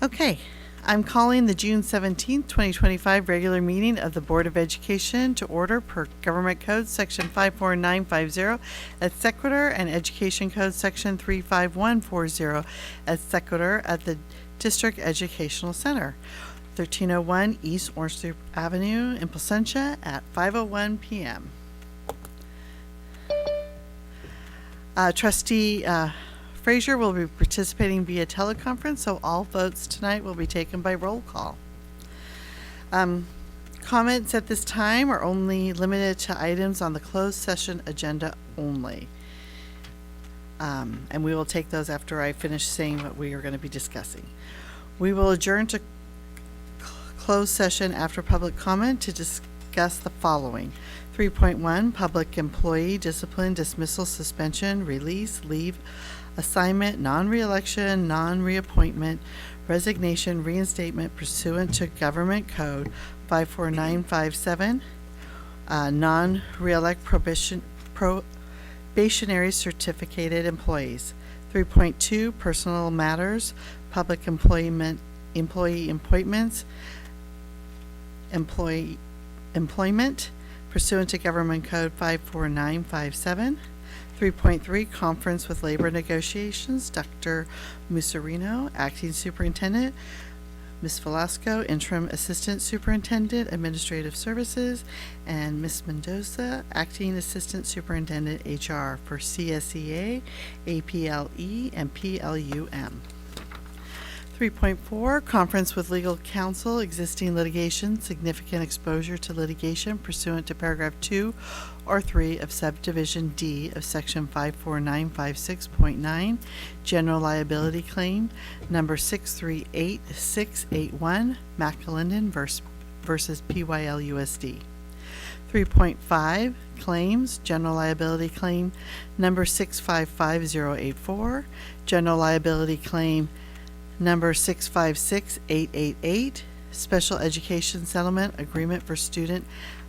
Okay, I'm calling the June 17th, 2025 regular meeting of the Board of Education to order per Government Code Section 54950 et sequitur and Education Code Section 35140 et sequitur at the District Educational Center, 1301 East Orange Loop Avenue in Placentia at 5:01 p.m. Trustee Frazier will be participating via teleconference, so all votes tonight will be taken by roll call. Comments at this time are only limited to items on the closed session agenda only. And we will take those after I finish saying what we are going to be discussing. We will adjourn to closed session after public comment to discuss the following. 3.1, public employee discipline, dismissal, suspension, release, leave, assignment, non-reelection, non-reappointment, resignation, reinstatement pursuant to Government Code 54957, non-reelect probationary certificated employees. 3.2, personal matters, public employee appointments, employment pursuant to Government Code 54957. 3.3, conference with labor negotiations, Dr. Musarino, acting superintendent, Ms. Velasco, interim assistant superintendent, administrative services, and Ms. Mendoza, acting assistant superintendent, HR for CSEA, APLE, and PLUM. 3.4, conference with legal counsel, existing litigation, significant exposure to litigation pursuant to paragraph 2 or 3 of subdivision D of section 54956.9, general liability claim number 638681, McAlinden versus PYLUSD. 3.5, claims, general liability claim number 655084, general liability claim number 656888, special education settlement agreement for student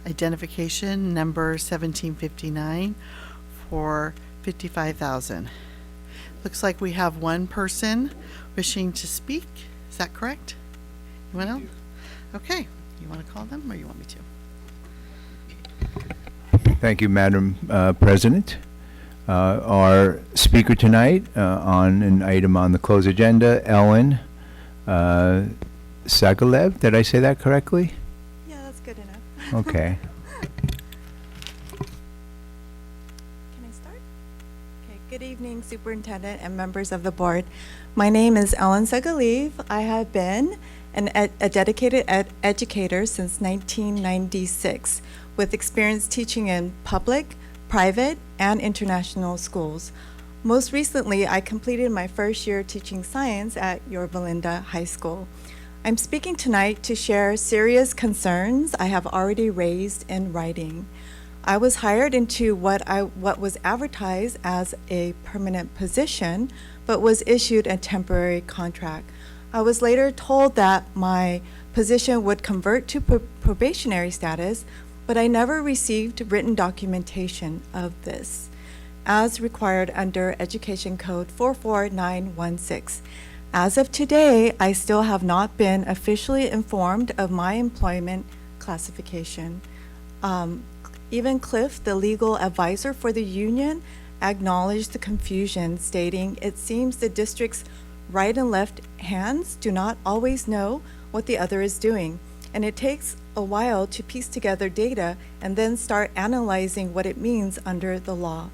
identification number 1759 for $55,000. Looks like we have one person wishing to speak. Is that correct? Anyone else? Okay. You want to call them or you want me to? Thank you, Madam President. Our speaker tonight on an item on the closed agenda, Ellen Sagalev. Did I say that correctly? Yeah, that's good enough. Okay. Can I start? Okay, good evening, Superintendent and members of the board. My name is Ellen Sagalev. I have been a dedicated educator since 1996 with experience teaching in public, private, and international schools. Most recently, I completed my first year teaching science at Yorba High School. I'm speaking tonight to share serious concerns I have already raised in writing. I was hired into what was advertised as a permanent position, but was issued a temporary contract. I was later told that my position would convert to probationary status, but I never received written documentation of this, as required under Education Code 44916. As of today, I still have not been officially informed of my employment classification. Even Cliff, the legal advisor for the union, acknowledged the confusion, stating it seems the district's right and left hands do not always know what the other is doing, and it takes a while to piece together data and then start analyzing what it means under the law.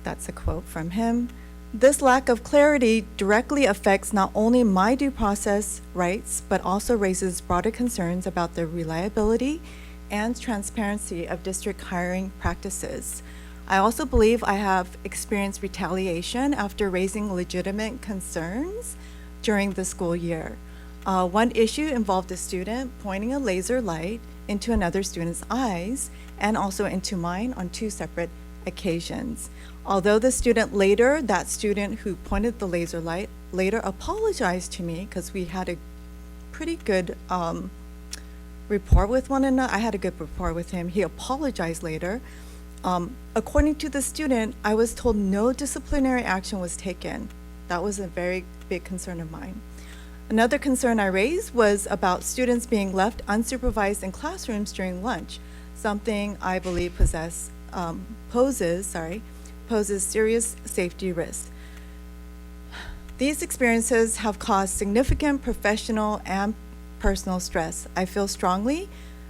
That's a quote from him. This lack of clarity directly affects not only my due process rights, but also raises broader concerns about the reliability and transparency of district hiring practices. I also believe I have experienced retaliation after raising legitimate concerns during the school year. One issue involved a student pointing a laser light into another student's eyes and also into mine on 2 separate occasions. Although that student who pointed the laser light later apologized to me because we had a pretty good rapport with one another. I had a good rapport with him. He apologized later. According to the student, I was told no disciplinary action was taken. That was a very big concern of mine. Another concern I raised was about students being left unsupervised in classrooms during lunch, something I believe poses serious safety risks. These experiences have caused significant professional and personal stress. I feel strongly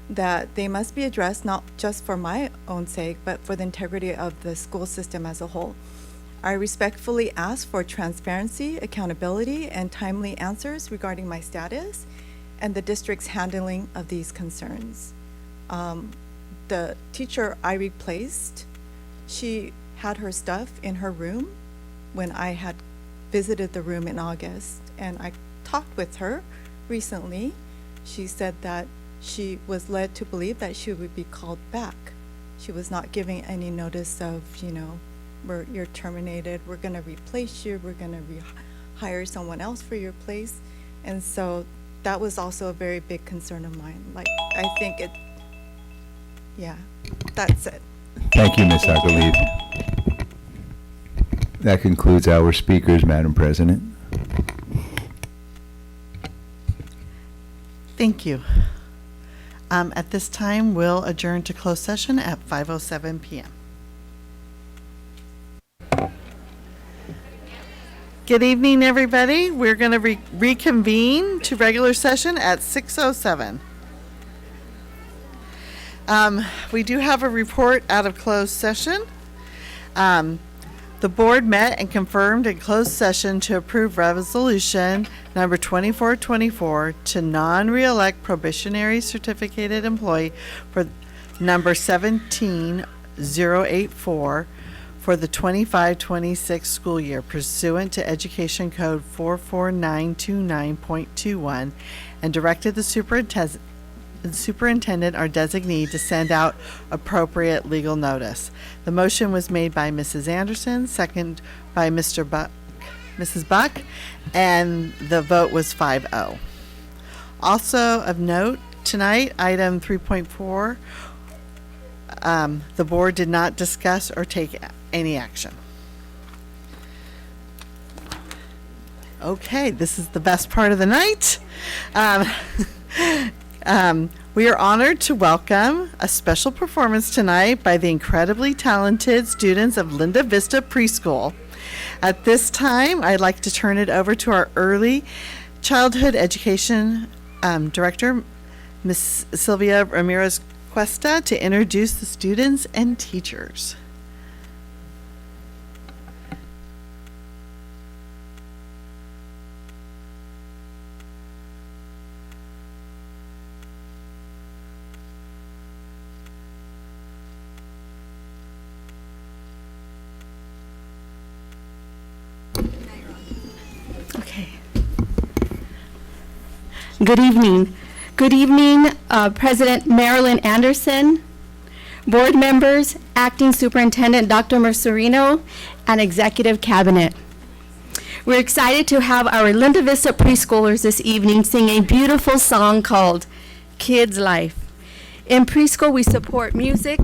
that they must be addressed not just for my own sake, but for the integrity of the school system as a whole. I respectfully ask for transparency, accountability, and timely answers regarding my status and the district's handling of these concerns. The teacher I replaced, she had her stuff in her room when I had visited the room in August, and I talked with her recently. She said that she was led to believe that she would be called back. She was not giving any notice of, you're terminated, we're gonna replace you, we're gonna hire someone else for your place. And so that was also a very big concern of mine. Like, I think that's it. Thank you, Ms. Agaliv. That concludes our speakers, Madam President. Thank you. At this time, we'll adjourn to closed session at 5:07 p.m. Good evening, everybody. We're going to reconvene to regular session at 6:07. We do have a report out of closed session. The board met and confirmed in closed session to approve resolution number 2424 to non-reelect probationary certificated employee for number 17084 for the 25-26 school year pursuant to Education Code 44929.21 and directed the superintendent or designee to send out appropriate legal notice. The motion was made by Mrs. Anderson, second by Mrs. Buck, and the vote was 5-0. Also of note tonight, item 3.4, the board did not discuss or take any action. Okay, this is the best part of the night. We are honored to welcome a special performance tonight by the incredibly talented students of Linda Vista Preschool. At this time, I'd like to turn it over to our early childhood education director, Ms. Sylvia Ramirez Cuesta, to introduce the students and teachers. Okay. Good evening. Good evening, President Marilyn Anderson, board members, Acting Superintendent Dr. Mercerino, and Executive Cabinet. We're excited to have our Linda Vista preschoolers this evening sing a beautiful song called Kids Life. In preschool, we support music.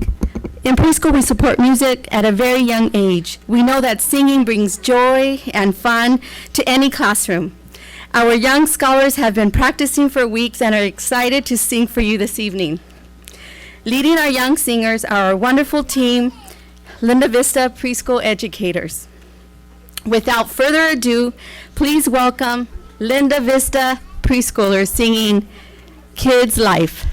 At a very young age. We know that singing brings joy and fun to any classroom. Our young scholars have been practicing for weeks and are excited to sing for you this evening. Leading our young singers are our wonderful team, Linda Vista Preschool Educators. Without further ado, please welcome Linda Vista Preschoolers singing Kids Life.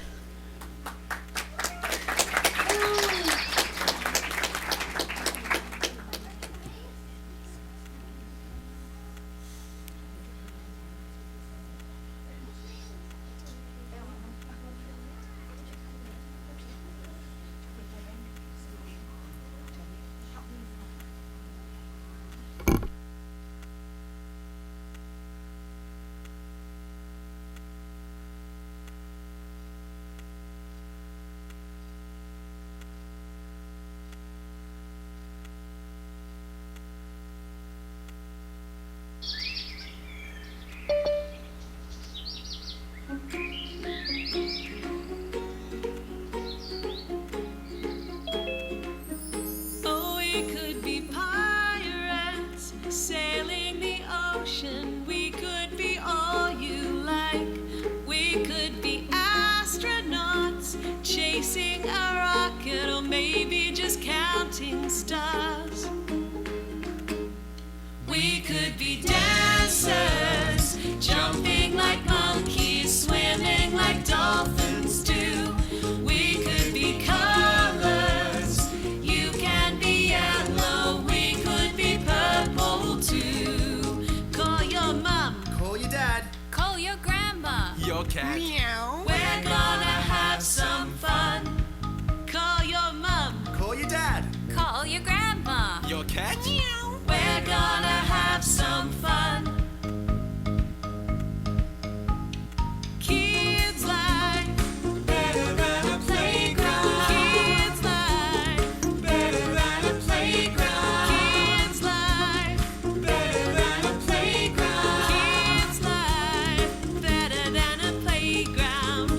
Oh, we could be pirates sailing the ocean. We could be all you like we could be astronauts chasing a rocket, or maybe just counting stars. We could be dancers, jumping like monkeys, swimming like dolphins do. We could be colors, you can be yellow, we could be purple too. Call your mom, Call your dad. call your grandma. Your cat. Meow. We're gonna have some fun. Call your mom, Call your dad. call your grandma. Your cat. We're gonna have some fun. Kids like better than a playground. Kids like better than a playground. Kids like better than a playground. Kids like better than a playground.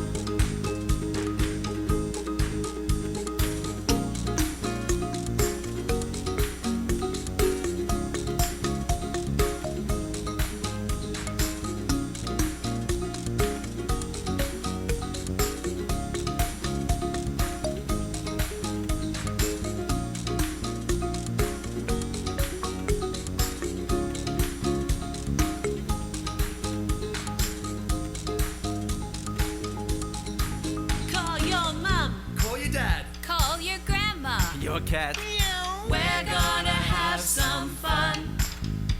Call your mom, Call your dad. call your grandma. Your cat. We're gonna have some fun.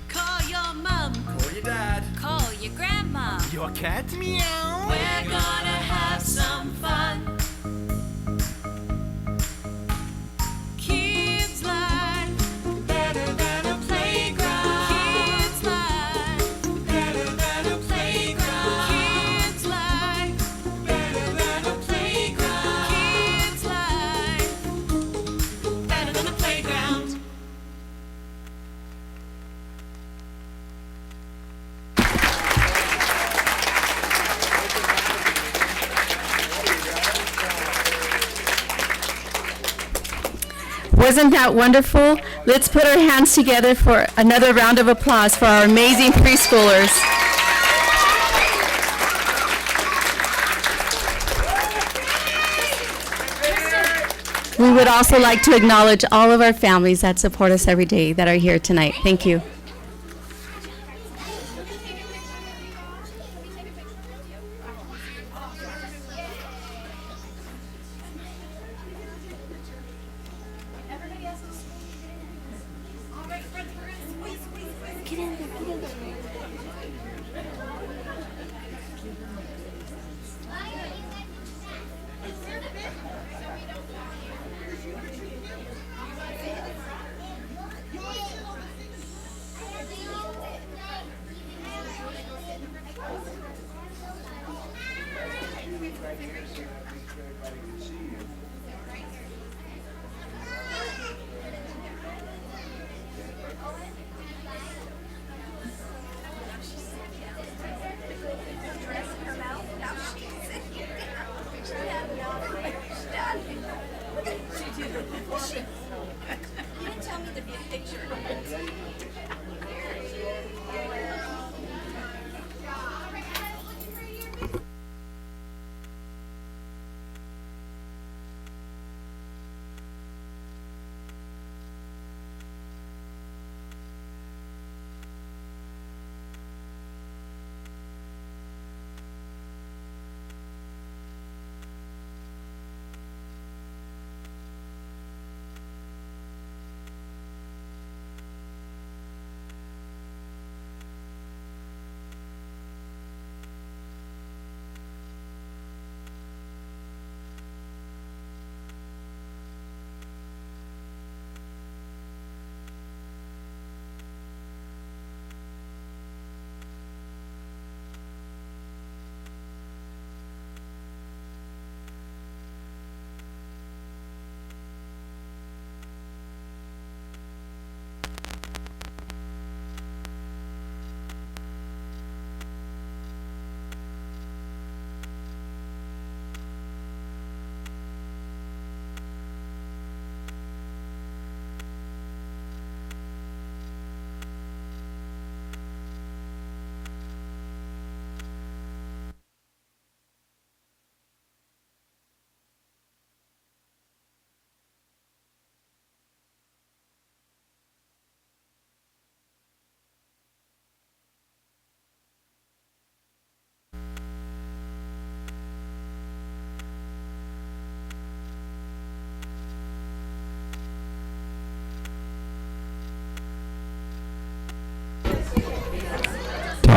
Call your mom, Call your dad. call your grandma. Your cat. We're gonna have some fun. Kids like better than a playground. Kids like better than a playground. Kids like better than a playground. Kids like better than a playground. Wasn't that wonderful? Let's put our hands together for another round of applause for our amazing preschoolers. We would also like to acknowledge all of our families that support us every day that are here tonight. Thank you.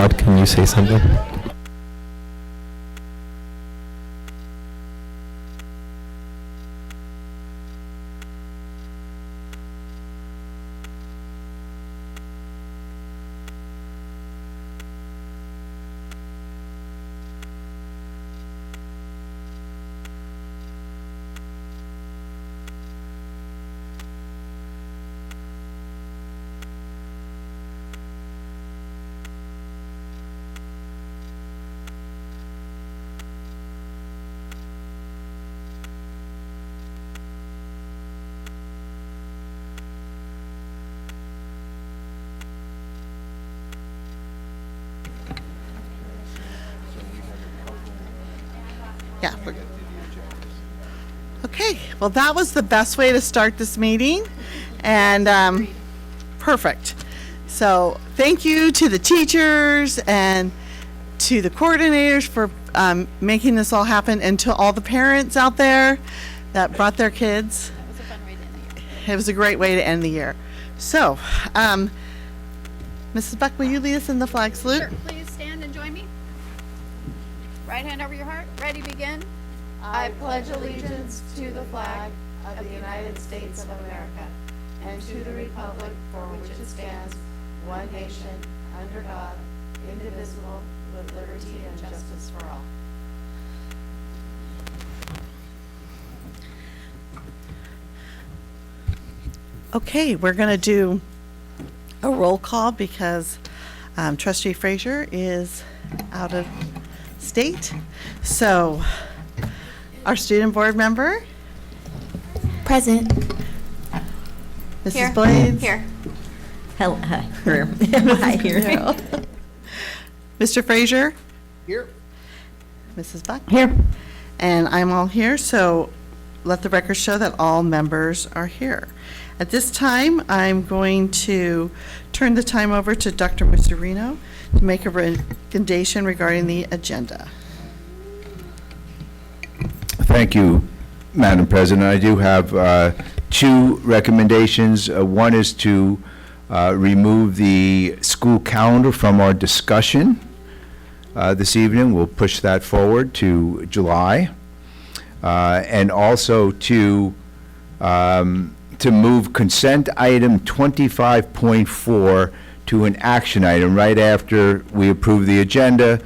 loud. Can you say something? Yeah. Okay, well, that was the best way to start this meeting, and perfect. So thank you to the teachers and to the coordinators for making this all happen, and to all the parents out there that brought their kids. It was a fun way to end the year. It was a great way to end the year. So, Mrs. Buck, will you lead us in the flag salute? Sure. Please stand and join me. Right hand over your heart. Ready, begin. I pledge allegiance to the flag of the United States of America and to the republic for which it stands, one nation, under God, indivisible, with liberty and justice for all. Okay, we're going to do a roll call because Trustee Frazier is out of state. So, our student board member, Present. Mrs. Blades. Here. Hello. Hi, here. Mr. Frazier, Here. Mrs. Buck. Here. And I'm all here, so let the record show that all members are here. At this time, I'm going to turn the time over to Dr. Musarino to make a recommendation regarding the agenda. Thank you, Madam President. I do have two recommendations. One is to remove the school calendar from our discussion this evening. We'll push that forward to July. And also to move consent item 25.4 to an action item right after we approve the agenda,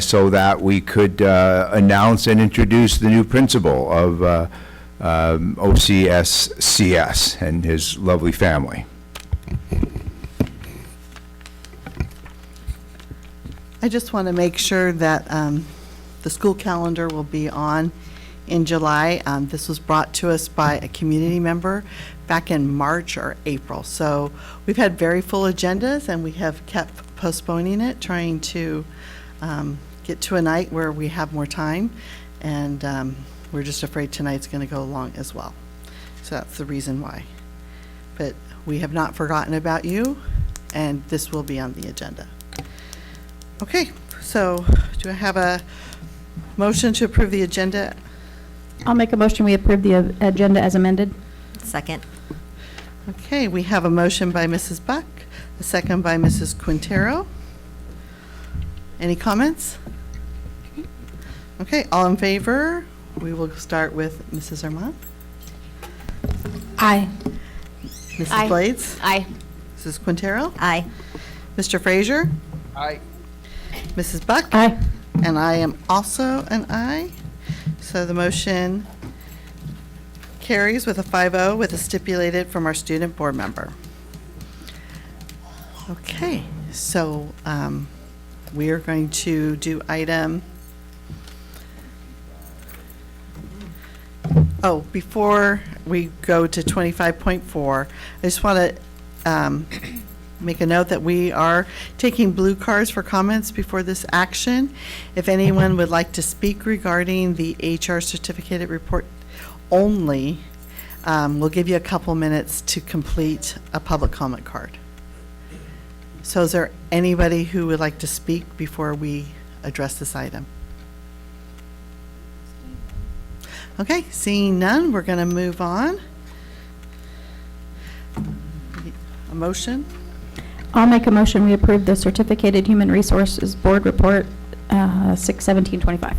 so that we could announce and introduce the new principal of OCSCS and his lovely family. I just want to make sure that the school calendar will be on in July. This was brought to us by a community member back in March or April. So we've had very full agendas, and we have kept postponing it, trying to get to a night where we have more time. And we're just afraid tonight's going to go long as well. So that's the reason why. But we have not forgotten about you, and this will be on the agenda. Okay, so do I have a motion to approve the agenda? I'll make a motion, we approve the agenda as amended. Second. Okay, we have a motion by Mrs. Buck, a second by Mrs. Quintero. Any comments? Okay, all in favor? We will start with Mrs. Armand. Aye. Mrs. Aye. Blades? Aye. Mrs. Quintero? Aye. Mr. Frazier? Aye. Mrs. Buck? Aye. And I am also an aye. So the motion carries with a 5-0 with a stipulated from our student board member. Okay, so we are going to do item, before we go to 25.4, I just want to make a note that we are taking blue cards for comments before this action. If anyone would like to speak regarding the HR certificated report only, we'll give you a couple minutes to complete a public comment card. So is there anybody who would like to speak before we address this item? Okay, seeing none, we're going to move on. A motion? I'll make a motion, we approve the Certificated Human Resources Board Report 6/17/25.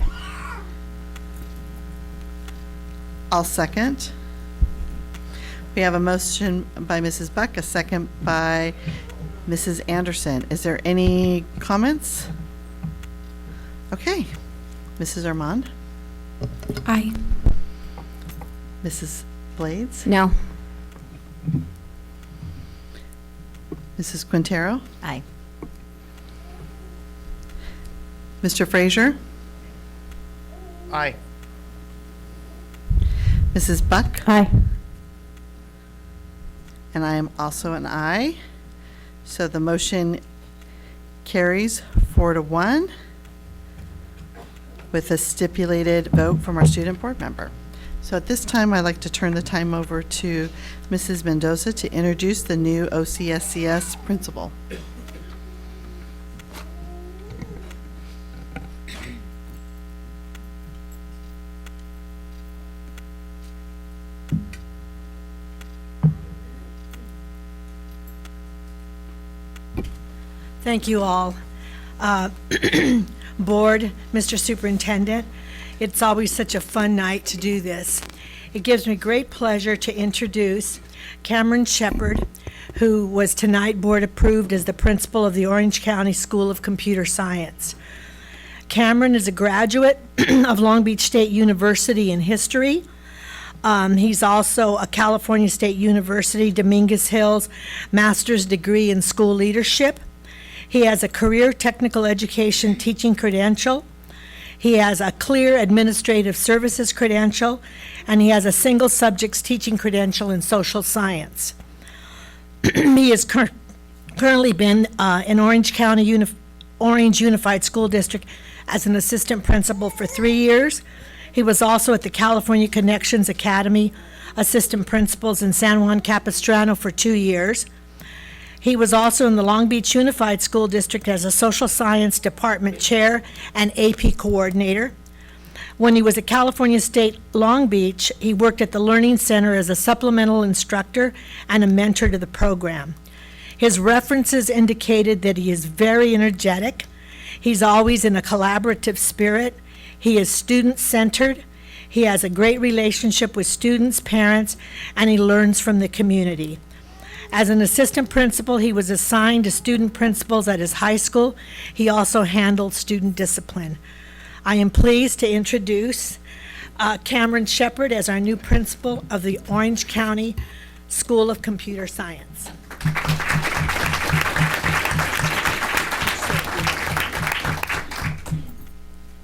I'll second. We have a motion by Mrs. Buck, a second by Mrs. Anderson. Is there any comments? Okay. Mrs. Armand? Aye. Mrs. Blades? No. Mrs. Quintero? Aye. Mr. Frazier? Aye. Mrs. Buck? Aye. And I am also an aye. So the motion carries 4-1 with a stipulated vote from our student board member. So at this time, I'd like to turn the time over to Mrs. Mendoza to introduce the new OCSCS principal. Thank you all. Board, Mr. Superintendent, it's always such a fun night to do this. It gives me great pleasure to introduce Cameron Shepard, who was tonight board approved as the principal of the Orange County School of Computer Science. Cameron is a graduate of Long Beach State University in history. He's also a California State University Dominguez Hills master's degree in school leadership. He has a career technical education teaching credential. He has a clear administrative services credential, and he has a single subjects teaching credential in social science. He has currently been in Orange County Orange Unified School District as an assistant principal for 3 years. He was also at the California Connections Academy assistant principals in San Juan Capistrano for 2 years. He was also in the Long Beach Unified School District as a social science department chair and AP coordinator. When he was at California State Long Beach, he worked at the Learning Center as a supplemental instructor and a mentor to the program. His references indicated that he is very energetic. He's always in a collaborative spirit. He is student-centered. He has a great relationship with students, parents, and he learns from the community. As an assistant principal, he was assigned to student principals at his high school. He also handled student discipline. I am pleased to introduce Cameron Shepard as our new principal of the Orange County School of Computer Science.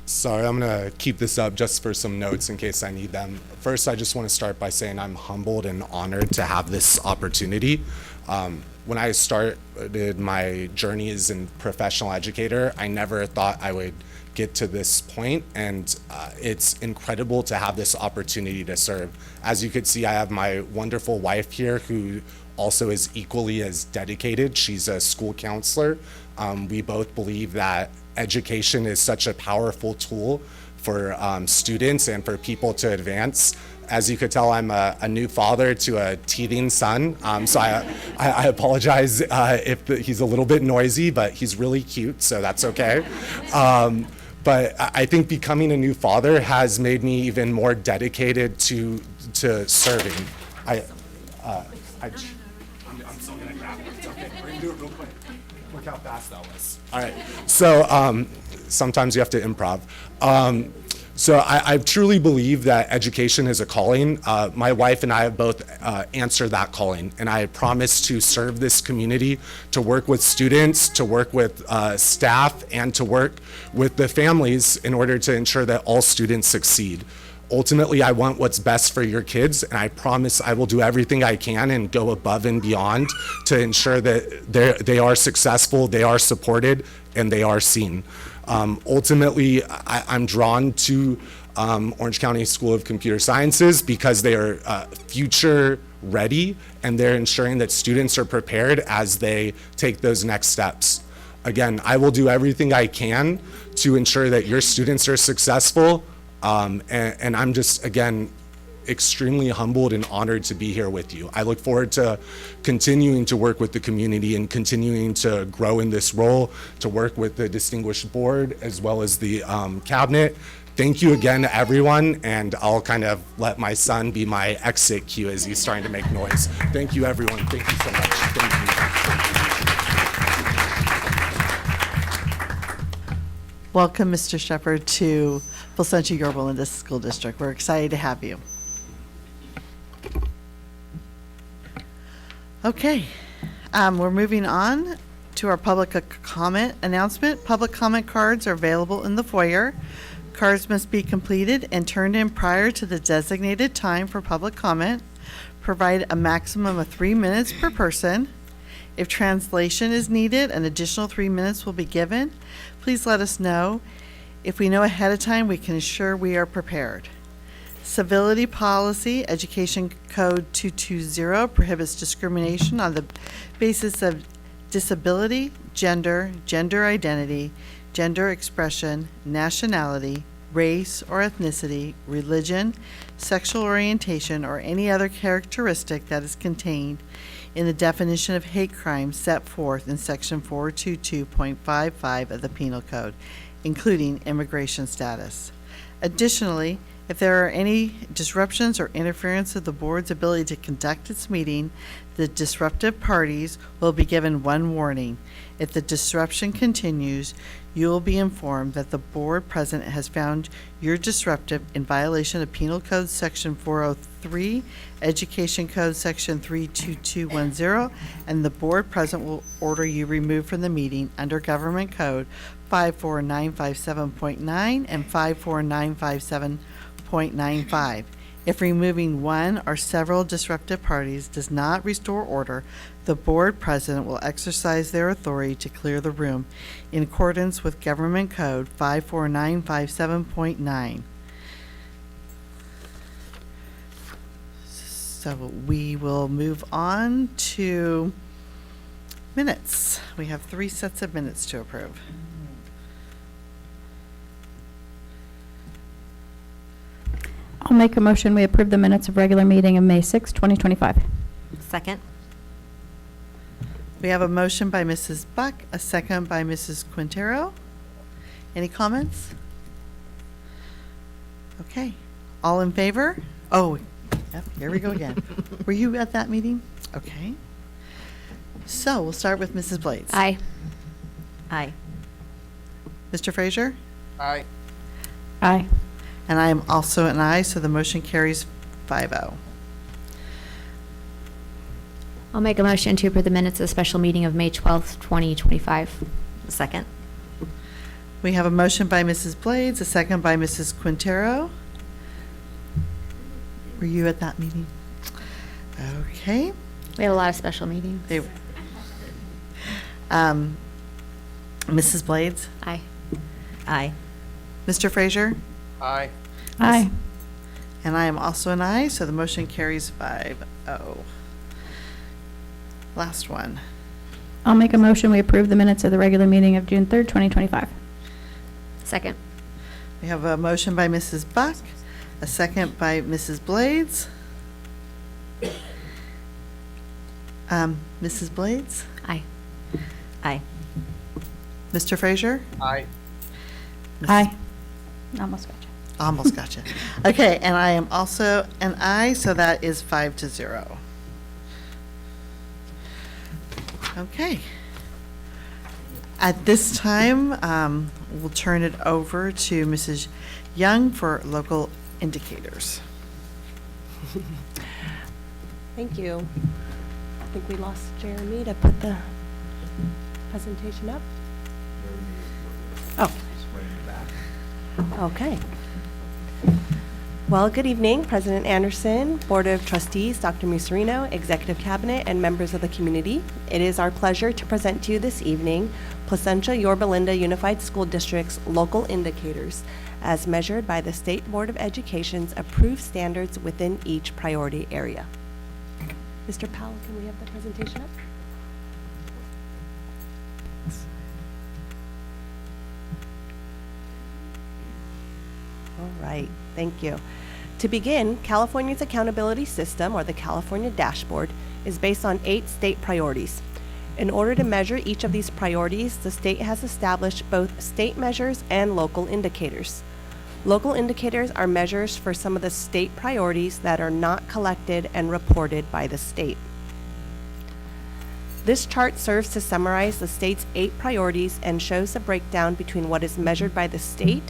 Sorry, I'm going to keep this up just for some notes in case I need them. First, I just want to start by saying I'm humbled and honored to have this opportunity. When I started my journey as a professional educator, I never thought I would get to this point, and it's incredible to have this opportunity to serve. As you could see, I have my wonderful wife here who also is equally as dedicated. She's a school counselor. We both believe that education is such a powerful tool for students and for people to advance. As you could tell, I'm a new father to a teething son, so I apologize if he's a little bit noisy, but he's really cute, so that's okay. But I think becoming a new father has made me even more dedicated to serving. I'm still gonna grab it. It's okay. We're gonna do it real quick. Look how fast that was. All right. So sometimes you have to improv. So I truly believe that education is a calling. My wife and I have both answered that calling, and I promise to serve this community, to work with students, to work with staff, and to work with the families in order to ensure that all students succeed. Ultimately, I want what's best for your kids, and I promise I will do everything I can and go above and beyond to ensure that they are successful, they are supported, and they are seen. Ultimately, I'm drawn to Orange County School of Computer Sciences because they are future ready, and they're ensuring that students are prepared as they take those next steps. Again, I will do everything I can to ensure that your students are successful. And I'm just, again, extremely humbled and honored to be here with you. I look forward to continuing to work with the community and continuing to grow in this role, to work with the distinguished board as well as the cabinet. Thank you again, everyone, and I'll kind of let my son be my exit cue as he's starting to make noise. Thank you, everyone. Thank you so much. Thank you. Welcome, Mr. Shepherd, to Placentia-Yorba School District. We're excited to have you. Okay, we're moving on to our public comment announcement. Public comment cards are available in the foyer. Cards must be completed and turned in prior to the designated time for public comment. Provide a maximum of 3 minutes per person. If translation is needed, an additional 3 minutes will be given. Please let us know. If we know ahead of time, we can ensure we are prepared. Civility policy, Education Code 220 prohibits discrimination on the basis of disability, gender, gender identity, gender expression, nationality, race or ethnicity, religion, sexual orientation, or any other characteristic that is contained in the definition of hate crime set forth in Section 422.55 of the Penal Code, including immigration status. Additionally, if there are any disruptions or interference of the board's ability to conduct its meeting, the disruptive parties will be given one warning. If the disruption continues, you will be informed that the board president has found your disruptive in violation of Penal Code Section 403, Education Code Section 32210, and the board president will order you removed from the meeting under Government Code 54957.9 and 54957.95. If removing one or several disruptive parties does not restore order, the board president will exercise their authority to clear the room in accordance with Government Code 54957.9. So we will move on to minutes. We have 3 sets of minutes to approve. I'll make a motion, we approve the minutes of regular meeting of May 6, 2025. Second. We have a motion by Mrs. Buck, a second by Mrs. Quintero. Any comments? Okay. All in favor? Oh, yep, here we go again. Were you at that meeting? Okay. So we'll start with Mrs. Blades. Aye. Aye. Mr. Frazier? Aye. Aye. And I am also an aye, so the motion carries 5-0. I'll make a motion to approve the minutes of the special meeting of May 12th, 2025. Second. We have a motion by Mrs. Blades, a second by Mrs. Quintero. Were you at that meeting? Okay. We had a lot of special meetings. They, Mrs. Blades? Aye. Aye. Mr. Frazier? Aye. Aye. And I am also an aye, so the motion carries 5-0. Last one. I'll make a motion, we approve the minutes of the regular meeting of June 3rd, 2025. Second. We have a motion by Mrs. Buck, a second by Mrs. Blades. Mrs. Blades? Aye. Aye. Mr. Frazier? Aye. Aye. Almost gotcha. Almost gotcha. Okay, and I am also an aye, so that is 5-0. Okay. At this time, we'll turn it over to Mrs. Young for local indicators. Thank you. I think we lost Jeremy to put the presentation up. Oh. Okay. Well, good evening, President Anderson, Board of Trustees, Dr. Muserino, Executive Cabinet, and members of the community. It is our pleasure to present to you this evening Placentia-Yorba Unified School District's local indicators as measured by the State Board of Education's approved standards within each priority area. Mr. Powell, can we have the presentation up? All right, thank you. To begin, California's accountability system, or the California dashboard, is based on 8 state priorities. In order to measure each of these priorities, the state has established both state measures and local indicators. Local indicators are measures for some of the state priorities that are not collected and reported by the state. This chart serves to summarize the state's 8 priorities and shows the breakdown between what is measured by the state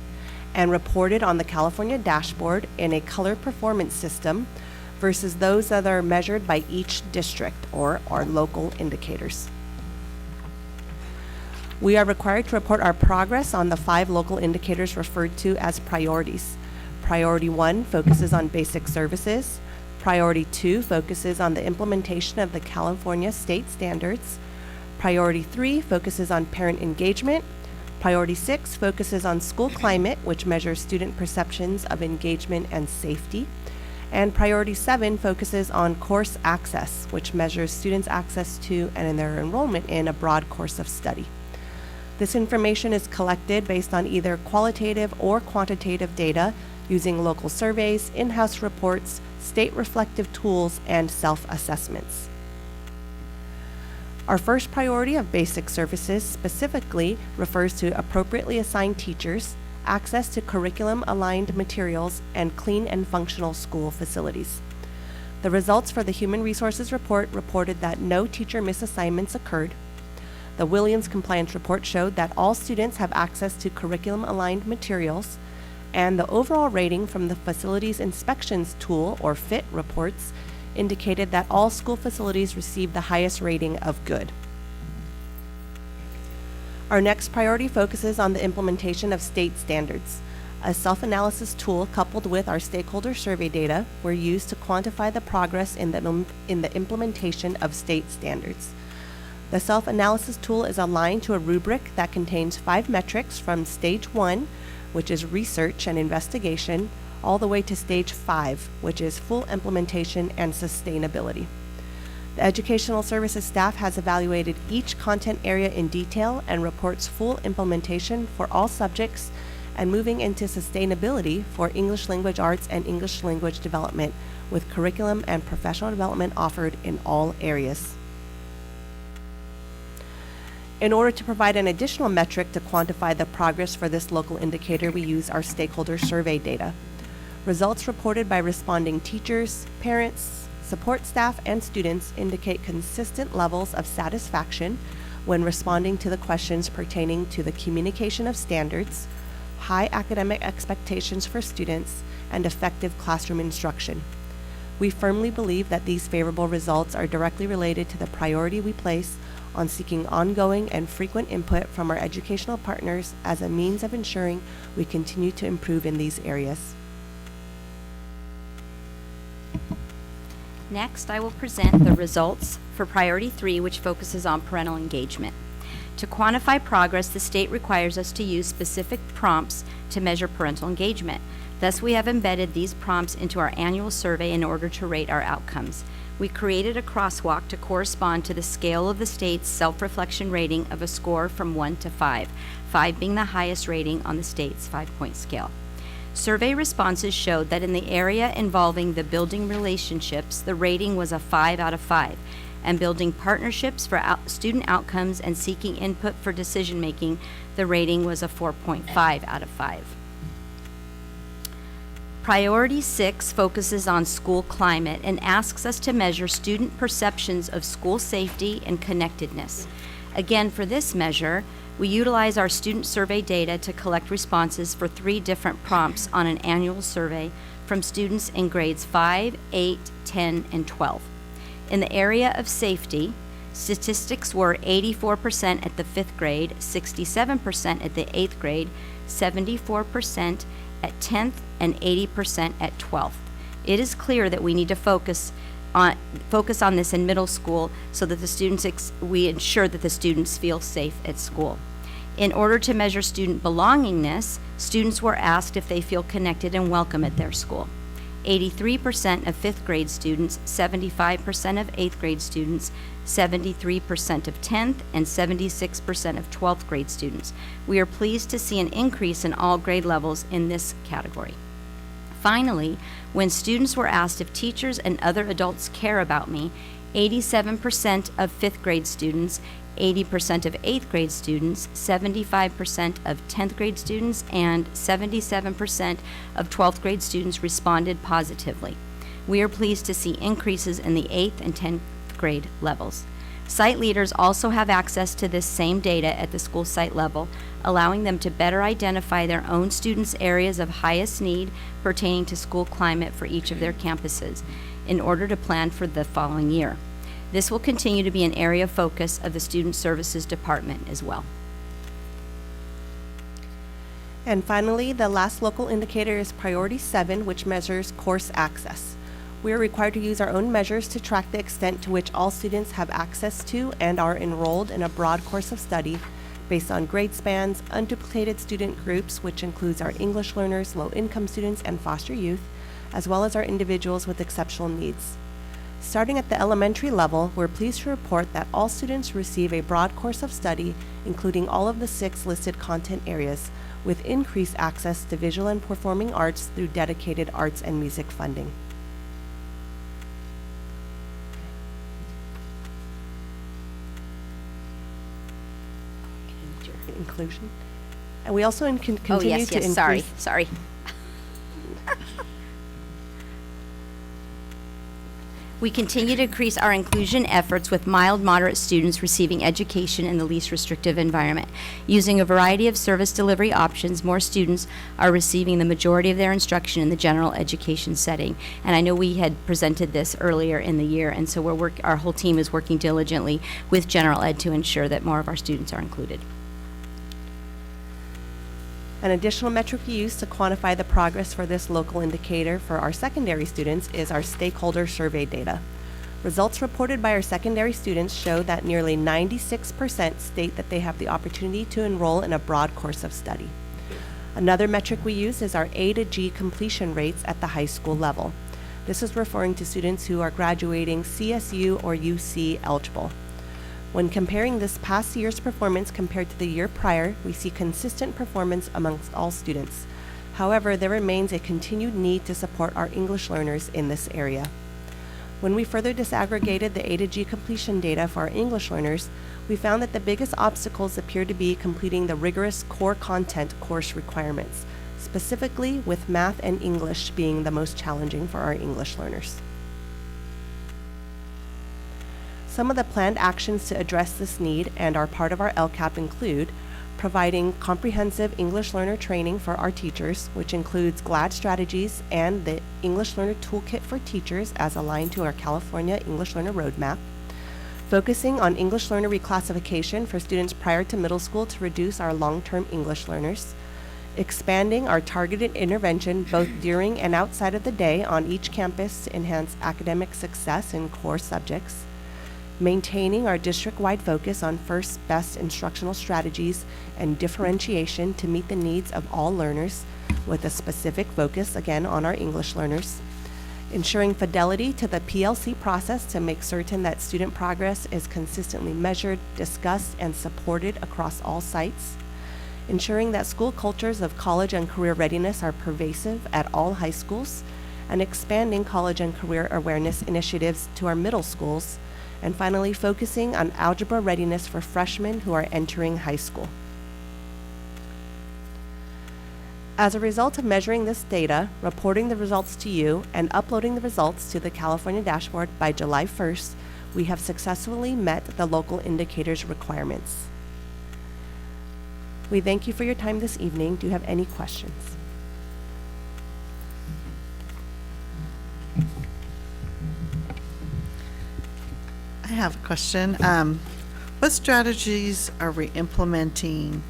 and reported on the California dashboard in a color performance system versus those that are measured by each district, or our local indicators. We are required to report our progress on the 5 local indicators referred to as priorities. Priority 1 focuses on basic services. Priority 2 focuses on the implementation of the California state standards. Priority 3 focuses on parent engagement. Priority 6 focuses on school climate, which measures student perceptions of engagement and safety. And Priority 7 focuses on course access, which measures students' access to and their enrollment in a broad course of study. This information is collected based on either qualitative or quantitative data using local surveys, in-house reports, state reflective tools, and self-assessments. Our first priority of basic services specifically refers to appropriately assigned teachers, access to curriculum-aligned materials, and clean and functional school facilities. The results for the Human Resources Report reported that no teacher misassignments occurred. The Williams Compliance Report showed that all students have access to curriculum-aligned materials, and the overall rating from the Facilities Inspections Tool, or FIT reports, indicated that all school facilities received the highest rating of good. Our next priority focuses on the implementation of state standards. A self-analysis tool coupled with our stakeholder survey data were used to quantify the progress in the implementation of state standards. The self-analysis tool is aligned to a rubric that contains 5 metrics from Stage 1, which is research and investigation, all the way to Stage 5, which is full implementation and sustainability. The Educational Services staff has evaluated each content area in detail and reports full implementation for all subjects and moving into sustainability for English language arts and English language development, with curriculum and professional development offered in all areas. In order to provide an additional metric to quantify the progress for this local indicator, we use our stakeholder survey data. Results reported by responding teachers, parents, support staff, and students indicate consistent levels of satisfaction when responding to the questions pertaining to the communication of standards, high academic expectations for students, and effective classroom instruction. We firmly believe that these favorable results are directly related to the priority we place on seeking ongoing and frequent input from our educational partners as a means of ensuring we continue to improve in these areas. Next, I will present the results for Priority 3, which focuses on parental engagement. To quantify progress, the state requires us to use specific prompts to measure parental engagement. Thus, we have embedded these prompts into our annual survey in order to rate our outcomes. We created a crosswalk to correspond to the scale of the state's self-reflection rating of a score from 1 to 5, 5 being the highest rating on the state's 5-point scale. Survey responses showed that in the area involving the building relationships, the rating was a 5 out of 5, and building partnerships for student outcomes and seeking input for decision-making, the rating was a 4.5 out of 5. Priority 6 focuses on school climate and asks us to measure student perceptions of school safety and connectedness. Again, for this measure, we utilize our student survey data to collect responses for 3 different prompts on an annual survey from students in grades 5, 8, 10, and 12. In the area of safety, statistics were 84% at the 5th grade, 67% at the 8th grade, 74% at 10th, and 80% at 12th. It is clear that we need to focus on this in middle school so that we ensure that the students feel safe at school. In order to measure student belongingness, students were asked if they feel connected and welcome at their school. 83% of 5th grade students, 75% of 8th grade students, 73% of 10th, and 76% of 12th grade students. We are pleased to see an increase in all grade levels in this category. Finally, when students were asked if teachers and other adults care about me, 87% of 5th grade students, 80% of 8th grade students, 75% of 10th grade students, and 77% of 12th grade students responded positively. We are pleased to see increases in the 8th and 10th grade levels. Site leaders also have access to this same data at the school site level, allowing them to better identify their own students' areas of highest need pertaining to school climate for each of their campuses in order to plan for the following year. This will continue to be an area of focus of the Student Services Department as well. And finally, the last local indicator is Priority 7, which measures course access. We are required to use our own measures to track the extent to which all students have access to and are enrolled in a broad course of study based on grade spans, unduplicated student groups, which includes our English learners, low-income students, and foster youth, as well as our individuals with exceptional needs. Starting at the elementary level, we're pleased to report that all students receive a broad course of study, including all of the 6 listed content areas, with increased access to visual and performing arts through dedicated arts and music funding. Inclusion. And we also continue Oh, yes, to yes, increase. sorry. We continue to increase our inclusion efforts with mild, moderate students receiving education in the least restrictive environment. Using a variety of service delivery options, more students are receiving the majority of their instruction in the general education setting. And I know we had presented this earlier in the year, and so our whole team is working diligently with general ed to ensure that more of our students are included. An additional metric we use to quantify the progress for this local indicator for our secondary students is our stakeholder survey data. Results reported by our secondary students show that nearly 96% state that they have the opportunity to enroll in a broad course of study. Another metric we use is our A to G completion rates at the high school level. This is referring to students who are graduating CSU or UC eligible. When comparing this past year's performance compared to the year prior, we see consistent performance amongst all students. However, there remains a continued need to support our English learners in this area. When we further disaggregated the A to G completion data for our English learners, we found that the biggest obstacles appear to be completing the rigorous core content course requirements, specifically with math and English being the most challenging for our English learners. Some of the planned actions to address this need and are part of our LCAP include providing comprehensive English learner training for our teachers, which includes GLAD strategies and the English Learner Toolkit for Teachers as aligned to our California English Learner Roadmap, focusing on English learner reclassification for students prior to middle school to reduce our long-term English learners, expanding our targeted intervention both during and outside of the day on each campus to enhance academic success in core subjects, maintaining our district-wide focus on first best instructional strategies and differentiation to meet the needs of all learners with a specific focus, again, on our English learners, ensuring fidelity to the PLC process to make certain that student progress is consistently measured, discussed, and supported across all sites, ensuring that school cultures of college and career readiness are pervasive at all high schools, and expanding college and career awareness initiatives to our middle schools, and finally, focusing on algebra readiness for freshmen who are entering high school. As a result of measuring this data, reporting the results to you, and uploading the results to the California dashboard by July 1st, we have successfully met the local indicators requirements. We thank you for your time this evening. Do you have any questions? I have a question. What strategies are we implementing?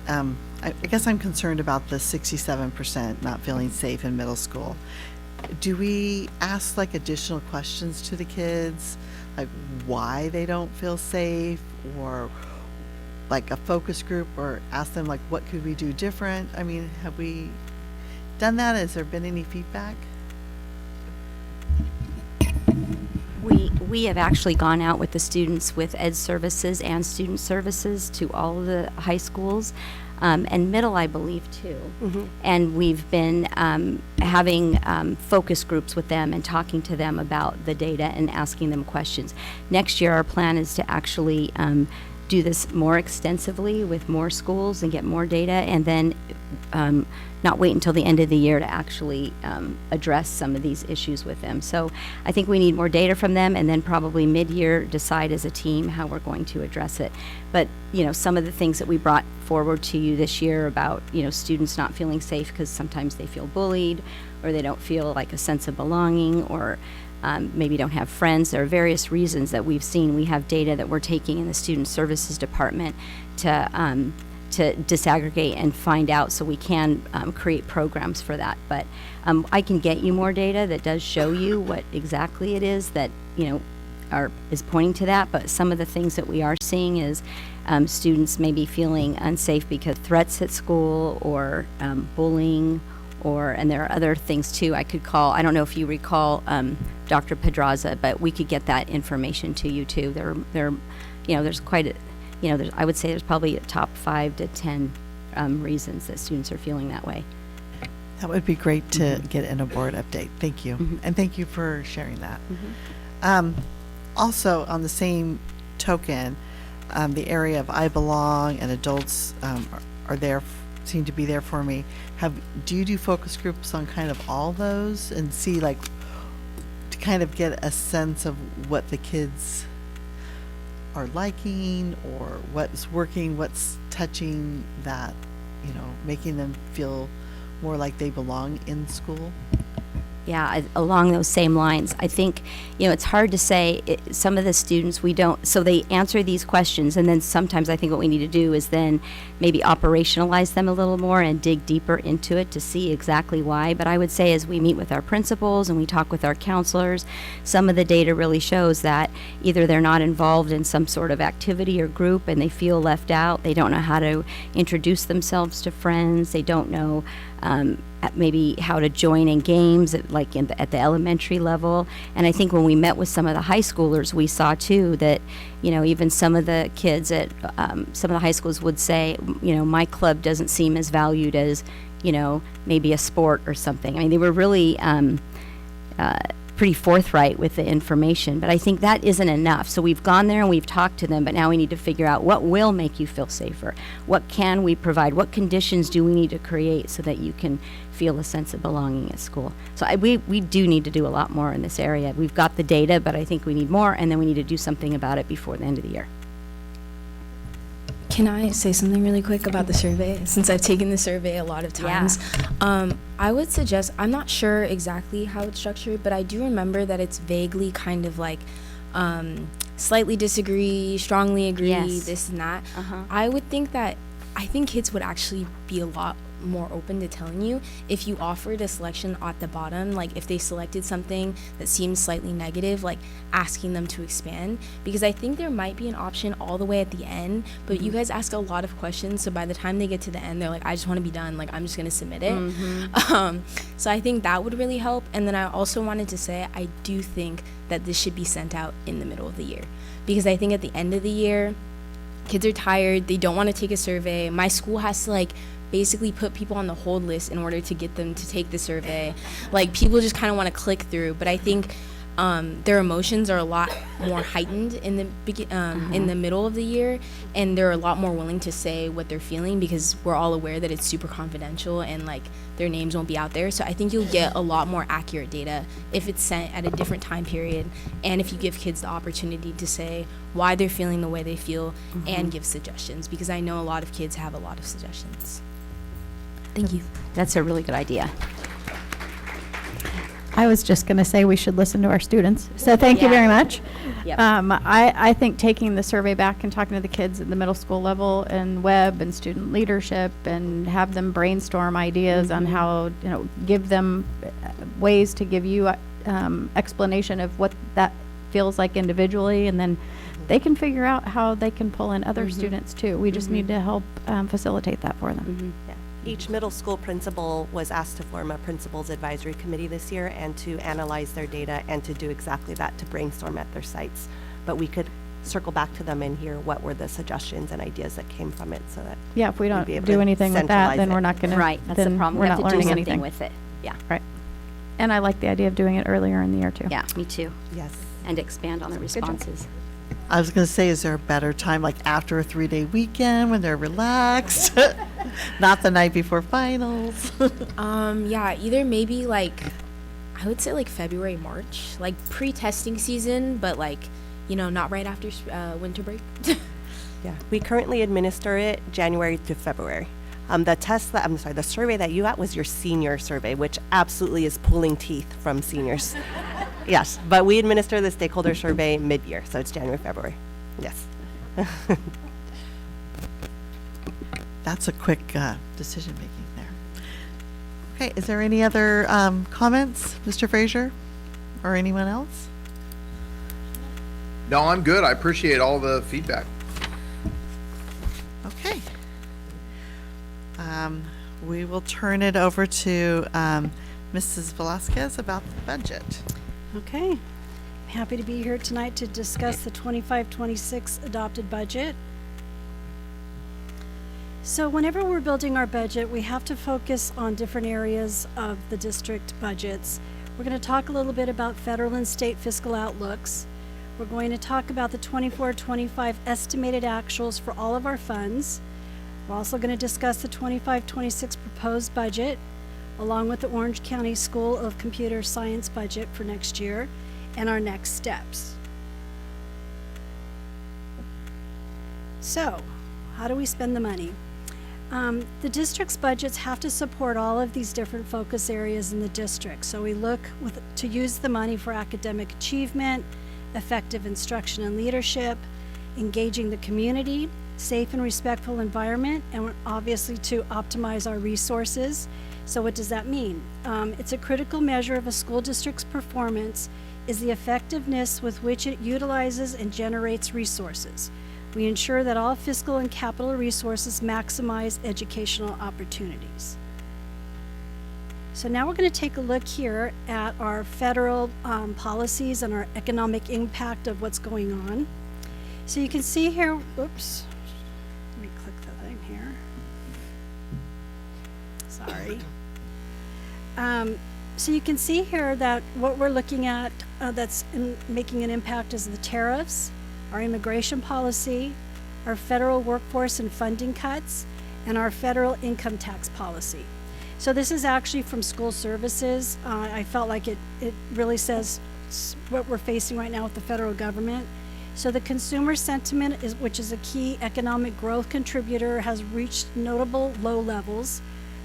I guess I'm concerned about the 67% not feeling safe in middle school. Do we ask like additional questions to the kids, like why they don't feel safe, or like a focus group, or ask them like what could we do different? I mean, have we done that? Has there been any feedback? We have actually gone out with the students with ed services and student services to all of the high schools, and middle, I believe, too. And we've been having focus groups with them and talking to them about the data and asking them questions. Next year, our plan is to actually do this more extensively with more schools and get more data, and then not wait until the end of the year to actually address some of these issues with them. So I think we need more data from them, and then probably mid-year decide as a team how we're going to address it. But, you know, some of the things that we brought forward to you this year about, you know, students not feeling safe because sometimes they feel bullied, or they don't feel like a sense of belonging, or maybe don't have friends. There are various reasons that we've seen. We have data that we're taking in the Student Services Department to disaggregate and find out, so we can create programs for that. But I can get you more data that does show you what exactly it is that, you know, is pointing to that. But some of the things that we are seeing is students maybe feeling unsafe because threats at school, or bullying, and there are other things too. I could call, I don't know if you recall Dr. Pedraza, but we could get that information to you too. There, you know, there's quite a, you know, I would say there's probably a top 5 to 10 reasons that students are feeling that way. That would be great to get in a board update. Thank you. And thank you for sharing that. Also, on the same token, the area of I Belong and adults are there, seem to be there for me. Do you do focus groups on kind of all those and see, like, to kind of get a sense of what the kids are liking, or what's working, what's touching that, you know, making them feel more like they belong in school? Yeah, along those same lines. I think, you know, it's hard to say. Some of the students, we don't, so they answer these questions, and then sometimes I think what we need to do is then maybe operationalize them a little more and dig deeper into it to see exactly why. But I would say, as we meet with our principals and we talk with our counselors, some of the data really shows that either they're not involved in some sort of activity or group and they feel left out, they don't know how to introduce themselves to friends, they don't know maybe how to join in games at the elementary level. And I think when we met with some of the high schoolers, we saw too that, you know, even some of the kids at some of the high schools would say, you know, my club doesn't seem as valued as, you know, maybe a sport or something. I mean, they were really pretty forthright with the information, but I think that isn't enough. So we've gone there and we've talked to them, but now we need to figure out what will make you feel safer. What can we provide? What conditions do we need to create so that you can feel a sense of belonging at school? So we do need to do a lot more in this area. We've got the data, but I think we need more, and then we need to do something about it before the end of the year. Can I say something really quick about the survey? Since I've taken the survey a lot of times, I would suggest, I'm not sure exactly how it's structured, but I do remember that it's vaguely kind of like slightly disagree, strongly agree, Yes. this and that. I think kids would actually be a lot more open to telling you if you offered a selection at the bottom, like if they selected something that seems slightly negative, like asking them to expand, because I think there might be an option all the way at the end, but you guys ask a lot of questions, so by the time they get to the end, they're like, I just want to be done, like I'm just going to submit it. So I think that would really help. And then I also wanted to say, I do think that this should be sent out in the middle of the year, because I think at the end of the year, kids are tired, they don't want to take a survey. My school has to basically put people on the hold list in order to get them to take the survey. Like, people just kind of want to click through, but I think their emotions are a lot more heightened in the middle of the year, and they're a lot more willing to say what they're feeling, because we're all aware that it's super confidential and their names won't be out there. So I think you'll get a lot more accurate data if it's sent at a different time period, and if you give kids the opportunity to say why they're feeling the way they feel and give suggestions, because I know a lot of kids have a lot of suggestions. Thank you. That's a really good idea. I was just going to say we should listen to our students. So thank you very much. Yep. I think taking the survey back and talking to the kids at the middle school level and web and student leadership and have them brainstorm ideas on how, give them ways to give you explanation of what that feels like individually, and then they can figure out how they can pull in other students too. We just need to help facilitate that for them. Each middle school principal was asked to form a principal's advisory committee this year and to analyze their data and to do exactly that, to brainstorm at their sites. But we could circle back to them and hear what were the suggestions and ideas that came from it, so that Yeah, if we we'd don't be able do to anything with that, centralize then it. we're not gonna. Right, that's the then problem. We're We not have to do learning something anything with it. Yeah, Right. And I like the idea of doing it earlier in the year too. yeah, me too. Yes. And expand on the job. responses. I was going to say, is there a better time, like after a 3-day weekend when they're relaxed? Not the night before finals. Yeah, either maybe like, I would say like February, March, like pre-testing season, but like, not right after winter break. Yeah, we currently administer it January to February. The survey that you got was your senior survey, which absolutely is pulling teeth from seniors. Yes, but we administer the stakeholder survey mid-year, so it's January, February. Yes. That's a quick decision-making there. Okay, is there any other comments, Mr. Frazier, or anyone else? No, I'm good. I appreciate all the feedback. Okay. We will turn it over to Mrs. Velasquez about the budget. Okay. I'm happy to be here tonight to discuss the 25-26 adopted budget. So whenever we're building our budget, we have to focus on different areas of the district budgets. We're going to talk a little bit about federal and state fiscal outlooks. We're going to talk about the 24-25 estimated actuals for all of our funds. We're also going to discuss the 25-26 proposed budget, along with the Orange County School of Computer Science budget for next year, and our next steps. So, how do we spend the money? The district's budgets have to support all of these different focus areas in the district. So we look to use the money for academic achievement, effective instruction and leadership, engaging the community, safe and respectful environment, and obviously to optimize our resources. So what does that mean? It's a critical measure of a school district's performance is the effectiveness with which it utilizes and generates resources. We ensure that all fiscal and capital resources maximize educational opportunities. So now we're going to take a look here at our federal policies and our economic impact of what's going on. So you can see here, oops, let me click the thing here. Sorry. So you can see here that what we're looking at that's making an impact is the tariffs, our immigration policy, our federal workforce and funding cuts, and our federal income tax policy. So this is actually from school services. I felt like it really says what we're facing right now with the federal government. So the consumer sentiment, which is a key economic growth contributor, has reached notable low levels.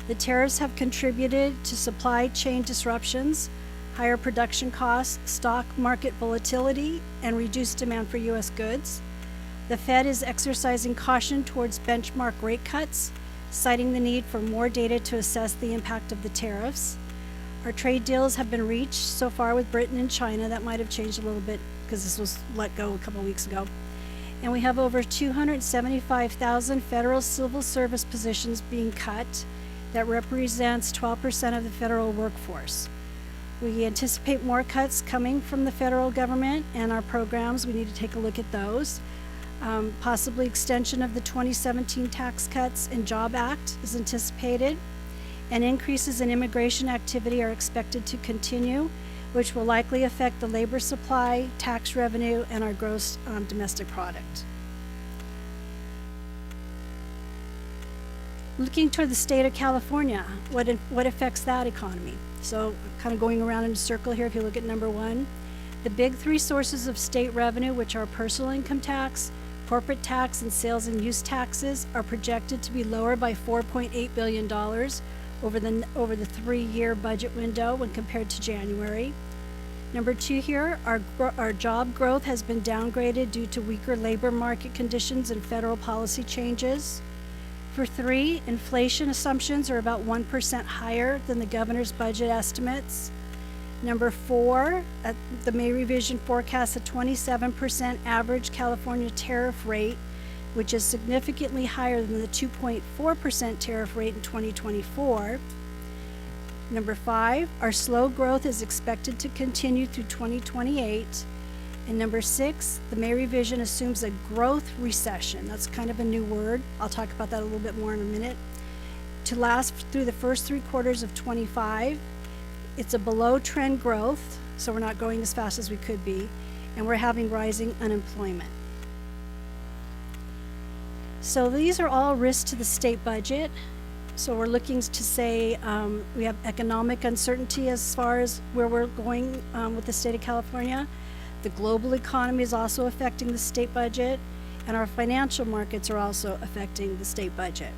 The tariffs have contributed to supply chain disruptions, higher production costs, stock market volatility, and reduced demand for U.S. goods. The Fed is exercising caution towards benchmark rate cuts, citing the need for more data to assess the impact of the tariffs. Our trade deals have been reached so far with Britain and China. That might have changed a little bit because this was let go a couple weeks ago. And we have over 275,000 federal civil service positions being cut. That represents 12% of the federal workforce. We anticipate more cuts coming from the federal government and our programs. We need to take a look at those. Possibly extension of the 2017 Tax Cuts and Job Act is anticipated, and increases in immigration activity are expected to continue, which will likely affect the labor supply, tax revenue, and our gross domestic product. Looking toward the state of California, what affects that economy? So kind of going around in a circle here, if you look at number one, the big three sources of state revenue, which are personal income tax, corporate tax, and sales and use taxes, are projected to be lower by $4.8 billion over the 3-year budget window when compared to January. Number two here, our job growth has been downgraded due to weaker labor market conditions and federal policy changes. For 3, inflation assumptions are about 1% higher than the governor's budget estimates. Number 4, the May revision forecasts a 27% average California tariff rate, which is significantly higher than the 2.4% tariff rate in 2024. Number 5, our slow growth is expected to continue through 2028. And number 6, the May revision assumes a growth recession. That's kind of a new word. I'll talk about that a little bit more in a minute. To last through the first 3 quarters of 25. It's a below trend growth, so we're not growing as fast as we could be, and we're having rising unemployment. So these are all risks to the state budget. So we're looking to say we have economic uncertainty as far as where we're going with the state of California. The global economy is also affecting the state budget, and our financial markets are also affecting the state budget.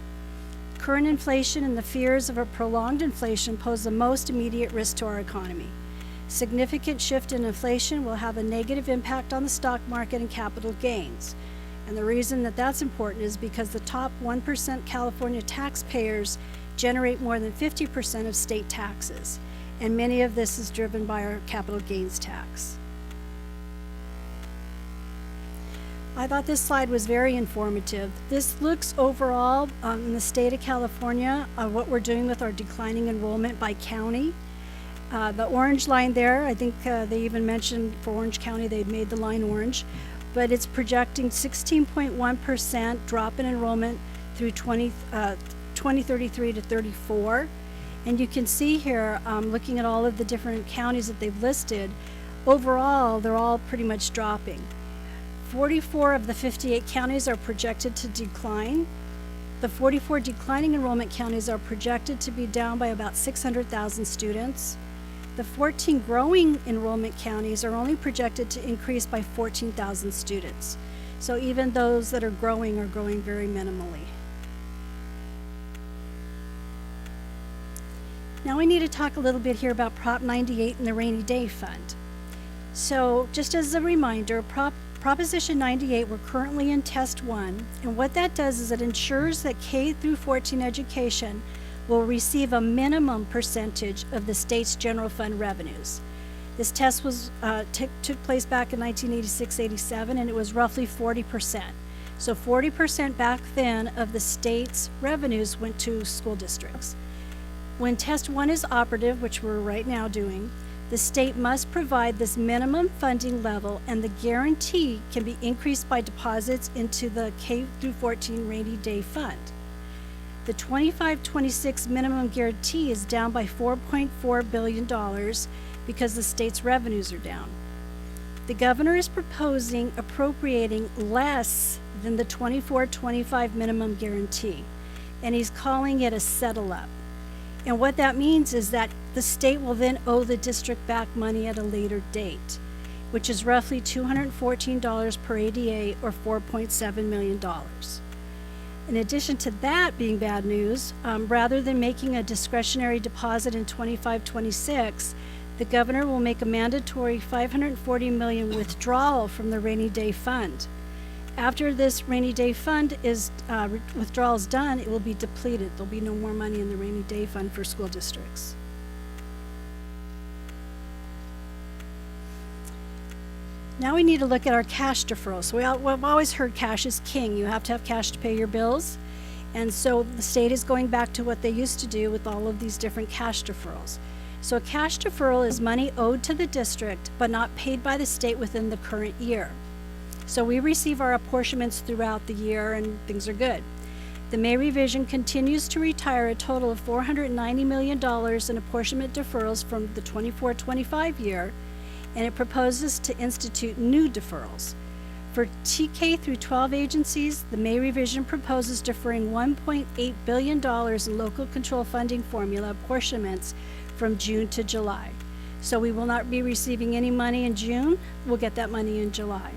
Current inflation and the fears of a prolonged inflation pose the most immediate risk to our economy. Significant shift in inflation will have a negative impact on the stock market and capital gains. And the reason that that's important is because the top 1% California taxpayers generate more than 50% of state taxes, and many of this is driven by our capital gains tax. I thought this slide was very informative. This looks overall in the state of California what we're doing with our declining enrollment by county. The orange line there, I think they even mentioned for Orange County they'd made the line orange, but it's projecting 16.1% drop in enrollment through 2033 to 34. And you can see here, looking at all of the different counties that they've listed, overall they're all pretty much dropping. 44 of the 58 counties are projected to decline. The 44 declining enrollment counties are projected to be down by about 600,000 students. The 14 growing enrollment counties are only projected to increase by 14,000 students. So even those that are growing very minimally. Now we need to talk a little bit here about Prop 98 and the Rainy Day Fund. So just as a reminder, Proposition 98, we're currently in Test 1, and what that does is it ensures that K through 14 education will receive a minimum percentage of the state's general fund revenues. This test was took place back in 1986-87, and it was roughly 40%. So 40% back then of the state's revenues went to school districts. When Test 1 is operative, which we're right now doing, the state must provide this minimum funding level, and the guarantee can be increased by deposits into the K through 14 Rainy Day Fund. The 25-26 minimum guarantee is down by $4.4 billion because the state's revenues are down. The governor is proposing appropriating less than the 24-25 minimum guarantee, and he's calling it a settle-up. And what that means is that the state will then owe the district back money at a later date, which is roughly $214 per ADA or $4.7 million. In addition to that being bad news, rather than making a discretionary deposit in 25-26, the governor will make a mandatory $540 million withdrawal from the Rainy Day Fund. After this Rainy Day Fund is withdrawal is done, it will be depleted. There'll be no more money in the Rainy Day Fund for school districts. Now we need to look at our cash deferrals. So we've always heard cash is king. You have to have cash to pay your bills. And so the state is going back to what they used to do with all of these different cash deferrals. So a cash deferral is money owed to the district but not paid by the state within the current year. So we receive our apportionments throughout the year and things are good. The May revision continues to retire a total of $490 million in apportionment deferrals from the 24-25 year, and it proposes to institute new deferrals. For TK through 12 agencies, the May revision proposes deferring $1.8 billion in local control funding formula apportionments from June to July. So we will not be receiving any money in June, we'll get that money in July.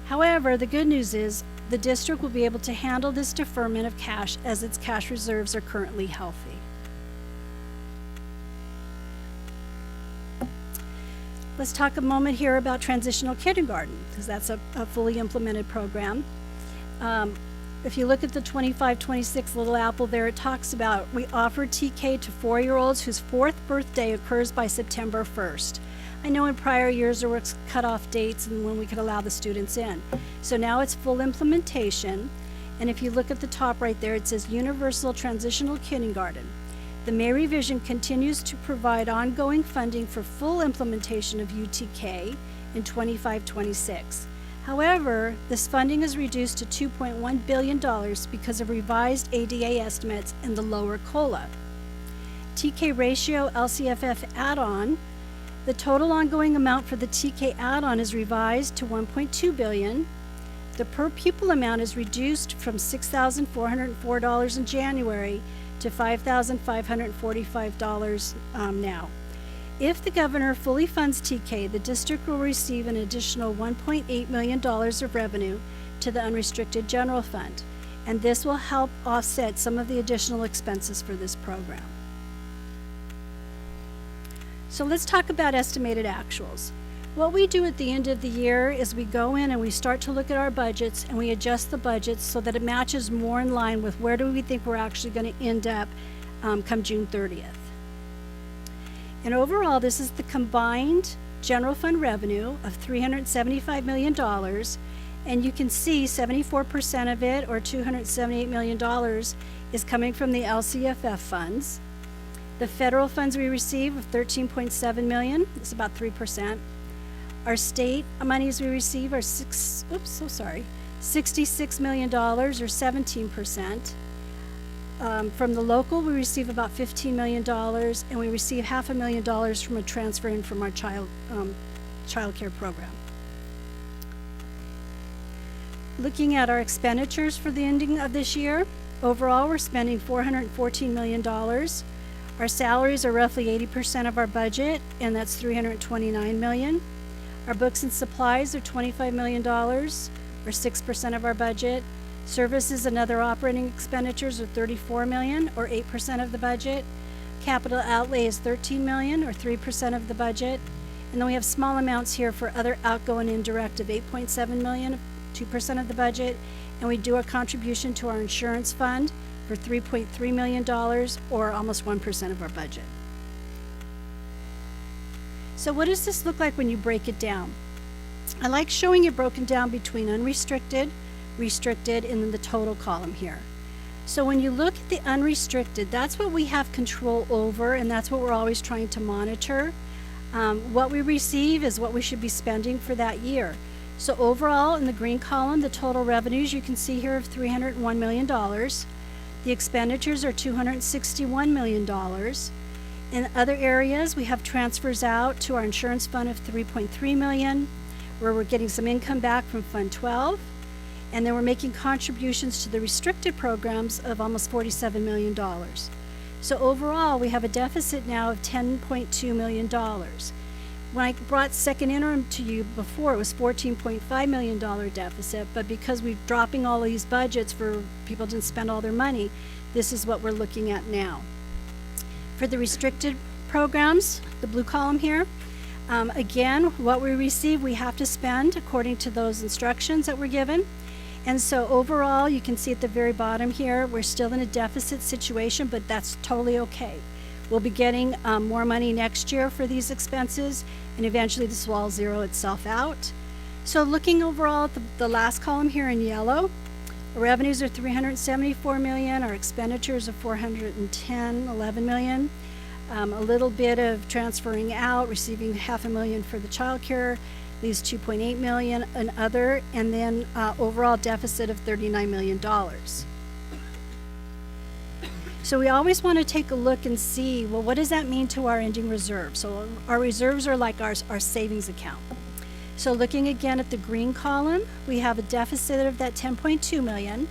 However, the good news is the district will be able to handle this deferment of cash as its cash reserves are currently healthy. Let's talk a moment here about transitional kindergarten, because that's a fully implemented program. If you look at the 25-26 Little Apple there, it talks about we offer TK to 4-year-olds whose 4th birthday occurs by September 1st. I know in prior years there were cutoff dates and when we could allow the students in. So now it's full implementation. And if you look at the top right there, it says Universal Transitional Kindergarten. The May revision continues to provide ongoing funding for full implementation of UTK in 25-26. However, this funding is reduced to $2.1 billion because of revised ADA estimates and the lower COLA. TK ratio LCFF add-on, the total ongoing amount for the TK add-on is revised to $1.2 billion. The per pupil amount is reduced from $6,404 in January to $5,545 now. If the governor fully funds TK, the district will receive an additional $1.8 million of revenue to the unrestricted general fund, and this will help offset some of the additional expenses for this program. So let's talk about estimated actuals. What we do at the end of the year is we go in and we start to look at our budgets and we adjust the budgets so that it matches more in line with where do we think we're actually going to end up come June 30th. And overall, this is the combined general fund revenue of $375 million, and you can see 74% of it, or $278 million, is coming from the LCFF funds. The federal funds we receive of $13.7 million is about 3%. Our state monies we receive are $66 million, or 17%. From the local, we receive about $15 million, and we receive $500,000 from a transfer in from our child care program. Looking at our expenditures for the ending of this year, overall we're spending $414 million. Our salaries are roughly 80% of our budget, and that's $329 million. Our books and supplies are $25 million, or 6% of our budget. Services and other operating expenditures are $34 million, or 8% of the budget. Capital outlay is $13 million, or 3% of the budget. And then we have small amounts here for other outgoing indirect of $8.7 million, 2% of the budget. And we do a contribution to our insurance fund for $3.3 million, or almost 1% of our budget. So what does this look like when you break it down? I like showing it broken down between unrestricted, restricted, and then the total column here. So when you look at the unrestricted, that's what we have control over, and that's what we're always trying to monitor. What we receive is what we should be spending for that year. So overall, in the green column, the total revenues you can see here of $301 million. The expenditures are $261 million. In other areas, we have transfers out to our insurance fund of $3.3 million, where we're getting some income back from Fund 12. And then we're making contributions to the restricted programs of almost $47 million. So overall, we have a deficit now of $10.2 million. When I brought second interim to you before, it was $14.5 million deficit, but because we're dropping all these budgets for people didn't spend all their money, this is what we're looking at now. For the restricted programs, the blue column here, again, what we receive, we have to spend according to those instructions that we're given. And so overall, you can see at the very bottom here, we're still in a deficit situation, but that's totally okay. We'll be getting more money next year for these expenses, and eventually this will all zero itself out. So looking overall at the last column here in yellow, our revenues are $374 million, our expenditures are $11 million. A little bit of transferring out, receiving $500,000 for the child care, leaves $2.8 million and other, and then overall deficit of $39 million. So we always want to take a look and see, well, what does that mean to our ending reserve? So our reserves are like our savings account. So looking again at the green column, we have a deficit of that $10.2 million.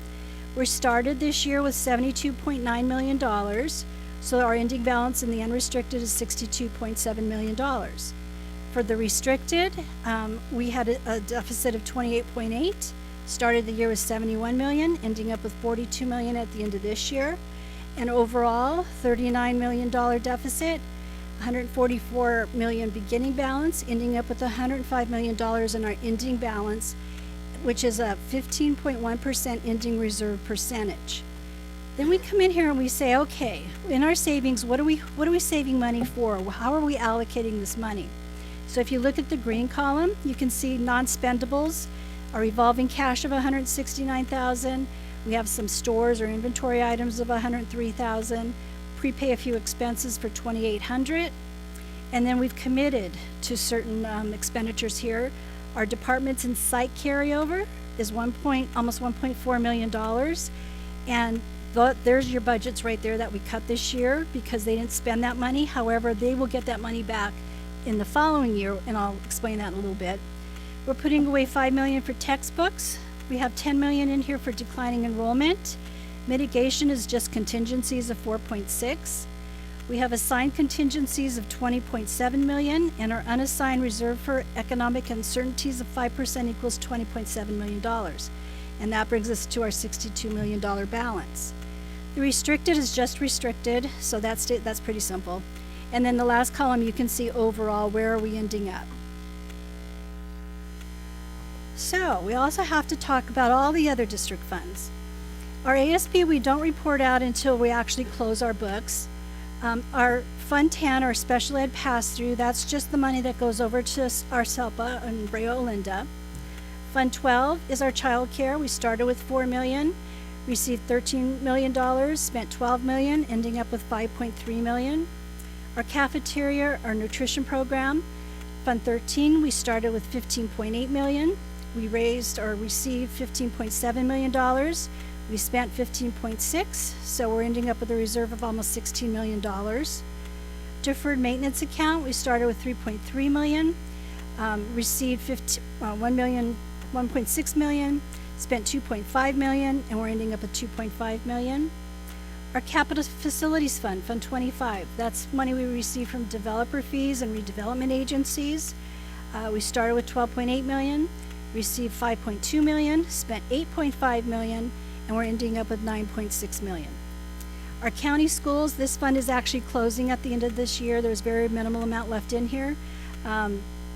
We started this year with $72.9 million. So our ending balance in the unrestricted is $62.7 million. For the restricted, we had a deficit of 28.8. Started the year with 71 million, ending up with 42 million at the end of this year. And overall, $39 million deficit, 144 million beginning balance, ending up with $105 million in our ending balance, which is a 15.1% ending reserve percentage. Then we come in here and we say, okay, in our savings, what are we saving money for? How are we allocating this money? So if you look at the green column, you can see non-spendables, our revolving cash of $169,000. We have some stores or inventory items of $103,000, prepay a few expenses for $2,800. And then we've committed to certain expenditures here. Our departments and site carryover is almost $1.4 million. And there's your budgets right there that we cut this year because they didn't spend that money. However, they will get that money back in the following year, and I'll explain that in a little bit. We're putting away $5 million for textbooks. We have $10 million in here for declining enrollment. Mitigation is just contingencies of 4.6. We have assigned contingencies of 20.7 million, and our unassigned reserve for economic uncertainties of 5% equals $20.7 million. And that brings us to our $62 million balance. The restricted is just restricted, so that's pretty simple. And then the last column, you can see overall, where are we ending up? So we also have to talk about all the other district funds. Our ASB, we don't report out until we actually close our books. Our Fund 10, our special ed pass-through, that's just the money that goes over to our SELPA and Brea Olinda. Fund 12 is our child care. We started with $4 million, received $13 million, spent $12 million, ending up with $5.3 million. Our cafeteria, our nutrition program, Fund 13, we started with $15.8 million. We raised or received $15.7 million. We spent 15.6, so we're ending up with a reserve of almost $16 million. Deferred maintenance account, we started with $3.3 million, received $1.6 million, spent $2.5 million, and we're ending up with $2.5 million. Our capital facilities fund, Fund 25, that's money we receive from developer fees and redevelopment agencies. We started with $12.8 million, received $5.2 million, spent $8.5 million, and we're ending up with $9.6 million. Our county schools, this fund is actually closing at the end of this year. There's very minimal amount left in here.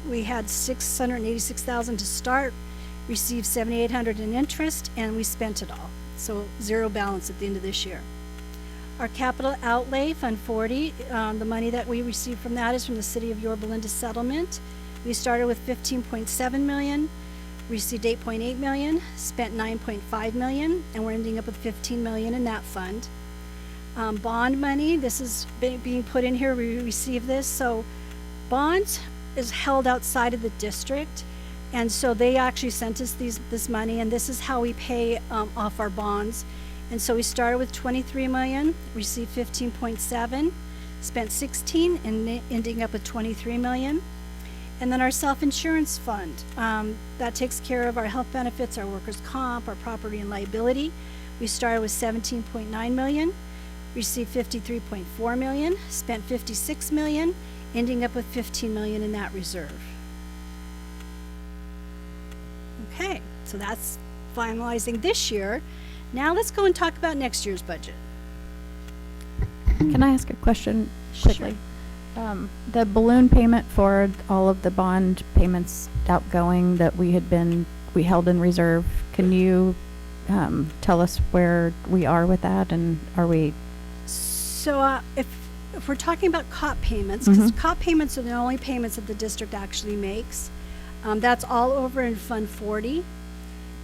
We had $686,000 to start, received $7,800 in interest, and we spent it all. So zero balance at the end of this year. Our capital outlay, Fund 40, the money that we received from that is from the City of Yorba Linda settlement. We started with $15.7 million. Received $8.8 million, spent $9.5 million, and we're ending up with $15 million in that fund. Bond money, this is being put in here, we received this. So bonds is held outside of the district, and so they actually sent us this money, and this is how we pay off our bonds. And so we started with $23 million, received $15.7, spent $16, and ending up with $23 million. And then our self-insurance fund, that takes care of our health benefits, our workers' comp, our property and liability. We started with $17.9 million, received $53.4 million, spent $56 million, ending up with $15 million in that reserve. Okay, so that's finalizing this year. Now let's go and talk about next year's budget. Can I ask a question quickly? The balloon payment for all of the bond payments outgoing that we held in reserve, can you tell us where we are with that, and are we? So if we're talking about COP payments, because COP payments are the only payments that the district actually makes, that's all over in Fund 40,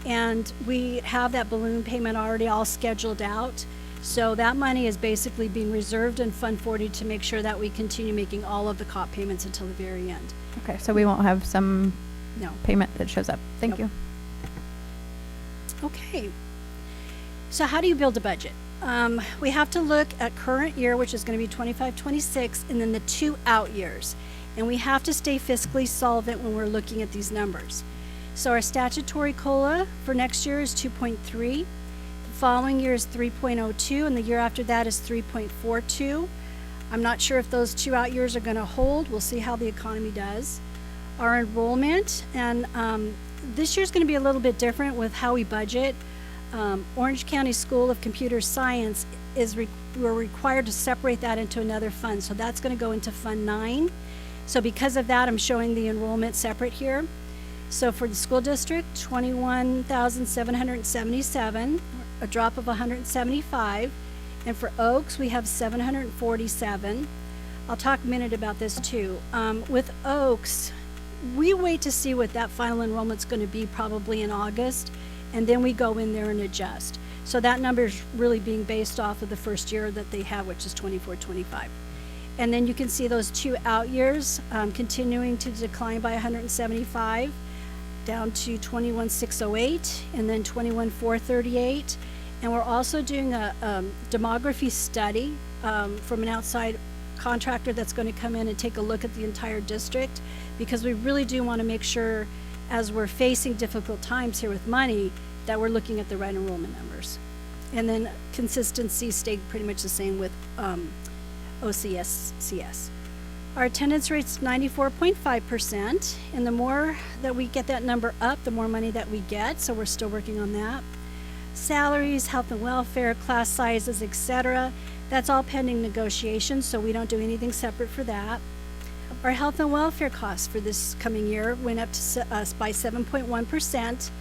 and we have that balloon payment already all scheduled out. So that money is basically being reserved in Fund 40 to make sure that we continue making all of the COP payments until the very end. Okay, so we won't have some No. payment that shows up. Thank you. Okay. So how do you build a budget? We have to look at current year, which is going to be 25-26, and then the 2 out years. And we have to stay fiscally solvent when we're looking at these numbers. So our statutory COLA for next year is 2.3. Following year is 3.02, and the year after that is 3.42. I'm not sure if those 2 out years are going to hold. We'll see how the economy does. Our enrollment, and this year's going to be a little bit different with how we budget. Orange County School of Computer Science we're required to separate that into another fund, so that's going to go into Fund 9. So because of that, I'm showing the enrollment separate here. So for the school district, 21,777, a drop of 175. And for Oaks, we have 747. I'll talk a minute about this too. With Oaks, we wait to see what that final enrollment's going to be probably in August, and then we go in there and adjust. So that number is really being based off of the first year that they have, which is 24-25. And then you can see those 2 out years continuing to decline by 175 down to 21,608 and then 21,438. And we're also doing a demography study from an outside contractor that's going to come in and take a look at the entire district, because we really do want to make sure, as we're facing difficult times here with money, that we're looking at the right enrollment numbers. And then consistency stayed pretty much the same with OCSCS. Our attendance rate's 94.5%, and the more that we get that number up, the more money that we get, so we're still working on that. Salaries, health and welfare, class sizes, etc., that's all pending negotiations, so we don't do anything separate for that. Our health and welfare costs for this coming year went up to by 7.1%.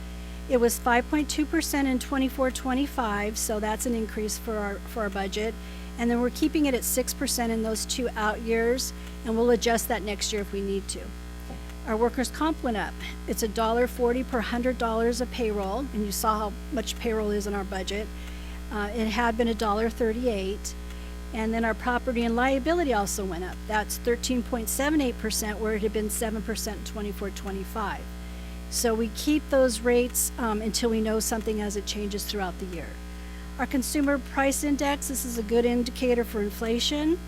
It was 5.2% in 24-25, so that's an increase for our budget. And then we're keeping it at 6% in those 2 out years, and we'll adjust that next year if we need to. Our workers' comp went up. It's $1.40 per $100 of payroll, and you saw how much payroll is in our budget. It had been $1.38. And then our property and liability also went up. That's 13.78%, where it had been 7% in 24-25. So we keep those rates until we know something as it changes throughout the year. Our consumer price index, this is a good indicator for inflation.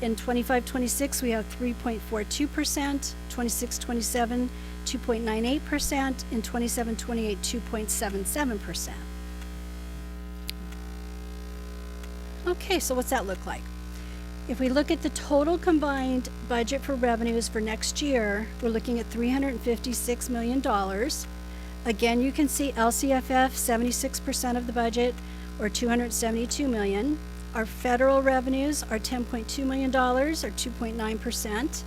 In 25-26, we have 3.42%, 26-27, 2.98%, and 27-28, 2.77%. Okay, so what's that look like? If we look at the total combined budget for revenues for next year, we're looking at $356 million. Again, you can see LCFF, 76% of the budget, or $272 million. Our federal revenues are $10.2 million, or 2.9%.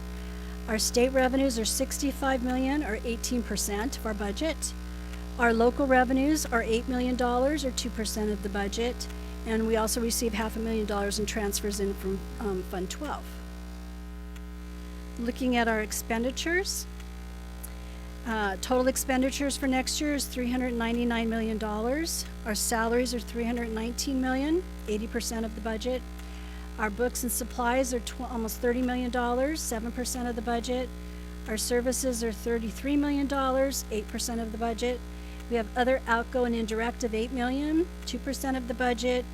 Our state revenues are $65 million, or 18% of our budget. Our local revenues are $8 million, or 2% of the budget. And we also receive $500,000 in transfers in from Fund 12. Looking at our expenditures, total expenditures for next year is $399 million. Our salaries are $319 million, 80% of the budget. Our books and supplies are almost $30 million, 7% of the budget. Our services are $33 million, 8% of the budget. We have other outgo and indirect of $8 million, 2% of the budget.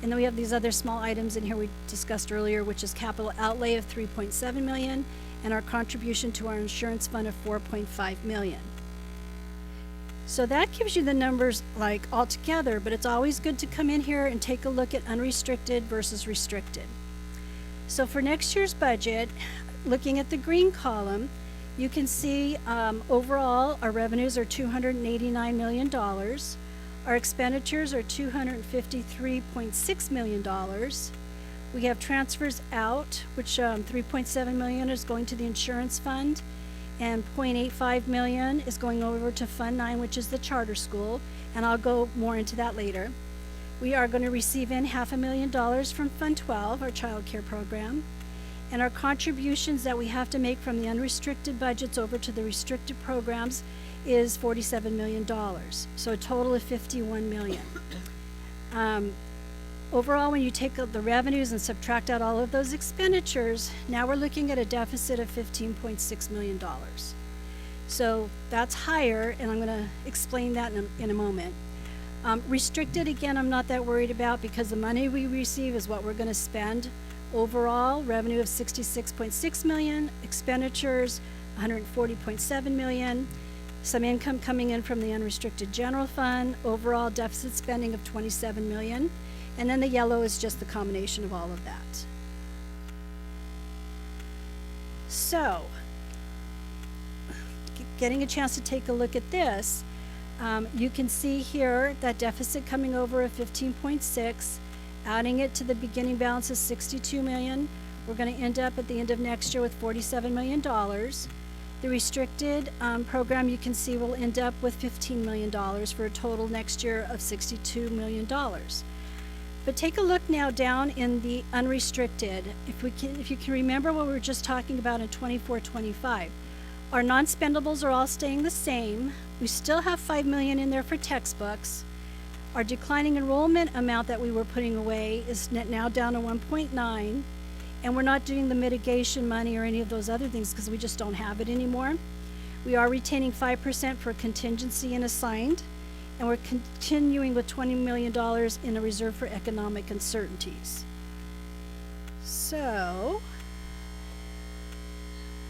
And then we have these other small items in here we discussed earlier, which is capital outlay of $3.7 million and our contribution to our insurance fund of $4.5 million. So that gives you the numbers like all together, but it's always good to come in here and take a look at unrestricted versus restricted. So for next year's budget, looking at the green column, you can see overall our revenues are $289 million. Our expenditures are $253.6 million. We have transfers out, which $3.7 million is going to the insurance fund, and $0.85 million is going over to Fund 9, which is the charter school, and I'll go more into that later. We are going to receive in $500,000 from Fund 12, our child care program. And our contributions that we have to make from the unrestricted budgets over to the restricted programs is $47 million. So a total of $51 million. Overall, when you take the revenues and subtract out all of those expenditures, now we're looking at a deficit of $15.6 million. So that's higher, and I'm going to explain that in a moment. Restricted, again, I'm not that worried about, because the money we receive is what we're going to spend. Overall, revenue of $66.6 million, expenditures $140.7 million, some income coming in from the unrestricted general fund, overall deficit spending of $27 million, and then the yellow is just the combination of all of that. So, getting a chance to take a look at this, you can see here that deficit coming over of 15.6, adding it to the beginning balance of $62 million. We're going to end up at the end of next year with $47 million. The restricted program, you can see, will end up with $15 million for a total next year of $62 million. But take a look now down in the unrestricted. If you can remember what we were just talking about in 24-25, our non-spendables are all staying the same. We still have $5 million in there for textbooks. Our declining enrollment amount that we were putting away is now down to 1.9, and we're not doing the mitigation money or any of those other things because we just don't have it anymore. We are retaining 5% for contingency and assigned, and we're continuing with $20 million in a reserve for economic uncertainties. So,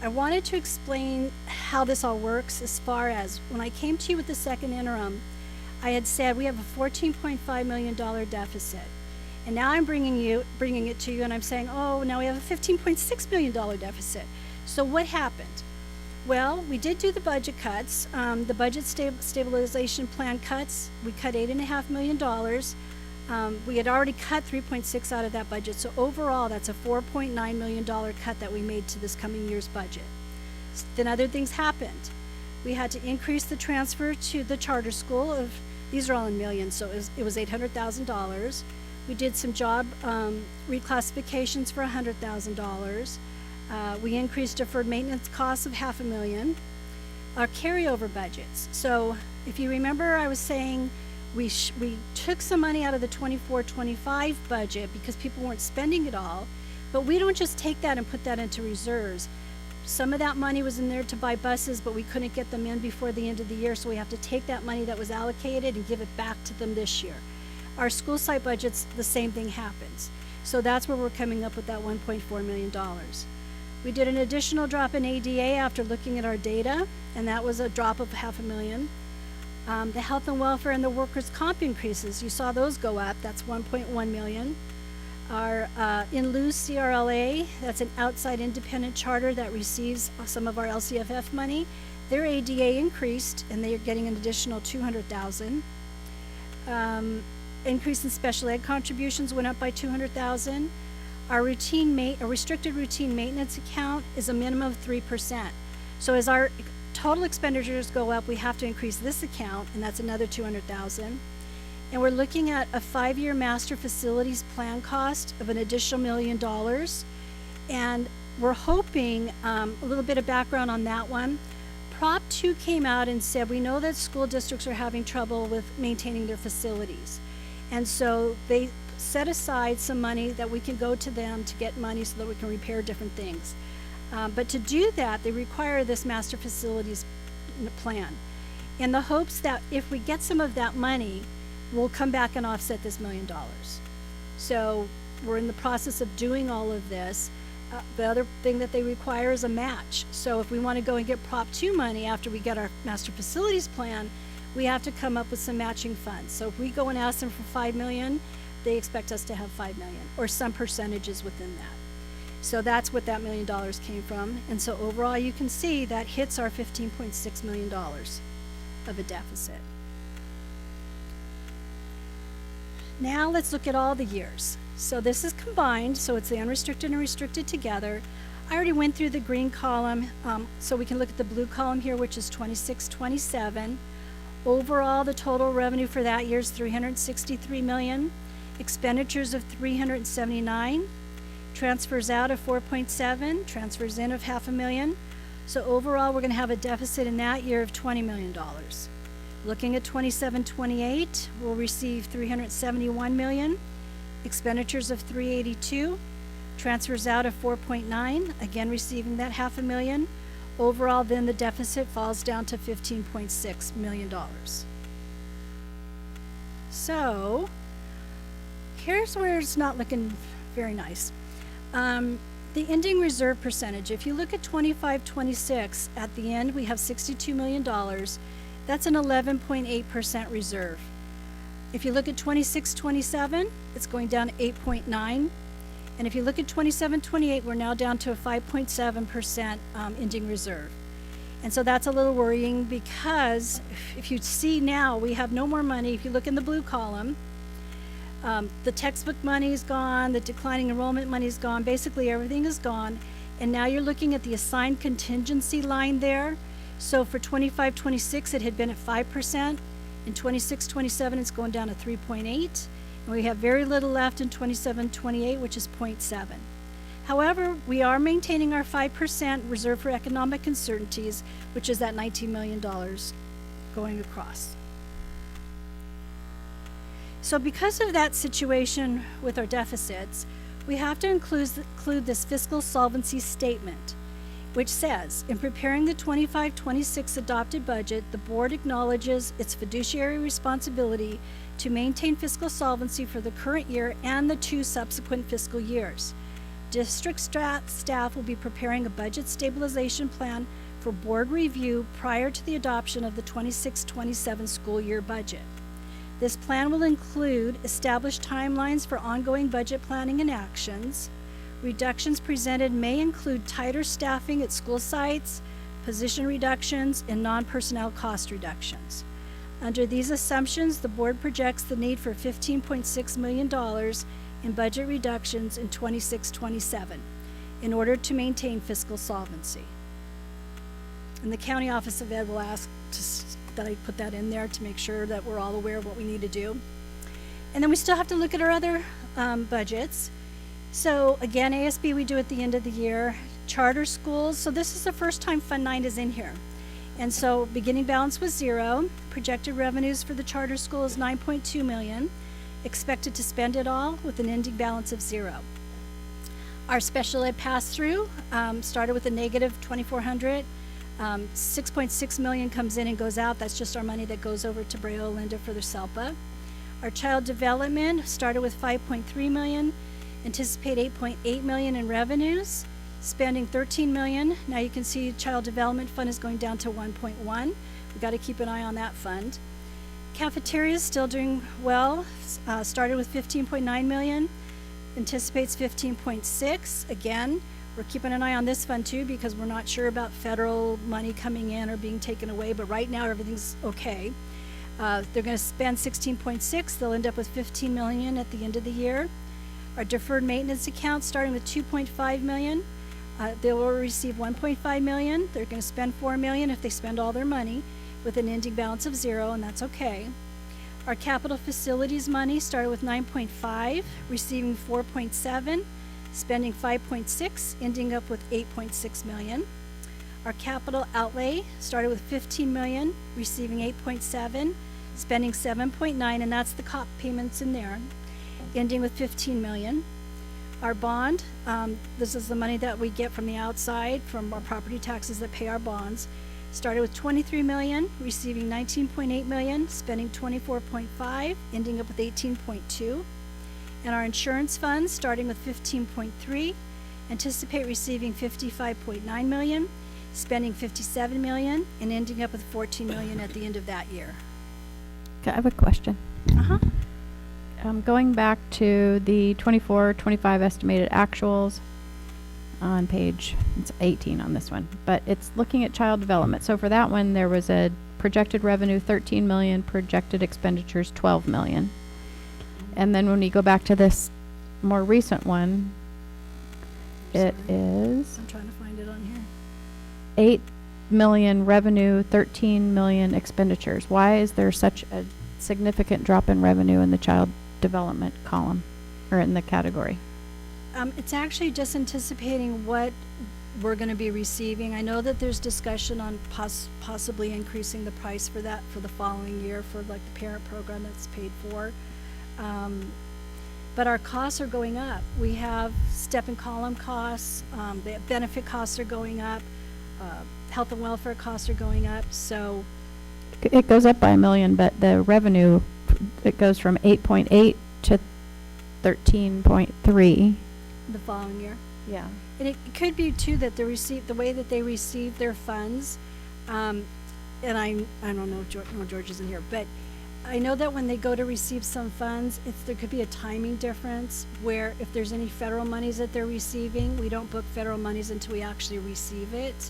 I wanted to explain how this all works as far as when I came to you with the second interim, I had said we have a $14.5 million deficit. And now I'm bringing it to you and I'm saying, oh, now we have a $15.6 million deficit. So what happened? Well, we did do the budget cuts, the budget stabilization plan cuts. We cut $8.5 million. We had already cut 3.6 out of that budget. So overall, that's a $4.9 million cut that we made to this coming year's budget. Then other things happened. We had to increase the transfer to the charter school of, these are all in millions, so it was $800,000. We did some job reclassifications for $100,000. We increased deferred maintenance costs of $500,000. Our carryover budgets. So if you remember, I was saying we took some money out of the 24-25 budget because people weren't spending it all, but we don't just take that and put that into reserves. Some of that money was in there to buy buses, but we couldn't get them in before the end of the year, so we have to take that money that was allocated and give it back to them this year. Our school site budgets, the same thing happens. So that's where we're coming up with that $1.4 million. We did an additional drop in ADA after looking at our data, and that was a drop of $500,000. The health and welfare and the workers' comp increases, you saw those go up, that's $1.1 million. Our in lieu CRLA, that's an outside independent charter that receives some of our LCFF money. Their ADA increased, and they are getting an additional $200,000. Increase in special ed contributions went up by $200,000. Our restricted routine maintenance account is a minimum of 3%. So as our total expenditures go up, we have to increase this account, and that's another $200,000. And we're looking at a 5-year master facilities plan cost of an additional $1 million. And we're hoping, a little bit of background on that one. Prop 2 came out and said, we know that school districts are having trouble with maintaining their facilities. And so they set aside some money that we can go to them to get money so that we can repair different things. But to do that, they require this master facilities plan in the hopes that if we get some of that money, we'll come back and offset this $1 million. So we're in the process of doing all of this. The other thing that they require is a match. So if we want to go and get Prop 2 money after we get our master facilities plan, we have to come up with some matching funds. So if we go and ask them for $5 million, they expect us to have $5 million or some percentages within that. So that's what that $1 million came from. And so overall, you can see that hits our $15.6 million of a deficit. Now let's look at all the years. So this is combined, so it's the unrestricted and restricted together. I already went through the green column, so we can look at the blue column here, which is 26-27. Overall, the total revenue for that year is $363 million. Expenditures of $379. Transfers out of 4.7, transfers in of $500,000. So overall, we're going to have a deficit in that year of $20 million. Looking at 27-28, we'll receive $371 million, expenditures of $382, transfers out of 4.9, again receiving that $500,000. Overall, then the deficit falls down to $15.6 million. So, here's where it's not looking very nice. The ending reserve percentage, if you look at 25-26, at the end we have $62 million. That's an 11.8% reserve. If you look at 26-27, it's going down to 8.9. And if you look at 27-28, we're now down to a 5.7% ending reserve. And so that's a little worrying because if you see now, we have no more money. If you look in the blue column, the textbook money is gone, the declining enrollment money is gone, basically everything is gone. And now you're looking at the assigned contingency line there. So for 25-26, it had been at 5%. In 26-27, it's going down to 3.8. And we have very little left in 27-28, which is 0.7. However, we are maintaining our 5% reserve for economic uncertainties, which is that $19 million going across. So because of that situation with our deficits, we have to include this fiscal solvency statement, which says, in preparing the 25-26 adopted budget, the board acknowledges its fiduciary responsibility to maintain fiscal solvency for the current year and the 2 subsequent fiscal years. District staff will be preparing a budget stabilization plan for board review prior to the adoption of the 26-27 school year budget. This plan will include established timelines for ongoing budget planning and actions. Reductions presented may include tighter staffing at school sites, position reductions, and non-personnel cost reductions. Under these assumptions, the board projects the need for $15.6 million in budget reductions in 26-27 in order to maintain fiscal solvency. And the County Office of Ed will ask that I put that in there to make sure that we're all aware of what we need to do. And then we still have to look at our other budgets. So again, ASB we do at the end of the year. Charter schools, so this is the first time Fund 9 is in here. And so beginning balance was 0. Projected revenues for the charter school is $9.2 million. Expected to spend it all with an ending balance of 0. Our special ed pass-through started with a negative $2,400. 6.6 million comes in and goes out. That's just our money that goes over to Brea Olinda for their SELPA. Our child development started with 5.3 million. Anticipate 8.8 million in revenues. Spending 13 million. Now you can see child development fund is going down to 1.1. We've got to keep an eye on that fund. Cafeteria is still doing well. Started with 15.9 million. Anticipates 15.6. Again, we're keeping an eye on this fund too because we're not sure about federal money coming in or being taken away, but right now everything's okay. They're going to spend 16.6. They'll end up with 15 million at the end of the year. Our deferred maintenance account starting with 2.5 million. They will receive 1.5 million. They're going to spend 4 million if they spend all their money with an ending balance of 0, and that's okay. Our capital facilities money started with 9.5, receiving 4.7. Spending 5.6, ending up with 8.6 million. Our capital outlay started with 15 million, receiving 8.7, spending 7.9, and that's the COP payments in there, ending with 15 million. Our bond, this is the money that we get from the outside, from our property taxes that pay our bonds, started with 23 million, receiving 19.8 million, spending 24.5, ending up with 18.2. And our insurance funds, starting with 15.3, anticipate receiving 55.9 million, spending 57 million, and ending up with 14 million at the end of that year. Okay, I have a question. Going back to the 24-25 estimated actuals on page, it's 18 on this one, but it's looking at child development. So for that one, there was a projected revenue 13 million, projected expenditures 12 million. And then when we go back to this more recent one, it is I'm trying to find it on here. 8 million revenue, 13 million expenditures. Why is there such a significant drop in revenue in the child development column or in the category? It's actually just anticipating what we're going to be receiving. I know that there's discussion on possibly increasing the price for that for the following year for like the parent program that's paid for. But our costs are going up. We have step and column costs, the benefit costs are going up, health and welfare costs are going up, so. It goes up by $1 million, but the revenue, it goes from 8.8 to 13.3. The following year. Yeah. And it could be too that the way that they receive their funds, and I don't know, George isn't here, but I know that when they go to receive some funds, there could be a timing difference where if there's any federal monies that they're receiving, we don't book federal monies until we actually receive it.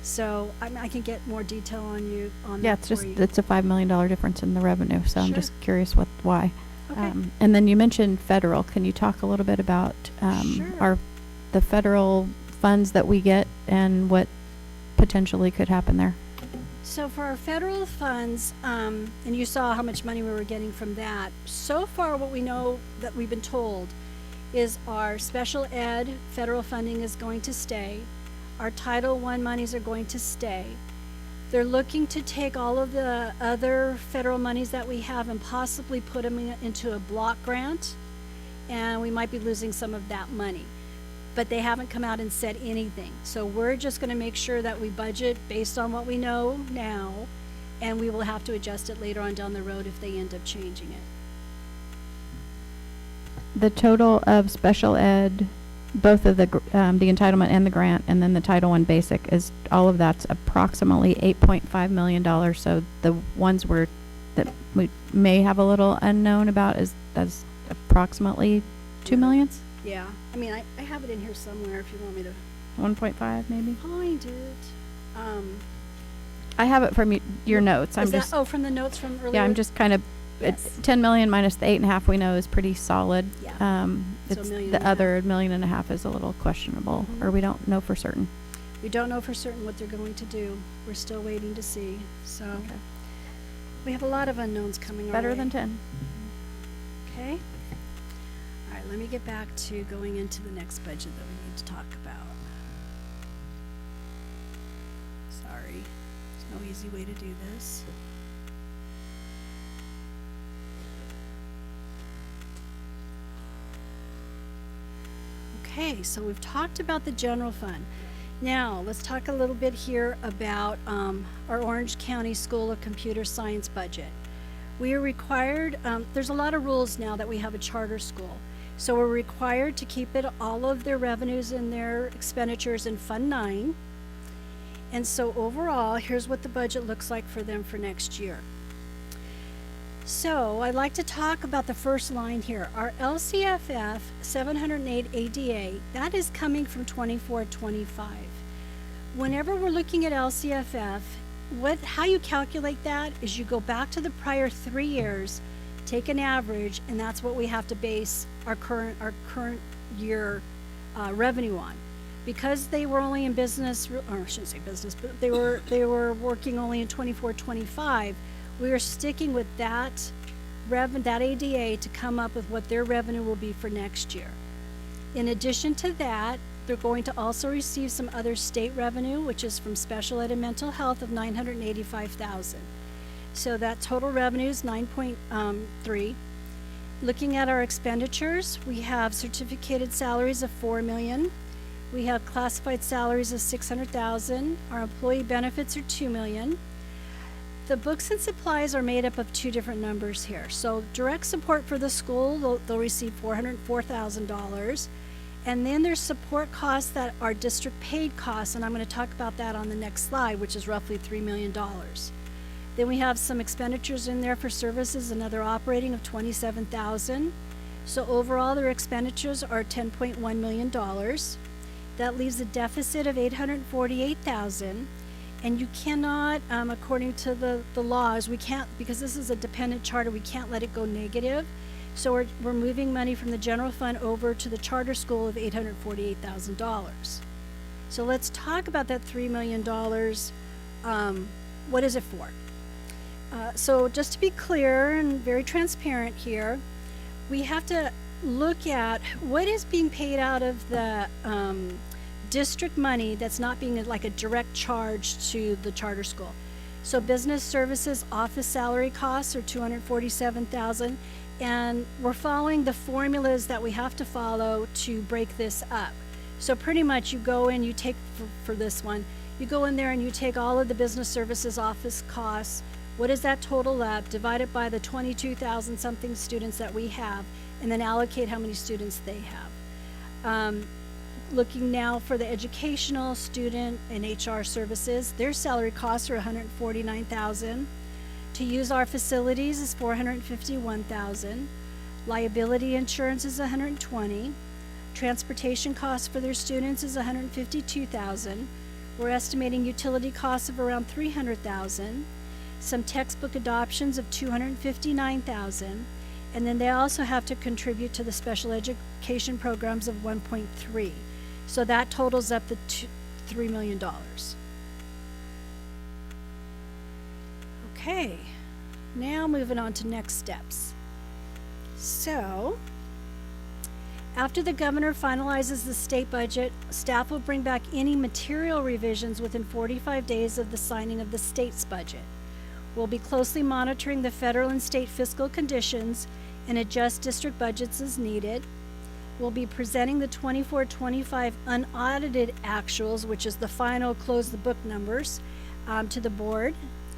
So I can get more detail on you on Yeah, that. it's a $5 million difference in the revenue, so I'm just curious why. Okay. And then you mentioned federal. Can you talk a little bit about the federal funds that we get and what potentially could happen there? So for our federal funds, and you saw how much money we were getting from that. So far, what we know that we've been told is our special ed federal funding is going to stay. Our Title I monies are going to stay. They're looking to take all of the other federal monies that we have and possibly put them into a block grant, and we might be losing some of that money. But they haven't come out and said anything. So we're just gonna make sure that we budget based on what we know now, and we will have to adjust it later on down the road if they end up changing it. The total of special ed, both of the entitlement and the grant, and then the Title I basic, is all of that's approximately $8.5 million. So the ones that we may have a little unknown about is that's approximately 2 million. Yeah, I mean, I have it in here somewhere if you want me to 1.5 maybe. find it. I have it from your notes. Is that, from the notes from earlier? Yeah, I'm just kind of, Yes. 10 million minus the 8.5 we know is pretty solid. Yeah. So $1.5 million. the other $1.5 million is a little questionable, or we don't know for certain. We don't know for certain what they're going to do. We're still waiting to see, so. We have a lot of unknowns coming our Better way. than 10. Okay. All right, let me get back to going into the next budget that we need to talk about. Sorry, there's no easy way to do this. Okay, so we've talked about the general fund. Now, let's talk a little bit here about our Orange County School of Computer Science budget. We are required, there's a lot of rules now that we have a charter school. So we're required to keep all of their revenues and their expenditures in Fund 9. And so overall, here's what the budget looks like for them for next year. So I'd like to talk about the first line here. Our LCFF 708 ADA, that is coming from 24-25. Whenever we're looking at LCFF, how you calculate that is you go back to the prior 3 years, take an average, and that's what we have to base our current year revenue on. Because they were only in business, or I shouldn't say business, but they were working only in 24-25. We are sticking with that ADA to come up with what their revenue will be for next year. In addition to that, they're going to also receive some other state revenue, which is from special ed and mental health of $985,000. So that total revenue is 9.3. Looking at our expenditures, we have certificated salaries of $4 million. We have classified salaries of $600,000. Our employee benefits are $2 million. The books and supplies are made up of two different numbers here. So direct support for the school, they'll receive $404,000. And then there's support costs that are district paid costs, and I'm going to talk about that on the next slide, which is roughly $3 million. Then we have some expenditures in there for services and other operating of $27,000. So overall, their expenditures are $10.1 million. That leaves a deficit of $848,000. And you cannot, according to the laws, we can't, because this is a dependent charter, we can't let it go negative. So we're moving money from the general fund over to the charter school of $848,000. So let's talk about that $3 million. What is it for? So just to be clear and very transparent here, we have to look at what is being paid out of the district money that's not being like a direct charge to the charter school. So business services office salary costs are $247,000, and we're following the formulas that we have to follow to break this up. So pretty much you go in, you take for this one, you go in there and you take all of the business services office costs. What is that total up? Divide it by the 22,000 something students that we have, and then allocate how many students they have. Looking now for the educational, student, and HR services, their salary costs are $149,000. To use our facilities is $451,000. Liability insurance is $120,000. Transportation costs for their students is $152,000. We're estimating utility costs of around $300,000. Some textbook adoptions of $259,000. And then they also have to contribute to the special education programs of $1.3. So that totals up to $3 million. Okay, now moving on to next steps. So, After the governor finalizes the state budget, staff will bring back any material revisions within 45 days of the signing of the state's budget. We'll be closely monitoring the federal and state fiscal conditions and adjust district budgets as needed. We'll be presenting the 24-25 unaudited actuals, which is the final close the book numbers, to the board.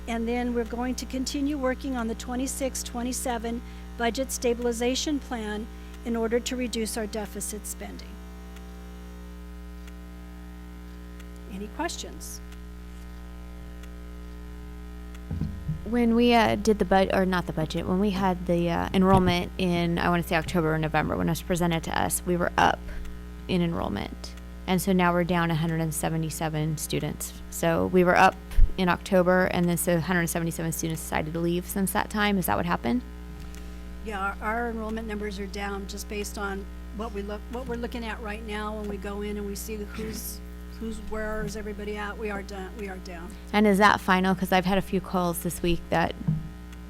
And then we're going to continue working on the 26-27 budget stabilization plan in order to reduce our deficit spending. Any questions? When we did the budget, or not the budget, when we had the enrollment in, I want to say October or November, when it was presented to us, we were up in enrollment. And so now we're down 177 students. So we were up in October, and then so 177 students decided to leave since that time. Is that what happened? Yeah, our enrollment numbers are down just based on what we're looking at right now when we go in and we see where is everybody at. We are down. And is that final? Because I've had a few calls this week that,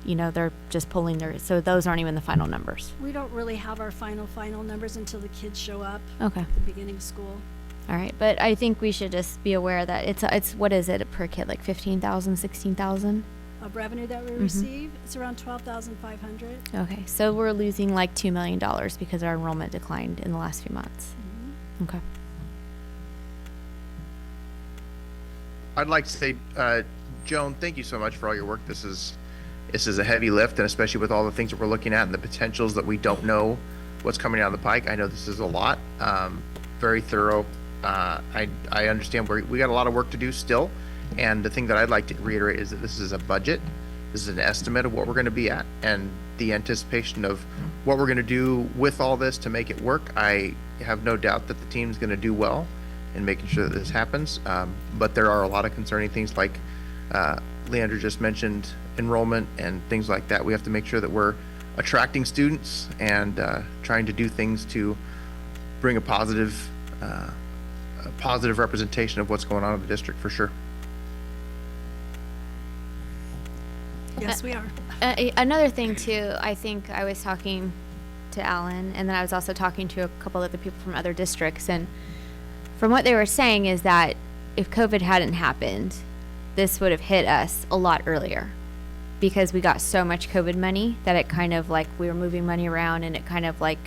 you know, they're just pulling their, so those aren't even the final numbers. We don't really have our final numbers until the kids show up. Okay. At the beginning of school. All right, but I think we should just be aware that it's what is it per kid, like 15,000, 16,000? Of revenue that we receive, it's around 12,500. Okay, so we're losing like $2 million because our enrollment declined in the last few months. Okay. I'd like to say, Joan, thank you so much for all your work. This is a heavy lift, and especially with all the things that we're looking at and the potentials that we don't know what's coming down the pike. I know this is a lot, very thorough. I understand we got a lot of work to do still. And the thing that I'd like to reiterate is that this is a budget. This is an estimate of what we're going to be at, and the anticipation of what we're going to do with all this to make it work. I have no doubt that the team's going to do well in making sure that this happens. But there are a lot of concerning things like Leandra just mentioned, enrollment and things like that. We have to make sure that we're attracting students and trying to do things to bring a positive representation of what's going on in the district for sure. Yes, we are. Another thing too, I think I was talking to Alan, and then I was also talking to a couple other people from other districts, and from what they were saying is that if COVID hadn't happened, this would have hit us a lot earlier, because we got so much COVID money that it kind of like we were moving money around and it kind of like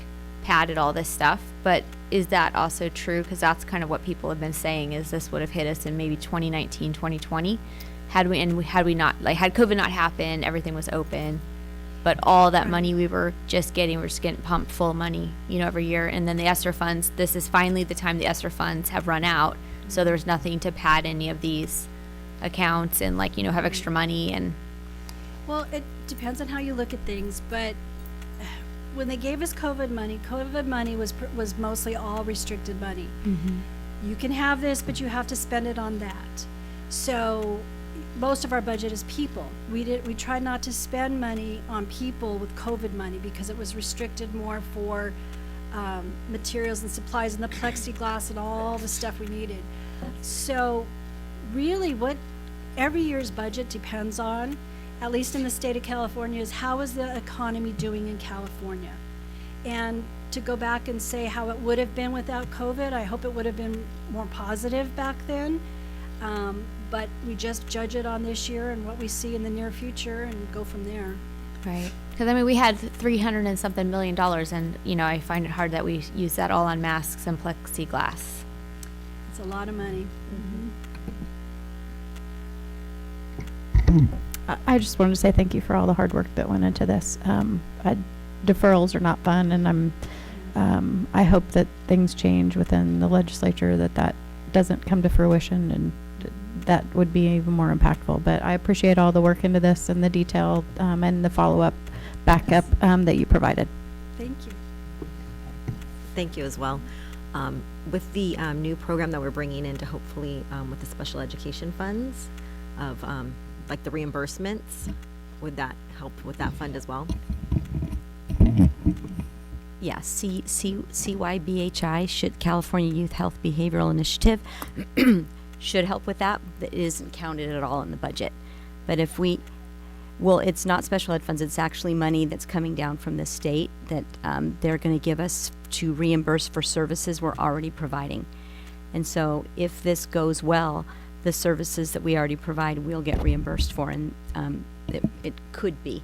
padded all this stuff. But is that also true? Because that's kind of what people have been saying, is this would have hit us in maybe 2019, 2020. Had COVID not happened, everything was open, but all that money we were just getting pumped full of money, you know, every year. And then the ESSER funds, this is finally the time the ESSER funds have run out. So there's nothing to pad any of these accounts and like, you know, have extra money. And Well, it depends on how you look at things, but when they gave us COVID money was mostly all restricted money. You can have this, but you have to spend it on that. So most of our budget is people. We tried not to spend money on people with COVID money because it was restricted more for materials and supplies and the plexiglass and all the stuff we needed. So really what every year's budget depends on, at least in the state of California, is how is the economy doing in California? And to go back and say how it would have been without COVID, I hope it would have been more positive back then. But we just judge it on this year and what we see in the near future and go from there. right, because I mean we had $300 and something million, and you know I find it hard that we use that all on masks and plexiglass. It's a lot of money. I just wanted to say thank you for all the hard work that went into this. Deferrals are not fun, and I hope that things change within the legislature, that doesn't come to fruition, and that would be even more impactful. But I appreciate all the work into this and the detail and the follow-up backup that you provided. Thank you. Thank you as well. With the new program that we're bringing in to hopefully with the special education funds of like the reimbursements, would that help with that fund as well? Yeah, CYBHI, should California Youth Health Behavioral Initiative, should help with that. That isn't counted at all in the budget. But if it's not special ed funds, it's actually money that's coming down from the state that they're going to give us to reimburse for services we're already providing. And so if this goes well, the services that we already provide, we'll get reimbursed for, and it could be.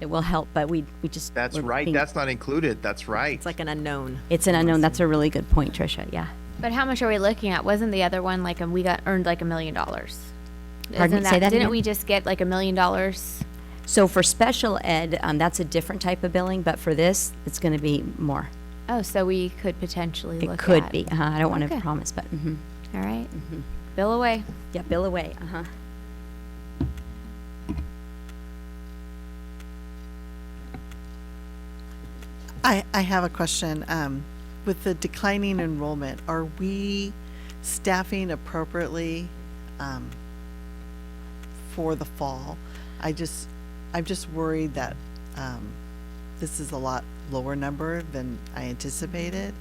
It will help, but we just. That's we're right. being- That's not included. That's right. It's like an unknown. It's an unknown. That's a really good point, Tricia, yeah. But how much are we looking at? Wasn't the other one like we earned like $1 million? Pardon Isn't me, say that Didn't again? we just get like $1 million? So for special ed, that's a different type of billing, but for this, it's gonna be more. Oh, so we could potentially look It at. could be, I don't wanna Okay. promise, but, All right. Bill away. yeah, bill away, I have a question. With the declining enrollment, are we staffing appropriately for the fall? I'm just worried that this is a lot lower number than I anticipated,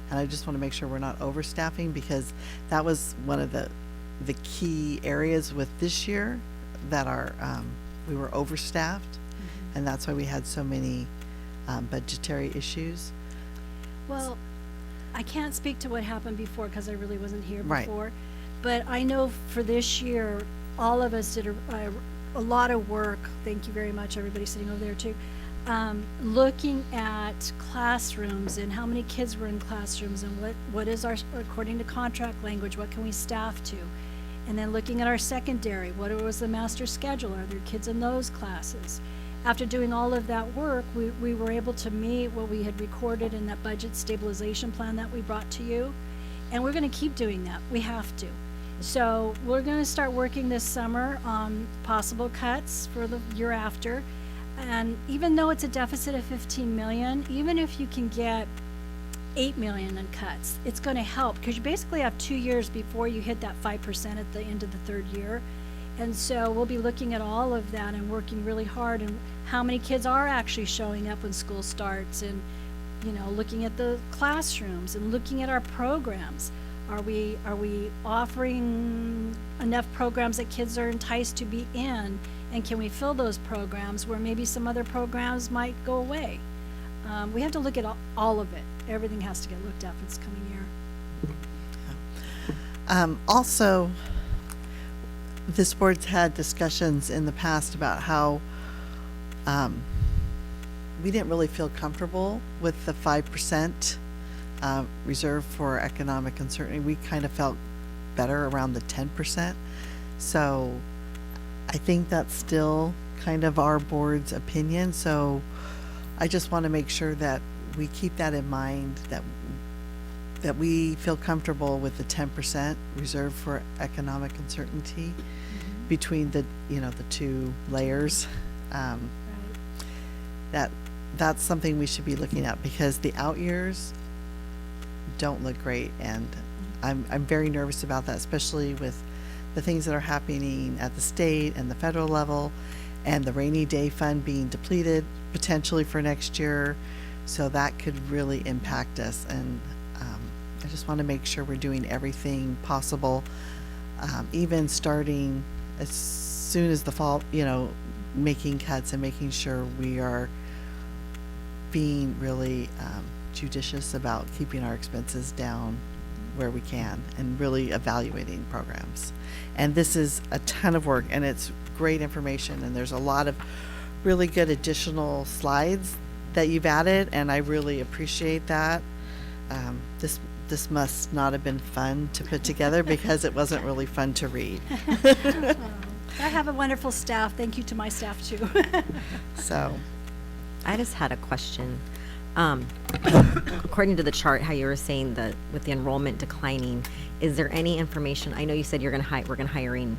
and I just want to make sure we're not overstaffing, because that was one of the key areas with this year that we were overstaffed, and that's why we had so many budgetary issues. Well, I can't speak to what happened before because I really wasn't here Right. before. But I know for this year, all of us did a lot of work. Thank you very much, everybody sitting over there too. Looking at classrooms and how many kids were in classrooms and what is our, according to contract language, what can we staff to? And then looking at our secondary, what was the master schedule? Are there kids in those classes? After doing all of that work, we were able to meet what we had recorded in that budget stabilization plan that we brought to you. And we're gonna keep doing that. We have to. So we're gonna start working this summer on possible cuts for the year after. And even though it's a deficit of 15 million, even if you can get 8 million in cuts, it's gonna help, because you basically have 2 years before you hit that 5% at the end of the third year. And so we'll be looking at all of that and working really hard, and how many kids are actually showing up when school starts, and, you know, looking at the classrooms and looking at our programs. Are we offering enough programs that kids are enticed to be in? And can we fill those programs where maybe some other programs might go away? We have to look at all of it. Everything has to get looked at for this coming year. Also, this board's had discussions in the past about how we didn't really feel comfortable with the 5% reserve for economic uncertainty. We kind of felt better around the 10%. So I think that's still kind of our board's opinion. So I just want to make sure that we keep that in mind, that we feel comfortable with the 10% reserve for economic uncertainty between the two layers. That's something we should be looking at, because the out years don't look great, and I'm very nervous about that, especially with the things that are happening at the state and the federal level, and the rainy day fund being depleted potentially for next year. So that could really impact us, and I just want to make sure we're doing everything possible, even starting as soon as the fall, making cuts and making sure we are being really judicious about keeping our expenses down where we can, and really evaluating programs. And this is a ton of work, and it's great information, and there's a lot of really good additional slides that you've added, and I really appreciate that. This must not have been fun to put together, because it wasn't really fun to read. I have a wonderful staff. Thank you to my staff too. So, I just had a question. According to the chart, how you were saying that with the enrollment declining, is there any information? I know you said we're going to hiring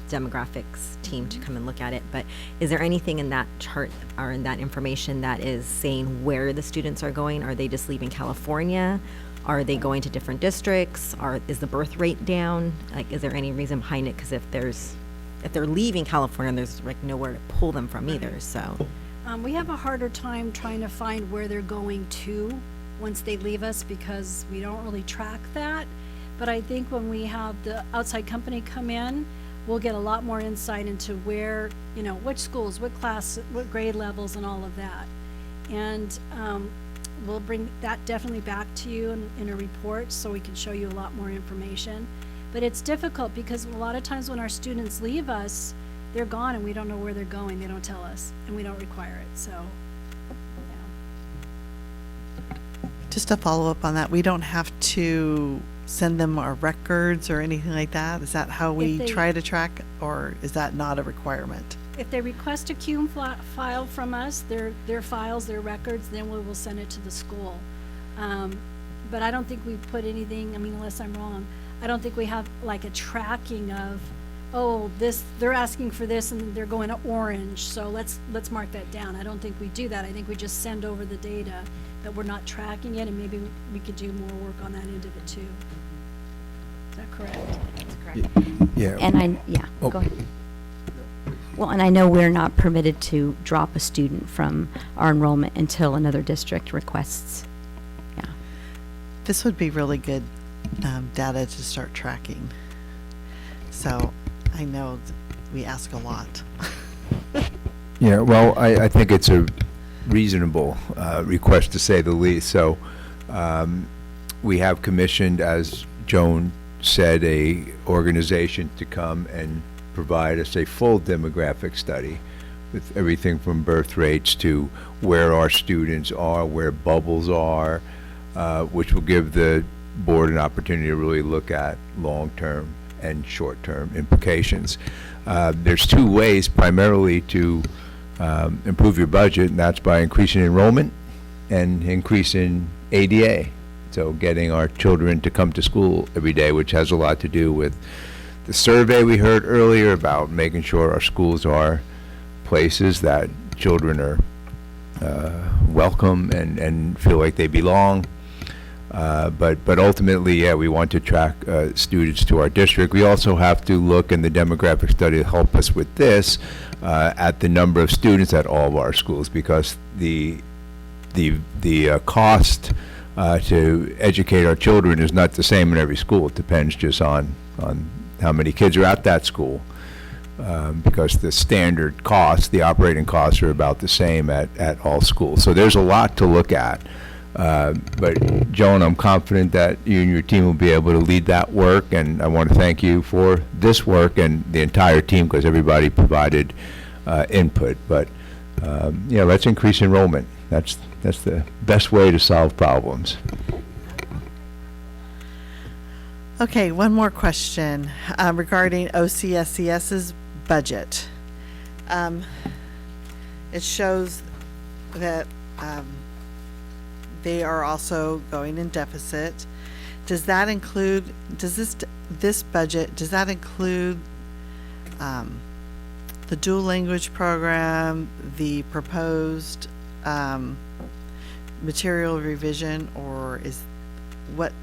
demographics team to come and look at it, but is there anything in that chart or in that information that is saying where the students are going? Are they just leaving California? Are they going to different districts? Is the birth rate down? Like, is there any reason behind it? Because if they're leaving California, there's like nowhere to pull them from either. So. We have a harder time trying to find where they're going to once they leave us, because we don't really track that. But I think when we have the outside company come in, we'll get a lot more insight into where, which schools, what class, what grade levels, and all of that. And we'll bring that definitely back to you in a report so we can show you a lot more information. But it's difficult because a lot of times when our students leave us, they're gone and we don't know where they're going. They don't tell us and we don't require it, so, yeah. Just to follow up on that, we don't have to send them our records or anything like that? Is that how we they- try to track, or is that not a requirement? If they request a CUME file from us, their files, their records, then we will send it to the school. But I don't think we put anything, I mean, unless I'm wrong, I don't think we have like a tracking of, oh, this, they're asking for this and they're going to Orange, so let's mark that down. I don't think we do that. I think we just send over the data, but we're not tracking it, and maybe we could do more work on that end of it too. Is that correct? That's correct. Yeah. And Oh. go ahead. Well, and I know we're not permitted to drop a student from our enrollment until another district requests. Yeah. This would be really good data to start tracking. So I know we ask a lot. Yeah, well, I think it's a reasonable request, to say the least. So we have commissioned, as Joan said, a organization to come and provide us a full demographic study with everything from birth rates to where our students are, where bubbles are, which will give the board an opportunity to really look at long-term and short-term implications. There's two ways primarily to improve your budget, and that's by increasing enrollment and increasing ADA. So getting our children to come to school every day, which has a lot to do with the survey we heard earlier about making sure our schools are places that children are welcome and feel like they belong. But ultimately, yeah, we want to track students to our district. We also have to look in the demographic study to help us with this at the number of students at all of our schools, because the cost to educate our children is not the same in every school. It depends just on how many kids are at that school, because the standard costs, the operating costs, are about the same at all schools. So there's a lot to look at. But Joan, I'm confident that you and your team will be able to lead that work, and I want to thank you for this work and the entire team, because everybody provided input. But yeah, let's increase enrollment. That's the best way to solve problems. Okay, one more question regarding OCSCS's budget. It shows that they are also going in deficit. Does that include, this budget, does that include the dual language program, the proposed material revision, or is what,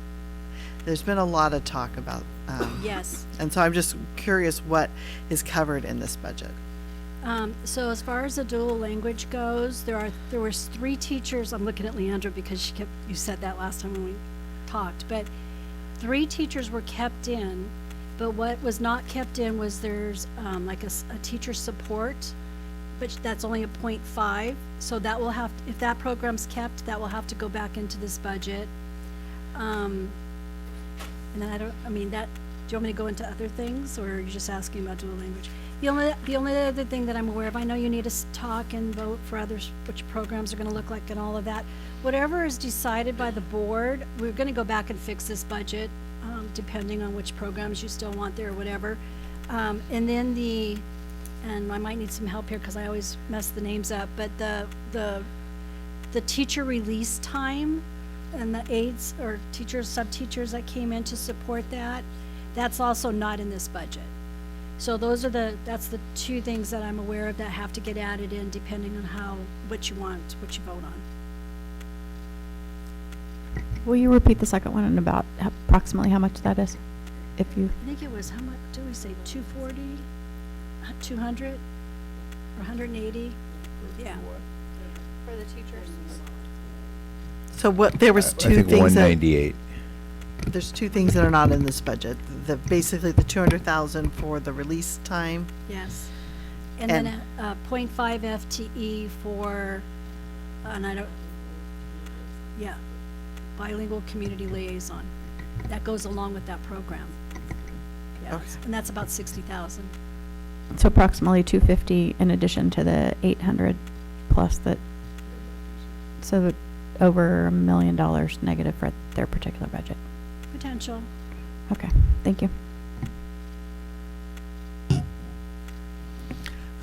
there's been a lot of talk about. Yes. And so I'm just curious what is covered in this budget. So as far as the dual language goes, there was 3 teachers. I'm looking at Leandra because you said that last time when we talked, but 3 teachers were kept in, but what was not kept in was there's like a teacher support, but that's only a 0.5. So that will have, if that program's kept, that will have to go back into this budget. And then do you want me to go into other things, or are you just asking about dual language? The only other thing that I'm aware of, I know you need to talk and vote for others, which programs are gonna look like and all of that. Whatever is decided by the board, we're gonna go back and fix this budget, depending on which programs you still want there or whatever. And then and I might need some help here because I always mess the names up, but the teacher release time and the aides or teachers, sub-teachers that came in to support that, that's also not in this budget. So that's the 2 things that I'm aware of that have to get added in depending on what you want, what you vote on. Will you repeat the second one and about approximately how much that is? If you, I think it was, how much, did we say 240, 200, or 180? Yeah. For the teachers. So what, there was 2 I think things that, 198. there's 2 things that are not in this budget. Basically the 200,000 for the release time. Yes. And then a 0.5 FTE for, and I don't, Yeah, bilingual community liaison. That goes along with that program. Yeah, and that's about 60,000. So approximately 250 in addition to the 800 plus that, so that over $1 million negative for their particular budget. Potential. Okay, thank you.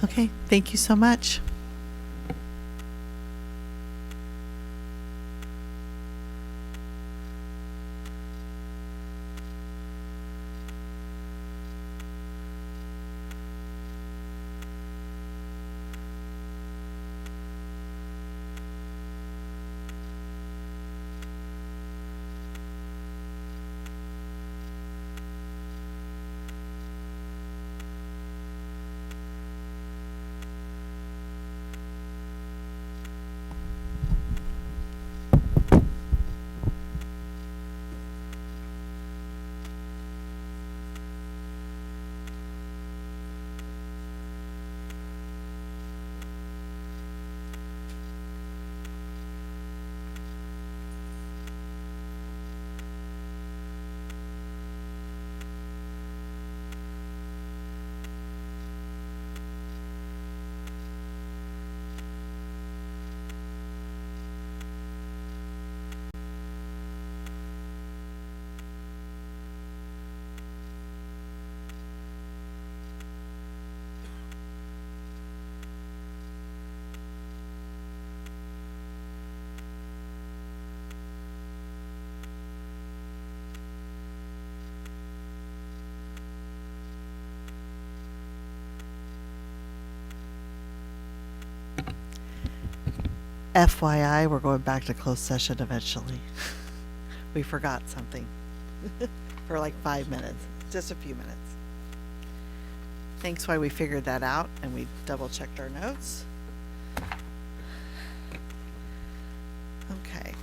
Okay, thank you so much. FYI, we're going back to closed session eventually. We forgot something for like 5 minutes, just a few minutes. Thanks why we figured that out and we double checked our notes. Okay.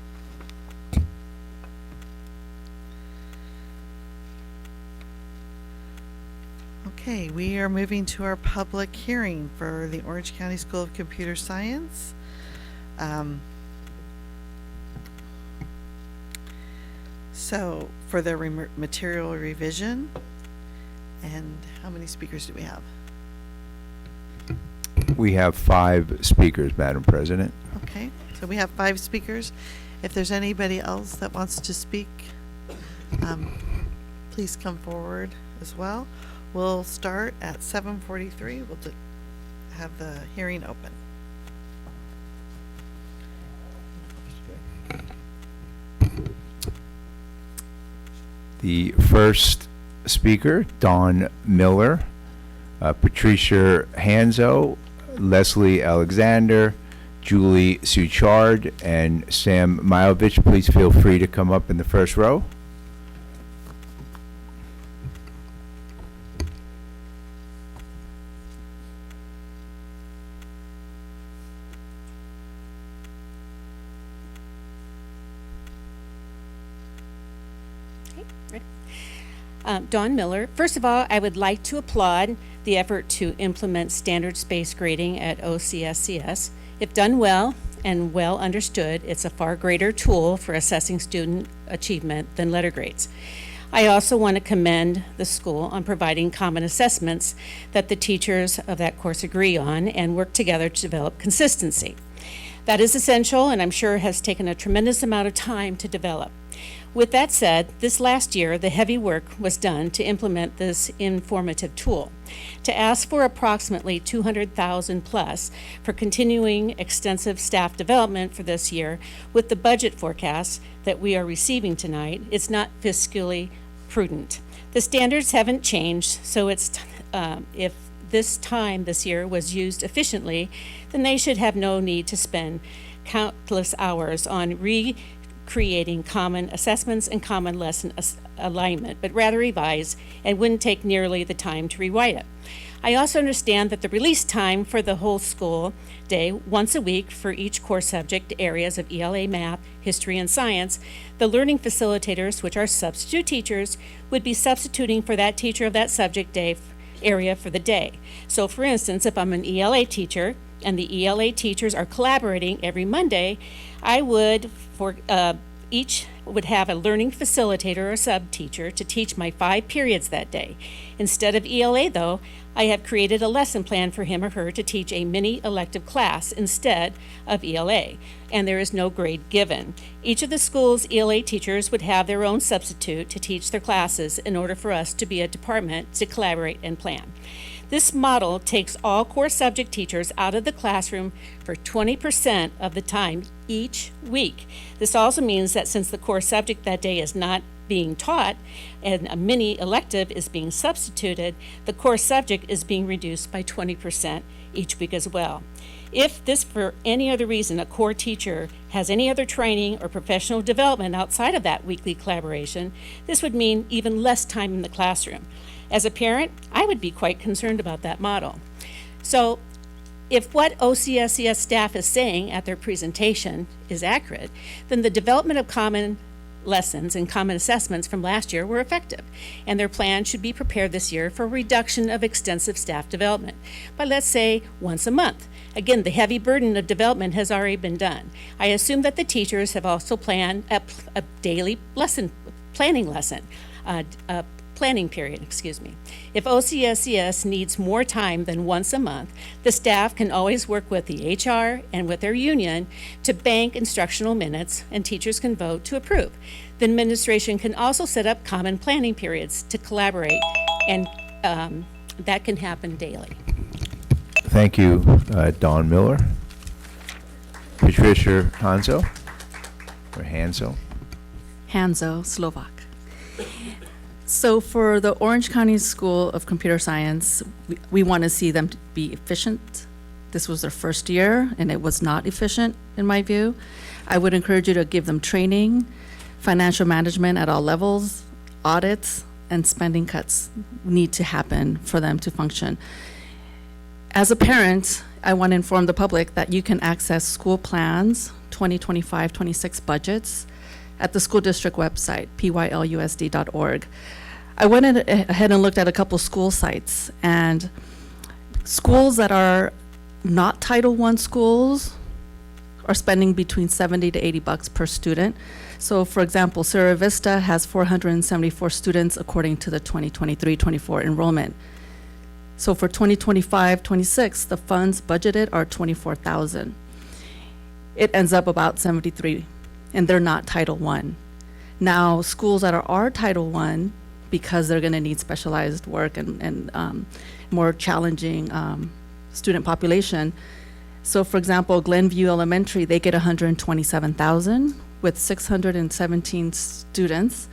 Okay, we are moving to our public hearing for the Orange County School of Computer Science. So for the material revision, and how many speakers do we have? We have 5 speakers, Madam President. Okay, so we have 5 speakers. If there's anybody else that wants to speak, please come forward as well. We'll start at 7:43. We'll have the hearing open. The first speaker, Dawn Miller, Patricia Hanzo, Leslie Alexander, Julie Suchard, and Sam Milovich. Please feel free to come up in the first row. Dawn Miller. First of all, I would like to applaud the effort to implement standards-based grading at OCSCS. If done well and well understood, it's a far greater tool for assessing student achievement than letter grades. I also want to commend the school on providing common assessments that the teachers of that course agree on and work together to develop consistency. That is essential and I'm sure has taken a tremendous amount of time to develop. With that said, this last year, the heavy work was done to implement this informative tool. To ask for approximately $200,000 plus for continuing extensive staff development for this year with the budget forecast that we are receiving tonight, it's not fiscally prudent. The standards haven't changed, so if this time this year was used efficiently, then they should have no need to spend countless hours on creating common assessments and common lesson alignment, but rather revise and wouldn't take nearly the time to rewrite it. I also understand that the release time for the whole school day, once a week for each core subject areas of ELA, math, history, and science, the learning facilitators, which are substitute teachers, would be substituting for that teacher of that subject day area for the day. So for instance, if I'm an ELA teacher, and the ELA teachers are collaborating every Monday, I would, each would have a learning facilitator or sub-teacher to teach my 5 periods that day. Instead of ELA, though, I have created a lesson plan for him or her to teach a mini elective class instead of ELA, and there is no grade given. Each of the school's ELA teachers would have their own substitute to teach their classes in order for us to be a department to collaborate and plan. This model takes all core subject teachers out of the classroom for 20% of the time each week. This also means that since the core subject that day is not being taught and a mini elective is being substituted, the core subject is being reduced by 20% each week as well. If this, for any other reason, a core teacher has any other training or professional development outside of that weekly collaboration, this would mean even less time in the classroom. As a parent, I would be quite concerned about that model. So if what OCSES staff is saying at their presentation is accurate, then the development of common lessons and common assessments from last year were effective, and their plan should be prepared this year for a reduction of extensive staff development by, let's say, once a month. Again, the heavy burden of development has already been done. I assume that the teachers have also planned a daily planning period, If OCSES needs more time than once a month, the staff can always work with the HR and with their union to bank instructional minutes, and teachers can vote to approve. The administration can also set up common planning periods to collaborate, and that can happen daily. Thank you, Dawn Miller. Patricia Hanzo, or Hanzo? Hanzo, Slovak. So for the Orange County School of Computer Science, we want to see them to be efficient. This was their first year, and it was not efficient, in my view. I would encourage you to give them training, financial management at all levels, audits, and spending cuts need to happen for them to function. As a parent, I want to inform the public that you can access school plans, 2025-26 budgets, at the school district website, pylusd.org. I went ahead and looked at a couple school sites, and schools that are not Title I schools are spending between $70 to $80 per student. So for example, Sierra Vista has 474 students according to the 2023-24 enrollment. So for 2025-26, the funds budgeted are $24,000. It ends up about $73,000, and they're not Title I. Now, schools that are Title I, because they're going to need specialized work and more challenging student population. So for example, Glenview Elementary, they get $127,000 with 617 students.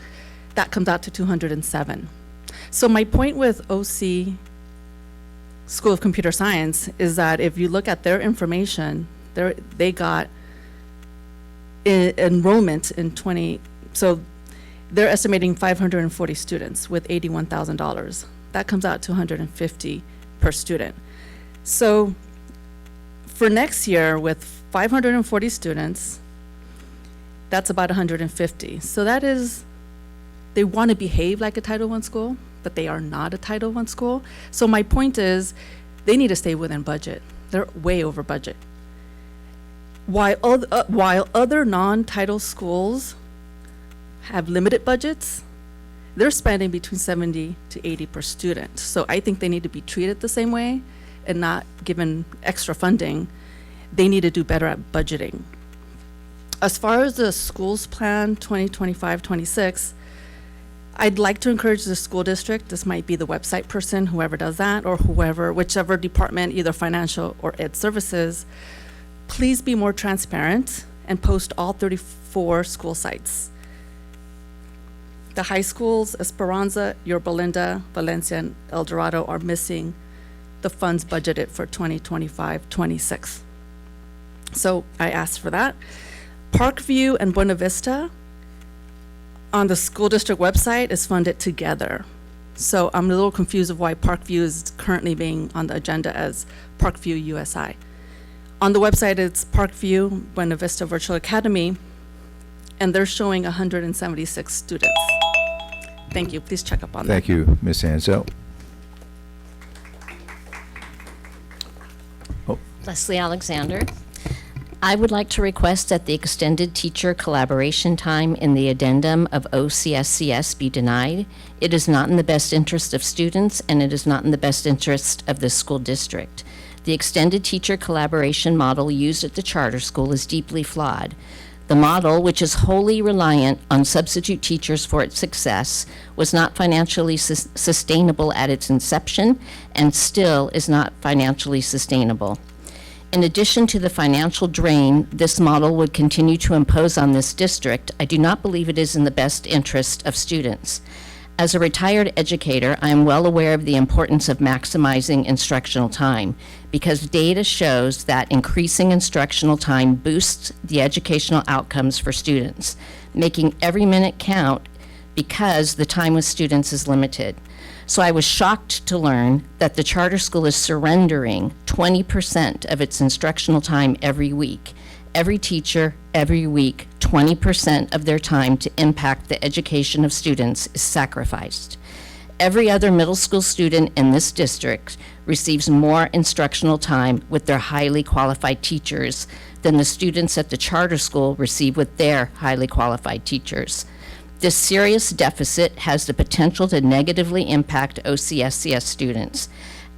That comes out to $207,000. So my point with OC School of Computer Science is that if you look at their information, they got enrollment in so they're estimating 540 students with $81,000. That comes out to $150 per student. So for next year, with 540 students, that's about 150. So that is, they want to behave like a Title I school, but they are not a Title I school. So my point is, they need to stay within budget. They're way over budget. While other non-title schools have limited budgets, they're spending between 70 to 80 per student. So I think they need to be treated the same way and not given extra funding. They need to do better at budgeting. As far as the schools plan 2025-26, I'd like to encourage the school district, this might be the website person, whoever does that, or whichever department, either financial or ed services, please be more transparent and post all 34 school sites. The high schools, Esperanza, Yorba Linda, Valencia, and El Dorado are missing the funds budgeted for 2025-26. So I asked for that. Parkview and Buena Vista on the school district website is funded together. So I'm a little confused of why Parkview is currently being on the agenda as Parkview USI. On the website, it's Parkview Buena Vista Virtual Academy, and they're showing 176 students. Thank you. Please check up on that. Thank you, Ms. Ansel. Leslie Alexander. I would like to request that the extended teacher collaboration time in the addendum of OCSCS be denied. It is not in the best interest of students, and it is not in the best interest of the school district. The extended teacher collaboration model used at the charter school is deeply flawed. The model, which is wholly reliant on substitute teachers for its success, was not financially sustainable at its inception and still is not financially sustainable. In addition to the financial drain this model would continue to impose on this district, I do not believe it is in the best interest of students. As a retired educator, I am well aware of the importance of maximizing instructional time because data shows that increasing instructional time boosts the educational outcomes for students, making every minute count because the time with students is limited. So I was shocked to learn that the charter school is surrendering 20% of its instructional time every week. Every teacher, every week, 20% of their time to impact the education of students is sacrificed. Every other middle school student in this district receives more instructional time with their highly qualified teachers than the students at the charter school receive with their highly qualified teachers. This serious deficit has the potential to negatively impact OCSCS students.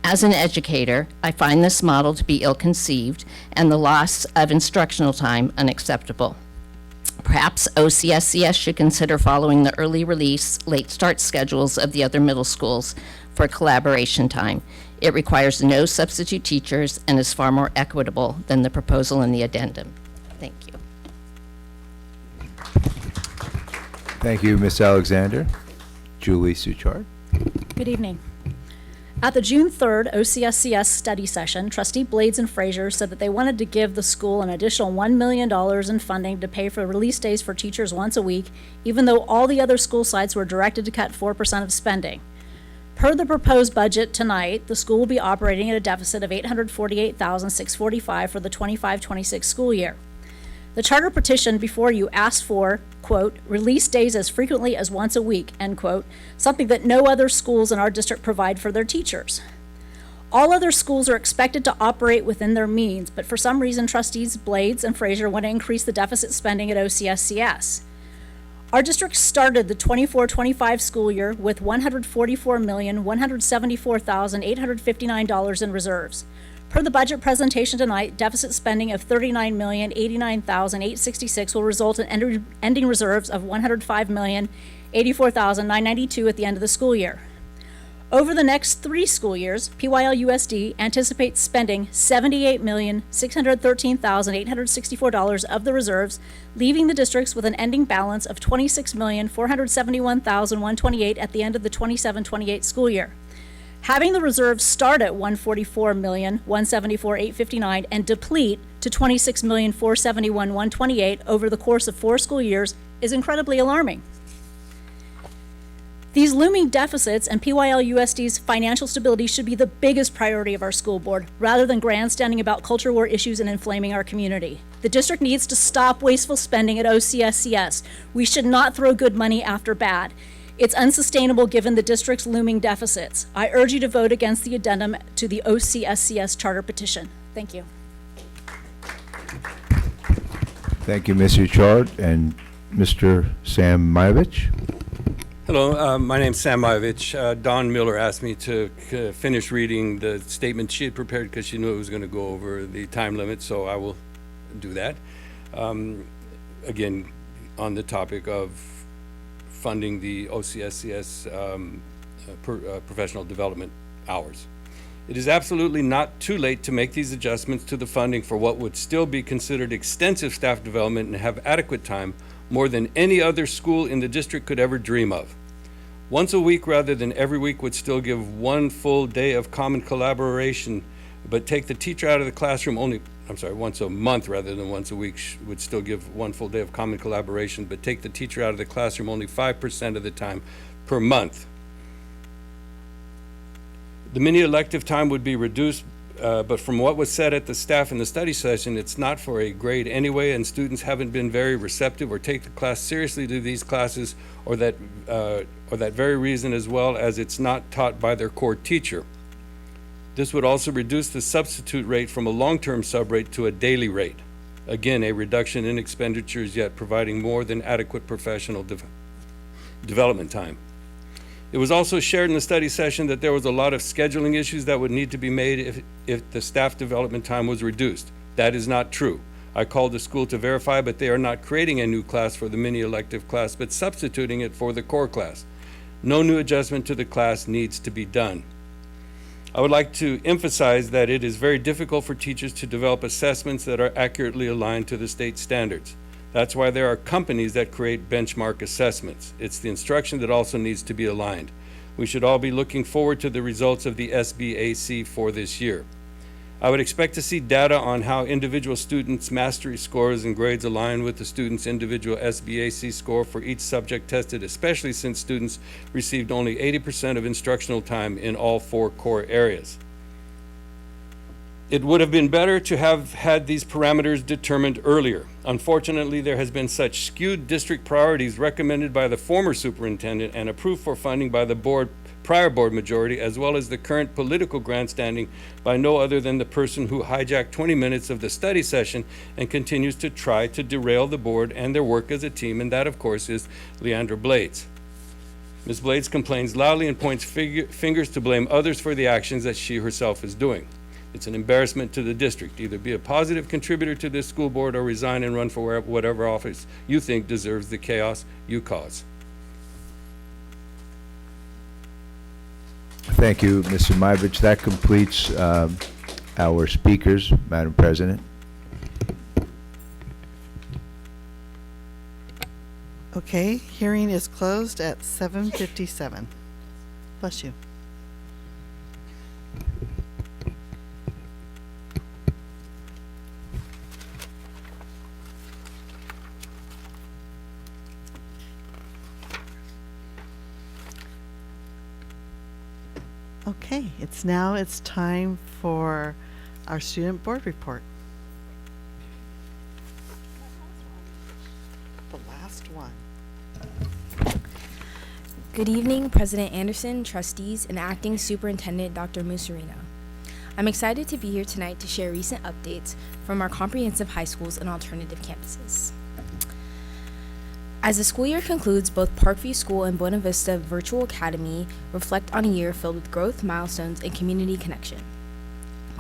As an educator, I find this model to be ill-conceived and the loss of instructional time unacceptable. Perhaps OCSCS should consider following the early release, late start schedules of the other middle schools for collaboration time. It requires no substitute teachers and is far more equitable than the proposal in the addendum. Thank you. Thank you, Ms. Alexander. Julie Suchard. Good evening. At the June 3rd OCSCS study session, Trustee Blades and Frazier said that they wanted to give the school an additional $1 million in funding to pay for release days for teachers once a week, even though all the other school sites were directed to cut 4% of spending. Per the proposed budget tonight, the school will be operating at a deficit of $848,645 for the 25-26 school year. The charter petition before you asked for, quote, release days as frequently as once a week, end quote, something that no other schools in our district provide for their teachers. All other schools are expected to operate within their means, but for some reason, Trustees Blades and Frazier want to increase the deficit spending at OCSCS. Our district started the 24-25 school year with $144,174,859 in reserves. Per the budget presentation tonight, deficit spending of $39,089,866 will result in ending reserves of $105,084,992 at the end of the school year. Over the next 3 school years, PYLUSD anticipates spending $78,613,864 of the reserves, leaving the districts with an ending balance of $26,471,128 at the end of the 27-28 school year. Having the reserves start at $144,174,859 and deplete to $26,471,128 over the course of 4 school years is incredibly alarming. These looming deficits and PYLUSD's financial stability should be the biggest priority of our school board, rather than grandstanding about culture war issues and inflaming our community. The district needs to stop wasteful spending at OCSCS. We should not throw good money after bad. It's unsustainable given the district's looming deficits. I urge you to vote against the addendum to the OCSCS charter petition. Thank you. Thank you, Ms. Suchard. And Mr. Sam Myovich. Hello, my name's Sam Myovich. Dawn Miller asked me to finish reading the statement she had prepared because she knew it was going to go over the time limit, so I will do that. Again, on the topic of funding the OCSCS professional development hours. It is absolutely not too late to make these adjustments to the funding for what would still be considered extensive staff development and have adequate time, more than any other school in the district could ever dream of. Once a week rather than every week would still give 1 full day of common collaboration, but take the teacher out of the classroom once a month rather than once a week would still give 1 full day of common collaboration, but take the teacher out of the classroom only 5% of the time per month. The mini elective time would be reduced, but from what was said at the staff in the study session, it's not for a grade anyway, and students haven't been very receptive or take the class seriously to these classes, or that very reason, as well as it's not taught by their core teacher. This would also reduce the substitute rate from a long-term subrate to a daily rate. Again, a reduction in expenditures, yet providing more than adequate professional development time. It was also shared in the study session that there was a lot of scheduling issues that would need to be made if the staff development time was reduced. That is not true. I called the school to verify, but they are not creating a new class for the mini elective class, but substituting it for the core class. No new adjustment to the class needs to be done. I would like to emphasize that it is very difficult for teachers to develop assessments that are accurately aligned to the state standards. That's why there are companies that create benchmark assessments. It's the instruction that also needs to be aligned. We should all be looking forward to the results of the SBAC for this year. I would expect to see data on how individual students' mastery scores and grades align with the student's individual SBAC score for each subject tested, especially since students received only 80% of instructional time in all 4 core areas. It would have been better to have had these parameters determined earlier. Unfortunately, there has been such skewed district priorities recommended by the former superintendent and approved for funding by the prior board majority, as well as the current political grandstanding by no other than the person who hijacked 20 minutes of the study session and continues to try to derail the board and their work as a team, and that, of course, is Leandra Blades. Ms. Blades complains loudly and points fingers to blame others for the actions that she herself is doing. It's an embarrassment to the district. Either be a positive contributor to this school board or resign and run for whatever office you think deserves the chaos you cause. Thank you, Mr. Myvich. That completes our speakers, Madam President. Okay, hearing is closed at 7:57. Bless you. Okay, it's time for our student board report. The last one. Good evening, President Anderson, trustees, and Acting Superintendent Dr. Musarino. I'm excited to be here tonight to share recent updates from our comprehensive high schools and alternative campuses. As the school year concludes, both Parkview School and Buena Vista Virtual Academy reflect on a year filled with growth, milestones, and community connection.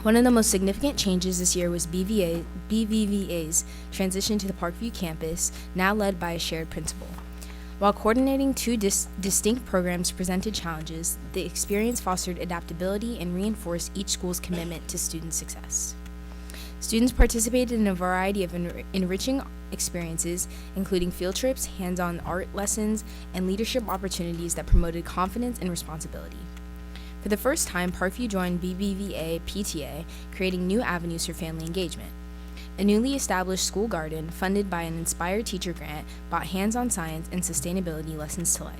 One of the most significant changes this year was BVVA's transition to the Parkview campus, now led by a shared principal. While coordinating 2 distinct programs presented challenges, the experience fostered adaptability and reinforced each school's commitment to student success. Students participated in a variety of enriching experiences, including field trips, hands-on art lessons, and leadership opportunities that promoted confidence and responsibility. For the first time, Parkview joined BBVA PTA, creating new avenues for family engagement. A newly established school garden, funded by an Inspired Teacher grant, brought hands-on science and sustainability lessons to life.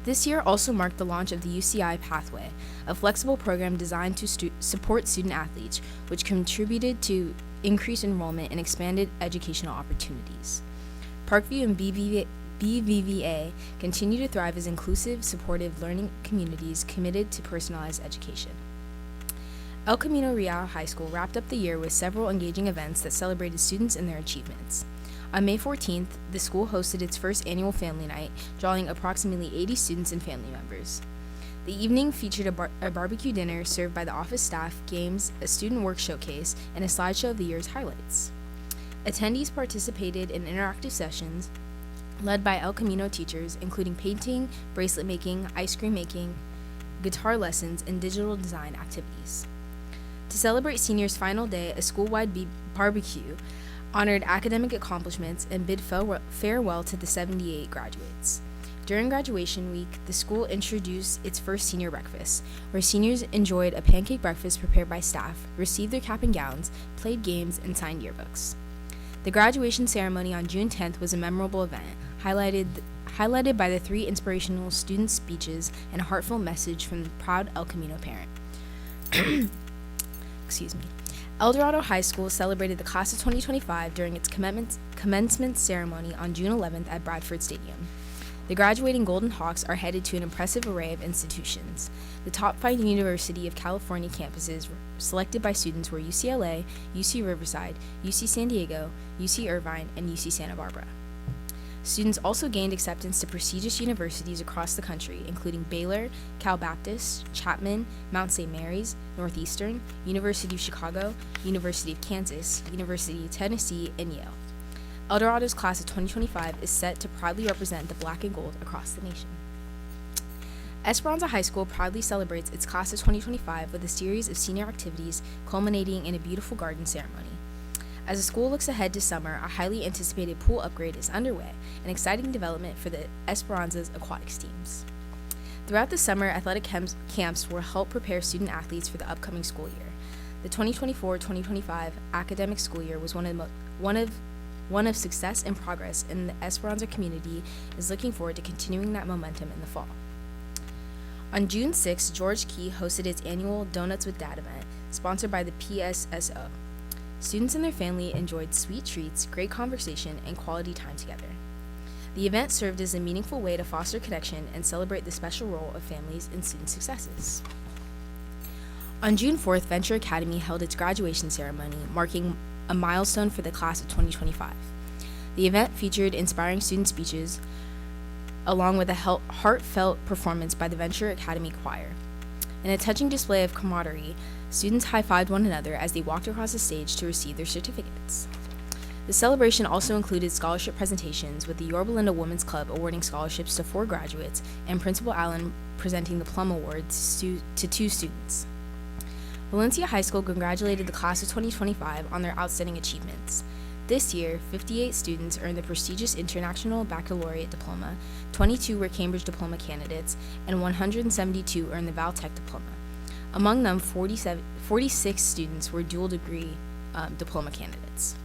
This year also marked the launch of the UCI Pathway, a flexible program designed to support student athletes, which contributed to increased enrollment and expanded educational opportunities. Parkview and BVVA continue to thrive as inclusive, supportive learning communities committed to personalized education. El Camino Real High School wrapped up the year with several engaging events that celebrated students and their achievements. On May 14th, the school hosted its first annual family night, drawing approximately 80 students and family members. The evening featured a barbecue dinner served by the office staff, games, a student work showcase, and a slideshow of the year's highlights. Attendees participated in interactive sessions led by El Camino teachers, including painting, bracelet making, ice cream making, guitar lessons, and digital design activities. To celebrate seniors' final day, a school-wide barbecue honored academic accomplishments and bid farewell to the 78 graduates. During graduation week, the school introduced its first senior breakfast, where seniors enjoyed a pancake breakfast prepared by staff, received their cap and gowns, played games, and signed yearbooks. The graduation ceremony on June 10th was a memorable event, highlighted by the 3 inspirational student speeches and a heartfelt message from the proud El Camino parent. Excuse me. El Dorado High School celebrated the class of 2025 during its commencement ceremony on June 11th at Bradford Stadium. The graduating Golden Hawks are headed to an impressive array of institutions. The top 5 University of California campuses selected by students were UCLA, UC Riverside, UC San Diego, UC Irvine, and UC Santa Barbara. Students also gained acceptance to prestigious universities across the country, including Baylor, Cal Baptist, Chapman, Mount St. Mary's, Northeastern, University of Chicago, University of Kansas, University of Tennessee, and Yale. El Dorado's class of 2025 is set to proudly represent the black and gold across the nation. Esperanza High School proudly celebrates its class of 2025 with a series of senior activities culminating in a beautiful garden ceremony. As the school looks ahead to summer, a highly anticipated pool upgrade is underway, an exciting development for the Esperanza's aquatics teams. Throughout the summer, athletic camps will help prepare student athletes for the upcoming school year. The 2024-2025 academic school year was one of success and progress, and the Esperanza community is looking forward to continuing that momentum in the fall. On June 6, George Key hosted its annual Donuts with Dad event, sponsored by the PSSO. Students and their family enjoyed sweet treats, great conversation, and quality time together. The event served as a meaningful way to foster connection and celebrate the special role of families in student successes. On June 4th, Venture Academy held its graduation ceremony, marking a milestone for the class of 2025. The event featured inspiring student speeches, along with a heartfelt performance by the Venture Academy Choir. In a touching display of camaraderie, students high-fived one another as they walked across the stage to receive their certificates. The celebration also included scholarship presentations, with the Yorba Linda Women's Club awarding scholarships to 4 graduates and Principal Allen presenting the Plum Award to 2 students. Valencia High School congratulated the class of 2025 on their outstanding achievements. This year, 58 students earned the prestigious International Baccalaureate Diploma, 22 were Cambridge Diploma candidates, and 172 earned the Valtech Diploma. Among them, 46 students were dual degree diploma candidates.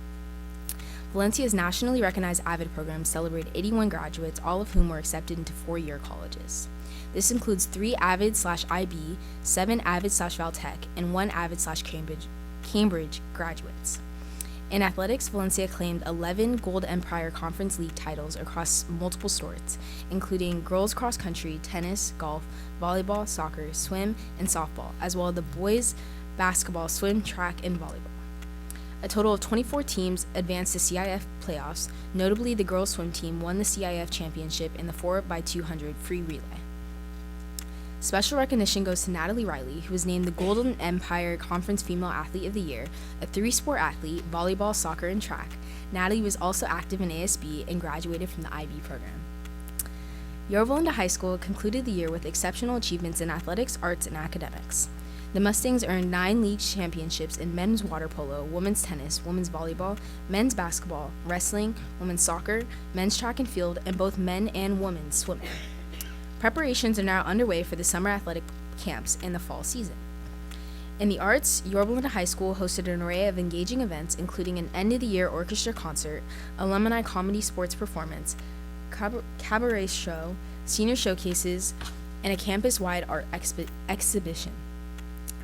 Valencia's nationally recognized AVID program celebrated 81 graduates, all of whom were accepted into 4-year colleges. This includes 3 AVID/IB, 7 AVID/Valtech, and 1 AVID/Cambridge graduates. In athletics, Valencia claimed 11 Gold Empire Conference League titles across multiple sports, including girls cross country, tennis, golf, volleyball, soccer, swim, and softball, as well as the boys basketball, swim, track, and volleyball. A total of 24 teams advanced to CIF playoffs. Notably, the girls swim team won the CIF championship in the 4x200 free relay. Special recognition goes to Natalie Riley, who was named the Golden Empire Conference Female Athlete of the Year, a 3-sport athlete, volleyball, soccer, and track. Natalie was also active in ASB and graduated from the IB program. Yorba Linda High School concluded the year with exceptional achievements in athletics, arts, and academics. The Mustangs earned 9 league championships in men's water polo, women's tennis, women's volleyball, men's basketball, wrestling, women's soccer, men's track and field, and both men and women's swimming. Preparations are now underway for the summer athletic camps and the fall season. In the arts, Yorba Linda High School hosted an array of engaging events, including an end-of-the-year orchestra concert, alumni comedy sports performance, cabaret show, senior showcases, and a campus-wide art exhibition.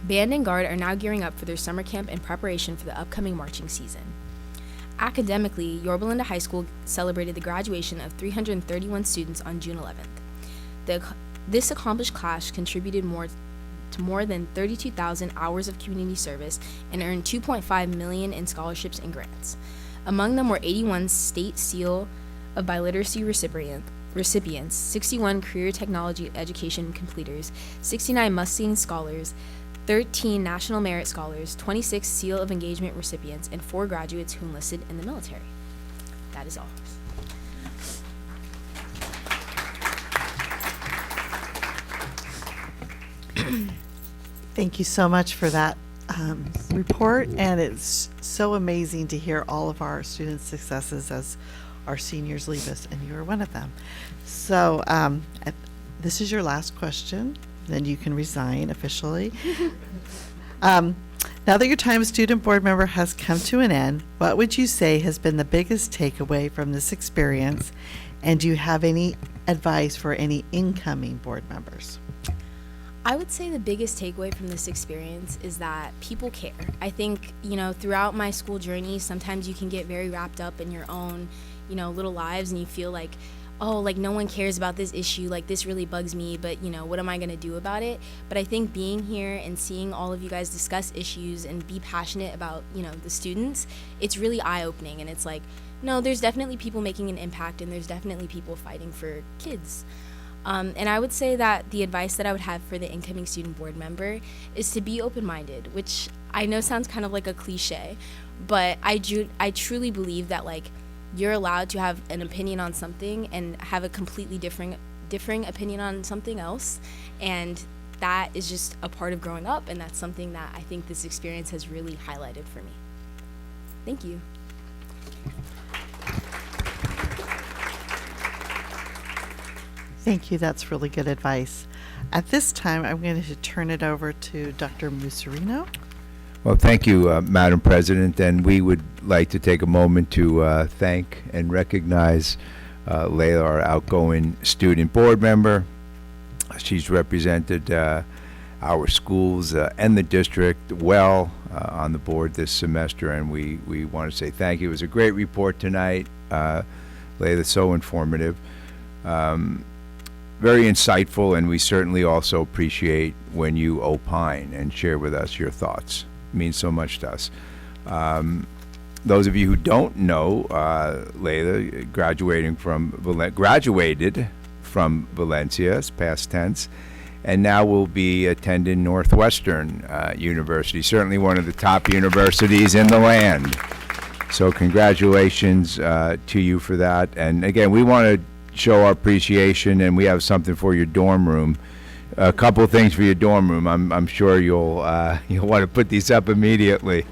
Band and Guard are now gearing up for their summer camp in preparation for the upcoming marching season. Academically, Yorba Linda High School celebrated the graduation of 331 students on June 11th. This accomplished class contributed to more than 32,000 hours of community service and earned $2.5 million in scholarships and grants. Among them were 81 State Seal of Biliteracy recipients, 61 Career Technology Education completers, 69 Mustang Scholars, 13 National Merit Scholars, 26 Seal of Engagement recipients, and 4 graduates who enlisted in the military. That is all. Thank you so much for that report, and it's so amazing to hear all of our students' successes as our seniors leave us, and you are one of them. So this is your last question, then you can resign officially. Now that your time as student board member has come to an end, what would you say has been the biggest takeaway from this experience, and do you have any advice for any incoming board members? I would say the biggest takeaway from this experience is that people care. I think, throughout my school journey, sometimes you can get very wrapped up in your own, little lives, and you feel like oh, like no one cares about this issue, like this really bugs me, but you know, what am I gonna do about it? But I think being here and seeing all of you guys discuss issues and be passionate about, you know, the students, it's really eye-opening, and it's like, no, there's definitely people making an impact, and there's definitely people fighting for kids. And I would say that the advice that I would have for the incoming student board member is to be open-minded, which I know sounds kind of like a cliche, but I truly believe that, like, you're allowed to have an opinion on something and have a completely differing opinion on something else, and that is just a part of growing up, and that's something that I think this experience has really highlighted for me. Thank you. Thank you. That's really good advice. At this time, I'm going to turn it over to Dr. Musarino. Well, thank you, Madam President, and we would like to take a moment to thank and recognize Layla, our outgoing student board member. She's represented our schools and the district well on the board this semester, and we want to say thank you. It was a great report tonight. Layla, so informative. Very insightful, and we certainly also appreciate when you opine and share with us your thoughts. It means so much to us. Those of you who don't know, Layla graduated from Valencia, it's past tense, and now will be attending Northwestern University, certainly one of the top universities in the land. So congratulations to you for that. And again, we want to show our appreciation, and we have something for your dorm room. A couple of things for your dorm room. I'm sure you'll want to put these up immediately.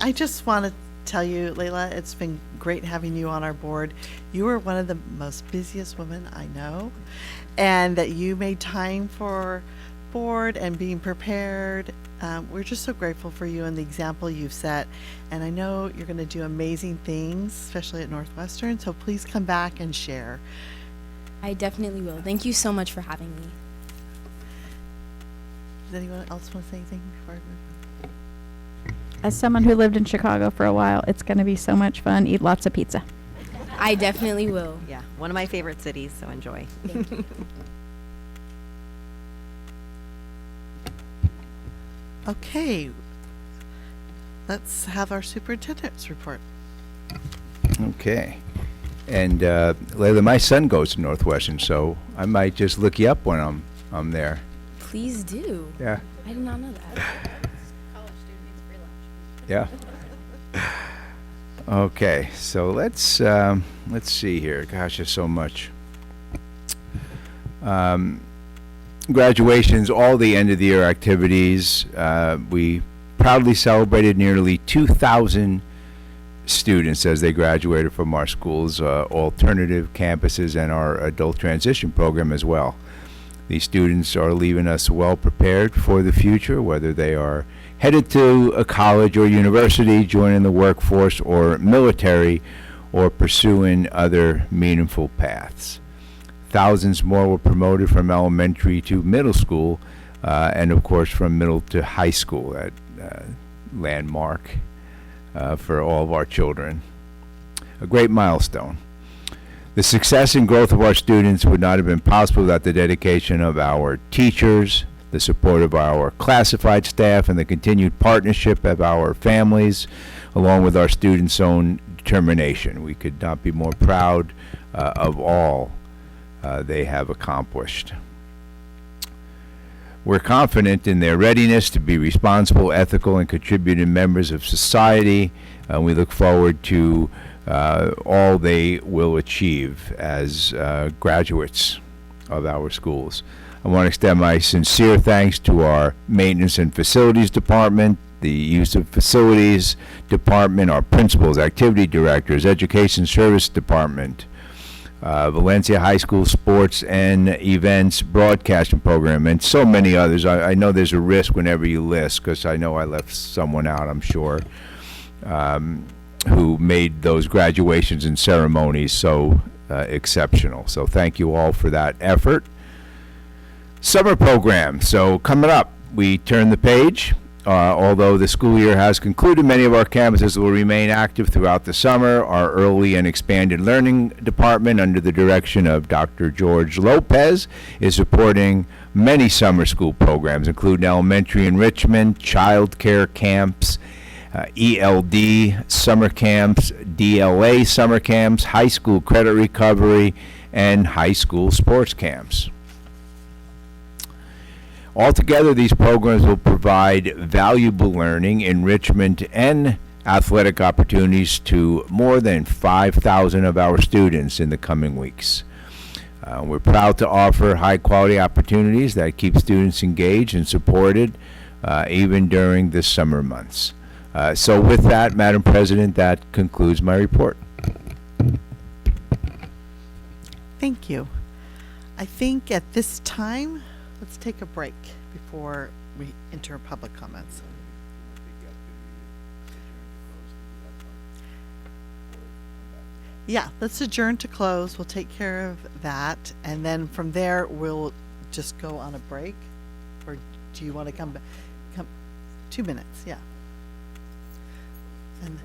I just want to tell you, Layla, it's been great having you on our board. You are one of the most busiest women I know, and that you made time for board and being prepared. We're just so grateful for you and the example you've set, and I know you're going to do amazing things, especially at Northwestern, so please come back and share. I definitely will. Thank you so much for having me. Does anyone else want to say anything before I move on? As someone who lived in Chicago for a while, it's going to be so much fun. Eat lots of pizza. I definitely will. Yeah, one of my favorite cities, so enjoy. Thank you. Okay, let's have our superintendent's report. Okay. And Layla, my son goes to Northwestern, so I might just look you up when I'm there. Please do. Yeah. I did not know that. Yeah. Okay, so let's see here. Gosh, there's so much. Graduations, all the end of the year activities. We proudly celebrated nearly 2,000 students as they graduated from our schools, alternative campuses, and our adult transition program as well. These students are leaving us well prepared for the future, whether they are headed to a college or university, joining the workforce or military, or pursuing other meaningful paths. Thousands more were promoted from elementary to middle school, and of course from middle to high school, that landmark for all of our children. A great milestone. The success and growth of our students would not have been possible without the dedication of our teachers, the support of our classified staff, and the continued partnership of our families, along with our students' own determination. We could not be more proud of all they have accomplished. We're confident in their readiness to be responsible, ethical, and contributing members of society. We look forward to all they will achieve as graduates of our schools. I want to extend my sincere thanks to our Maintenance and Facilities Department, the Use of Facilities Department, our principals, activity directors, Education Service Department, Valencia High School Sports and Events Broadcasting Program, and so many others. I know there's a risk whenever you list, because I know I left someone out, I'm sure, who made those graduations and ceremonies so exceptional. So thank you all for that effort. Summer program. So coming up, we turn the page. Although the school year has concluded, many of our campuses will remain active throughout the summer. Our Early and Expanded Learning Department, under the direction of Dr. George Lopez, is supporting many summer school programs, including elementary enrichment, child care camps, ELD summer camps, DLA summer camps, high school credit recovery, and high school sports camps. Altogether, these programs will provide valuable learning, enrichment, and athletic opportunities to more than 5,000 of our students in the coming weeks. We're proud to offer high-quality opportunities that keep students engaged and supported even during the summer months. So with that, Madam President, that concludes my report. Thank you. I think at this time, let's take a break before we enter public comments. Yeah, let's adjourn to close. We'll take care of that. And then from there, we'll just go on a break. Or do you want to come back? 2 minutes, yeah. And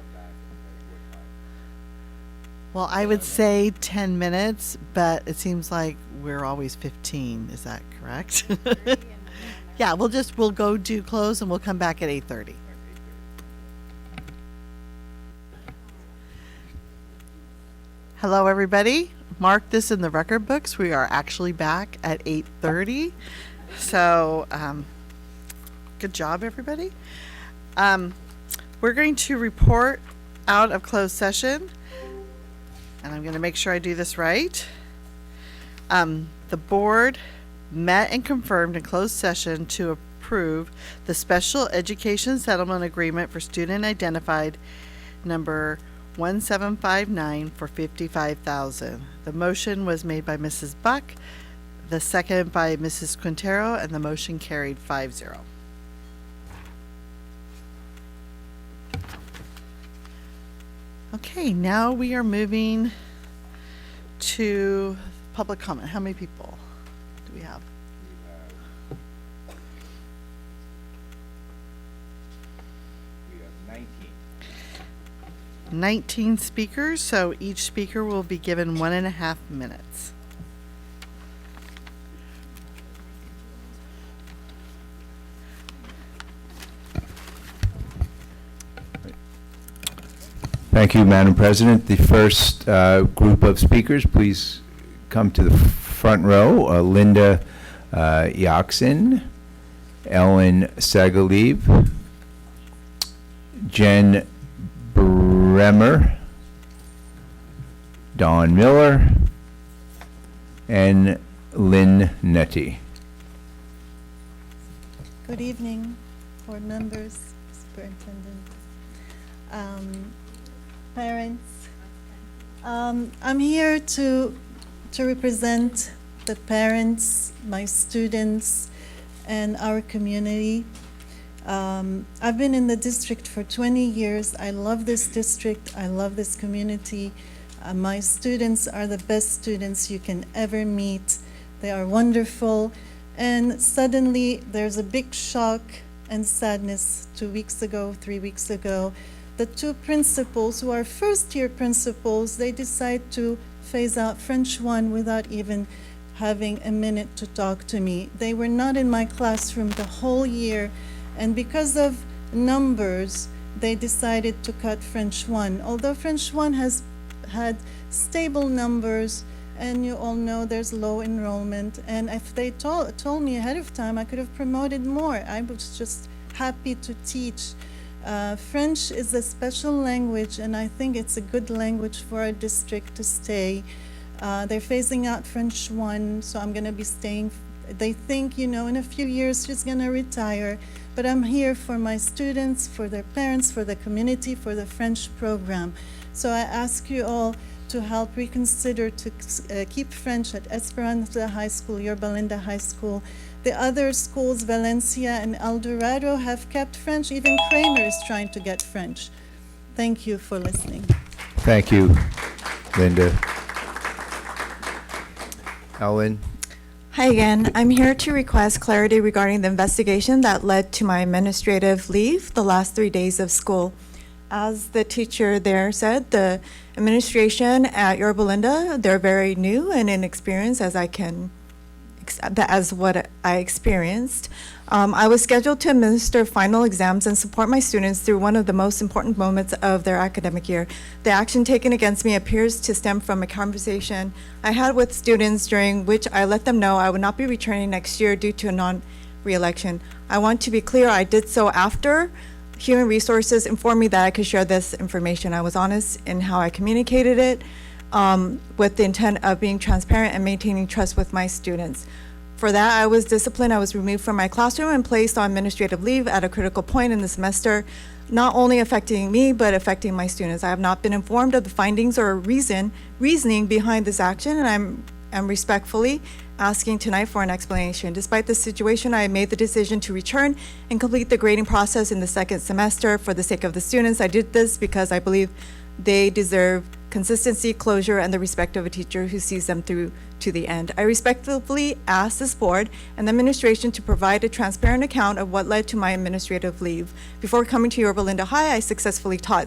well, I would say 10 minutes, but it seems like we're always 15. Is that correct? Yeah, we'll go do close and we'll come back at 8:30. Hello, everybody. Mark this in the record books. We are actually back at 8:30. So, good job, everybody. We're going to report out of closed session, and I'm going to make sure I do this right. The board met and confirmed in closed session to approve the special education settlement agreement for student identified number 1759 for $55,000. The motion was made by Mrs. Buck, the second by Mrs. Quintero, and the motion carried 5-0. Okay, now we are moving to public comment. How many people do we have? We have 19 speakers, so each speaker will be given 1.5 minutes. Thank you, Madam President. The first group of speakers, please come to the front row. Linda Yaxin, Ellen Sagaliv, Jen Bremer, Dawn Miller, and Lynn Nettie. Good evening, board members, superintendent, parents. I'm here to represent the parents, my students, and our community. I've been in the district for 20 years. I love this district. I love this community. My students are the best students you can ever meet. They are wonderful. And suddenly, there's a big shock and sadness 2 weeks ago, 3 weeks ago. The two principals, who are first-year principals, they decide to phase out French 1 without even having a minute to talk to me. They were not in my classroom the whole year, and because of numbers, they decided to cut French 1. Although French 1 has had stable numbers, and you all know there's low enrollment, and if they told me ahead of time, I could have promoted more. I was just happy to teach. French is a special language, and I think it's a good language for our district to stay. They're phasing out French 1, so I'm going to be staying. They think, in a few years she's going to retire, but I'm here for my students, for their parents, for the community, for the French program. So I ask you all to help reconsider to keep French at Esperanza High School, Yorba Linda High School. The other schools, Valencia and El Dorado, have kept French. Even Kramer is trying to get French. Thank you for listening. Thank you, Linda. Ellen? Hi again. I'm here to request clarity regarding the investigation that led to my administrative leave the last 3 days of school. As the teacher there said, the administration at Yorba Linda, they're very new and inexperienced, as what I experienced. I was scheduled to administer final exams and support my students through one of the most important moments of their academic year. The action taken against me appears to stem from a conversation I had with students during which I let them know I would not be returning next year due to a non-reelection. I want to be clear, I did so after Human Resources informed me that I could share this information. I was honest in how I communicated it, with the intent of being transparent and maintaining trust with my students. For that, I was disciplined. I was removed from my classroom and placed on administrative leave at a critical point in the semester, not only affecting me, but affecting my students. I have not been informed of the findings or reasoning behind this action, and I'm respectfully asking tonight for an explanation. Despite the situation, I made the decision to return and complete the grading process in the second semester for the sake of the students. I did this because I believe they deserve consistency, closure, and the respect of a teacher who sees them through to the end. I respectfully ask this board and the administration to provide a transparent account of what led to my administrative leave. Before coming to Yorba Linda High, I successfully taught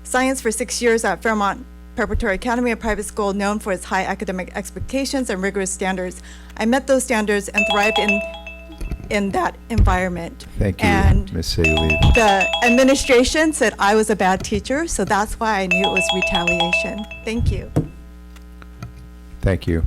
science for 6 years at Fairmont Preparatory Academy, a private school known for its high academic expectations and rigorous standards. I met those standards and thrived in that environment. Thank you, And Ms. Saley. the administration said I was a bad teacher, so that's why I knew it was retaliation. Thank you. Thank you.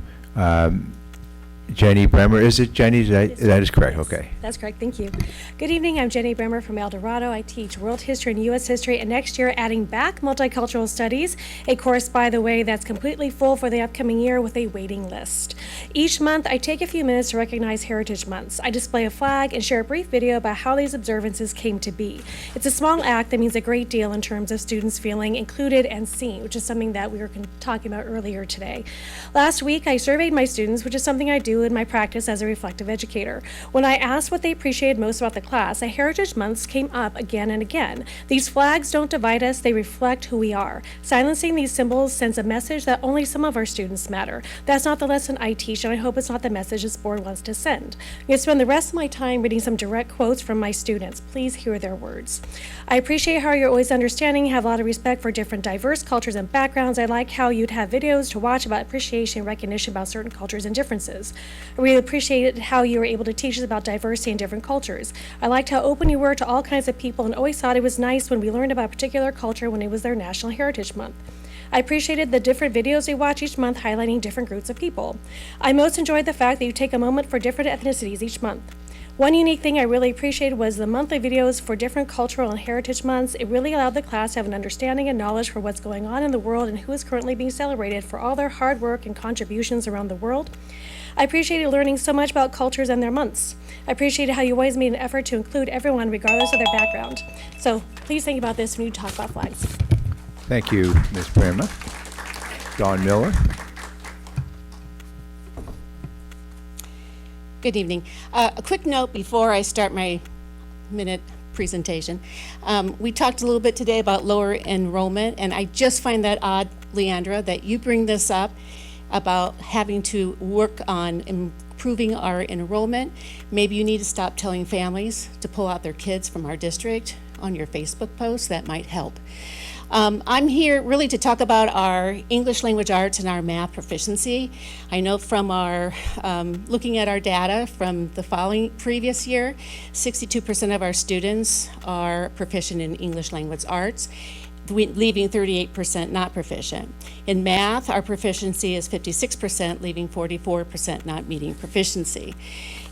Jenny Bremer, is it Jenny? That is correct, okay. That's correct, thank you. Good evening, I'm Jenny Bremer from El Dorado. I teach world history and U.S. history, and next year adding back multicultural studies, a course, by the way, that's completely full for the upcoming year with a waiting list. Each month, I take a few minutes to recognize Heritage Months. I display a flag and share a brief video about how these observances came to be. It's a small act that means a great deal in terms of students feeling included and seen, which is something that we were talking about earlier today. Last week, I surveyed my students, which is something I do in my practice as a reflective educator. When I asked what they appreciated most about the class, a Heritage Months came up again and again. These flags don't divide us, they reflect who we are. Silencing these symbols sends a message that only some of our students matter. That's not the lesson I teach, and I hope it's not the message this board wants to send. I'm going to spend the rest of my time reading some direct quotes from my students. Please hear their words. I appreciate how you're always understanding, have a lot of respect for different diverse cultures and backgrounds. I like how you'd have videos to watch about appreciation and recognition about certain cultures and differences. I really appreciated how you were able to teach us about diversity in different cultures. I liked how open you were to all kinds of people and always thought it was nice when we learned about a particular culture when it was their National Heritage Month. I appreciated the different videos we watch each month highlighting different groups of people. I most enjoyed the fact that you take a moment for different ethnicities each month. One unique thing I really appreciated was the monthly videos for different cultural and heritage months. It really allowed the class to have an understanding and knowledge for what's going on in the world and who is currently being celebrated for all their hard work and contributions around the world. I appreciated learning so much about cultures and their months. I appreciated how you always made an effort to include everyone regardless of their background. So please think about this when you talk about flags. Thank you, Ms. Bremer. Dawn Miller? Good evening. A quick note before I start my minute presentation. We talked a little bit today about lower enrollment, and I just find that odd, Leandra, that you bring this up about having to work on improving our enrollment. Maybe you need to stop telling families to pull out their kids from our district on your Facebook posts. That might help. I'm here really to talk about our English language arts and our math proficiency. I know from our looking at our data from the previous year, 62% of our students are proficient in English language arts, leaving 38% not proficient. In math, our proficiency is 56%, leaving 44% not meeting proficiency.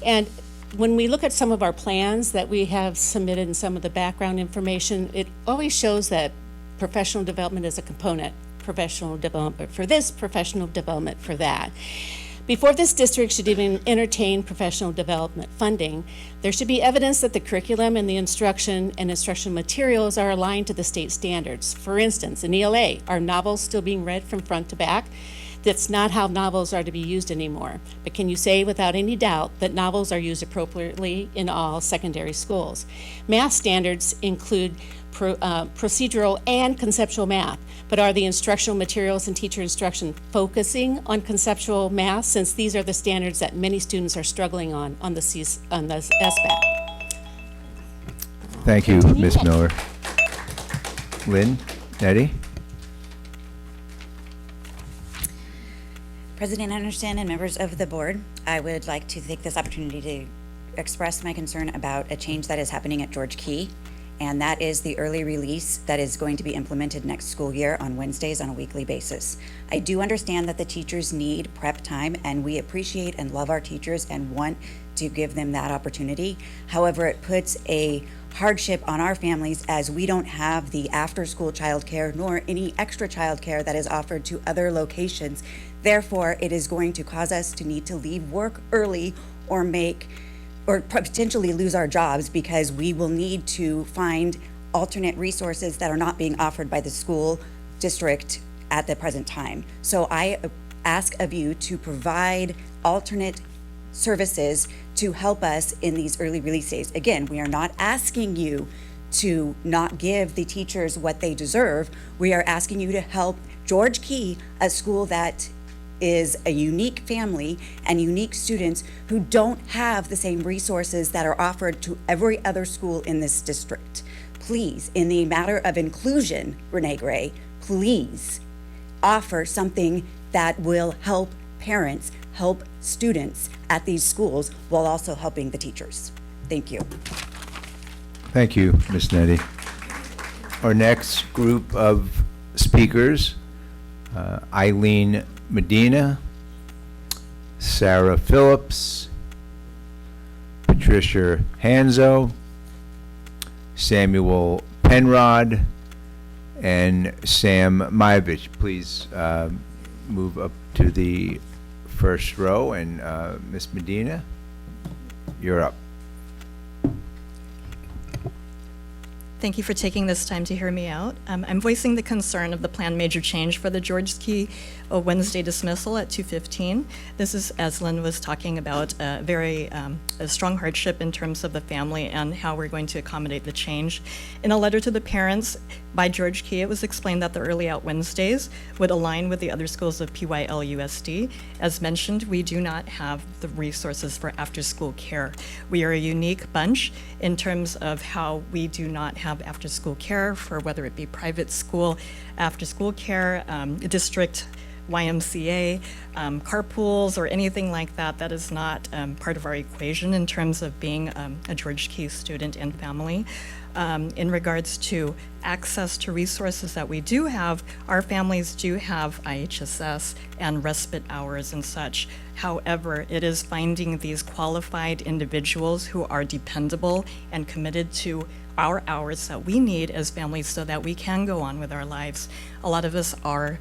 And when we look at some of our plans that we have submitted and some of the background information, it always shows that professional development is a component. Professional development for this, professional development for that. Before this district should even entertain professional development funding, there should be evidence that the curriculum and the instruction and instructional materials are aligned to the state standards. For instance, in ELA, are novels still being read from front to back? That's not how novels are to be used anymore. But can you say without any doubt that novels are used appropriately in all secondary schools? Math standards include procedural and conceptual math, but are the instructional materials and teacher instruction focusing on conceptual math, since these are the standards that many students are struggling on the SBAC? Thank you, Ms. Miller. Lynn, Nettie? President Anderson and members of the board, I would like to take this opportunity to express my concern about a change that is happening at George Key, and that is the early release that is going to be implemented next school year on Wednesdays on a weekly basis. I do understand that the teachers need prep time, and we appreciate and love our teachers and want to give them that opportunity. However, it puts a hardship on our families as we don't have the after-school childcare nor any extra childcare that is offered to other locations. Therefore, it is going to cause us to need to leave work early or potentially lose our jobs, because we will need to find alternate resources that are not being offered by the school district at the present time. So I ask of you to provide alternate services to help us in these early release days. Again, we are not asking you to not give the teachers what they deserve. We are asking you to help George Key, a school that is a unique family and unique students who don't have the same resources that are offered to every other school in this district. Please, in the matter of inclusion, Renee Gray, please offer something that will help parents, help students at these schools while also helping the teachers. Thank you. Thank you, Ms. Nettie. Our next group of speakers, Eileen Medina, Sarah Phillips, Patricia Hanzo, Samuel Penrod, and Sam Maivich. Please move up to the first row, and Ms. Medina, you're up. Thank you for taking this time to hear me out. I'm voicing the concern of the planned major change for the George Key Wednesday dismissal at 2:15. This is, as Lynn was talking about, a strong hardship in terms of the family and how we're going to accommodate the change. In a letter to the parents by George Key, it was explained that the early out Wednesdays would align with the other schools of PYLUSD. As mentioned, we do not have the resources for after-school care. We are a unique bunch in terms of how we do not have after-school care for whether it be private school, after-school care, district, YMCA, carpools, or anything like that. That is not part of our equation in terms of being a George Key student and family. In regards to access to resources that we do have, our families do have IHSS and respite hours and such. However, it is finding these qualified individuals who are dependable and committed to our hours that we need as families so that we can go on with our lives. A lot of us are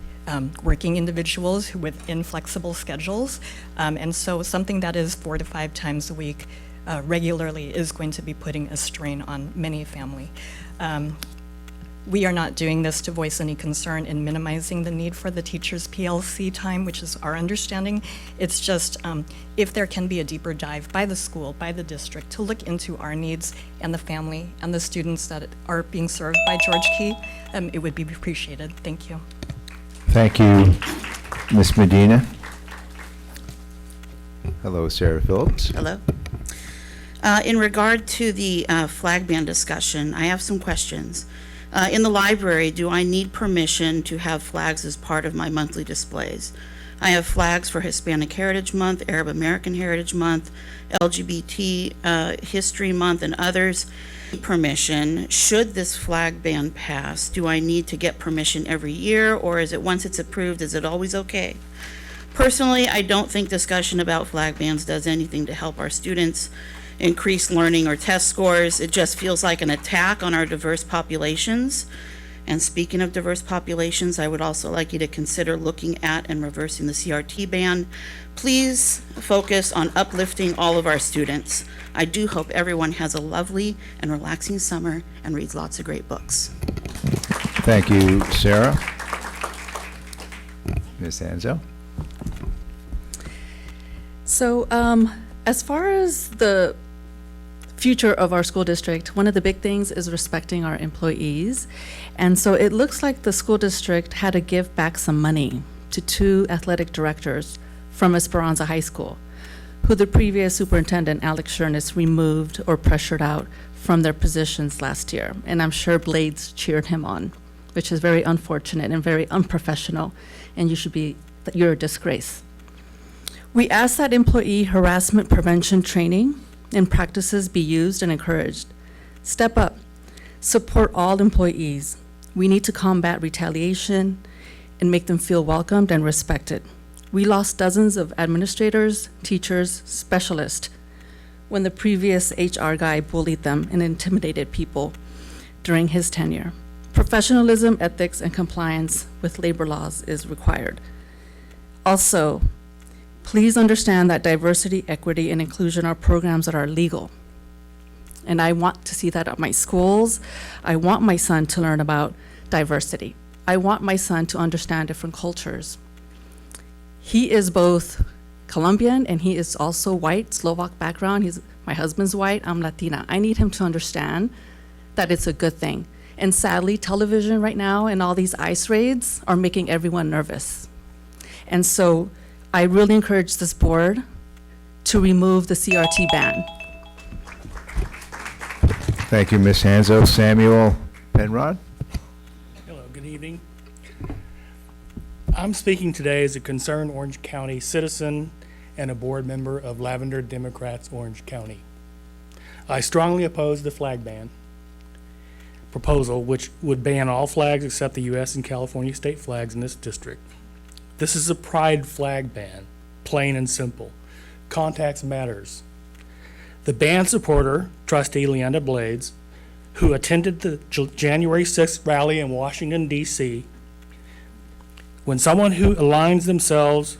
working individuals with inflexible schedules, and so something that is 4 to 5 times a week regularly is going to be putting a strain on many family. We are not doing this to voice any concern in minimizing the need for the teacher's PLC time, which is our understanding. It's just if there can be a deeper dive by the school, by the district, to look into our needs and the family and the students that are being served by George Key, it would be appreciated. Thank you. Thank you, Ms. Medina. Hello, Sarah Phillips. Hello. In regard to the flag ban discussion, I have some questions. In the library, do I need permission to have flags as part of my monthly displays? I have flags for Hispanic Heritage Month, Arab American Heritage Month, LGBT History Month, and others. Permission, should this flag ban pass, do I need to get permission every year, or is it once it's approved, is it always okay? Personally, I don't think discussion about flag bans does anything to help our students increase learning or test scores. It just feels like an attack on our diverse populations. And speaking of diverse populations, I would also like you to consider looking at and reversing the CRT ban. Please focus on uplifting all of our students. I do hope everyone has a lovely and relaxing summer and reads lots of great books. Thank you, Sarah. Ms. Anzo? So, as far as the future of our school district, one of the big things is respecting our employees. And so it looks like the school district had to give back some money to 2 athletic directors from Esperanza High School, who the previous superintendent, Alex Shernis, removed or pressured out from their positions last year. And I'm sure Blades cheered him on, which is very unfortunate and very unprofessional, and you're a disgrace. We ask that employee harassment prevention training and practices be used and encouraged. Step up, support all employees. We need to combat retaliation and make them feel welcomed and respected. We lost dozens of administrators, teachers, specialists when the previous HR guy bullied them and intimidated people during his tenure. Professionalism, ethics, and compliance with labor laws is required. Also, please understand that diversity, equity, and inclusion are programs that are legal. And I want to see that at my schools. I want my son to learn about diversity. I want my son to understand different cultures. He is both Colombian and he is also white, Slovak background. My husband's white, I'm Latina. I need him to understand that it's a good thing. And sadly, television right now and all these ICE raids are making everyone nervous. And so I really encourage this board to remove the CRT ban. Thank you, Ms. Hanzo. Samuel Penrod? Hello, good evening. I'm speaking today as a concerned Orange County citizen and a board member of Lavender Democrats Orange County. I strongly oppose the flag ban proposal, which would ban all flags except the U.S. and California state flags in this district. This is a pride flag ban, plain and simple. Context matters. The ban supporter, trustee Leanda Blades, who attended the January 6th rally in Washington, D.C., when someone who aligns themselves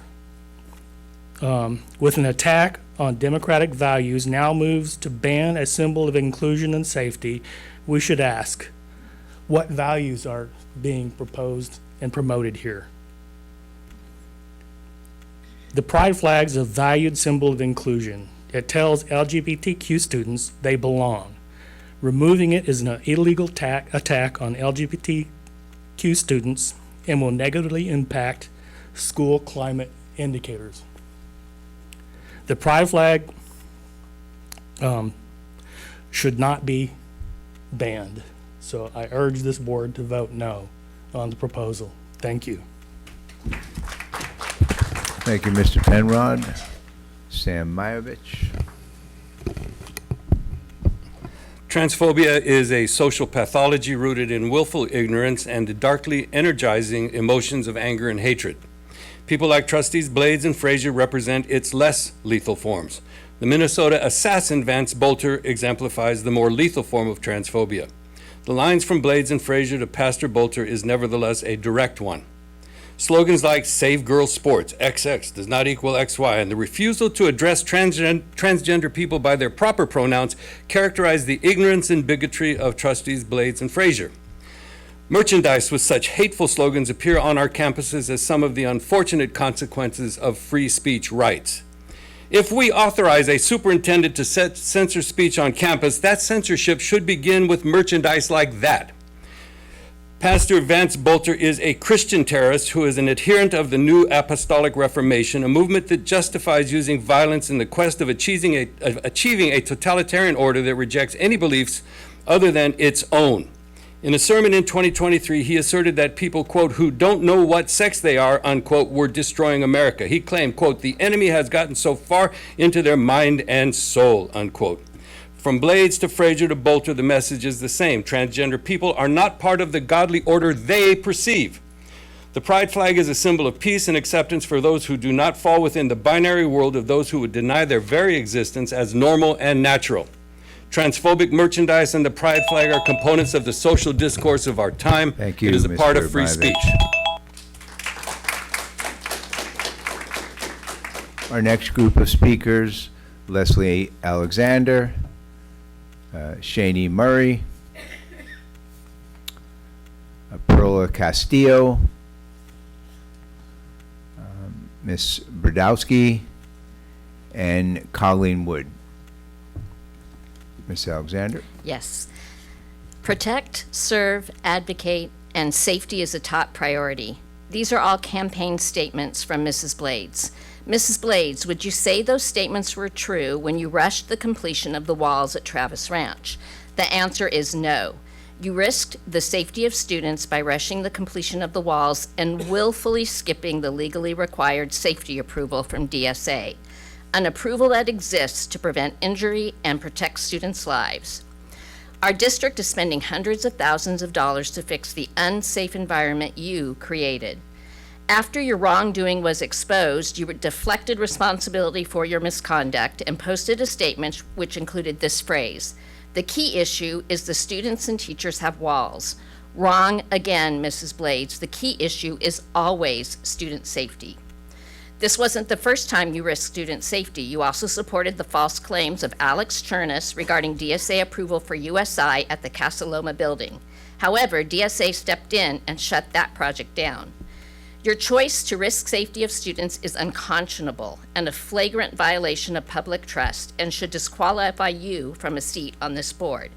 with an attack on democratic values now moves to ban a symbol of inclusion and safety, we should ask, what values are being proposed and promoted here? The pride flag is a valued symbol of inclusion. It tells LGBTQ students they belong. Removing it is an illegal attack on LGBTQ students and will negatively impact school climate indicators. The pride flag should not be banned. So I urge this board to vote no on the proposal. Thank you. Thank you, Mr. Penrod. Sam Mayovich? Transphobia is a social pathology rooted in willful ignorance and the darkly energizing emotions of anger and hatred. People like Trustees Blades and Frazier represent its less lethal forms. The Minnesota assassin Vance Bolter exemplifies the more lethal form of transphobia. The lines from Blades and Frazier to Pastor Bolter is nevertheless a direct one. Slogans like Save Girls Sports, XX does not equal XY, and the refusal to address transgender people by their proper pronouns characterize the ignorance and bigotry of Trustees Blades and Frazier. Merchandise with such hateful slogans appear on our campuses as some of the unfortunate consequences of free speech rights. If we authorize a superintendent to censor speech on campus, that censorship should begin with merchandise like that. Pastor Vance Bolter is a Christian terrorist who is an adherent of the New Apostolic Reformation, a movement that justifies using violence in the quest of achieving a totalitarian order that rejects any beliefs other than its own. In a sermon in 2023, he asserted that people, quote, who don't know what sex they are, unquote, were destroying America. He claimed, quote, the enemy has gotten so far into their mind and soul, unquote. From Blades to Frazier to Bolter, the message is the same. Transgender people are not part of the godly order they perceive. The pride flag is a symbol of peace and acceptance for those who do not fall within the binary world of those who would deny their very existence as normal and natural. Transphobic merchandise and the pride flag are components of the social discourse of our time. Thank you, It is a part Mr. of free Bivich. speech. Our next group of speakers, Leslie Alexander, Shani Murray, Perla Castillo, Ms. Brodowski, and Colleen Wood. Ms. Alexander? Yes. Protect, serve, advocate, and safety is a top priority. These are all campaign statements from Mrs. Blades. Mrs. Blades, would you say those statements were true when you rushed the completion of the walls at Travis Ranch? The answer is no. You risked the safety of students by rushing the completion of the walls and willfully skipping the legally required safety approval from DSA, an approval that exists to prevent injury and protect students' lives. Our district is spending hundreds of thousands of dollars to fix the unsafe environment you created. After your wrongdoing was exposed, you deflected responsibility for your misconduct and posted a statement which included this phrase: the key issue is the students and teachers have walls. Wrong again, Mrs. Blades. The key issue is always student safety. This wasn't the first time you risked student safety. You also supported the false claims of Alex Chernus regarding DSA approval for USI at the Casa Loma building. However, DSA stepped in and shut that project down. Your choice to risk safety of students is unconscionable and a flagrant violation of public trust and should disqualify you from a seat on this board.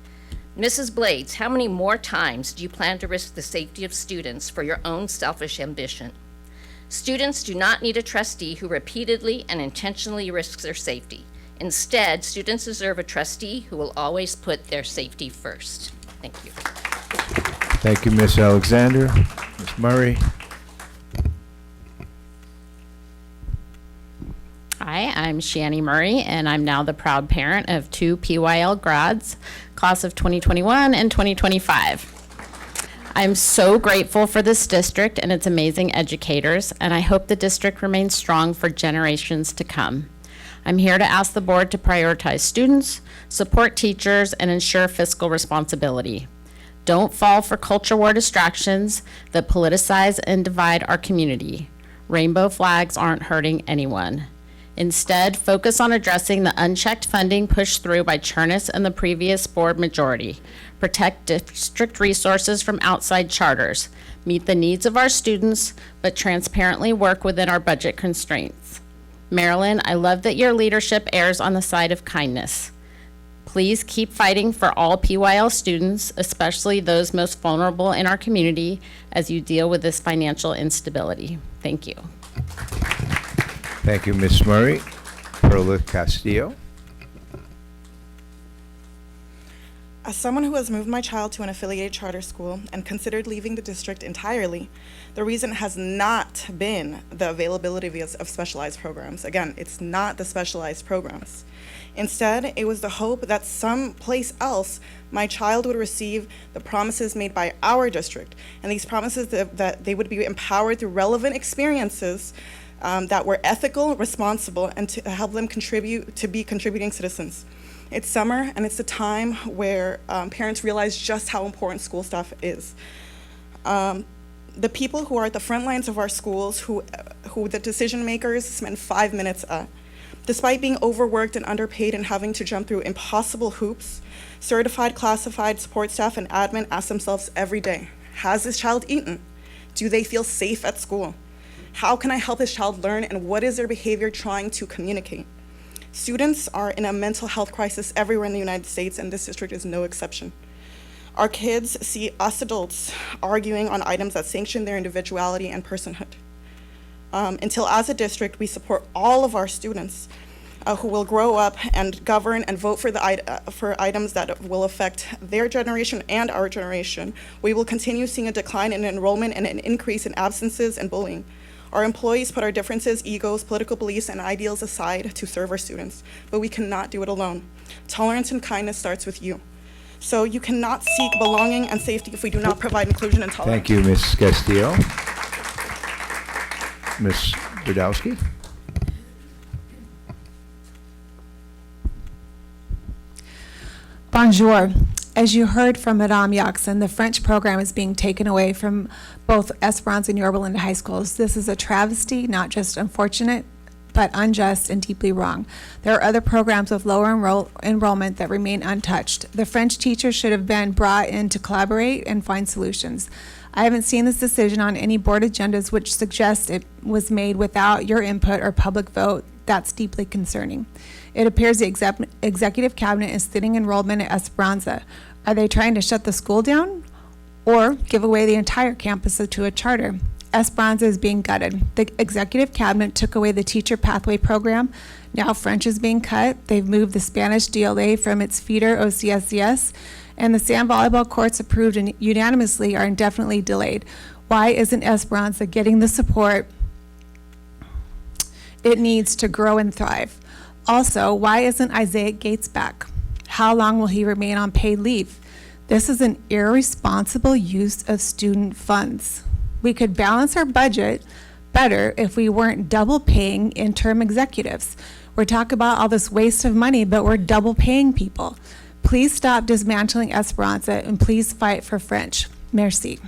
Mrs. Blades, how many more times do you plan to risk the safety of students for your own selfish ambition? Students do not need a trustee who repeatedly and intentionally risks their safety. Instead, students deserve a trustee who will always put their safety first. Thank you. Thank you, Ms. Alexander. Ms. Murray? Hi, I'm Shani Murray, and I'm now the proud parent of 2 PYL grads, class of 2021 and 2025. I'm so grateful for this district and its amazing educators, and I hope the district remains strong for generations to come. I'm here to ask the board to prioritize students, support teachers, and ensure fiscal responsibility. Don't fall for culture war distractions that politicize and divide our community. Rainbow flags aren't hurting anyone. Instead, focus on addressing the unchecked funding pushed through by Chernus and the previous board majority. Protect district resources from outside charters. Meet the needs of our students, but transparently work within our budget constraints. Marilyn, I love that your leadership errs on the side of kindness. Please keep fighting for all PYL students, especially those most vulnerable in our community, as you deal with this financial instability. Thank you. Thank you, Ms. Murray. Perla Castillo? As someone who has moved my child to an affiliated charter school and considered leaving the district entirely, the reason has not been the availability of specialized programs. Again, it's not the specialized programs. Instead, it was the hope that someplace else my child would receive the promises made by our district, and these promises that they would be empowered through relevant experiences that were ethical, responsible, and to help them be contributing citizens. It's summer, and it's the time where parents realize just how important school staff is. The people who are at the front lines of our schools, who the decision makers spend 5 minutes at. Despite being overworked and underpaid and having to jump through impossible hoops, certified, classified support staff and admin ask themselves every day, has this child eaten? Do they feel safe at school? How can I help this child learn, and what is their behavior trying to communicate? Students are in a mental health crisis everywhere in the United States, and this district is no exception. Our kids see us adults arguing on items that sanction their individuality and personhood. Until as a district, we support all of our students who will grow up and govern and vote for for items that will affect their generation and our generation, we will continue seeing a decline in enrollment and an increase in absences and bullying. Our employees put our differences, egos, political beliefs, and ideals aside to serve our students, but we cannot do it alone. Tolerance and kindness starts with you. So you cannot seek belonging and safety if we do not provide inclusion and tolerance. Thank you, Ms. Castillo. Ms. Brodowski? Bonjour. As you heard from Madame Yaxon, the French program is being taken away from both Esperance and Yorba Linda high schools. This is a travesty, not just unfortunate, but unjust and deeply wrong. There are other programs with lower enrollment that remain untouched. The French teachers should have been brought in to collaborate and find solutions. I haven't seen this decision on any board agendas, which suggests it was made without your input or public vote. That's deeply concerning. It appears the executive cabinet is thinning enrollment at Esperanza. Are they trying to shut the school down or give away the entire campus to a charter? Esperanza is being gutted. The executive cabinet took away the teacher pathway program. Now French is being cut. They've moved the Spanish DLA from its feeder OCSCS, and the sand volleyball courts approved and unanimously are indefinitely delayed. Why isn't Esperanza getting the support it needs to grow and thrive? Also, why isn't Isaiah Gates back? How long will he remain on paid leave? This is an irresponsible use of student funds. We could balance our budget better if we weren't double paying interim executives. We're talking about all this waste of money, but we're double paying people. Please stop dismantling Esperanza and please fight for French. Merci.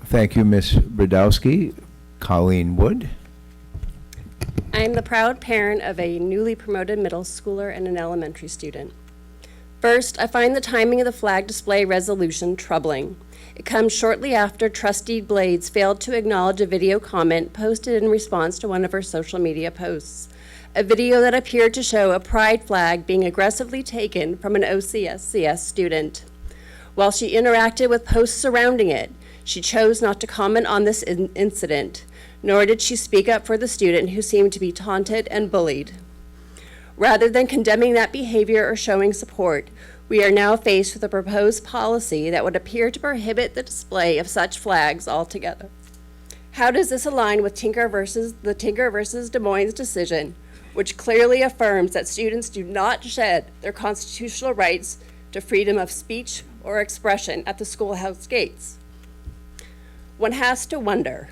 Thank you, Ms. Brodowski. Colleen Wood. I am the proud parent of a newly promoted middle schooler and an elementary student. First, I find the timing of the flag display resolution troubling. It comes shortly after Trustee Blades failed to acknowledge a video comment posted in response to one of her social media posts, a video that appeared to show a pride flag being aggressively taken from an OCSCS student. While she interacted with posts surrounding it, she chose not to comment on this incident, nor did she speak up for the student who seemed to be taunted and bullied. Rather than condemning that behavior or showing support, we are now faced with a proposed policy that would appear to prohibit the display of such flags altogether. How does this align with the Tinker versus Des Moines decision, which clearly affirms that students do not shed their constitutional rights to freedom of speech or expression at the schoolhouse gates? One has to wonder,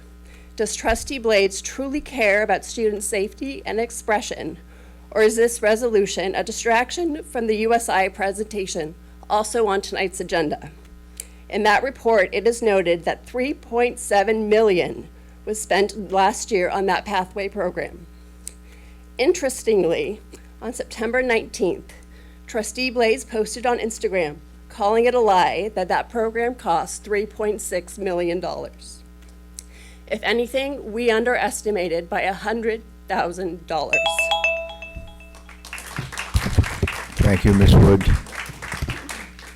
does Trustee Blades truly care about student safety and expression, or is this resolution a distraction from the USI presentation, also on tonight's agenda? In that report, it is noted that $3.7 million was spent last year on that pathway program. Interestingly, on September 19th, Trustee Blades posted on Instagram calling it a lie that that program cost $3.6 million. If anything, we underestimated by $100,000. Thank you, Ms. Wood.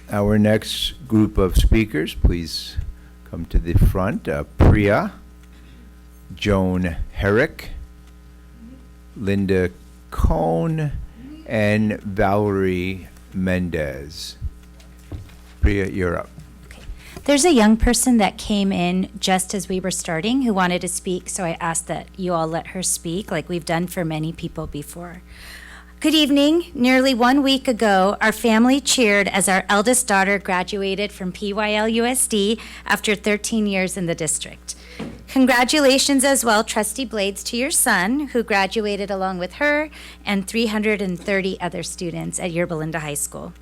Our next group of speakers, please come to the front. Priya, Joan Herrick, Linda Cohn, and Valerie Mendez. Priya, you're up. There's a young person that came in just as we were starting who wanted to speak, so I asked that you all let her speak like we've done for many people before. Good evening. Nearly 1 week ago, our family cheered as our eldest daughter graduated from PYL-USD after 13 years in the district. Congratulations as well, Trustee Blades, to your son, who graduated along with her and 330 other students at Yorba Linda High School.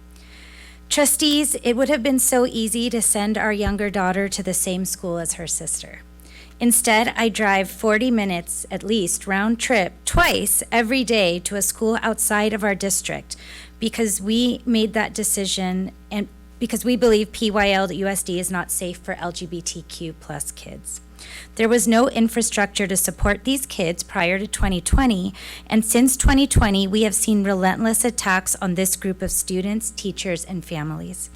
Trustees, it would have been so easy to send our younger daughter to the same school as her sister. Instead, I drive 40 minutes at least round trip twice every day to a school outside of our district because we made that decision and because we believe PYL-USD is not safe for LGBTQ plus kids. There was no infrastructure to support these kids prior to 2020, and since 2020, we have seen relentless attacks on this group of students, teachers, and families.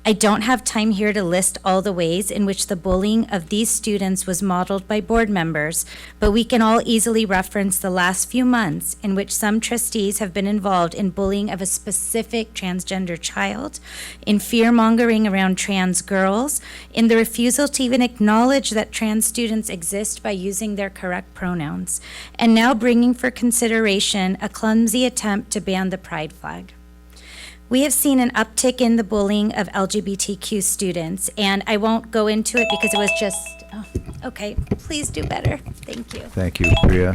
I don't have time here to list all the ways in which the bullying of these students was modeled by board members, but we can all easily reference the last few months in which some trustees have been involved in bullying of a specific transgender child, in fear-mongering around trans girls, in the refusal to even acknowledge that trans students exist by using their correct pronouns, and now bringing for consideration a clumsy attempt to ban the pride flag. We have seen an uptick in the bullying of LGBTQ students, and I won't go into it because it was just, okay, please do better. Thank you. Thank you, Priya.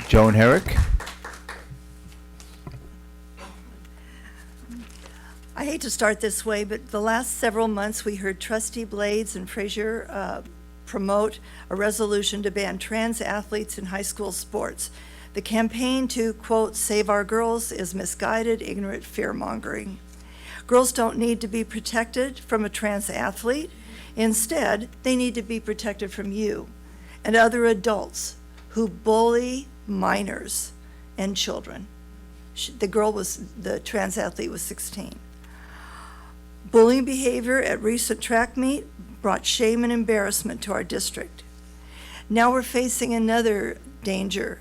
Joan Herrick? I hate to start this way, but the last several months we heard Trustee Blades and Frazier promote a resolution to ban trans athletes in high school sports. The campaign to, quote, save our girls is misguided, ignorant fear-mongering. Girls don't need to be protected from a trans athlete. Instead, they need to be protected from you and other adults who bully minors and children. The trans athlete was 16. Bullying behavior at recent track meet brought shame and embarrassment to our district. Now we're facing another danger.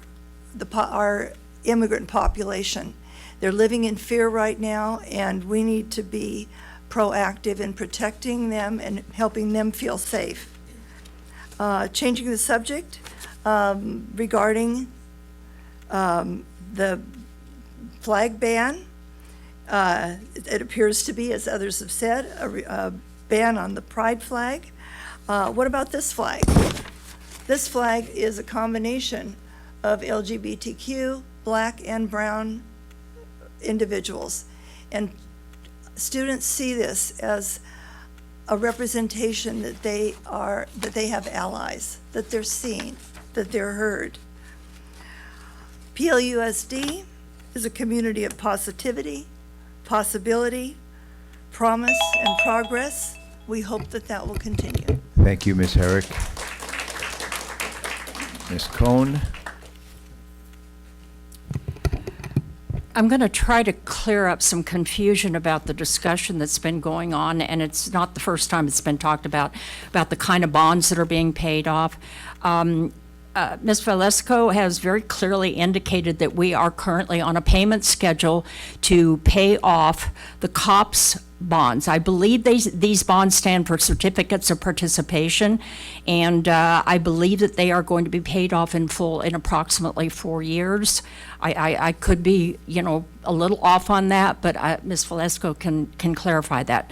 Our immigrant population. They're living in fear right now, and we need to be proactive in protecting them and helping them feel safe. Changing the subject regarding the flag ban. It appears to be, as others have said, a ban on the pride flag. What about this flag? This flag is a combination of LGBTQ, black and brown individuals. And students see this as a representation that they have allies, that they're seen, that they're heard. PLUSD is a community of positivity, possibility, promise, and progress. We hope that that will continue. Thank you, Ms. Herrick. Ms. Cohn? I'm going to try to clear up some confusion about the discussion that's been going on, and it's not the first time it's been talked about the kind of bonds that are being paid off. Ms. Valesco has very clearly indicated that we are currently on a payment schedule to pay off the COPS bonds. I believe these bonds stand for certificates of participation, and I believe that they are going to be paid off in full in approximately 4 years. I could be, a little off on that, but Ms. Valesco can clarify that.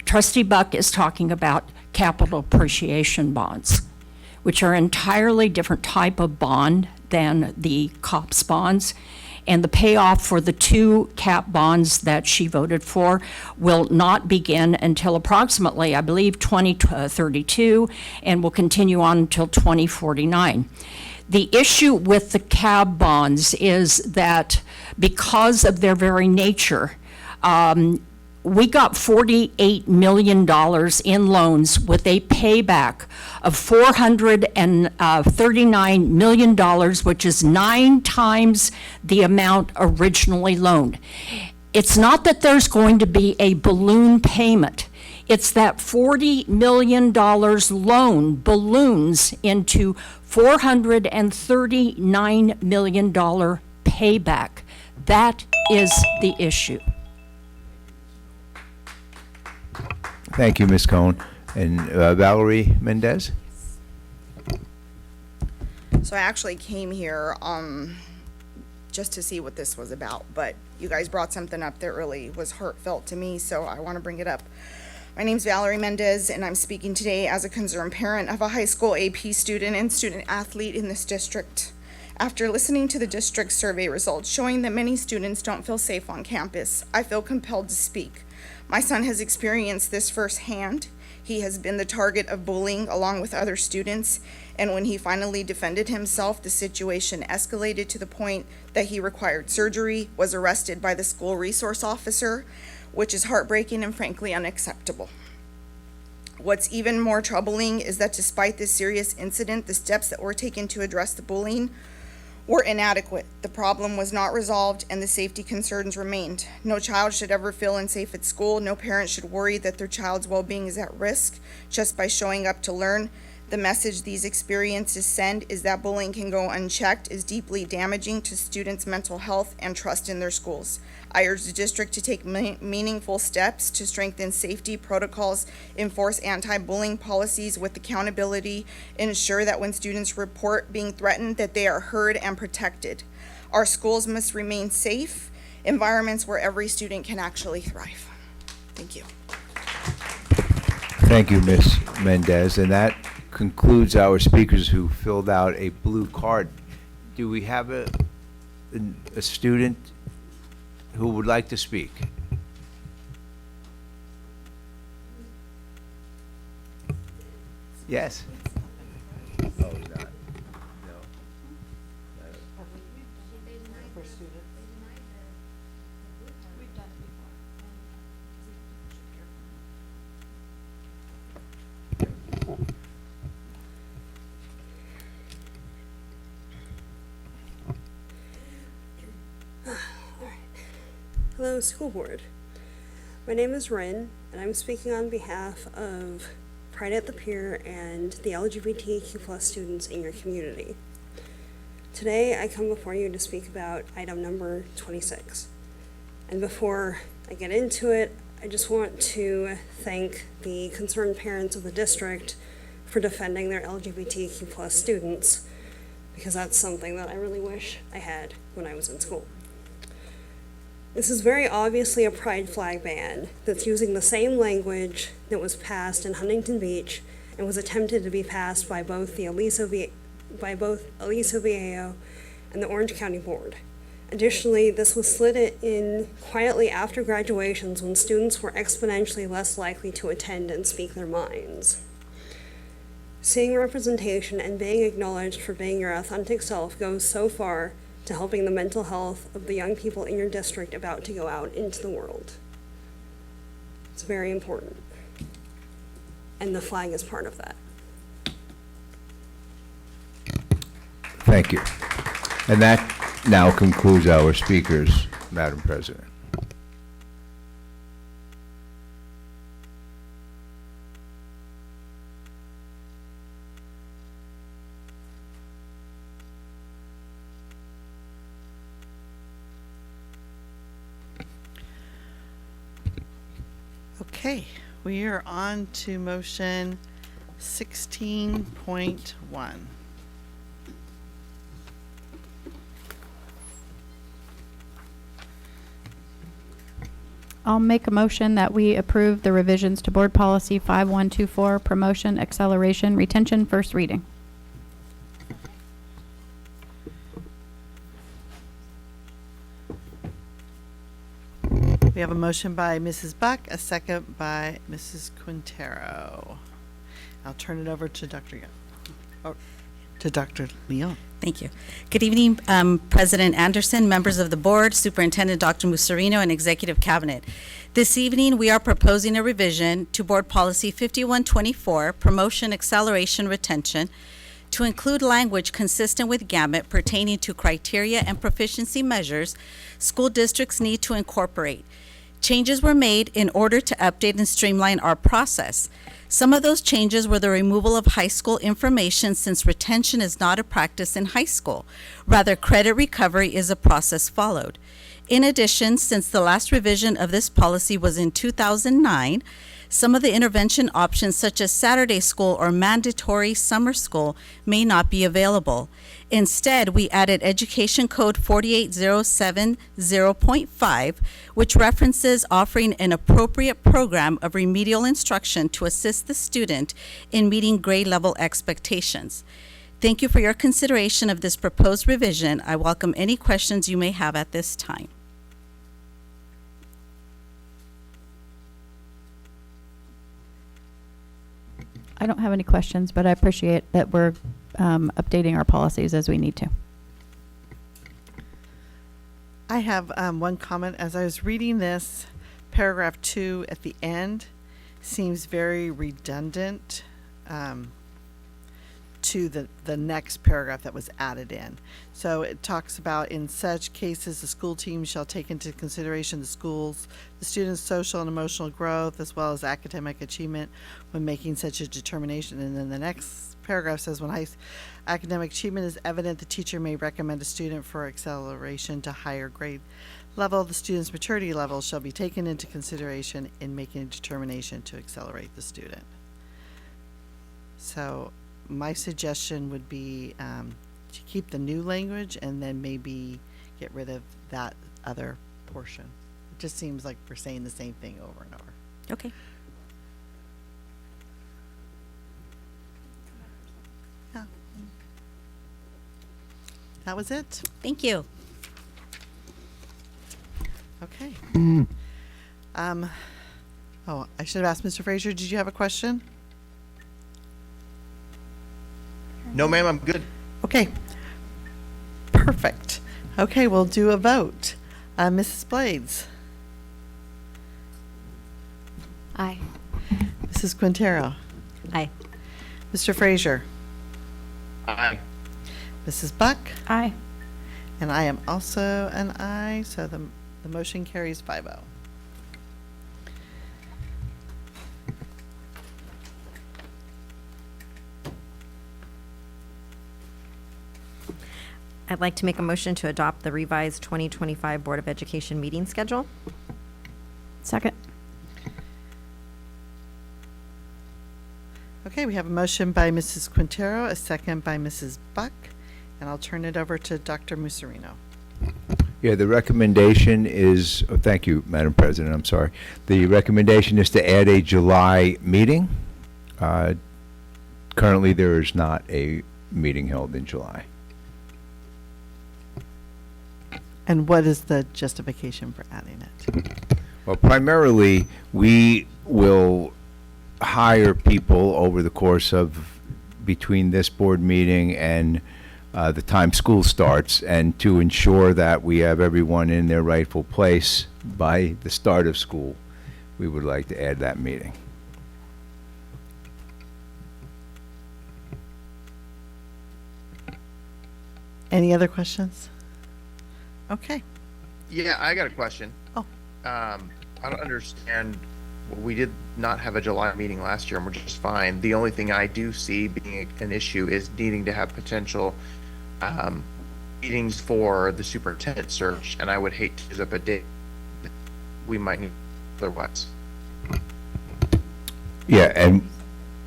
Trustee Buck is talking about capital appreciation bonds, which are an entirely different type of bond than the COPS bonds. And the payoff for the 2 CAP bonds that she voted for will not begin until approximately, I believe, 2032, and will continue on until 2049. The issue with the CAB bonds is that because of their very nature, we got $48 million in loans with a payback of $439 million, which is 9 times the amount originally loaned. It's not that there's going to be a balloon payment. It's that $40 million loan balloons into $439 million payback. That is the issue. Thank you, Ms. Cohn. And Valerie Mendez? So I actually came here just to see what this was about, but you guys brought something up that really was heartfelt to me, so I want to bring it up. My name's Valerie Mendez, and I'm speaking today as a concerned parent of a high school AP student and student athlete in this district. After listening to the district survey results showing that many students don't feel safe on campus, I feel compelled to speak. My son has experienced this firsthand. He has been the target of bullying along with other students, and when he finally defended himself, the situation escalated to the point that he required surgery, was arrested by the school resource officer, which is heartbreaking and frankly unacceptable. What's even more troubling is that despite this serious incident, the steps that were taken to address the bullying were inadequate. The problem was not resolved and the safety concerns remained. No child should ever feel unsafe at school. No parent should worry that their child's well-being is at risk just by showing up to learn. The message these experiences send is that bullying can go unchecked, is deeply damaging to students' mental health and trust in their schools. I urge the district to take meaningful steps to strengthen safety protocols, enforce anti-bullying policies with accountability, ensure that when students report being threatened, that they are heard and protected. Our schools must remain safe environments where every student can actually thrive. Thank you. Thank you, Ms. Mendez, and that concludes our speakers who filled out a blue card. Do we have a student who would like to speak? Yes? Oh, not. No. Hello, school board. My name is Rin, and I'm speaking on behalf of Pride at the Pier and the LGBTQ+ students in your community. Today, I come before you to speak about item number 26. And before I get into it, I just want to thank the concerned parents of the district for defending their LGBTQ+ students, because that's something that I really wish I had when I was in school. This is very obviously a pride flag ban that's using the same language that was passed in Huntington Beach and was attempted to be passed by both Aliso Viejo and the Orange County Board. Additionally, this was slid in quietly after graduations when students were exponentially less likely to attend and speak their minds. Seeing representation and being acknowledged for being your authentic self goes so far to helping the mental health of the young people in your district about to go out into the world. It's very important. And the flag is part of that. Thank you. And that now concludes our speakers, Madam President. Okay, we are on to motion 16.1. I'll make a motion that we approve the revisions to Board Policy 5124, Promotion, Acceleration, Retention, first reading. We have a motion by Mrs. Buck, a second by Mrs. Quintero. I'll turn it over to Dr. Leon. Thank you. Good evening, President Anderson, members of the board, Superintendent Dr. Musarino, and Executive Cabinet. This evening, we are proposing a revision to Board Policy 5124, Promotion, Acceleration, Retention, to include language consistent with gamut pertaining to criteria and proficiency measures school districts need to incorporate. Changes were made in order to update and streamline our process. Some of those changes were the removal of high school information, since retention is not a practice in high school. Rather, credit recovery is a process followed. In addition, since the last revision of this policy was in 2009, some of the intervention options, such as Saturday school or mandatory summer school, may not be available. Instead, we added Education Code 48070.5, which references offering an appropriate program of remedial instruction to assist the student in meeting grade level expectations. Thank you for your consideration of this proposed revision. I welcome any questions you may have at this time. I don't have any questions, but I appreciate that we're updating our policies as we need to. I have one comment. As I was reading this, paragraph 2 at the end seems very redundant to the next paragraph that was added in. So it talks about, in such cases, the school team shall take into consideration the student's social and emotional growth as well as academic achievement when making such a determination. And then the next paragraph says, when academic achievement is evident, the teacher may recommend a student for acceleration to higher grade level. The student's maturity level shall be taken into consideration in making a determination to accelerate the student. So my suggestion would be to keep the new language and then maybe get rid of that other portion. It just seems like we're saying the same thing over and over. Okay. Yeah. That was it. Thank you. Okay. Oh, I should have asked Mr. Frazier, did you have a question? No, ma'am, I'm good. Okay. Perfect. Okay, we'll do a vote. Mrs. Blades? Aye. Mrs. Quintero? Aye. Mr. Frazier? Aye. Mrs. Buck? Aye. And I am also an aye, so the motion carries 5-0. I'd like to make a motion to adopt the revised 2025 Board of Education meeting schedule. Second. Okay, we have a motion by Mrs. Quintero, a second by Mrs. Buck, and I'll turn it over to Dr. Musarino. Yeah, the recommendation is, oh, thank you, Madam President, I'm sorry. The recommendation is to add a July meeting. Currently, there is not a meeting held in July. And what is the justification for adding it? Well, primarily, we will hire people over the course of between this board meeting and the time school starts, and to ensure that we have everyone in their rightful place by the start of school, we would like to add that meeting. Any other questions? Okay. Yeah, I got a question. Oh. I don't understand. We did not have a July meeting last year, and we're just fine. The only thing I do see being an issue is needing to have potential meetings for the superintendent search, and I would hate to use up a date that we might need otherwise. Yeah, and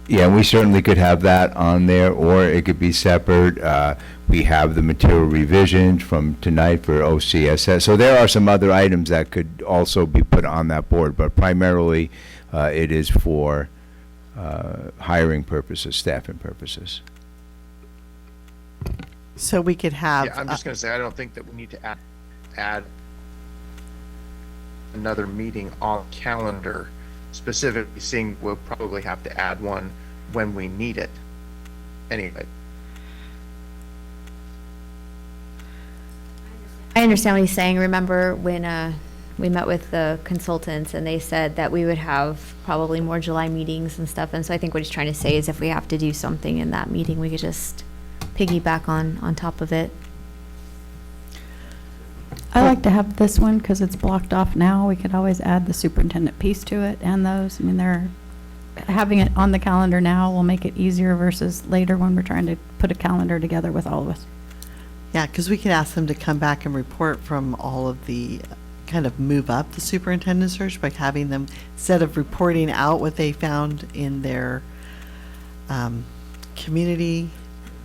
we certainly could have that on there, or it could be separate. We have the material revision from tonight for OCSS. So there are some other items that could also be put on that board, but primarily it is for hiring purposes, staffing purposes. So we could have. Yeah, I'm just going to say I don't think that we need to add another meeting on calendar, specifically seeing we'll probably have to add one when we need it. Anyway. I understand what he's saying. Remember when we met with the consultants and they said that we would have probably more July meetings and stuff. And so I think what he's trying to say is if we have to do something in that meeting, we could just piggyback on top of it. I like to have this one because it's blocked off now. We could always add the superintendent piece to it and those. I mean, having it on the calendar now will make it easier versus later when we're trying to put a calendar together with all of us. Yeah, because we could ask them to come back and report from all of the, kind of move up the superintendent search by having them, instead of reporting out what they found in their community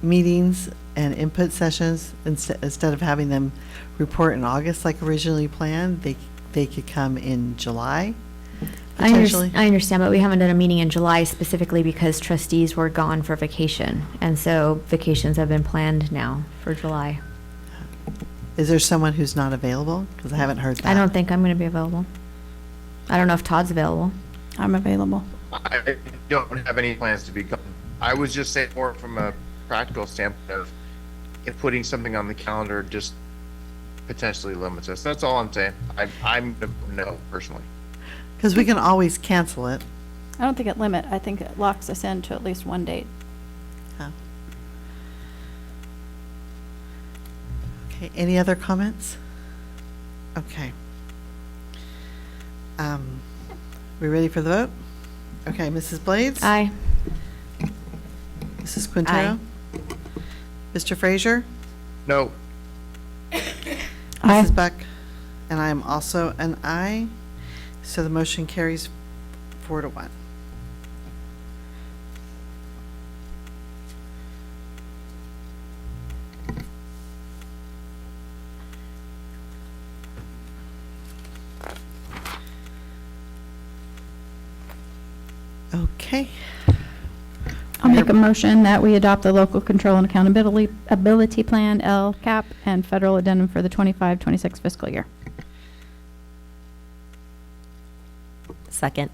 meetings and input sessions, instead of having them report in August like originally planned, they could come in July, potentially. I understand, but we haven't done a meeting in July specifically because trustees were gone for vacation. And so vacations have been planned now for July. Is there someone who's not available? Because I haven't heard that. I don't think I'm going to be available. I don't know if Todd's available. I'm available. I don't have any plans to be gone. I was just saying more from a practical standpoint of if putting something on the calendar just potentially limits us. That's all I'm saying. I'm no personally. Because we can always cancel it. I don't think it I think it locks us into at least one date. Oh. Okay, any other comments? Okay. We ready for the vote? Okay, Mrs. Blades? Aye. Mrs. Quintero? Mr. Frazier? No. Mrs. Buck? And I am also an aye. So the motion carries 4-1. Okay. I'll make a motion that we adopt the local control and accountability plan, LCAP, and federal addendum for the 25-26 fiscal year. Second.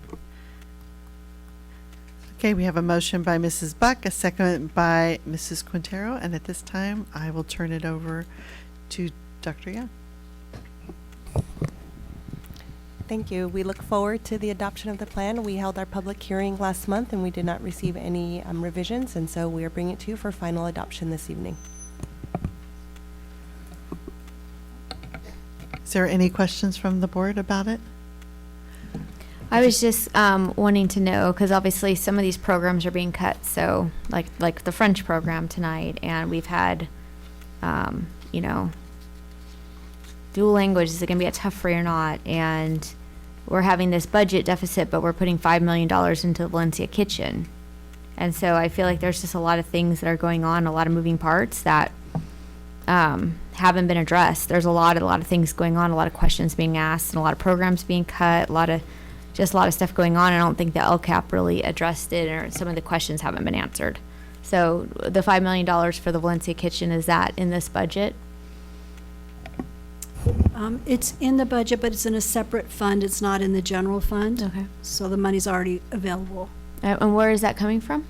Okay, we have a motion by Mrs. Buck, a second by Mrs. Quintero, and at this time, I will turn it over to Dr. Young. Thank you. We look forward to the adoption of the plan. We held our public hearing last month, and we did not receive any revisions, and so we are bringing it to you for final adoption this evening. Is there any questions from the board about it? I was just wanting to know, because obviously some of these programs are being cut, so like the French program tonight, and we've had, you know, dual language, is it going to be a tough free or not? And we're having this budget deficit, but we're putting $5 million into the Valencia kitchen. And so I feel like there's just a lot of things that are going on, a lot of moving parts that haven't been addressed. There's a lot of things going on, a lot of questions being asked, and a lot of programs being cut, a lot of stuff going on. I don't think the LCAP really addressed it, or some of the questions haven't been answered. So the $5 million for the Valencia kitchen, is that in this budget? It's in the budget, but it's in a separate fund. It's not in the general fund. Okay. So the money's already available. And where is that coming from?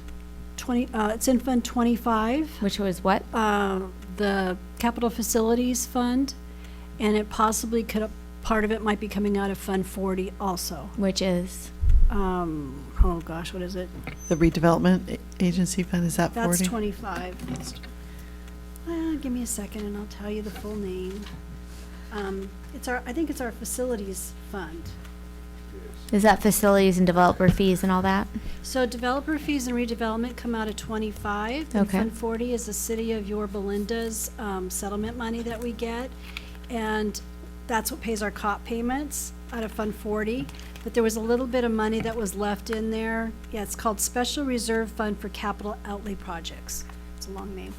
It's in Fund 25. Which was what? The Capital Facilities Fund, and it possibly could, part of it might be coming out of Fund 40 also. Which is? Oh gosh, what is it? The Redevelopment Agency Fund, is that 40? That's 25. Give me a second and I'll tell you the full name. I think it's our Facilities Fund. Is that facilities and developer fees and all that? So developer fees and redevelopment come out of 25. And Okay. Fund 40 is the City of Yorba Linda's settlement money that we get. And that's what pays our COP payments out of Fund 40. But there was a little bit of money that was left in there. Yeah, it's called Special Reserve Fund for Capital Outlay Projects. It's a long name.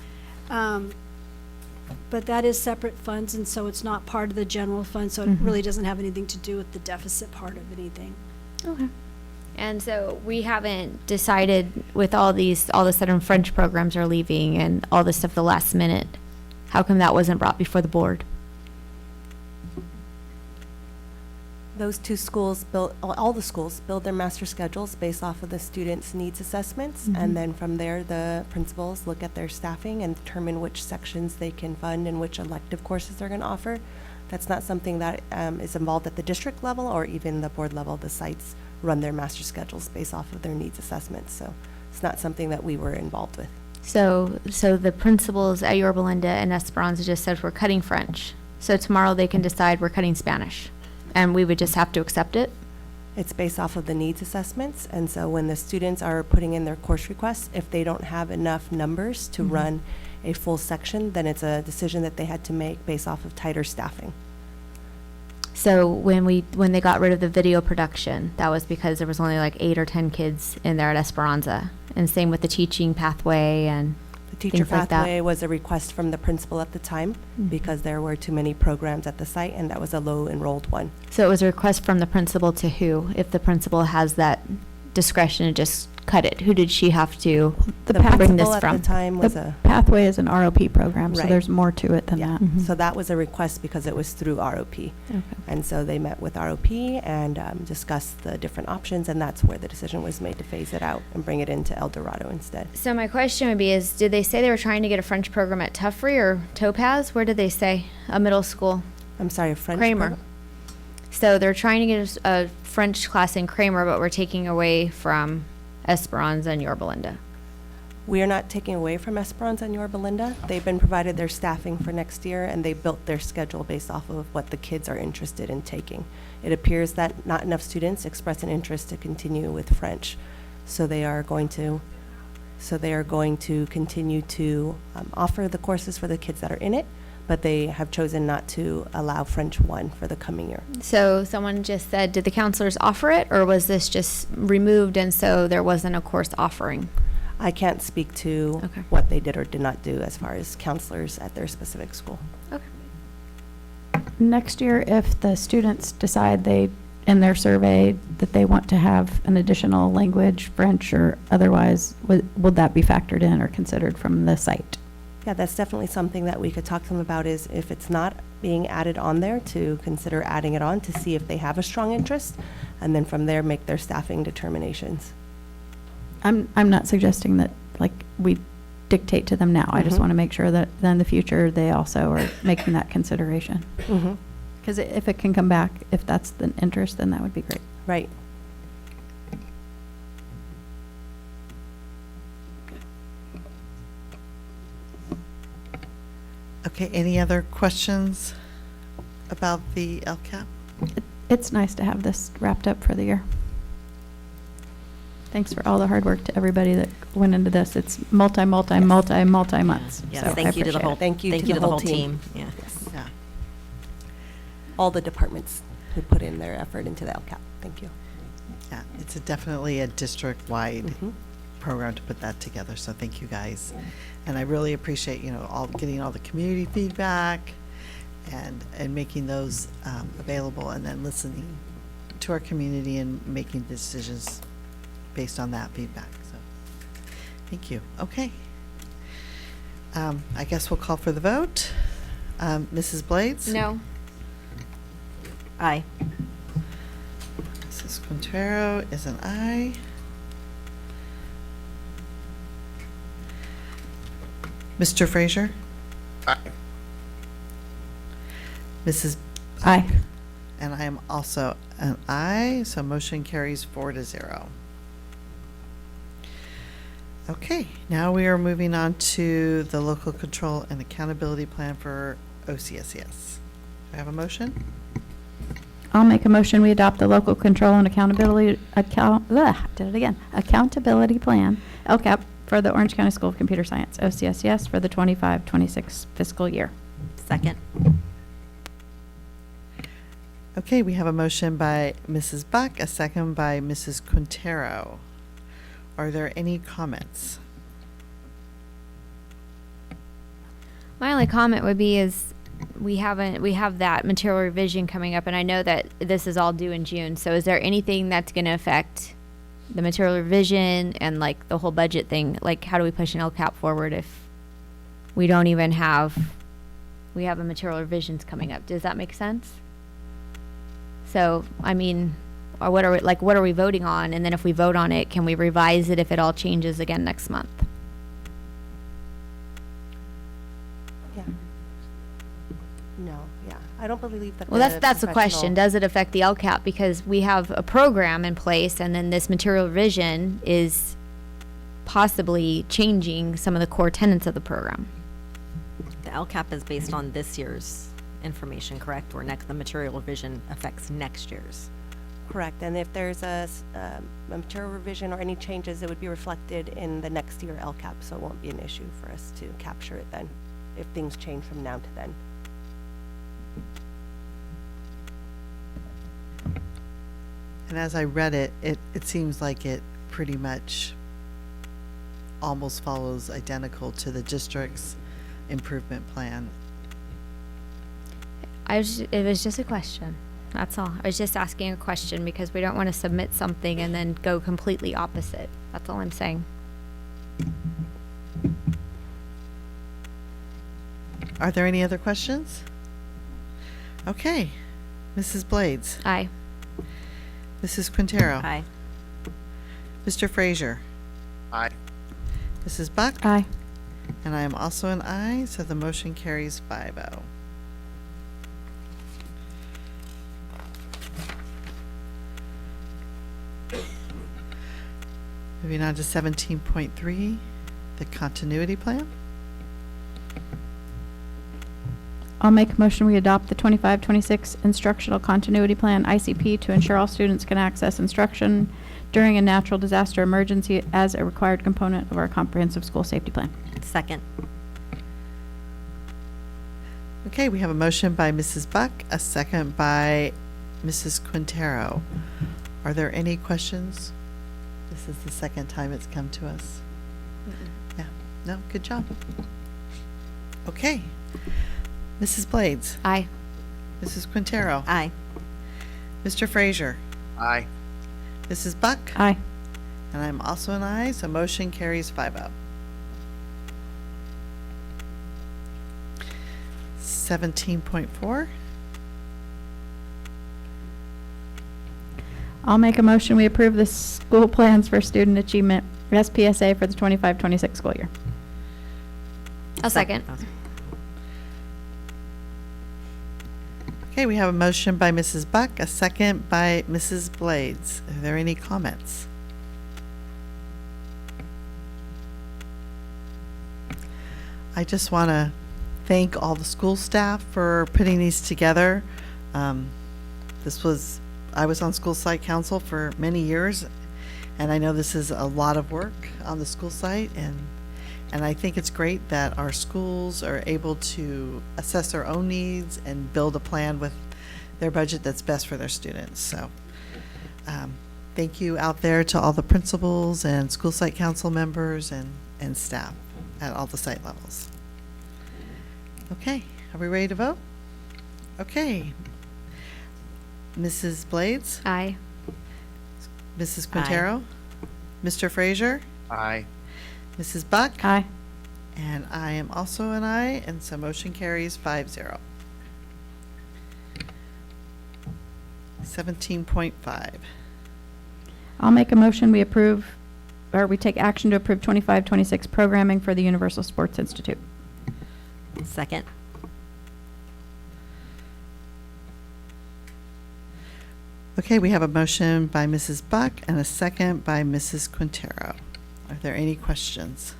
But that is separate funds, and so it's not part of the general fund, so it really doesn't have anything to do with the deficit part of anything. Okay. And so we haven't decided with all of a sudden French programs are leaving and all this stuff the last minute. How come that wasn't brought before the board? Those two schools all the schools build their master schedules based off of the students' needs assessments, and then from there, the principals look at their staffing and determine which sections they can fund and which elective courses they're going to offer. That's not something that is involved at the district level or even the board level. The sites run their master schedules based off of their needs assessments, so it's not something that we were involved with. So the principals at Yorba Linda and Esperanza just said we're cutting French. So tomorrow they can decide we're cutting Spanish. And we would just have to accept it? It's based off of the needs assessments, and so when the students are putting in their course requests, if they don't have enough numbers to run a full section, then it's a decision that they had to make based off of tighter staffing. So when they got rid of the video production, that was because there was only like 8 or 10 kids in there at Esperanza. And same with the teaching pathway and The teacher things like that. pathway was a request from the principal at the time because there were too many programs at the site, and that was a low enrolled one. So it was a request from the principal to who, if the principal has that discretion to just cut it? Who did she have to The bring principal this at from? the time was a, Pathway is an ROP program, so Right. there's more to it than yeah. that. So that was a request because it was through ROP. Okay. And so they met with ROP and discussed the different options, and that's where the decision was made to phase it out and bring it into El Dorado instead. So my question would be is, did they say they were trying to get a French program at Tuffrey or Topaz? Where did they say? A middle school? I'm sorry, a French Kramer. program? So they're trying to get a French class in Kramer, but we're taking away from Esperanza and Yorba Linda. We are not taking away from Esperanza and Yorba Linda. They've been provided their staffing for next year, and they built their schedule based off of what the kids are interested in taking. It appears that not enough students express an interest to continue with French, so they are going to continue to offer the courses for the kids that are in it, but they have chosen not to allow French 1 for the coming year. So someone just said, did the counselors offer it, or was this just removed and so there wasn't a course offering? I can't speak to Okay. what they did or did not do as far as counselors at their specific school. Next year, if the students decide in their survey, that they want to have an additional language, French or otherwise, will that be factored in or considered from the site? Yeah, that's definitely something that we could talk to them about, is if it's not being added on there, to consider adding it on to see if they have a strong interest, and then from there make their staffing determinations. I'm not suggesting that, like, we dictate to them now. I just Mhm. want to make sure that then in the future, they also are making that consideration. Mhm. Because if it can come back, if that's the interest, then that would be great. Right. Okay, any other questions about the LCAP? It's nice to have this wrapped up for the year. Thanks for all the hard work to everybody that went into this. It's multi months. Yes, So I thank you to the appreciate whole, it. Thank you thank to you the to the whole whole team. team. Yeah. Yeah. All the departments who put in their effort into the LCAP. Thank you. Yeah, it's definitely a district-wide Mhm. program to put that together, so thank you guys. And I really appreciate, getting all the community feedback and making those available, and then listening to our community and making decisions based on that feedback, so, thank you. Okay. I guess we'll call for the vote. Mrs. Blades? No. Aye. Mrs. Quintero is an aye. Mr. Frazier? Aye. Mrs. Aye. And I am also an aye, so motion carries 4-0. Okay, now we are moving on to the local control and accountability plan for OCSES. Do I have a motion? I'll make a motion, we adopt the local control and accountability, accountability plan, LCAP, for the Orange County School of Computer Science, OCSES, for the 25-26 fiscal year. Second. Okay, we have a motion by Mrs. Buck, a second by Mrs. Quintero. Are there any comments? My only comment would be is we have that material revision coming up, and I know that this is all due in June. So is there anything that's going to affect the material revision and like the whole budget thing? Like, how do we push an LCAP forward if we don't even have a material revisions coming up? Does that make sense? So, I mean, or what are we voting on? And then if we vote on it, can we revise it if it all changes again next month? Yeah. No, yeah. I don't believe that. Well, that's the question. Does it affect the LCAP? Because we have a program in place, and then this material revision is possibly changing some of the core tenets of the program. The LCAP is based on this year's information, correct? Or the material revision affects next year's. Correct. And if there's a material revision or any changes, it would be reflected in the next year LCAP, so it won't be an issue for us to capture it then, if things change from now to then. And as I read it, it seems like it pretty much almost follows identical to the district's improvement plan. It was just a question. That's all. I was just asking a question because we don't want to submit something and then go completely opposite. That's all I'm saying. Are there any other questions? Okay. Mrs. Blades? Aye. Mrs. Quintero? Aye. Mr. Frazier? Aye. Mrs. Buck? Aye. And I am also an aye, so the motion carries 5-0. Moving on to 17.3, the continuity plan. I'll make a motion we adopt the 25-26 Instructional Continuity Plan, ICP, to ensure all students can access instruction during a natural disaster emergency as a required component of our comprehensive school safety plan. Second. Okay, we have a motion by Mrs. Buck, a second by Mrs. Quintero. Are there any questions? This is the second time it's come to us. Yeah, no, good job. Okay. Mrs. Blades? Aye. Mrs. Quintero? Aye. Mr. Frazier? Aye. Mrs. Buck? Aye. And I'm also an aye, so motion carries 5-0. 17.4. I'll make a motion we approve the school plans for student achievement, SPSA, for the 25-26 school year. A second. Okay, we have a motion by Mrs. Buck, a second by Mrs. Blades. Are there any comments? I just want to thank all the school staff for putting these together. I was on school site council for many years, and I know this is a lot of work on the school site, and I think it's great that our schools are able to assess their own needs and build a plan with their budget that's best for their students. So thank you out there to all the principals and school site council members and staff at all the site levels. Okay, are we ready to vote? Okay. Mrs. Blades? Aye. Mrs. Quintero? Mr. Frazier? Aye. Mrs. Buck? Aye. And I am also an aye, and so motion carries 5-0. 17.5. I'll make a motion we approve, or we take action to approve 25-26 programming for the Universal Sports Institute. Second. Okay, we have a motion by Mrs. Buck and a second by Mrs. Quintero. Are there any questions?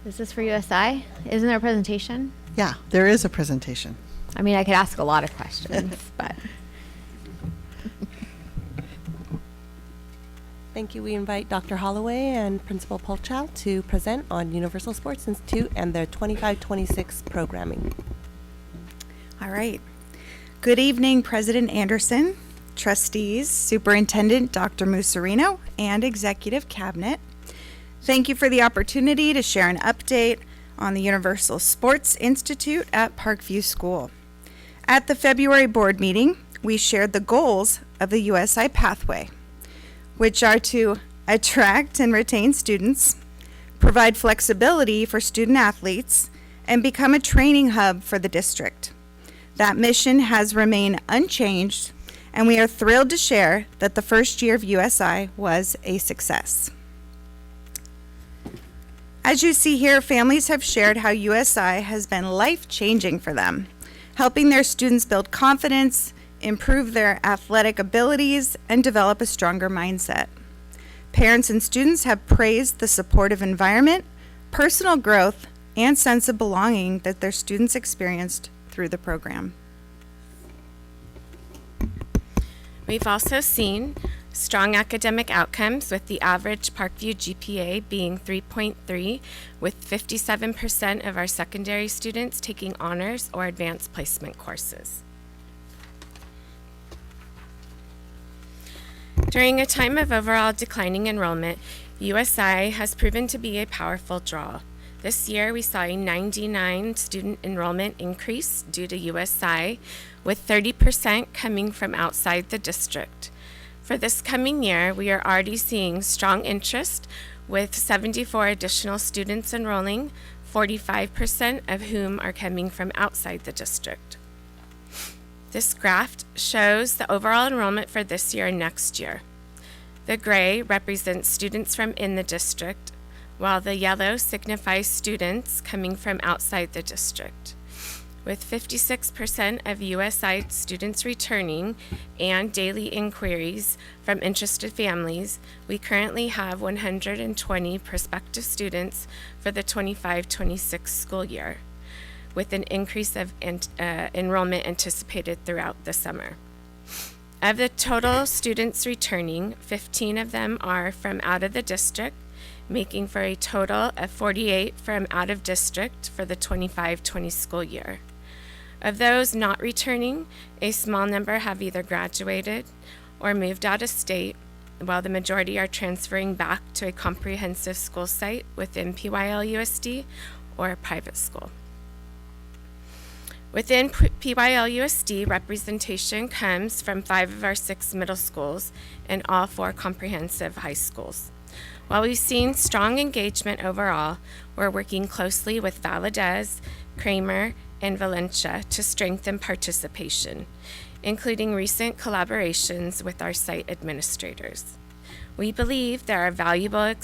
Is this for USI? Isn't there a presentation? Yeah, there is a presentation. I mean, I could ask a lot of questions, but. Thank you. We invite Dr. Holloway and Principal Polchow to present on Universal Sports Institute and their 25-26 programming. All right. Good evening, President Anderson, trustees, Superintendent Dr. Musarino, and Executive Cabinet. Thank you for the opportunity to share an update on the Universal Sports Institute at Parkview School. At the February board meeting, we shared the goals of the USI Pathway, which are to attract and retain students, provide flexibility for student athletes, and become a training hub for the district. That mission has remained unchanged, and we are thrilled to share that the first year of USI was a success. As you see here, families have shared how USI has been life-changing for them, helping their students build confidence, improve their athletic abilities, and develop a stronger mindset. Parents and students have praised the supportive environment, personal growth, and sense of belonging that their students experienced through the program. We've also seen strong academic outcomes, with the average Parkview GPA being 3.3, with 57% of our secondary students taking honors or advanced placement courses. During a time of overall declining enrollment, USI has proven to be a powerful draw. This year, we saw a 99 student enrollment increase due to USI, with 30% coming from outside the district. For this coming year, we are already seeing strong interest, with 74 additional students enrolling, 45% of whom are coming from outside the district. This graph shows the overall enrollment for this year and next year. The gray represents students from in the district, while the yellow signifies students coming from outside the district. With 56% of USI students returning and daily inquiries from interested families, we currently have 120 prospective students for the 25-26 school year, with an increase of enrollment anticipated throughout the summer. Of the total students returning, 15 of them are from out of the district, making for a total of 48 from out of district for the 25-20 school year. Of those not returning, a small number have either graduated or moved out of state, while the majority are transferring back to a comprehensive school site within PYL-USD or a private school. Within PYL-USD, representation comes from 5 of our 6 middle schools and all 4 comprehensive high schools. While we've seen strong engagement overall, we're working closely with Valadez, Kramer, and Valencia to strengthen participation, including recent collaborations with our site administrators. We believe there are valuable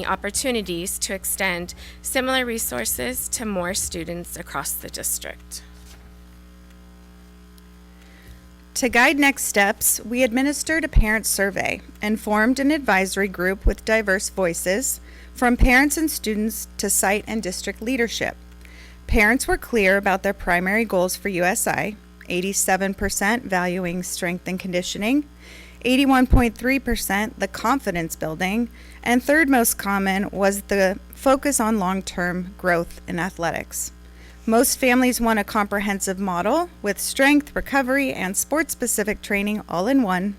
opportunities to extend similar resources to more students across the district. To guide next steps, we administered a parent survey and formed an advisory group with diverse voices, from parents and students to site and district leadership. Parents were clear about their primary goals for USI, 87% valuing strength and conditioning, 81.3% the confidence building, and third most common was the focus on long-term growth in athletics. Most families want a comprehensive model with strength, recovery, and sport-specific training all in one.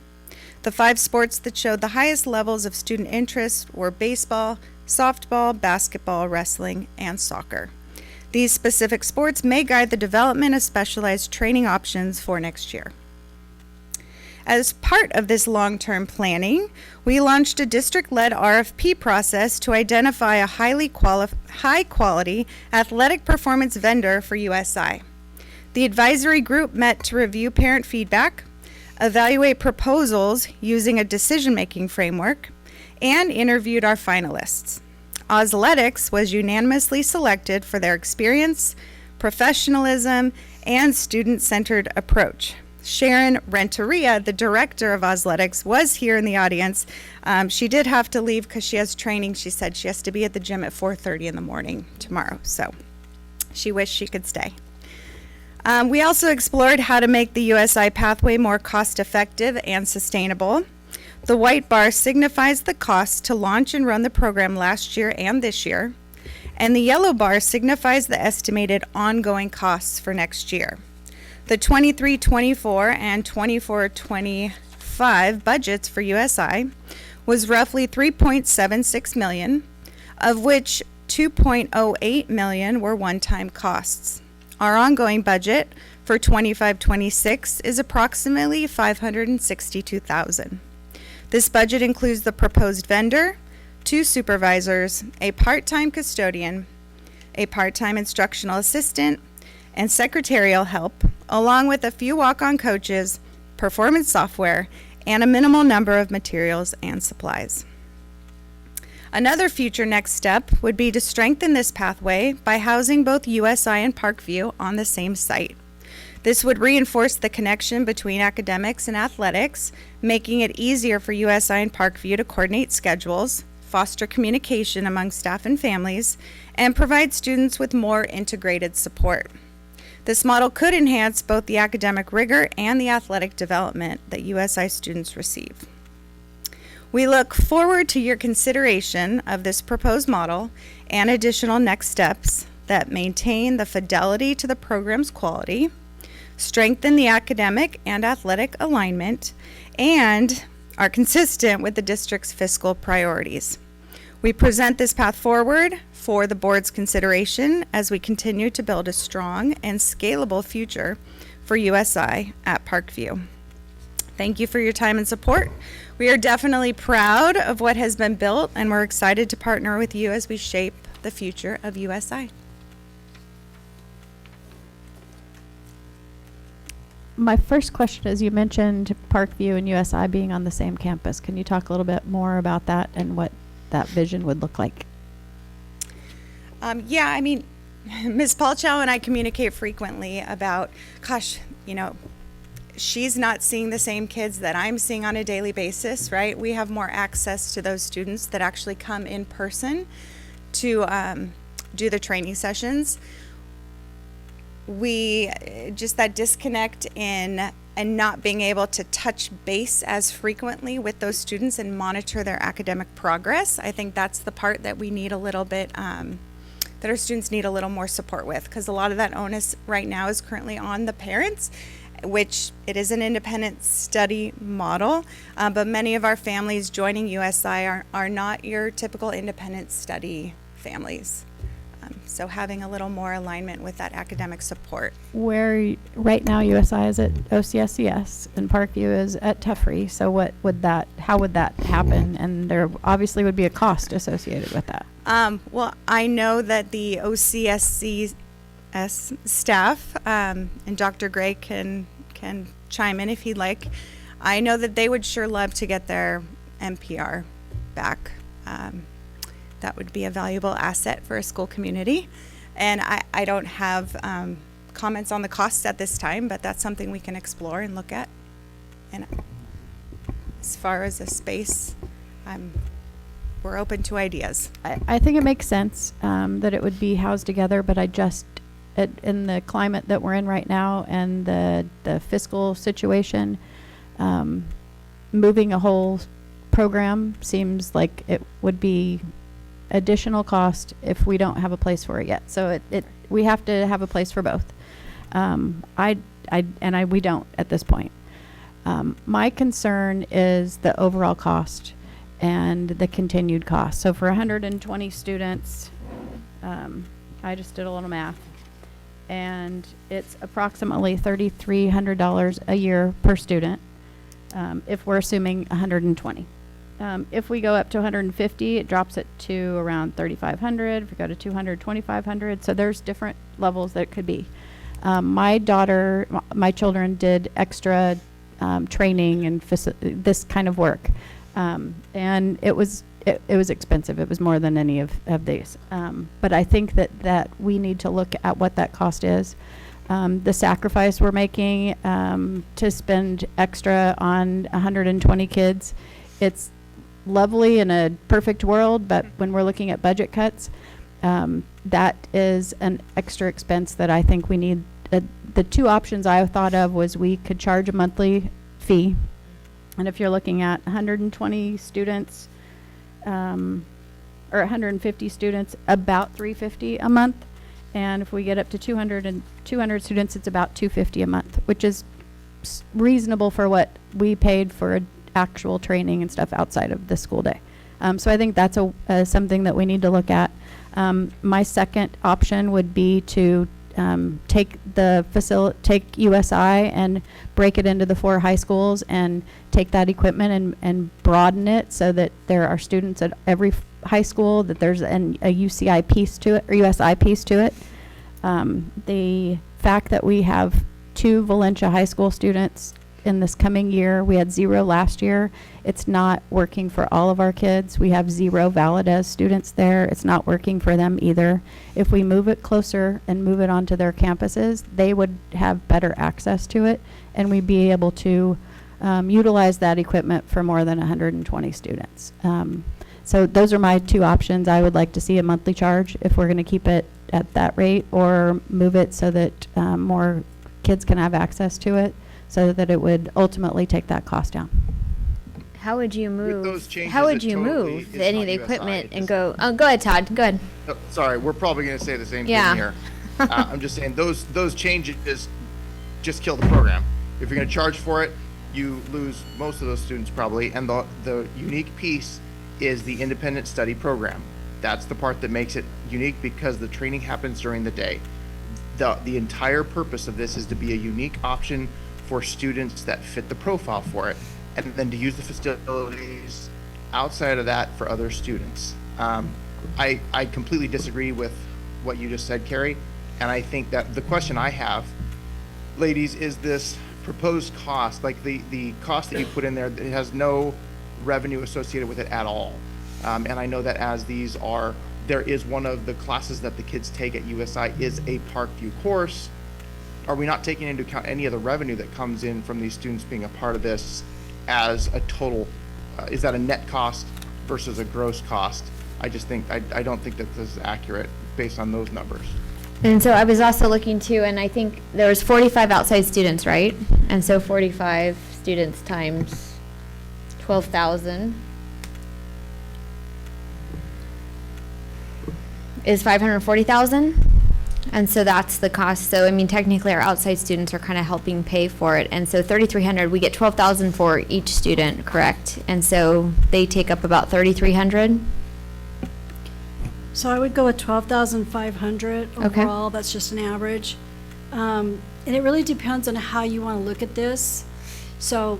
The 5 sports that showed the highest levels of student interest were baseball, softball, basketball, wrestling, and soccer. These specific sports may guide the development of specialized training options for next year. As part of this long-term planning, we launched a district-led RFP process to identify a high-quality athletic performance vendor for USI. The advisory group met to review parent feedback, evaluate proposals using a decision-making framework, and interviewed our finalists. Ozletics was unanimously selected for their experience, professionalism, and student-centered approach. Sharon Renteria, the director of Ozletics, was here in the audience. She did have to leave because she has training. She said she has to be at the gym at 4:30 in the morning tomorrow, so she wished she could stay. We also explored how to make the USI pathway more cost-effective and sustainable. The white bar signifies the cost to launch and run the program last year and this year, and the yellow bar signifies the estimated ongoing costs for next year. The 23-24 and 24-25 budgets for USI was roughly $3.76 million, of which $2.08 million were one-time costs. Our ongoing budget for 25-26 is approximately $562,000. This budget includes the proposed vendor, 2 supervisors, a part-time custodian, a part-time instructional assistant, and secretarial help, along with a few walk-on coaches, performance software, and a minimal number of materials and supplies. Another future next step would be to strengthen this pathway by housing both USI and Parkview on the same site. This would reinforce the connection between academics and athletics, making it easier for USI and Parkview to coordinate schedules, foster communication among staff and families, and provide students with more integrated support. This model could enhance both the academic rigor and the athletic development that USI students receive. We look forward to your consideration of this proposed model and additional next steps that maintain the fidelity to the program's quality, strengthen the academic and athletic alignment, and are consistent with the district's fiscal priorities. We present this path forward for the board's consideration as we continue to build a strong and scalable future for USI at Parkview. Thank you for your time and support. We are definitely proud of what has been built, and we're excited to partner with you as we shape the future of USI. My first question is, you mentioned Parkview and USI being on the same campus. Can you talk a little bit more about that and what that vision would look like? Yeah, I mean, Ms. Paulchow and I communicate frequently about, gosh, you know, she's not seeing the same kids that I'm seeing on a daily basis, right? We have more access to those students that actually come in person to do the training sessions. We just that disconnect in and not being able to touch base as frequently with those students and monitor their academic progress. I think that's the part that we need a little bit, that our students need a little more support with, because a lot of that onus right now is currently on the parents, which it is an independent study model, but many of our families joining USI are not your typical independent study families. So having a little more alignment with that academic support. Where right now USI is at OCSCS and Parkview is at Tuffrey. So how would that happen? And there obviously would be a cost associated with that. Well, I know that the OCSCS staff, and Dr. Gray can chime in if he'd like. I know that they would sure love to get their NPR back. That would be a valuable asset for a school community. And I don't have comments on the costs at this time, but that's something we can explore and look at. And as far as a space, we're open to ideas. I think it makes sense that it would be housed together, but in the climate that we're in right now and the fiscal situation, moving a whole program seems like it would be additional cost if we don't have a place for it yet. So we have to have a place for both. We don't at this point. My concern is the overall cost and the continued cost. So for 120 students, I just did a little math, and it's approximately $3,300 a year per student if we're assuming 120. If we go up to 150, it drops it to around 3,500. If we go to 200, 2,500. So there's different levels that it could be. My children did extra training and this kind of work, and it was expensive. It was more than any of these. But I think that we need to look at what that cost is. The sacrifice we're making to spend extra on 120 kids, it's lovely in a perfect world, but when we're looking at budget cuts, that is an extra expense that I think we need. The two options I thought of was we could charge a monthly fee, and if you're looking at 120 students or 150 students, about $350 a month, and if we get up to 200 students, it's about $250 a month, which is reasonable for what we paid for actual training and stuff outside of the school day. So I think that's something that we need to look at. My second option would be to take USI and break it into the 4 high schools and take that equipment and broaden it so that there are students at every high school, that there's a UCI piece to it or USI piece to it. The fact that we have 2 Valencia high school students in this coming year, we had 0 last year. It's not working for all of our kids. We have 0 Valadez students there. It's not working for them either. If we move it closer and move it onto their campuses, they would have better access to it, and we'd be able to utilize that equipment for more than 120 students. So those are my 2 options. I would like to see a monthly charge if we're going to keep it at that rate, or move it so that more kids can have access to it, so that it would ultimately take that cost down. How would you move? those changes, How would it you totally move is any not of the USI, equipment it and just- go? Oh, go ahead, Todd. Go ahead. Oh, sorry, we're probably going to say the same Yeah. thing here. I'm just saying those changes just kill the program. If you're going to charge for it, you lose most of those students probably, and the unique piece is the independent study program. That's the part that makes it unique because the training happens during the day. The entire purpose of this is to be a unique option for students that fit the profile for it, and then to use the facilities outside of that for other students. I completely disagree with what you just said, Carrie, and I think that the question I have, ladies, is this proposed cost, like the cost that you put in there, it has no revenue associated with it at all. And I know that as there is one of the classes that the kids take at USI is a Parkview course. Are we not taking into account any of the revenue that comes in from these students being a part of this as a total? Is that a net cost versus a gross cost? I just think, I don't think that this is accurate based on those numbers. And so I was also looking too, and I think there was 45 outside students, right? And so 45 students times 12,000 is 540,000. And so that's the cost. So, I mean, technically our outside students are kind of helping pay for it. And so 3,300, we get 12,000 for each student, correct? And so they take up about 3,300. So I would go with 12,500 overall. That's just an average. And it really depends on how you want to look at this. So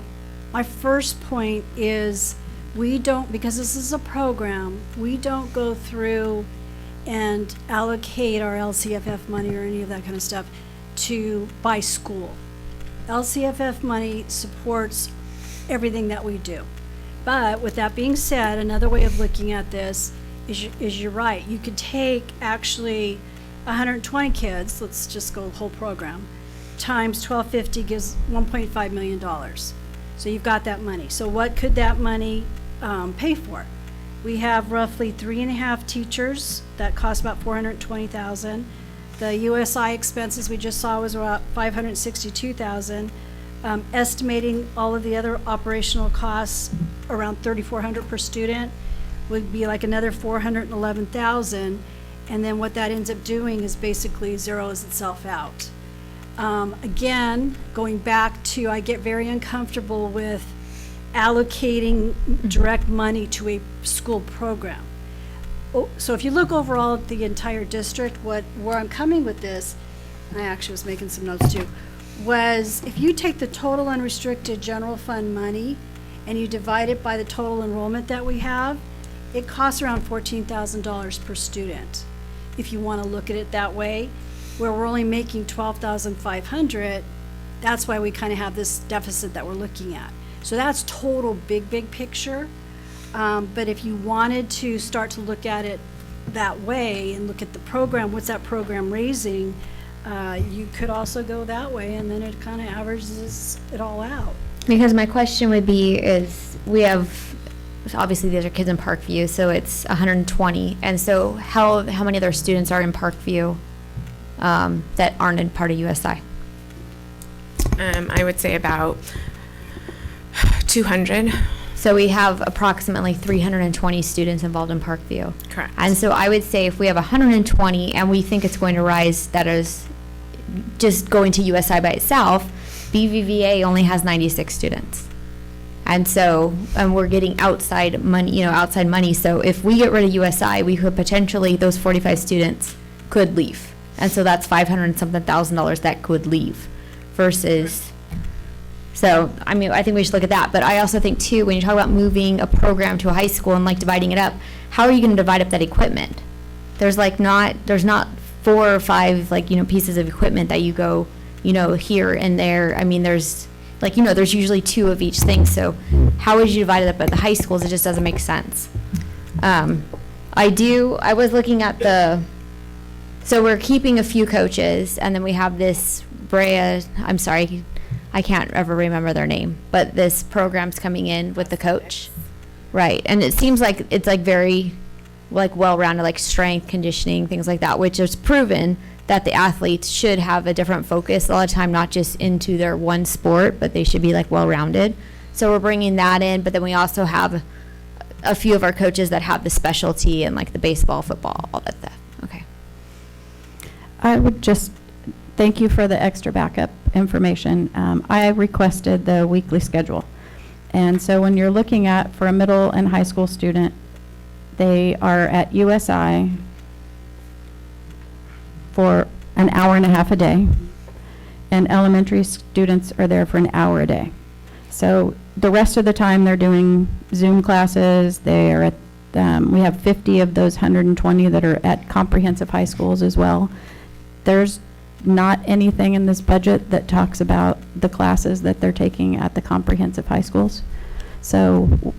my first point is because this is a program, we don't go through and allocate our LCFF money or any of that kind of stuff by school. LCFF money supports everything that we do. But with that being said, another way of looking at this is you're right. You could take actually 120 kids, let's just go the whole program, times 1250 gives $1.5 million. So you've got that money. So what could that money pay for? We have roughly 3.5 teachers that cost about $420,000. The USI expenses we just saw was about $562,000. Estimating all of the other operational costs around $3,400 per student would be like another $411,000. And then what that ends up doing is basically zeroes itself out. Again, going back to, I get very uncomfortable with allocating direct money to a school program. So if you look overall at the entire district, where I'm coming with this, I actually was making some notes too, was if you take the total unrestricted general fund money and you divide it by the total enrollment that we have, it costs around $14,000 per student. If you want to look at it that way, where we're only making $12,500, that's why we kind of have this deficit that we're looking at. So that's total big picture. But if you wanted to start to look at it that way and look at the program, what's that program raising, you could also go that way, and then it kind of averages it all out. Because my question would be is, we have, obviously these are kids in Parkview, so it's 120. And so how many other students are in Parkview that aren't in part of USI? I would say about 200. So we have approximately 320 students involved in Parkview. Correct. And so I would say if we have 120 and we think it's going to rise, that is just going to USI by itself, BVVA only has 96 students. And so we're getting outside money. So if we get rid of USI, we could potentially, those 45 students could leave. And so that's $500-something thousand that could leave versus. So, I mean, I think we should look at that. But I also think, too, when you talk about moving a program to a high school and, like, dividing it up, how are you going to divide up that equipment? There's not 4 or 5, pieces of equipment that you go, here and there. I mean, there's usually 2 of each thing. So how would you divide it up at the high schools? It just doesn't make sense. I was looking at so we're keeping a few coaches, and then we have this I'm sorry, I can't ever remember their name, but this program's coming in with the coach. Right. And it seems like it's very well-rounded, strength, conditioning, things like that, which is proven that the athletes should have a different focus a lot of time, not just into their one sport, but they should be well-rounded. So we're bringing that in, but then we also have a few of our coaches that have the specialty in the baseball, football, all that stuff. Okay. I would just thank you for the extra backup information. I requested the weekly schedule. And so when you're looking at, for a middle and high school student, they are at USI for an hour and a half a day, and elementary students are there for an hour a day. So the rest of the time, they're doing Zoom classes. They are at, we have 50 of those 120 that are at comprehensive high schools as well. There's not anything in this budget that talks about the classes that they're taking at the comprehensive high schools. So,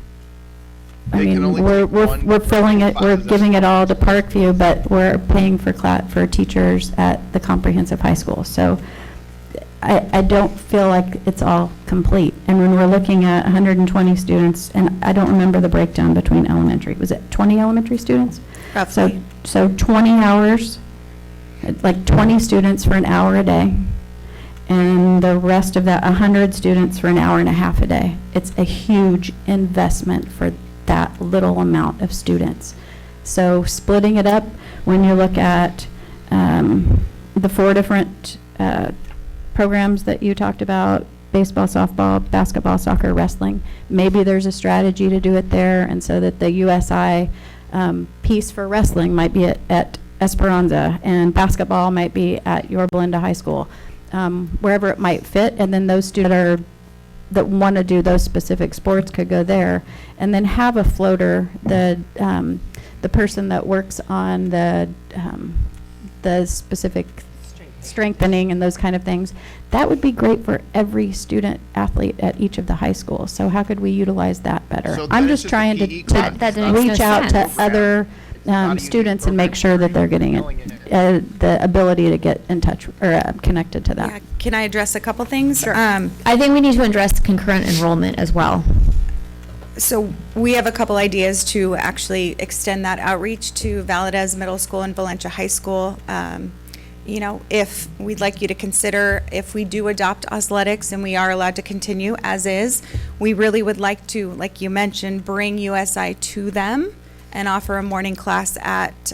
I mean, we're filling it, we're giving it all to Parkview, but we're paying for teachers at the comprehensive high school. So I don't feel like it's all complete. And when we're looking at 120 students, and I don't remember the breakdown between elementary, was it 20 elementary students? Roughly. So 20 hours, like 20 students for an hour a day, and the rest of that, 100 students for an hour and a half a day. It's a huge investment for that little amount of students. So splitting it up, when you look at the 4 different programs that you talked about, baseball, softball, basketball, soccer, wrestling, maybe there's a strategy to do it there, and so that the USI piece for wrestling might be at Esperanza, and basketball might be at Yorba Linda High School, wherever it might fit, and then those students that want to do those specific sports could go there, and then have a floater, the person that works on the specific strengthening and those kind of things. That would be great for every student athlete at each of the high schools. So how could we utilize that better? So I'm that is just trying to that reach out to other students and make sure that they're getting the ability to get in touch or connected to that. Yeah, can I address a couple things? I think we need to address concurrent enrollment as well. So we have a couple ideas to actually extend that outreach to Valadez Middle School and Valencia High School. You know, if we'd like you to consider, if we do adopt athletics and we are allowed to continue as is, we really would like to, like you mentioned, bring USI to them and offer a morning class at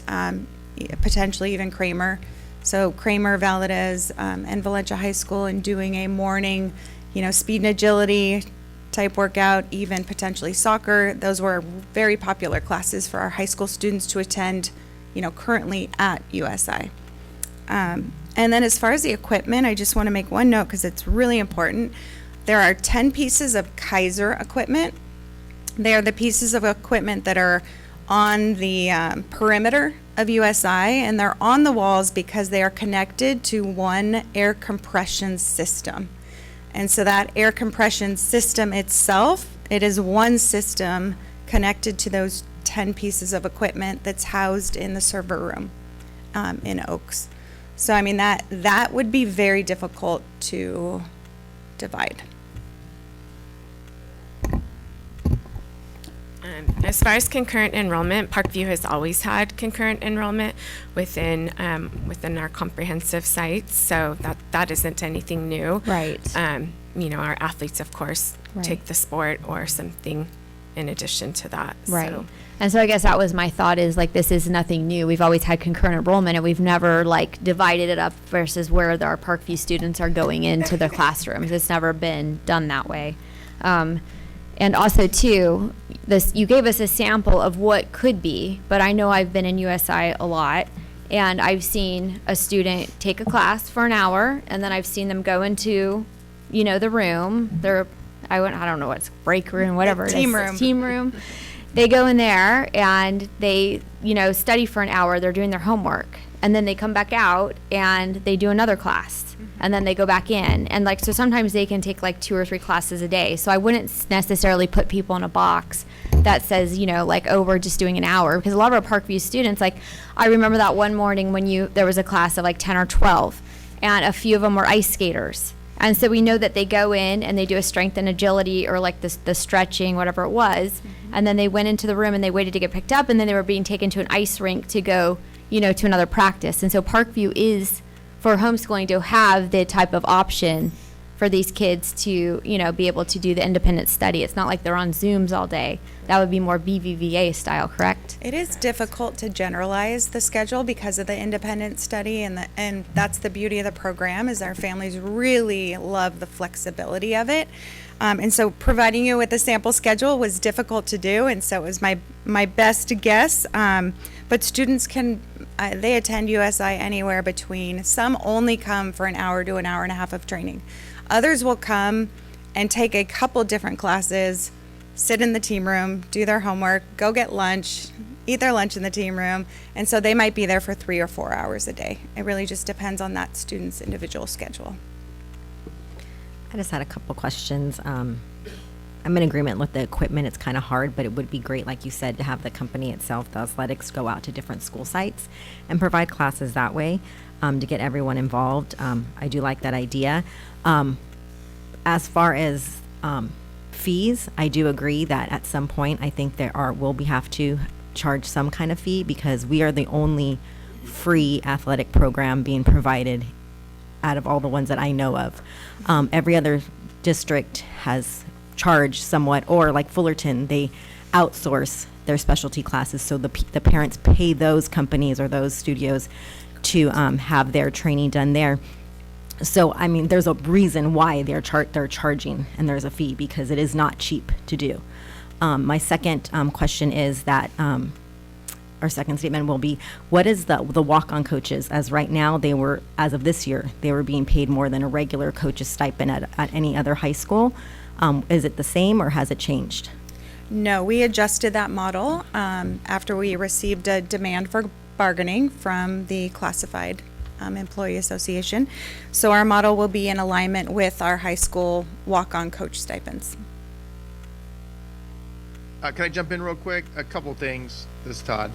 potentially even Kramer. So Kramer, Valadez, and Valencia High School, and doing a morning, you know, speed and agility type workout, even potentially soccer. Those were very popular classes for our high school students to attend, you know, currently at USI. And then as far as the equipment, I just want to make one note because it's really important. There are 10 pieces of Kaiser equipment. They are the pieces of equipment that are on the perimeter of USI, and they're on the walls because they are connected to one air compression system. And so that air compression system itself, it is one system connected to those 10 pieces of equipment that's housed in the server room in Oaks. So I mean, that would be very difficult to divide. As far as concurrent enrollment, Parkview has always had concurrent enrollment within our comprehensive sites, so that isn't anything new. Right. You know, our athletes, of course, take the sport or something in addition to that. Right. So. And so I guess that was my thought, is like, this is nothing new. We've always had concurrent enrollment, and we've never like divided it up versus where our Parkview students are going into their classrooms. It's never been done that way. And also too, you gave us a sample of what could be, but I know I've been in USI a lot, and I've seen a student take a class for an hour, and then I've seen them go into, you know, the room, I don't know what's break room, whatever it is. Team room. They go in there and they, you know, study for an hour. They're doing their homework, and then they come back out and they do another class, and then they go back in. And like, so sometimes they can take like 2 or 3 classes a day. So I wouldn't necessarily put people in a box that says, you know, like, oh, we're just doing an hour, because a lot of our Parkview students, like, I remember that one morning when there was a class of like 10 or 12, and a few of them were ice skaters. And so we know that they go in and they do a strength and agility, or like the stretching, whatever it was. And then they went into the room and they waited to get picked up, and then they were being taken to an ice rink to go, you know, to another practice. And so Parkview is, for homeschooling, to have the type of option for these kids to, be able to do the independent study. It's not like they're on Zooms all day. That would be more BVVA style, correct? It is difficult to generalize the schedule because of the independent study, and that's the beauty of the program, is our families really love the flexibility of it. And so providing you with a sample schedule was difficult to do, and so it was my best guess. But students can, they attend USI anywhere between, some only come for an hour to an hour and a half of training. Others will come and take a couple different classes, sit in the team room, do their homework, go get lunch, eat their lunch in the team room, and so they might be there for 3 or 4 hours a day. It really just depends on that student's individual schedule. I just had a couple questions. I'm in agreement with the equipment. It's kind of hard, but it would be great, like you said, to have the company itself, the athletics, go out to different school sites and provide classes that way to get everyone involved. I do like that idea. As far as fees, I do agree that at some point, I think we have to charge some kind of fee because we are the only free athletic program being provided out of all the ones that I know of. Every other district has charged somewhat, or like Fullerton, they outsource their specialty classes, so the parents pay those companies or those studios to have their training done there. So, I mean, there's a reason why they're charging, and there's a fee, because it is not cheap to do. My second question is that, our second statement will be, what is the walk-on coaches? As right now, as of this year, they were being paid more than a regular coach's stipend at any other high school. Is it the same, or has it changed? No, we adjusted that model after we received a demand for bargaining from the Classified Employee Association. So our model will be in alignment with our high school walk-on coach stipends. Can I jump in real quick? A couple things. This is Todd.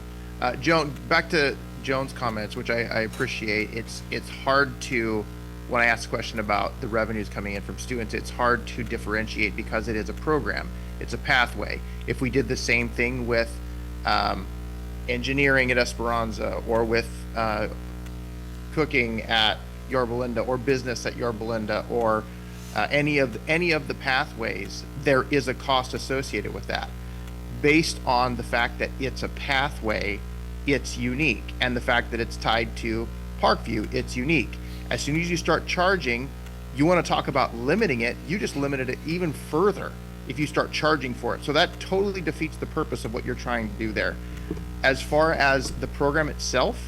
Joan, back to Joan's comments, which I appreciate. It's hard to, when I ask a question about the revenues coming in from students, it's hard to differentiate because it is a program. It's a pathway. If we did the same thing with engineering at Esperanza, or with cooking at Yorba Linda, or business at Yorba Linda, or any of the pathways, there is a cost associated with that. Based on the fact that it's a pathway, it's unique, and the fact that it's tied to Parkview, it's unique. As soon as you start charging, you want to talk about limiting it, you just limited it even further if you start charging for it. So that totally defeats the purpose of what you're trying to do there. As far as the program itself,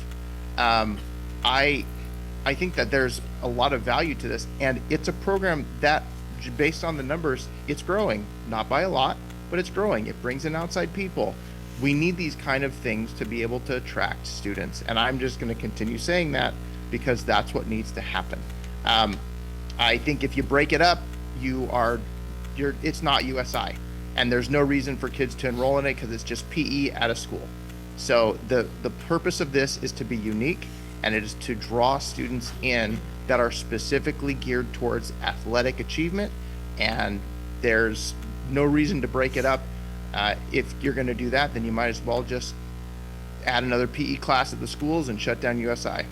I think that there's a lot of value to this, and it's a program that, based on the numbers, it's growing, not by a lot, but it's growing. It brings in outside people. We need these kind of things to be able to attract students, and I'm just going to continue saying that because that's what needs to happen. I think if you break it up, it's not USI, and there's no reason for kids to enroll in it because it's just PE at a school. So the purpose of this is to be unique, and it is to draw students in that are specifically geared towards athletic achievement, and there's no reason to break it up. If you're going to do that, then you might as well just add another PE class at the schools and shut down USI.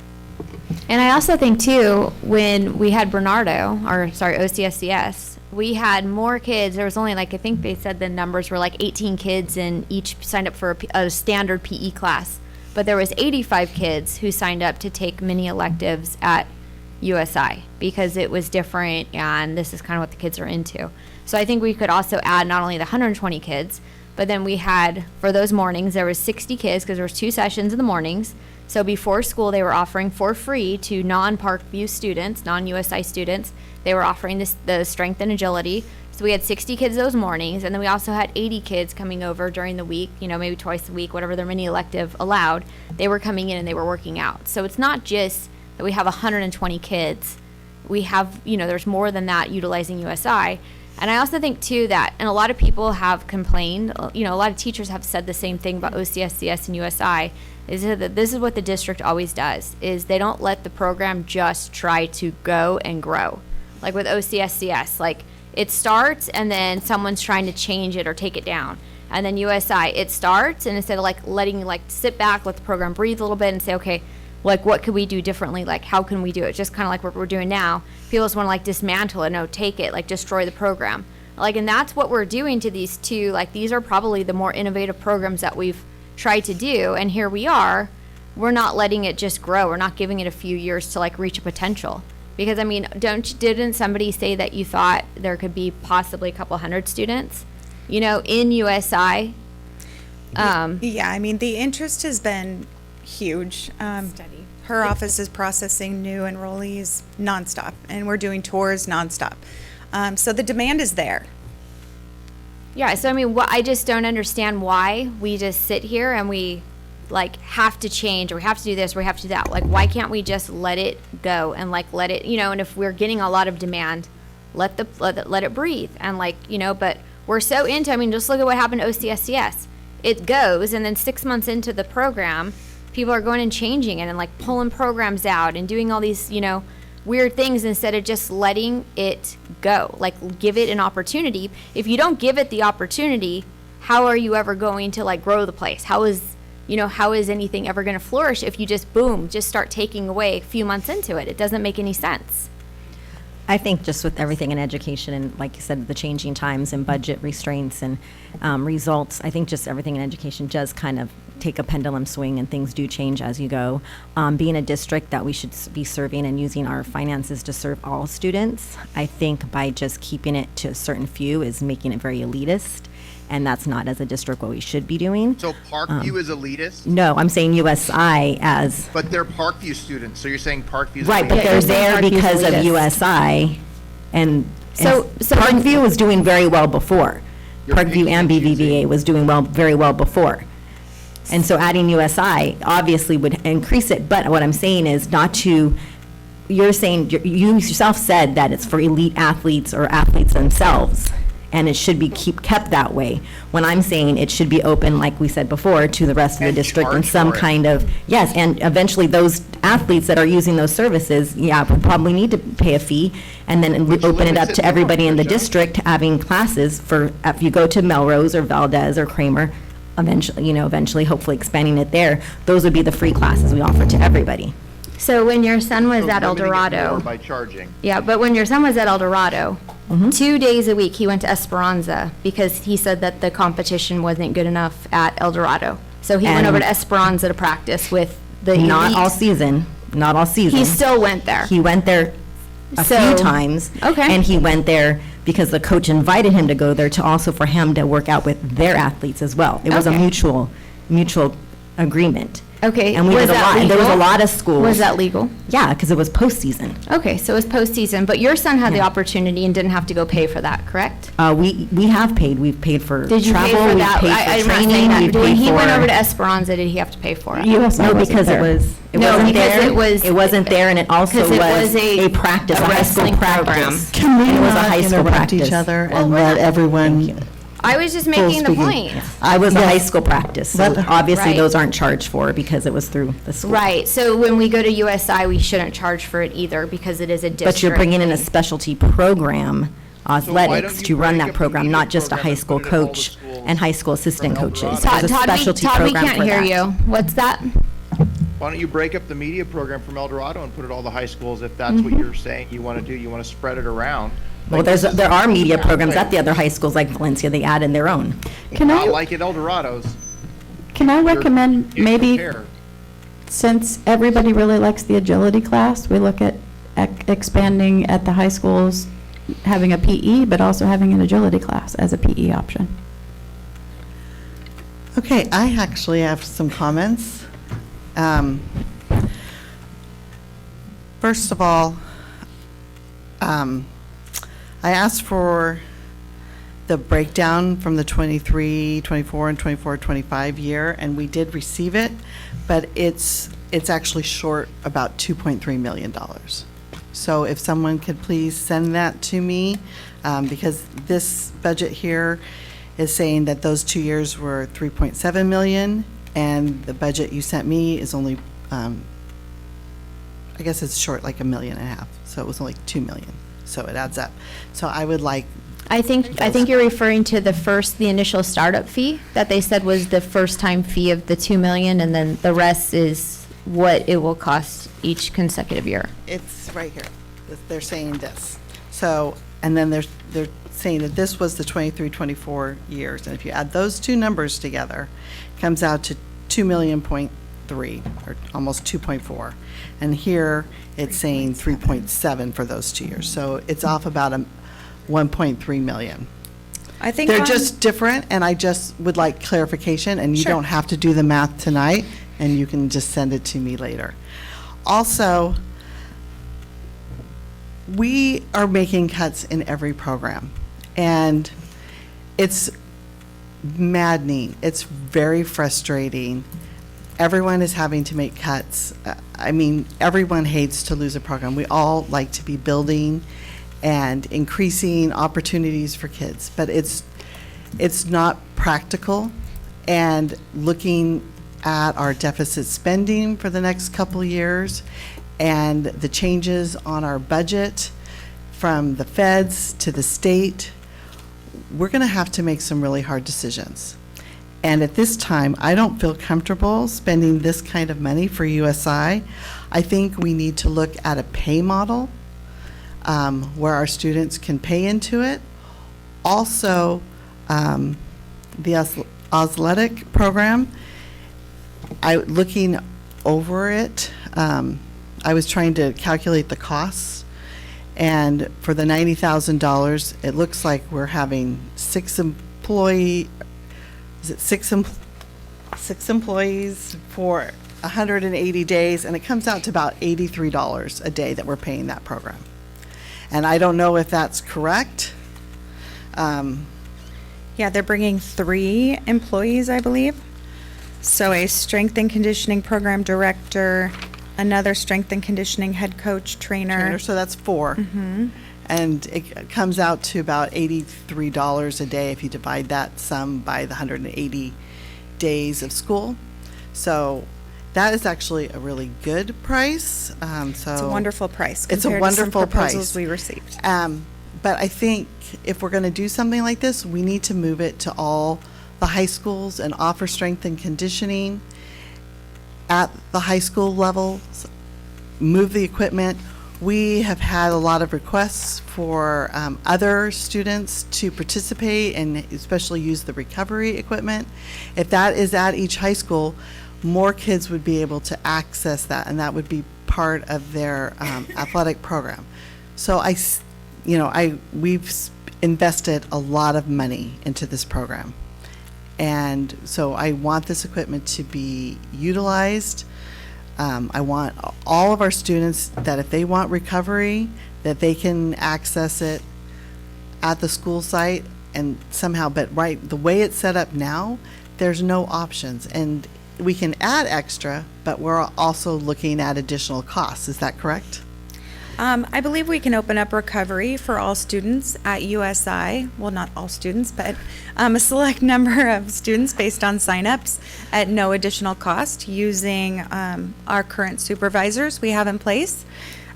And I also think too, when we had OCSCS, we had more kids. There was only I think they said the numbers were 18 kids, and each signed up for a standard PE class. But there was 85 kids who signed up to take mini electives at USI because it was different, and this is kind of what the kids are into. So I think we could also add not only the 120 kids, but then we had, for those mornings, there was 60 kids because there was 2 sessions in the mornings. So before school, they were offering for free to non-Parkview students, non-USI students. They were offering the strength and agility. So we had 60 kids those mornings, and then we also had 80 kids coming over during the week, maybe twice a week, whatever their mini elective allowed. They were coming in and they were working out. So it's not just that we have 120 kids. We have, there's more than that utilizing USI. And I also think too that, and a lot of people have complained, a lot of teachers have said the same thing about OCSCS and USI, is that this is what the district always does, is they don't let the program just try to go and grow. Like with OCSCS, it starts and then someone's trying to change it or take it down. And then USI, it starts, and instead of letting sit back, let the program breathe a little bit and say, okay, like, what could we do differently? Like, how can we do it? Just kind of like what we're doing now. People just want to like dismantle it, no, take it, like destroy the program. Like, and that's what we're doing to these two. Like, these are probably the more innovative programs that we've tried to do. And here we are, we're not letting it just grow. We're not giving it a few years to like reach a potential. Because I mean, didn't somebody say that you thought there could be possibly a couple hundred students, you know, in USI? Yeah, I mean, the interest has been huge. Steady. Her office is processing new enrollees nonstop, and we're doing tours nonstop. So the demand is there. Yeah, so I mean, I just don't understand why we just sit here and we like have to change, or we have to do this, or we have to do that. Like, why can't we just let it go and like let it, you know? And if we're getting a lot of demand, let it breathe, and like, you know. But we're so into. I mean, just look at what happened to OCSCS. It goes, and then 6 months into the program, people are going and changing it and like pulling programs out and doing all these, you know, weird things instead of just letting it go. Like, give it an opportunity. If you don't give it the opportunity, how are you ever going to like grow the place? How is anything ever going to flourish if you just start taking away a few months into it? It doesn't make any sense. I think just with everything in education and, like you said, the changing times and budget restraints and results, I think just everything in education does kind of take a pendulum swing, and things do change as you go. Being a district that we should be serving and using our finances to serve all students, I think by just keeping it to a certain few is making it very elitist, and that's not, as a district, what we should be doing. So Parkview is elitist? No, I'm saying USI as... But they're Parkview students, so you're saying Parkview is Right, elitist? but they're there because of USI, and Parkview was doing very well before. Parkview and BVVA was doing very well before. And so adding USI obviously would increase it, but what I'm saying is not to, you're saying, you yourself said that it's for elite athletes or athletes themselves, and it should be kept that way. When I'm saying it should be open, like we said before, to the rest of the district in some kind of, yes, and eventually those athletes that are using those services, would probably need to pay a fee, and then open it up to everybody in the district having classes for, if you go to Melrose or Valdez or Kramer, eventually, hopefully expanding it there, those would be the free classes we offer to everybody. So when your son was at limiting it Eldorado, more by charging. yeah, but when your son was at Eldorado, 2 days a week he went to Esperanza because he said that the competition wasn't good enough at Eldorado. So he went over to Esperanza to practice with the Not elite. all season. He still went there. He went there a few times. Okay. And he went there because the coach invited him to go there to also for him to work out with their athletes as well. It was a Okay. mutual agreement. Okay. And we Was did a that lot. And there was a legal? lot of schools. Was that legal? Yeah, because it was postseason. Okay, so it was postseason, but your son had the opportunity and didn't have to go pay for that, correct? We have paid. We've paid for Did you travel. pay for We've that? paid for I'm not saying training. that. We've When paid he went for- over to Esperanza, did he have to pay for it? No, because it wasn't there. It wasn't there, and it also Because it was was a practice, a high school wrestling program. practice. Can we And it was a not high school interrupt each practice. other and let everyone? I was just making the point. I was a Yes. high school practice, so Let her- obviously Right. those aren't charged for because it was through the school. Right, so when we go to USI, we shouldn't charge for it either because it is a district. But you're bringing in a specialty program, athletics, don't to you run break that up the program, media not just a program high and school put it at all the coach schools and high school assistant from coaches. Eldorado? There's a specialty Todd, we program can't for hear that. you. What's that? Why don't you break up the media program from Eldorado and put it all the high schools if that's what you're saying you want to do? You want to spread it around. Well, there are media programs at the other high schools like Valencia, they add in their own. Not like at Eldorado's. Can I recommend You maybe, compare. since everybody really likes the agility class, we look at expanding at the high schools, having a PE, but also having an agility class as a PE option. Okay, I actually have some comments. First of all, I asked for the breakdown from the 23, 24, and 24, 25 year, and we did receive it, but it's actually short about $2.3 million. So if someone could please send that to me, because this budget here is saying that those 2 years were 3.7 million, and the budget you sent me is only, I guess it's short like $1.5 million, so it was only 2 million. So it adds up. So I would like. I think you're referring to the initial startup fee that they said was the first time fee of the 2 million, and then the rest is what it will cost each consecutive year. It's right here. They're saying this. So, and then they're saying that this was the 23-24 years. And if you add those two numbers together, it comes out to 2.3 or almost 2.4. And here it's saying 3.7 for those 2 years. So it's off about 1.3 million. I think They're just different, and I just would like clarification, and you don't have to do the math tonight, and you can just send it to me later. Also, we are making cuts in every program, and it's maddening. It's very frustrating. Everyone is having to make cuts. I mean, everyone hates to lose a program. We all like to be building and increasing opportunities for kids, but it's not practical. And looking at our deficit spending for the next couple of years and the changes on our budget from the feds to the state, we're going to have to make some really hard decisions. And at this time, I don't feel comfortable spending this kind of money for USI. I think we need to look at a pay model where our students can pay into it. Also, the athletic program, looking over it, I was trying to calculate the costs, and for the $90,000, it looks like we're having six employees for 180 days, and it comes out to about $83 a day that we're paying that program. And I don't know if that's correct. Yeah, they're bringing 3 employees, I believe. So a strength and conditioning program director, another strength and conditioning head coach, trainer. So that's 4. And it comes out to about $83 a day if you divide that sum by the 180 days of school. So that is actually a really good price. It's a wonderful price It's a compared to some wonderful proposals price. we received. But I think if we're going to do something like this, we need to move it to all the high schools and offer strength and conditioning at the high school levels, move the equipment. We have had a lot of requests for other students to participate and especially use the recovery equipment. If that is at each high school, more kids would be able to access that, and that would be part of their athletic program. So we've invested a lot of money into this program. And so I want this equipment to be utilized. I want all of our students that if they want recovery, that they can access it at the school site and somehow, but the way it's set up now, there's no options. And we can add extra, but we're also looking at additional costs. Is that correct? I believe we can open up recovery for all students at USI. Well, not all students, but a select number of students based on signups at no additional cost using our current supervisors we have in place,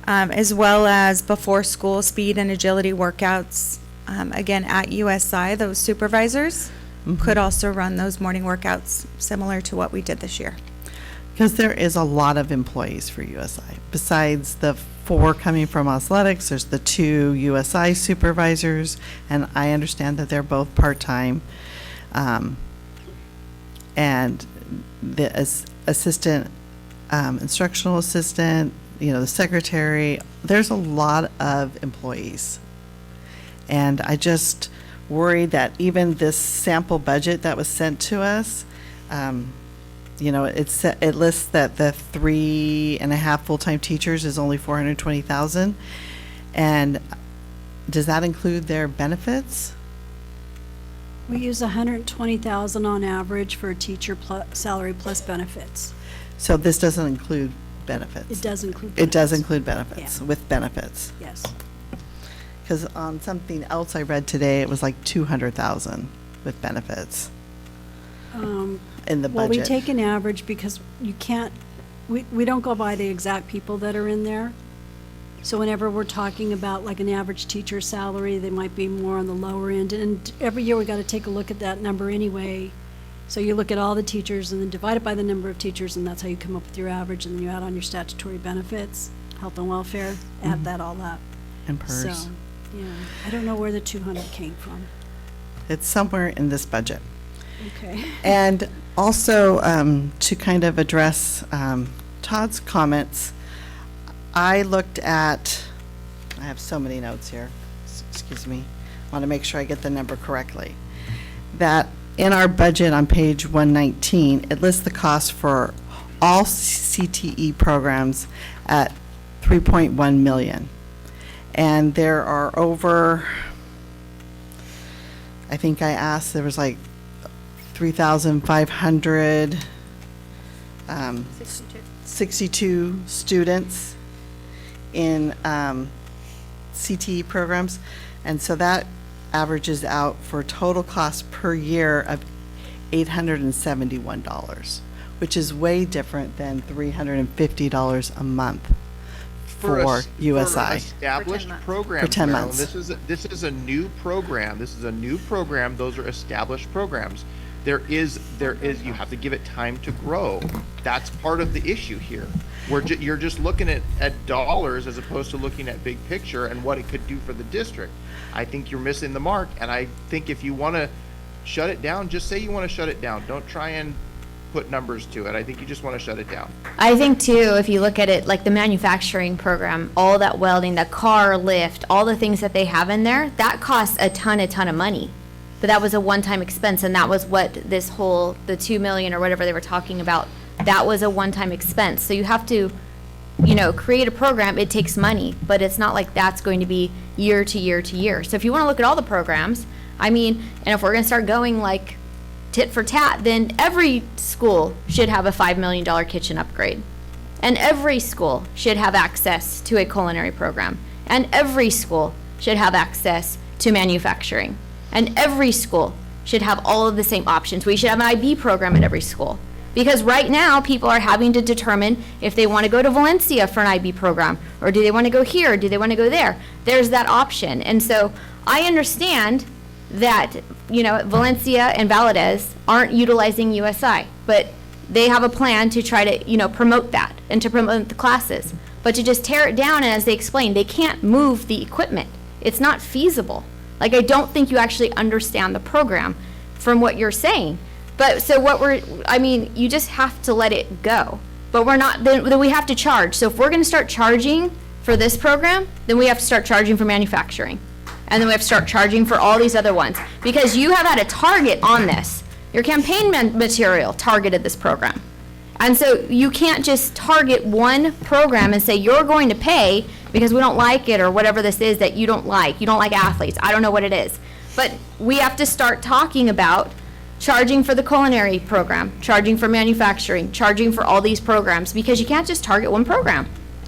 as well as before school speed and agility workouts. Again, at USI, those supervisors could also run those morning workouts similar to what we did this year. Because there is a lot of employees for USI. Besides the 4 coming from athletics, there's the 2 USI supervisors, and I understand that they're both part-time. And the assistant, instructional assistant, the secretary, there's a lot of employees. And I just worry that even this sample budget that was sent to us, it lists that the 3.5 full-time teachers is only $420,000. And does that include their benefits? We use $120,000 on average for a teacher salary plus benefits. So this doesn't include benefits? It does include It does benefits. include benefits, Yeah. with benefits? Yes. Because on something else I read today, it was like $200,000 with benefits in the budget. Well, we take an average because you can't, we don't go by the exact people that are in there. So whenever we're talking about like an average teacher salary, they might be more on the lower end. And every year we got to take a look at that number anyway So you look at all the teachers and then divide it by the number of teachers, and that's how you come up with your average, and then you add on your statutory benefits, health and welfare, add that all up. And PERS. So, yeah, I don't know where the 200 came from. It's somewhere in this budget. Okay. And also, to kind of address Todd's comments, I looked at, I have so many notes here, excuse me, I want to make sure I get the number correctly, that in our budget on page 119, it lists the cost for all CTE programs at 3.1 million. And there are over, I think I asked, there was like 3,500 62 students in CTE programs, and so that averages out for a total cost per year of $871, which is way different than $350 a month for USI. For established programs, For 10 Marilyn, months. This is a new program. This is a new program. Those are established programs. There is, you have to give it time to grow. That's part of the issue here. You're just looking at dollars as opposed to looking at big picture and what it could do for the district. I think you're missing the mark, and I think if you want to shut it down, just say you want to shut it down. Don't try and put numbers to it. I think you just want to shut it down. I think too, if you look at it like the manufacturing program, all that welding, the car lift, all the things that they have in there, that costs a ton of money. But that was a one-time expense, and that was what this whole, the 2 million or whatever they were talking about, that was a one-time expense. So you have to, create a program, it takes money, but it's not like that's going to be year to year to year. So if you want to look at all the programs, and if we're going to start going like tit for tat, then every school should have a $5 million kitchen upgrade. And every school should have access to a culinary program. And every school should have access to manufacturing. And every school should have all of the same options. We should have an IB program at every school. Because right now, people are having to determine if they want to go to Valencia for an IB program, or do they want to go here, or do they want to go there? There's that option. And so I understand that, Valencia and Valadez aren't utilizing USI, but they have a plan to try to, promote that and to promote the classes. But to just tear it down, and as they explained, they can't move the equipment. It's not feasible. Like, I don't think you actually understand the program from what you're saying. But so you just have to let it go. But then we have to charge. So if we're going to start charging for this program, then we have to start charging for manufacturing. And then we have to start charging for all these other ones. Because you have had a target on this. Your campaign material targeted this program. And so you can't just target one program and say, you're going to pay because we don't like it, or whatever this is that you don't like. You don't like athletes. I don't know what it is. But we have to start talking about charging for the culinary program, charging for manufacturing, charging for all these programs, because you can't just target one program.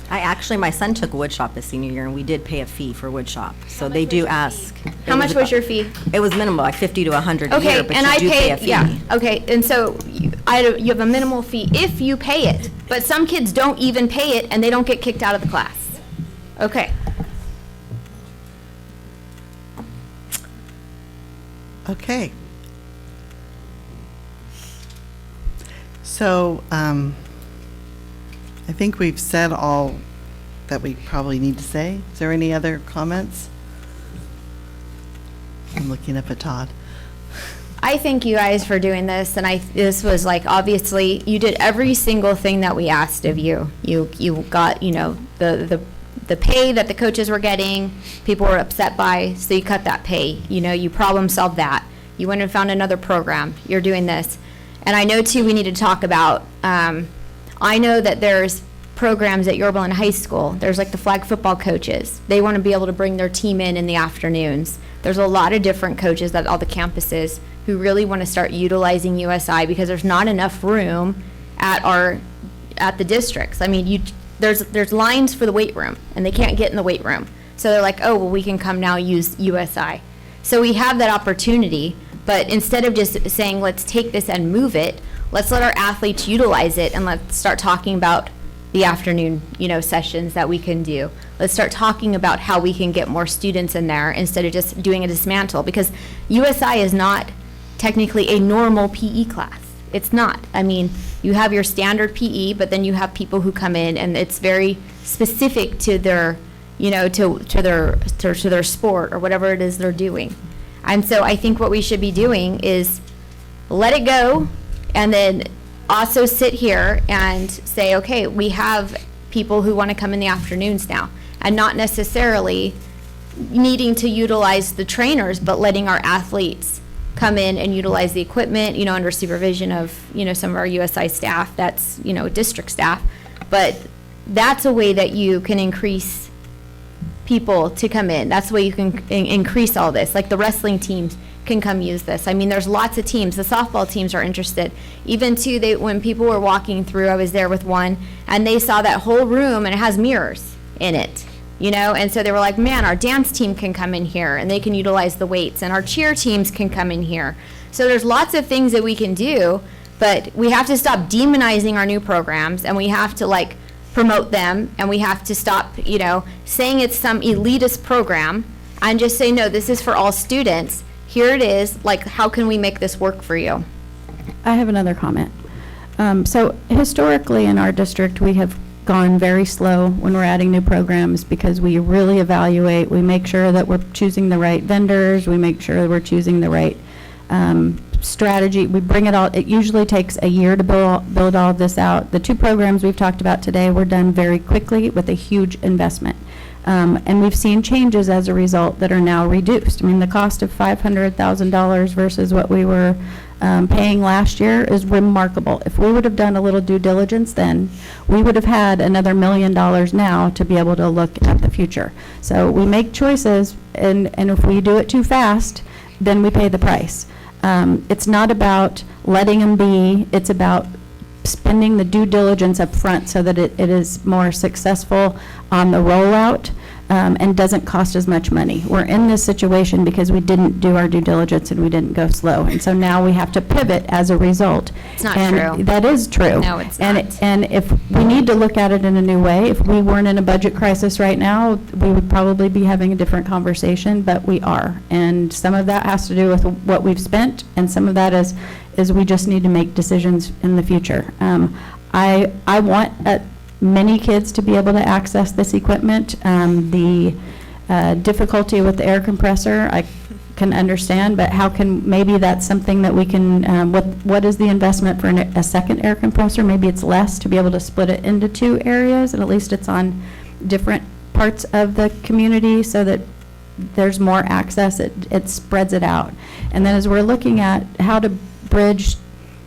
My son took woodshop his senior year, and we did pay a fee for woodshop. So they do ask. How much was your fee? It was minimal, like 50 to 100 a Okay, year, but and you I do pay a paid, fee. yeah, okay, and so you have a minimal fee if you pay it, but some kids don't even pay it and they don't get kicked out of the class. Okay. Okay. So, I think we've said all that we probably need to say. Is there any other comments? I'm looking up at Todd. I thank you guys for doing this, and this was like, obviously, you did every single thing that we asked of you. You got, the pay that the coaches were getting, people were upset by, so you cut that pay. You problem solved that. You went and found another program. You're doing this. And I know, too, we need to talk about, I know that there's programs at Yorba High School. There's like the flag football coaches. They want to be able to bring their team in the afternoons. There's a lot of different coaches at all the campuses who really want to start utilizing USI because there's not enough room at the districts. There's lines for the weight room, and they can't get in the weight room. So they're like, oh, well, we can come now use USI. So we have that opportunity, but instead of just saying, let's take this and move it, let's let our athletes utilize it, and let's start talking about the afternoon, sessions that we can do. Let's start talking about how we can get more students in there instead of just doing a dismantle, because USI is not technically a normal PE class. It's not. I mean, you have your standard PE, but then you have people who come in and it's very specific to their, you know, to their sport or whatever it is they're doing. And so I think what we should be doing is let it go and then also sit here and say, okay, we have people who want to come in the afternoons now, and not necessarily needing to utilize the trainers, but letting our athletes come in and utilize the equipment, you know, under supervision of, you know, some of our USI staff, that's, you know, district staff. But that's a way that you can increase people to come in. That's the way you can increase all this. Like the wrestling teams can come use this. I mean, there's lots of teams. The softball teams are interested. Even too, when people were walking through, I was there with one, and they saw that whole room, and it has mirrors in it. You know, and so they were like, man, our dance team can come in here and they can utilize the weights, and our cheer teams can come in here. So there's lots of things that we can do, but we have to stop demonizing our new programs, and we have to like promote them, and we have to stop, you know, saying it's some elitist program and just say, no, this is for all students. Here it is. Like, how can we make this work for you? I have another comment. So historically in our district, we have gone very slow when we're adding new programs because we really evaluate, we make sure that we're choosing the right vendors, we make sure that we're choosing the right strategy. We bring it all, it usually takes a year to build all of this out. The two programs we've talked about today were done very quickly with a huge investment. And we've seen changes as a result that are now reduced. I mean, the cost of $500,000 versus what we were paying last year is remarkable. If we would have done a little due diligence then, we would have had another $1 million now to be able to look at the future. So we make choices, and if we do it too fast, then we pay the price. It's not about letting them be, it's about spending the due diligence up front so that it is more successful on the rollout and doesn't cost as much money. We're in this situation because we didn't do our due diligence and we didn't go slow. And so now we have to pivot as a result. It's not and true. That is true. No, it's not. And if we need to look at it in a new way, if we weren't in a budget crisis right now, we would probably be having a different conversation, but we are. And some of that has to do with what we've spent, and some of that is we just need to make decisions in the future. I want many kids to be able to access this equipment. The difficulty with the air compressor, I can understand, but how can, maybe that's something that we can, what is the investment for a second air compressor? Maybe it's less to be able to split it into two areas, and at least it's on different parts of the community so that there's more access, it spreads it out. And then as we're looking at how to bridge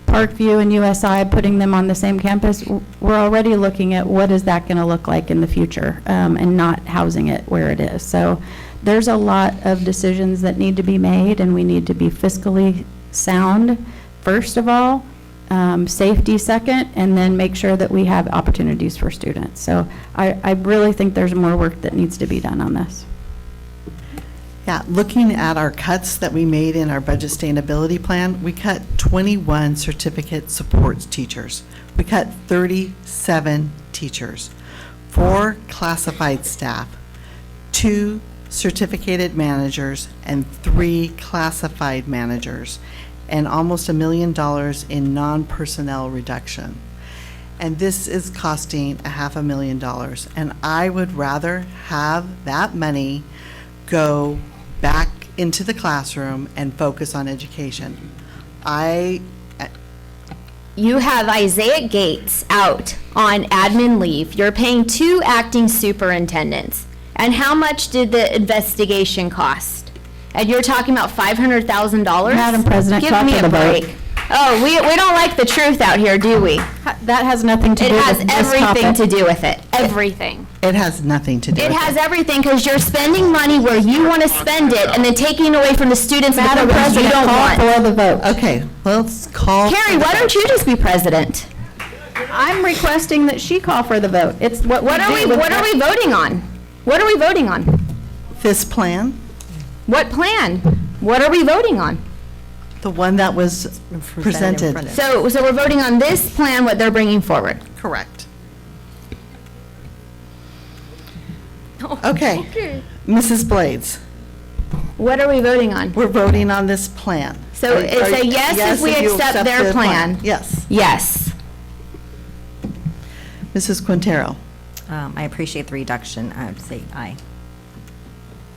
Parkview and USI, putting them on the same campus, we're already looking at what is that going to look like in the future, and not housing it where it is. So there's a lot of decisions that need to be made, and we need to be fiscally sound, first of all, safety second, and then make sure that we have opportunities for students. So I really think there's more work that needs to be done on this. Yeah, looking at our cuts that we made in our budget sustainability plan, we cut 21 certificate support teachers. We cut 37 teachers, 4 classified staff, 2 certificated managers, and 3 classified managers, and almost $1 million in non-personnel reduction. And this is costing $500,000. And I would rather have that money go back into the classroom and focus on education. You have Isaiah Gates out on admin leave. You're paying 2 acting superintendents. And how much did the investigation cost? And you're talking about $500,000? Madam President, give call me for a the vote. break. Oh, we don't like the truth out here, do we? That has nothing to do with this It has everything topic. to do with it. Everything. It has nothing to do It with has everything, because you're spending money where you want to spend it and then taking away from the students and the Madam programs you President, don't call want. for the vote. Okay, let's call. Carrie, why don't you just be president? I'm requesting that she call for the vote. It's what are we voting on? What are we voting on? This plan, What plan? What are we voting on? the one that was presented. So we're voting on this plan, what they're bringing forward. Correct. Okay. Mrs. Blades, What are we voting on? We're voting on this plan. So it's a yes if we you accept their the plan. Yes. Yes. Mrs. Quintero, I appreciate the reduction. I would say aye.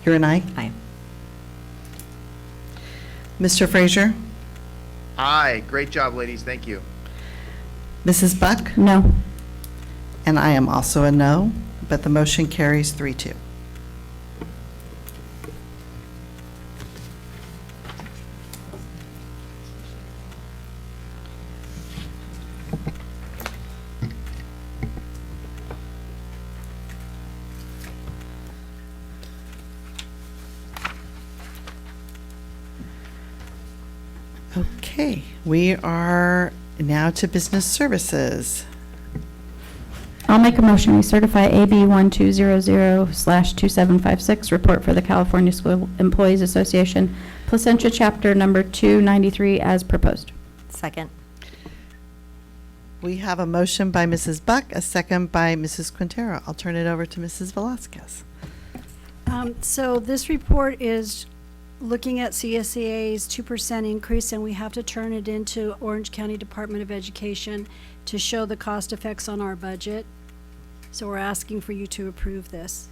you're an aye? Aye. Mr. Frazier? Aye, great job, ladies, thank you. Mrs. Buck? No. And I am also a no, but the motion carries 3-2. Okay, we are now to business services. I'll make a motion, we certify AB 1200/2756, report for the California School Employees Association, Placentia Chapter Number 293 as proposed. Second. We have a motion by Mrs. Buck, a second by Mrs. Quintero. I'll turn it over to Mrs. Velazquez. So this report is looking at CSEA's 2% increase, and we have to turn it into Orange County Department of Education to show the cost effects on our budget. So we're asking for you to approve this.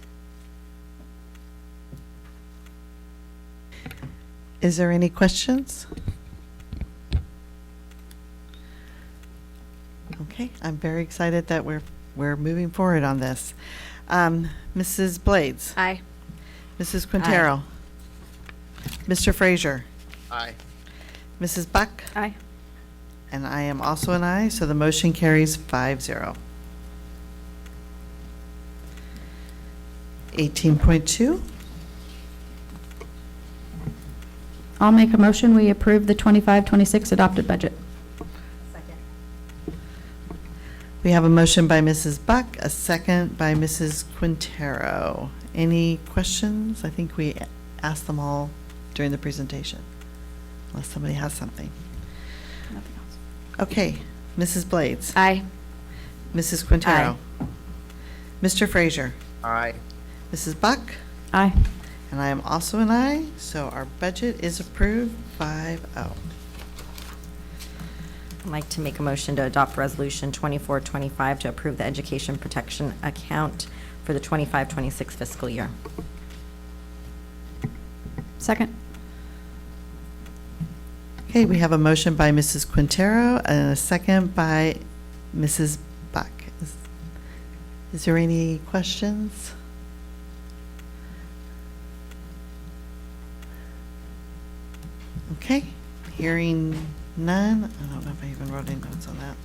Is there any questions? Okay, I'm very excited that we're moving forward on this. Mrs. Blades? Aye. Mrs. Quintero? Mr. Frazier? Aye. Mrs. Buck? Aye. And I am also an aye, so the motion carries 5-0. 18.2. I'll make a motion, we approve the 25-26 adopted budget. We have a motion by Mrs. Buck, a second by Mrs. Quintero. Any questions? I think we asked them all during the presentation, unless somebody has something. Nothing else. Okay, Mrs. Blades. Aye. Mrs. Quintero. Mr. Frazier. Aye. Mrs. Buck. Aye. And I am also an aye, so our budget is approved 5-0. I'd like to make a motion to adopt Resolution 2425 to approve the Education Protection Account for the 25-26 fiscal year. Second. Okay, we have a motion by Mrs. Quintero and a second by Mrs. Buck. Is there any questions? Okay, hearing none. I don't know if I even wrote any notes on that.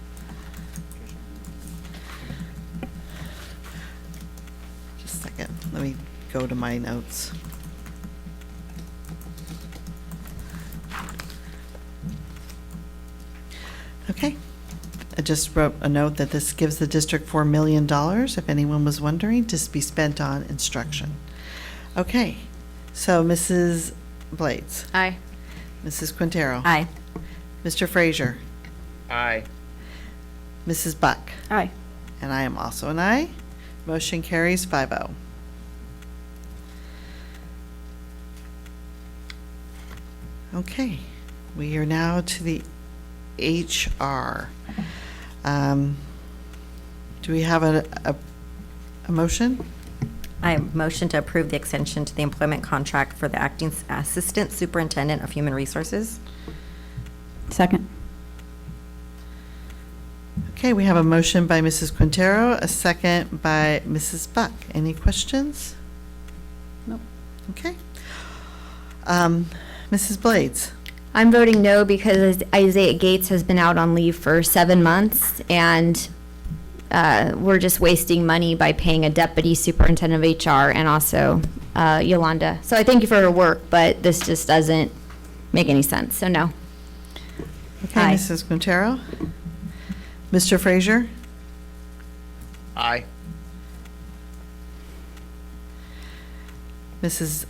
Just a second, let me go to my notes. Okay, I just wrote a note that this gives the district $4 million, if anyone was wondering, to be spent on instruction. Okay, so Mrs. Blades. Aye. Mrs. Quintero. Aye. Mr. Frazier. Aye. Mrs. Buck. Aye. And I am also an aye. Motion carries 5-0. Okay, we are now to the HR. Do we have a motion? I motion to approve the extension to the employment contract for the acting assistant superintendent of human resources. Second. Okay, we have a motion by Mrs. Quintero, a second by Mrs. Buck. Any questions? Nope. Okay. Mrs. Blades? I'm voting no because Isaiah Gates has been out on leave for 7 months, and we're just wasting money by paying a deputy superintendent of HR and also Yolanda. So I thank you for her work, but this just doesn't make any sense, so no. Okay, Aye. Mrs. Quintero? Mr. Frazier? Aye. Mrs.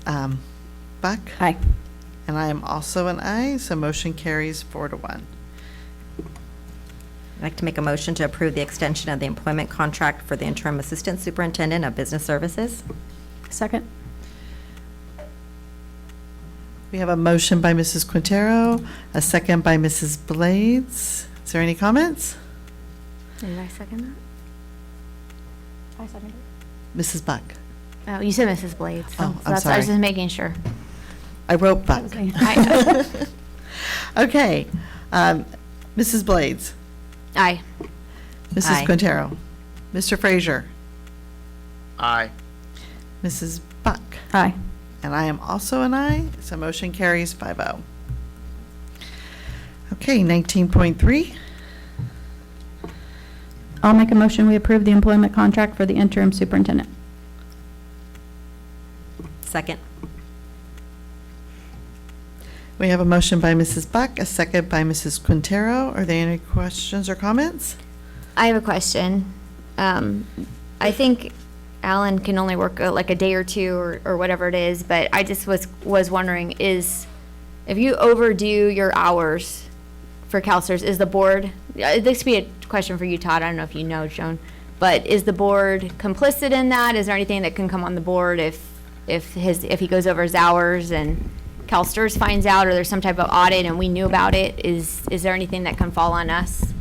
Buck? Aye. And I am also an aye, so motion carries 4-1. I'd like to make a motion to approve the extension of the employment contract for the interim assistant superintendent of business services. Second. We have a motion by Mrs. Quintero, a second by Mrs. Blades. Is there any comments? Did I second that? I seconded Mrs. Buck. Oh, you said Mrs. Blades. Oh, so I'm I was sorry. just making sure. I wrote Buck. I- Okay. Mrs. Blades. Aye. Mrs. Aye. Quintero. Mr. Frazier. Aye. Mrs. Buck. Aye. And I am also an aye, so motion carries 5-0. Okay, 19.3. I'll make a motion, we approve the employment contract for the interim superintendent. Second. We have a motion by Mrs. Buck, a second by Mrs. Quintero. Are there any questions or comments? I have a question. I think Alan can only work like a day or two or whatever it is, but I just was wondering is if you overdo your hours for counselors, is the board, this could be a question for you, Todd, I don't know if you know, Joan, but is the board complicit in that? Is there anything that can come on the board if he goes over his hours and CalSTRS finds out, or there's some type of audit and we knew about it? Is there anything that can fall on us?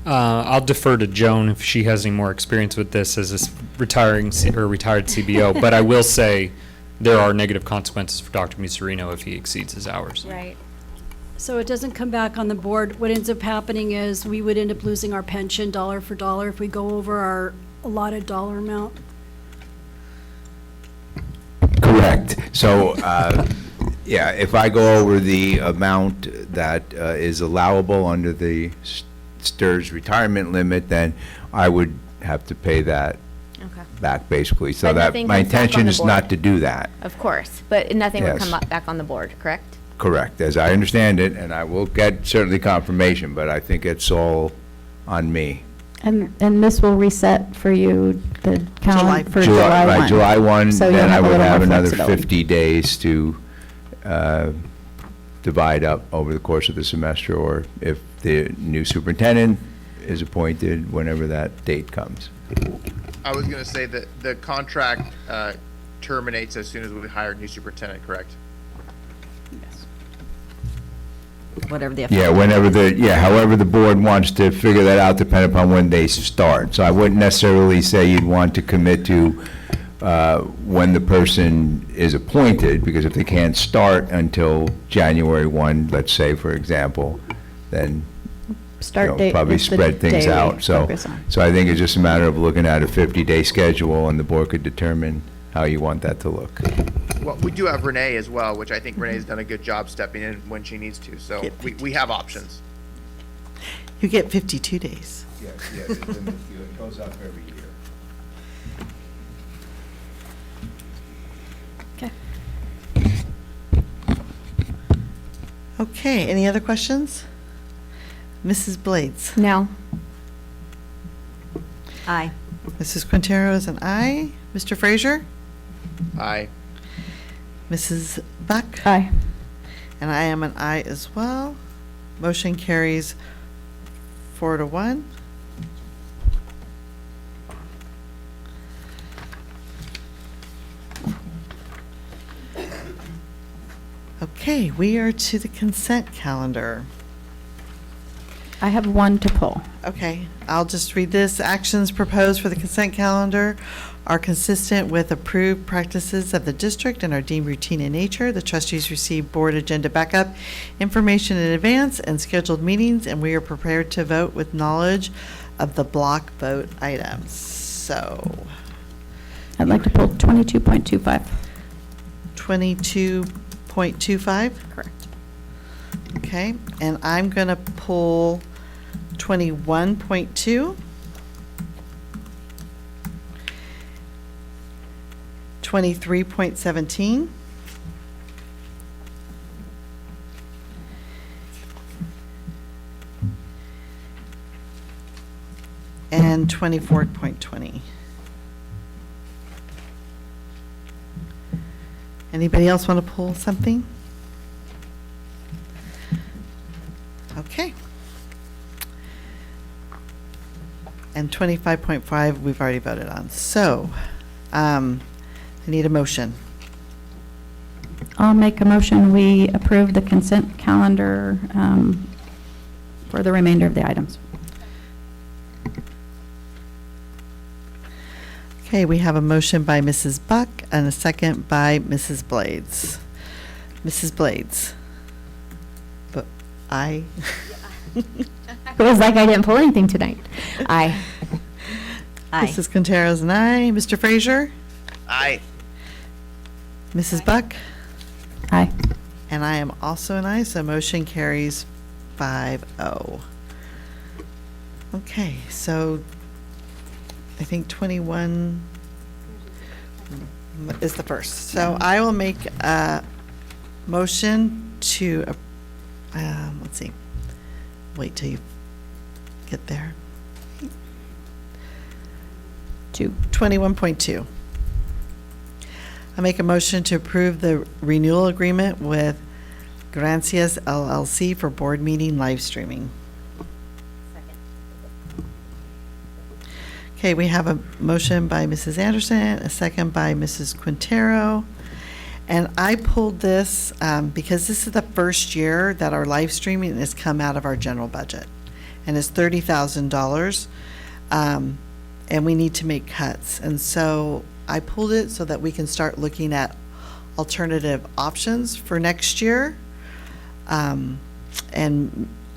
I'll defer to Joan if she has any more experience with this as a retired CBO, but I will say there are negative consequences for Dr. Muserino if he exceeds his hours. Right. So it doesn't come back on the board. What ends up happening is we would end up losing our pension dollar for dollar if we go over our allotted dollar amount. Correct. So, yeah, if I go over the amount that is allowable under the STRS retirement limit, then I would have to pay that back, basically. So But that, nothing my comes back on intention the is board. not to do that. Of course, but nothing would Yes. come back on the board, correct? Correct, as I understand it, and I will get certainly confirmation, but I think it's all on me. And this will reset for you the calendar for July 1. Right, July 1, So you'll then I have a would little have more another flexibility. 50 days to divide up over the course of the semester, or if the new superintendent is appointed, whenever that date comes. I was going to say that the contract terminates as soon as we hire a new superintendent, correct? Whatever the. Yeah, however the board wants to figure that out, depending upon when they start. So I wouldn't necessarily say you'd want to commit to when the person is appointed, because if they can't start until January 1, let's say, for example, then Start date probably is the spread things day we out. So focus on. I think it's just a matter of looking at a 50-day schedule, and the board could determine how you want that to look. Well, we do have Renee as well, which I think Renee's done a good job stepping in when she needs to. So we have options. You get 52 days. Yes, it goes up every year. Okay, any other questions? Mrs. Blades? No. Aye. Mrs. Quintero is an aye. Mr. Frazier? Aye. Mrs. Buck? Aye. And I am an aye as well. Motion carries 4-1. Okay, we are to the consent calendar. I have one to pull. Okay, I'll just read this. Actions proposed for the consent calendar are consistent with approved practices of the district and are deemed routine in nature. The trustees receive board agenda backup information in advance and scheduled meetings, and we are prepared to vote with knowledge of the block vote items. So, I'd like to pull 22.25. 22.25? Correct. Okay, and I'm going to pull 21.2. 23.17. And 24.20. Anybody else want to pull something? Okay. And 25.5, we've already voted on. So, I need a motion. I'll make a motion, we approve the consent calendar for the remainder of the items. Okay, we have a motion by Mrs. Buck and a second by Mrs. Blades. Mrs. Blades. But I. It was like I didn't pull anything tonight. Aye. Aye. Mrs. Quinteros and I. Mr. Frazier? Aye. Mrs. Buck? Aye. And I am also an aye, so motion carries 5-0. Okay, so I think 21 is the first. So I will make a motion to, let's see, wait till you get there. 21.2. I make a motion to approve the renewal agreement with Grancias LLC for board meeting live streaming. Okay, we have a motion by Mrs. Anderson, a second by Mrs. Quintero. And I pulled this because this is the first year that our live streaming has come out of our general budget. And it's $30,000. And we need to make cuts. And so I pulled it so that we can start looking at alternative options for next year. And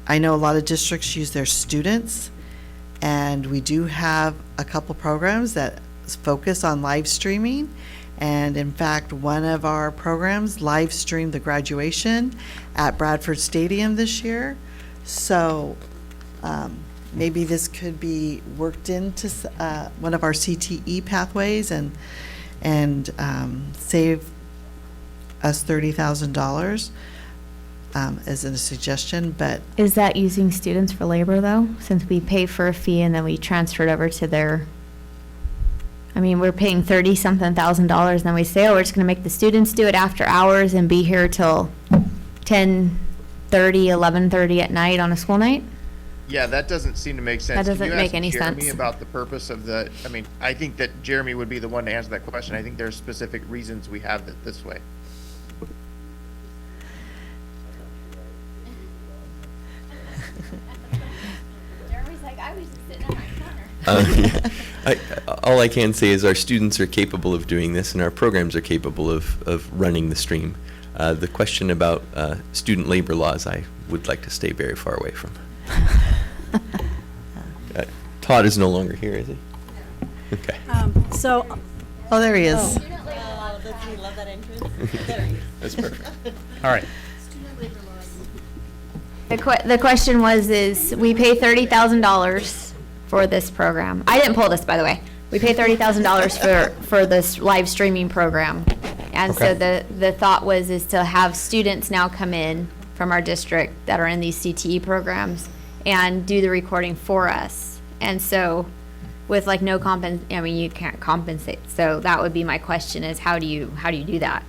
I know a lot of districts use their students, and we do have a couple programs that focus on live streaming. And in fact, one of our programs live streamed the graduation at Bradford Stadium this year. So maybe this could be worked into one of our CTE pathways and save us $30,000 as a suggestion, but. Is that using students for labor though? Since we pay for a fee and then we transfer it over to their, I mean, we're paying $30-something thousand, and then we say, oh, we're just gonna make the students do it after hours and be here till 10:30, 11:30 at night on a school night? Yeah, that doesn't seem to make sense. That doesn't Can you make ask any Jeremy sense. about the purpose of the, I mean, I think that Jeremy would be the one to answer that question. I think there's specific reasons we have it this way. Jeremy's like, I was just sitting in my corner. All I can say is our students are capable of doing this, and our programs are capable of running the stream. The question about student labor laws, I would like to stay very far away from. Todd is no longer here, is he? Okay. So. Oh, there he is. Oh. Doesn't he love that entrance? That's perfect. All right. The question is we pay $30,000 for this program. I didn't pull this, by the way. We pay $30,000 for this live streaming program. And so the thought is to have students now come in from our district that are in these CTE programs and do the recording for us. And so with like no I mean, you can't compensate. So that would be my question is how do you do that?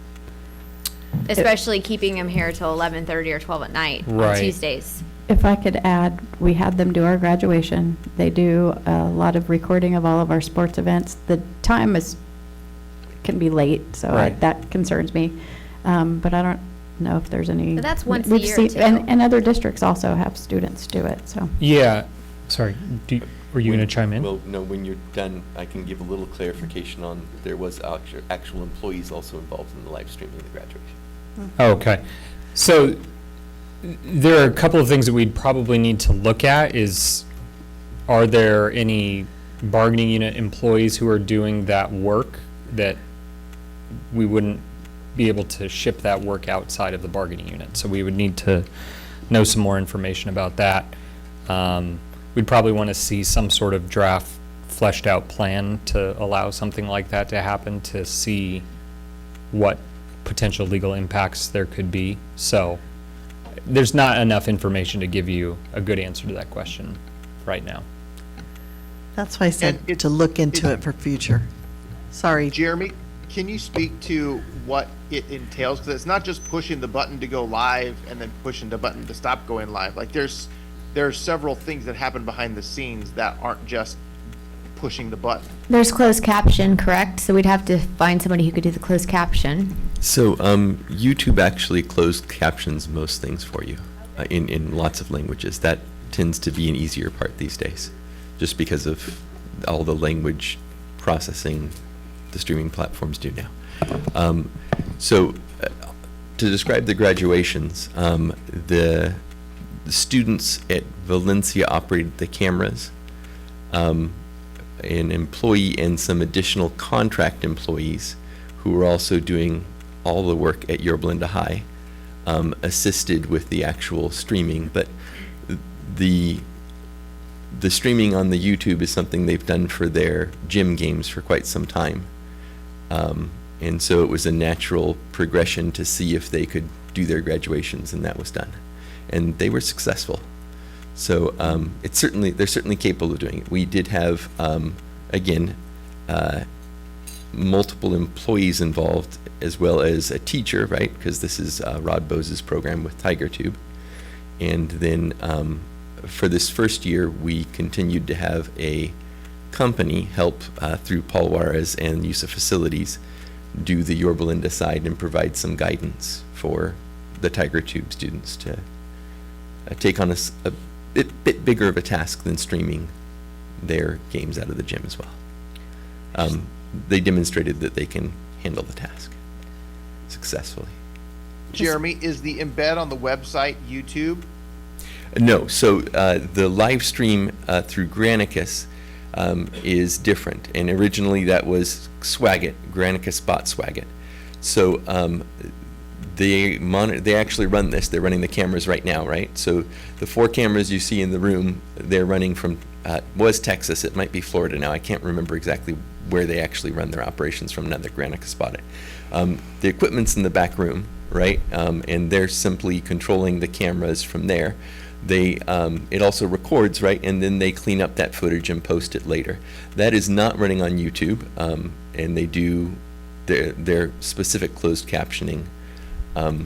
Especially keeping them here till 11:30 or 12 at night on Tuesdays. If I could add, we had them do our graduation. They do a lot of recording of all of our sports events. The time can be late, so that concerns me. But I don't know if there's any. But that's once a year, too. And other districts also have students do it, so. Yeah, sorry, were you going to chime in? Well, no, when you're done, I can give a little clarification on there was actual employees also involved in the live streaming of the graduation. Okay. So there are a couple of things that we'd probably need to look at are there any bargaining unit employees who are doing that work that we wouldn't be able to ship that work outside of the bargaining unit? So we would need to know some more information about that. We'd probably want to see some sort of draft fleshed out plan to allow something like that to happen, to see what potential legal impacts there could be. So there's not enough information to give you a good answer to that question right now. That's why I said to look into it for future. Sorry. Jeremy, can you speak to what it entails? Because it's not just pushing the button to go live and then pushing the button to stop going live. Like there are several things that happen behind the scenes that aren't just pushing the button. There's closed caption, correct? So we'd have to find somebody who could do the closed caption. So YouTube actually closed captions most things for you in lots of languages. That tends to be an easier part these days, just because of all the language processing the streaming platforms do now. To describe the graduations, the students at Valencia operated the cameras. An employee and some additional contract employees who were also doing all the work at Yorba Linda High assisted with the actual streaming, but the streaming on the YouTube is something they've done for their gym games for quite some time. And so it was a natural progression to see if they could do their graduations, and that was done. And they were successful. So they're certainly capable of doing it. We did have, again, multiple employees involved, as well as a teacher, right? Because this is Rod Bose's program with TigerTube. And then for this first year, we continued to have a company help through Paul Juarez and use of facilities do the Yorba Linda side and provide some guidance for the TigerTube students to take on a bit bigger of a task than streaming their games out of the gym as well. They demonstrated that they can handle the task successfully. Jeremy, is the embed on the website YouTube? No, so the live stream through Granicus is different, and originally that was Swagit. Granicus bought Swagit. So they actually run this. They're running the cameras right now, right? So the 4 cameras you see in the room, they're running from, was Texas, it might be Florida now. I can't remember exactly where they actually run their operations from now that Granicus bought it. The equipment's in the back room, right? And they're simply controlling the cameras from there. It also records, right? And then they clean up that footage and post it later. That is not running on YouTube, and they do their specific closed captioning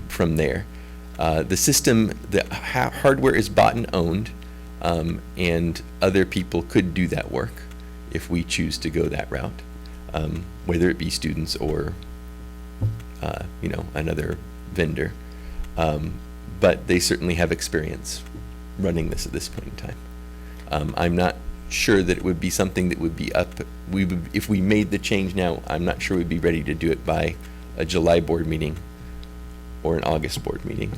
from there. The system, the hardware is bought and owned, and other people could do that work if we choose to go that route, whether it be students or another vendor. But they certainly have experience running this at this point in time. I'm not sure that it would be something that would be up. If we made the change now, I'm not sure we'd be ready to do it by a July board meeting or an August board meeting.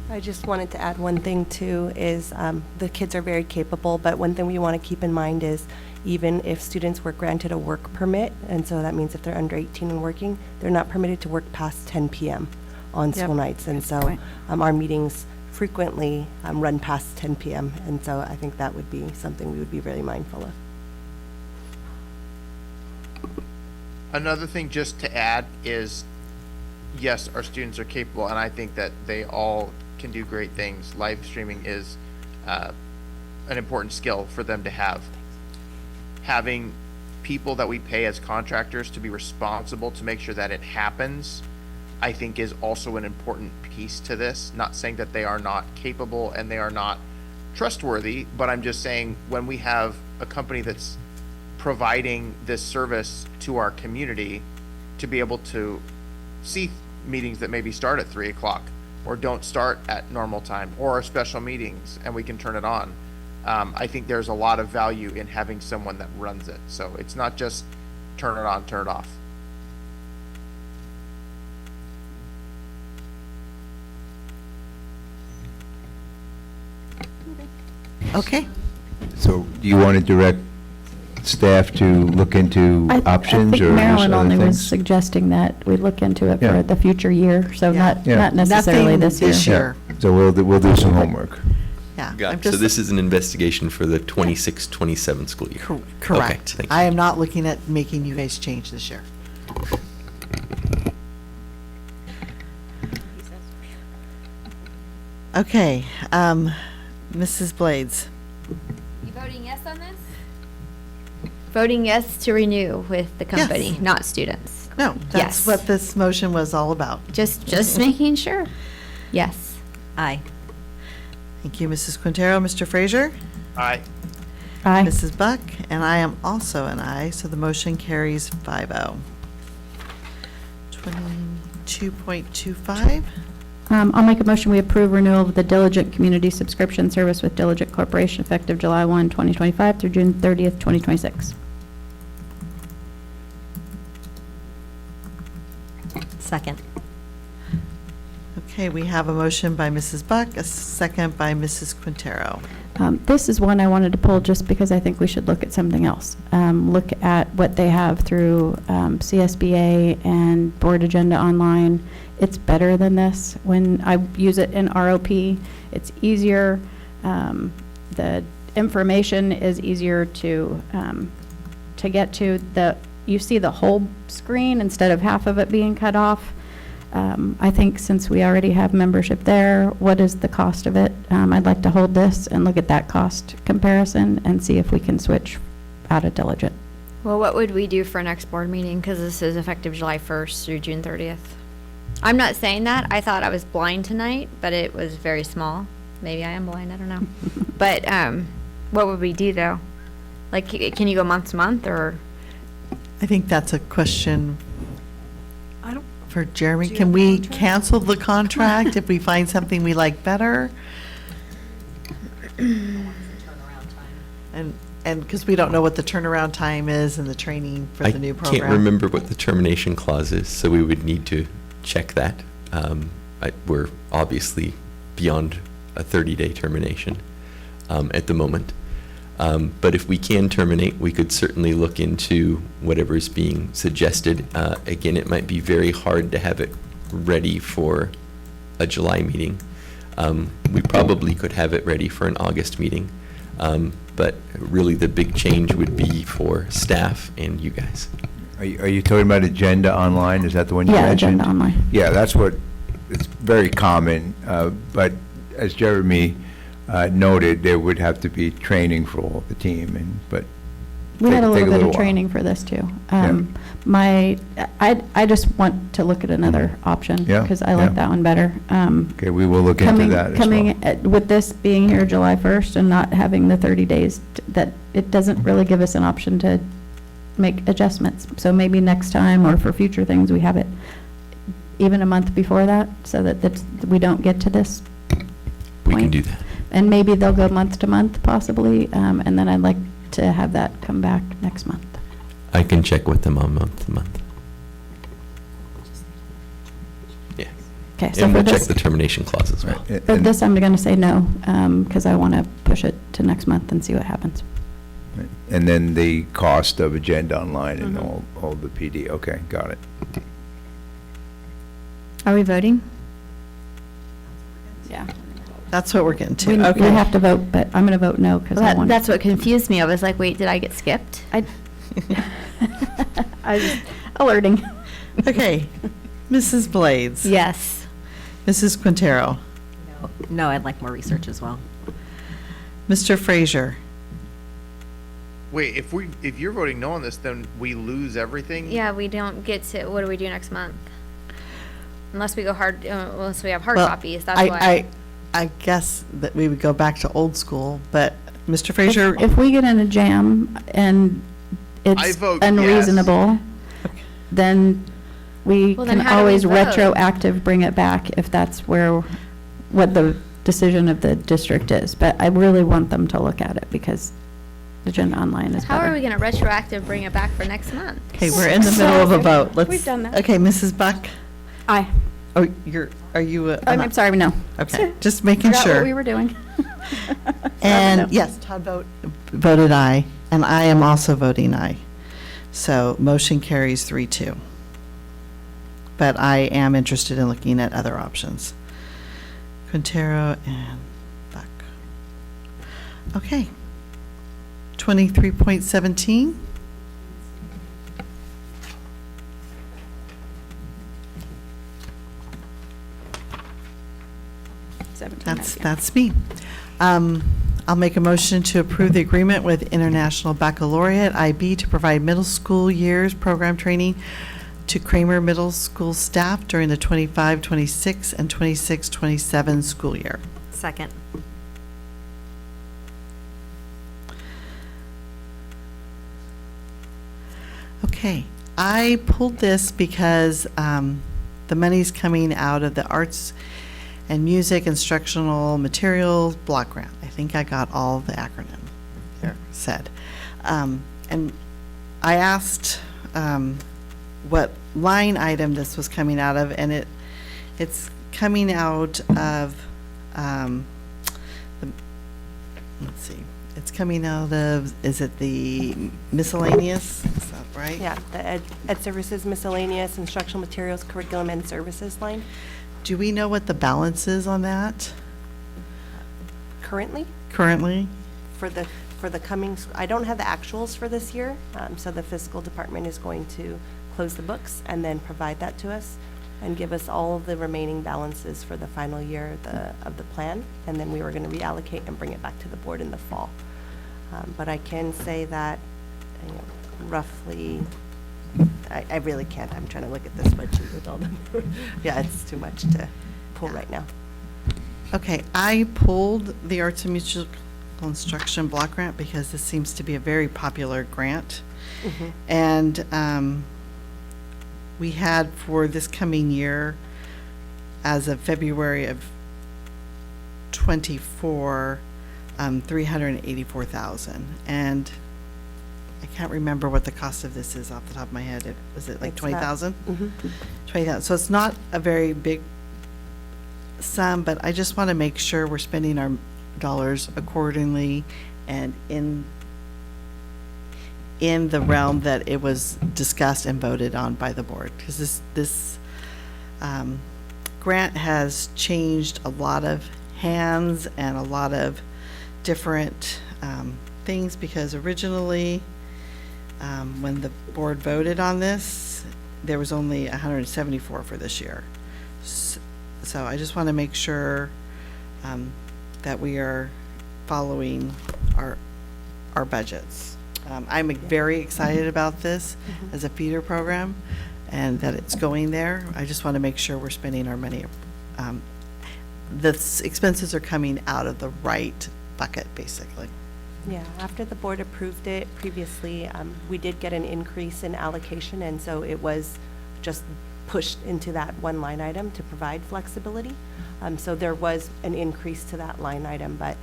I just wanted to add one thing too, is the kids are very capable, but one thing we want to keep in mind is even if students were granted a work permit, and so that means if they're under 18 and working, they're not permitted to work past 10 p.m. on school nights. And so our meetings frequently run past 10 p.m. And so I think that would be something we would be very mindful of. Another thing just to add is, yes, our students are capable, and I think that they all can do great things. Live streaming is an important skill for them to have. Having people that we pay as contractors to be responsible to make sure that it happens, I think is also an important piece to this. Not saying that they are not capable and they are not trustworthy, but I'm just saying when we have a company that's providing this service to our community, to be able to see meetings that maybe start at 3 o'clock or don't start at normal time, or our special meetings, and we can turn it on. I think there's a lot of value in having someone that runs it. So it's not just turn it on, turn it off. Okay. So do you want to direct staff to look into options I think or Marilyn other only was things? suggesting that we look into it Yeah. for the future year, so not Yeah. necessarily Nothing this year. year. So we'll do some homework. Yeah. Got I'm it. So just- this is an investigation for the 26-27 school year. Correct. Okay, thank you. I am not looking at making you guys change this year. Okay, Mrs. Blades. You voting yes on this? Voting yes to renew with the company, Yes. not students. No, that's Yes. what this motion was all about. Just making sure. Yes. Aye. Thank you, Mrs. Quintero. Mr. Frazier? Aye. Aye. Mrs. Buck, and I am also an aye, so the motion carries 5-0. 22.25. I'll make a motion, we approve renewal of the Diligent Community Subscription Service with Diligent Corporation effective July 1, 2025 through June 30th, 2026. Second. Okay, we have a motion by Mrs. Buck, a second by Mrs. Quintero. This is one I wanted to pull just because I think we should look at something else. Look at what they have through CSBA and Board Agenda Online. It's better than this. When I use it in ROP, it's easier. The information is easier to get to. You see the whole screen instead of half of it being cut off. I think since we already have membership there, what is the cost of it? I'd like to hold this and look at that cost comparison and see if we can switch out of Diligent. Well, what would we do for next board meeting? Because this is effective July 1st through June 30th. I'm not saying that. I thought I was blind tonight, but it was very small. Maybe I am blind. I don't know. But what would we do, though? Like, can you go month to month, or? I think that's a question I don't. for Jeremy. Do you Can have a we contract? cancel the contract if we find something we like better? And because we don't know what the turnaround time is and the training for the new program. I can't remember what the termination clause is, so we would need to check that. We're obviously beyond a 30-day termination at the moment. But if we can terminate, we could certainly look into whatever is being suggested. Again, it might be very hard to have it ready for a July meeting. We probably could have it ready for an August meeting. But really the big change would be for staff and you guys. Are you talking about Agenda Online? Is that the one you mentioned? Yeah, Agenda Online. Yeah, that's what, it's very common, but as Jeremy noted, there would have to be training for all the team, but We had a take little bit of while. training for this too. Yeah. I just want to look at another option Yeah, because I like yeah. that one better. Okay, we will look into that as well. With this being here July 1st and not having the 30 days, that it doesn't really give us an option to make adjustments. So maybe next time or for future things, we have it even a month before that so that we don't get to this We can point. do that. And maybe they'll go month to month possibly, and then I'd like to have that come back next month. I can check with them on month to month. Yeah. Okay, so And for we'll check this, the termination clause as well. for this, I'm going to say no, because I want to push it to next month and see what happens. And then the cost of Agenda Online and all the PD, okay, got it. Are we voting? Yeah. That's what we're getting to. We Okay. have to vote, but I'm going to vote no because I want. That's what confused me. I was like, wait, did I get skipped? I was alerting. Okay. Mrs. Blades. Yes. Mrs. Quintero. No, I'd like more research as well. Mr. Frazier. Wait, if you're voting no on this, then we lose everything? Yeah, we don't get to, what do we do next month? Unless we go hard, unless we have hard Well, copies, that's why. I guess that we would go back to old school, but Mr. Frazier. If we get in a jam and I it's vote yes. unreasonable, then we Well, then can how do we always vote? retroactive bring it back if that's what the decision of the district is. But I really want them to look at it because Agenda Online is How are better. we gonna retroactive bring it back for next month? Okay, we're in the middle of a vote. Let's. We've done that. Okay, Mrs. Buck. Aye. Oh, are you? I'm sorry, no. Okay, just making Forgot sure. what we were doing. And yes, Todd voted aye, and I am also voting aye. So motion carries 3-2. But I am interested in looking at other options. Quintero and Buck. Okay. 23.17. That's me. I'll make a motion to approve the agreement with International Baccalaureate IB to provide middle school years program training to Kramer Middle School staff during the 25-26 and 26-27 school year. Second. Okay, I pulled this because the money's coming out of the arts and music instructional materials block grant. I think I got all the acronym there said. And I asked what line item this was coming out of, and it's coming out of, let's see, it's coming out of, is it the miscellaneous? Is that right? Yeah, the Ed Services Miscellaneous Instructional Materials Curriculum and Services line. Do we know what the balance is on that Currently, currently? for the coming, I don't have the actuals for this year, so the fiscal department is going to close the books and then provide that to us and give us all of the remaining balances for the final year of the plan, and then we were going to reallocate and bring it back to the board in the fall. But I can say that, you know, roughly, I really can't, I'm trying to look at this spreadsheet with all the, yeah, it's too much to pull right now. Okay, I pulled the Arts and Musical Instruction Block Grant because this seems to be a very popular grant. Mhm. And we had for this coming year, as of February of '24, 384,000. And I can't remember what the cost of this is off the top of my head. Was it like It's 20,000? Mhm. 20,000. So it's not a very big sum, but I just want to make sure we're spending our dollars accordingly and in the realm that it was discussed and voted on by the board. Because this grant has changed a lot of hands and a lot of different things, because originally when the board voted on this, there was only 174 for this year. So I just want to make sure that we are following our budgets. I'm very excited about this as a feeder program and that it's going there. I just want to make sure we're spending our money. The expenses are coming out of the right bucket, basically. Yeah, after the board approved it previously, we did get an increase in allocation, and so it was just pushed into that one line item to provide flexibility. So there was an increase to that line item, but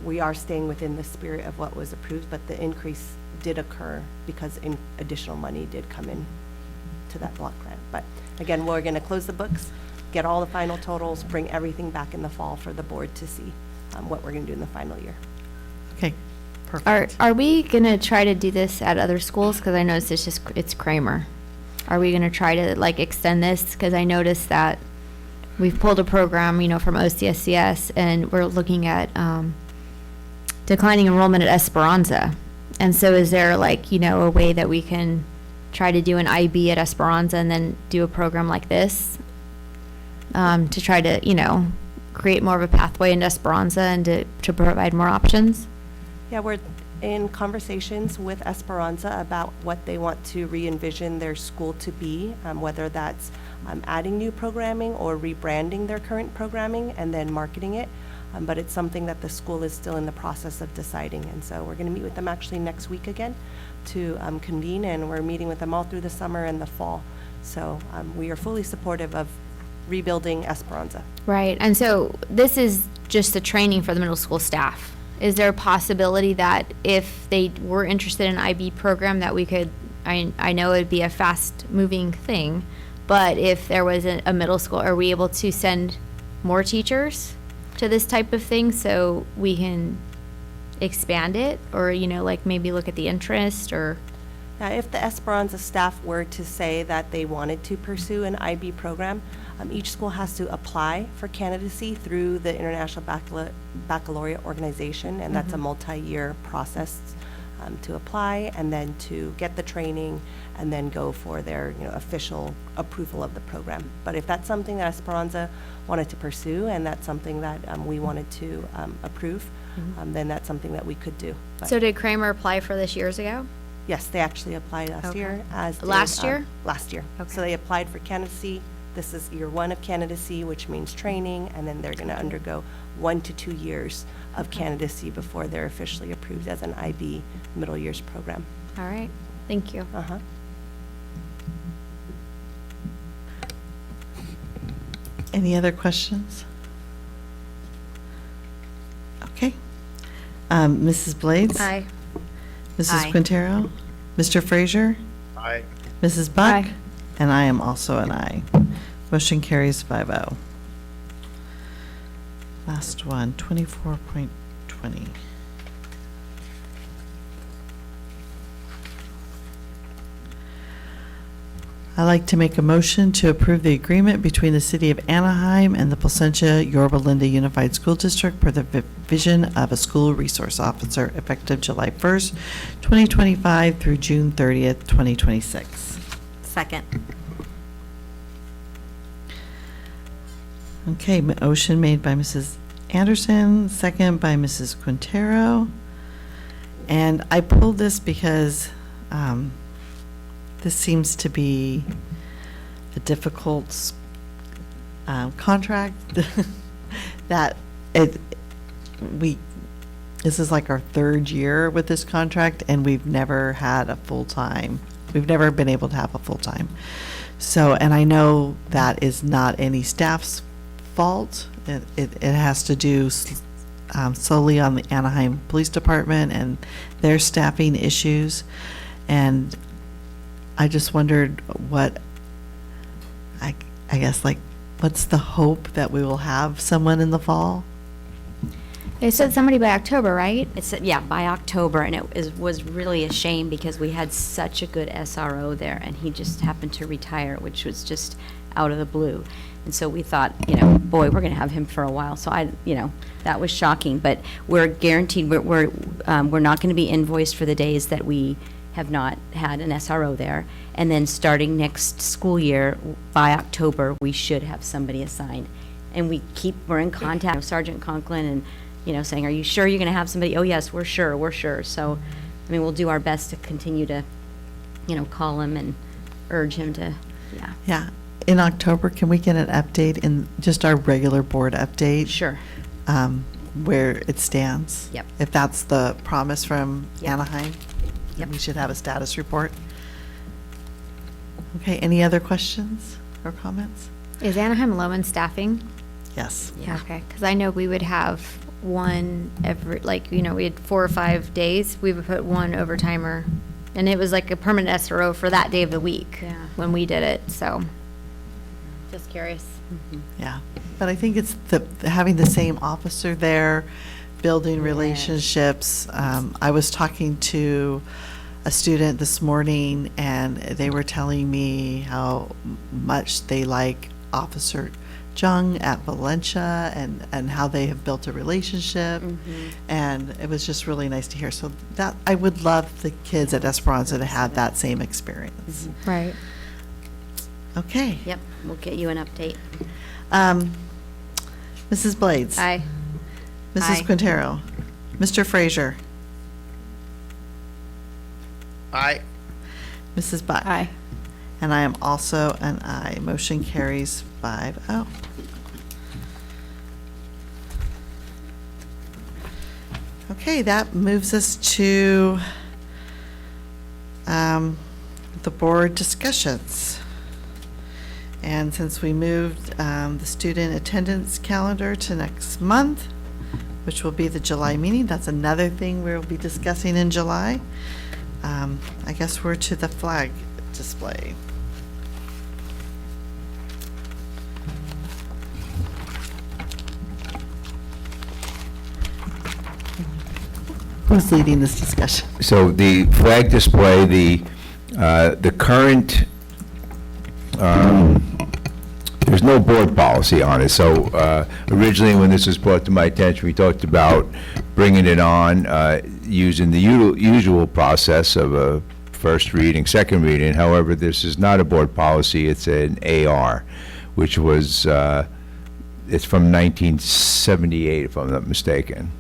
we are staying within the spirit of what was approved, but the increase did occur because additional money did come in to that block grant. But again, we're going to close the books, get all the final totals, bring everything back in the fall for the board to see what we're going to do in the final year. Okay, perfect. Are we gonna try to do this at other schools? Because I noticed it's Kramer. Are we gonna try to like extend this? Because I noticed that we've pulled a program, you know, from OCSCS, and we're looking at declining enrollment at Esperanza. And so is there like, you know, a way that we can try to do an IB at Esperanza and then do a program like this to try to, you know, create more of a pathway into Esperanza and to provide more options? Yeah, we're in conversations with Esperanza about what they want to re-envision their school to be, whether that's adding new programming or rebranding their current programming and then marketing it. But it's something that the school is still in the process of deciding. And so we're going to meet with them actually next week again to convene, and we're meeting with them all through the summer and the fall. So we are fully supportive of rebuilding Esperanza. Right. And so this is just the training for the middle school staff. Is there a possibility that if they were interested in an IB program that we could, I know it'd be a fast moving thing, but if there was a middle school, are we able to send more teachers to this type of thing so we can expand it, or, you know, like maybe look at the interest? Or Now, if the Esperanza staff were to say that they wanted to pursue an IB program, each school has to apply for candidacy through the International Baccalaureate Organization, and that's a multi-year process to apply and then to get the training and then go for their, you know, official approval of the program. But if that's something that Esperanza wanted to pursue and that's something that we wanted to approve, then that's something that we could do. But so did Kramer apply for this years ago? yes, they actually applied last Okay. year. Last year? Last year. Okay. So they applied for candidacy. This is year one of candidacy, which means training, and then they're going to undergo 1 to 2 years of candidacy before they're officially approved as an IB middle years program. All right. Thank you. Uh-huh. Any other questions? Okay. Mrs. Blades? Aye. Mrs. Aye. Quintero? Mr. Frazier? Aye. Mrs. Buck? Aye. And I am also an aye. Motion carries 5-0. Last one, 24.20. I'd like to make a motion to approve the agreement between the City of Anaheim and the Placentia-Yorba Linda Unified School District for the vision of a school resource officer effective July 1st, 2025 through June 30th, 2026. Second. Okay, motion made by Mrs. Anderson, second by Mrs. Quintero. And I pulled this because this seems to be a difficult contract that this is like our third year with this contract, and we've never had a full-time, we've never been able to have a full-time. So, and I know that is not any staff's fault. It has to do solely on the Anaheim Police Department and their staffing issues. And I just wondered what, I guess, like, what's the hope that we will have someone in the fall? They said somebody by October, right? It's, yeah, by October, and was really a shame because we had such a good SRO there, and he just happened to retire, which was just out of the blue. And so we thought, boy, we're going to have him for a while. So that was shocking. But we're guaranteed, we're not going to be invoiced for the days that we have not had an SRO there. And then starting next school year, by October, we should have somebody assigned. And we're in contact with Sergeant Conklin and, saying, are you sure you're going to have somebody? Oh, yes, we're sure. So, we'll do our best to continue to, call him and urge him to, yeah. Yeah. In October, can we get an update in just our regular board update? Sure. Where it stands? Yep. If that's the promise from Yep. Anaheim? Yep. We should have a status report. Okay, any other questions or comments? Is Anaheim low in staffing? Yes. Yeah. Okay, because I know we would have one every, we had 4 or 5 days, we would put one overtimer. And it was like a permanent SRO for that day of the week when we did it, so. Just curious. Yeah, but I think it's having the same officer there, building relationships. I was talking to a student this morning, and they were telling me how much they like Officer Jung at Valencia and how they have built a relationship. And it was just really nice to hear. So that I would love the kids at Esperanza to have that same experience. Right. Okay. Yep, we'll get you an update. Mrs. Blades. Aye. Mrs. Aye. Quintero. Mr. Frazier. Aye. Mrs. Buck. Aye. And I am also an aye. Motion carries 5-0. Okay, that moves us to the board discussions. And since we moved the student attendance calendar to next month, which will be the July meeting, that's another thing we'll be discussing in July. I guess we're to the flag display. Who's leading this discussion? So the flag display, the current, there's no board policy on it. So originally, when this was brought to my attention, we talked about bringing it on using the usual process of a first reading, second reading. However, this is not a board policy, it's an AR, which was, it's from 1978, if I'm not mistaken.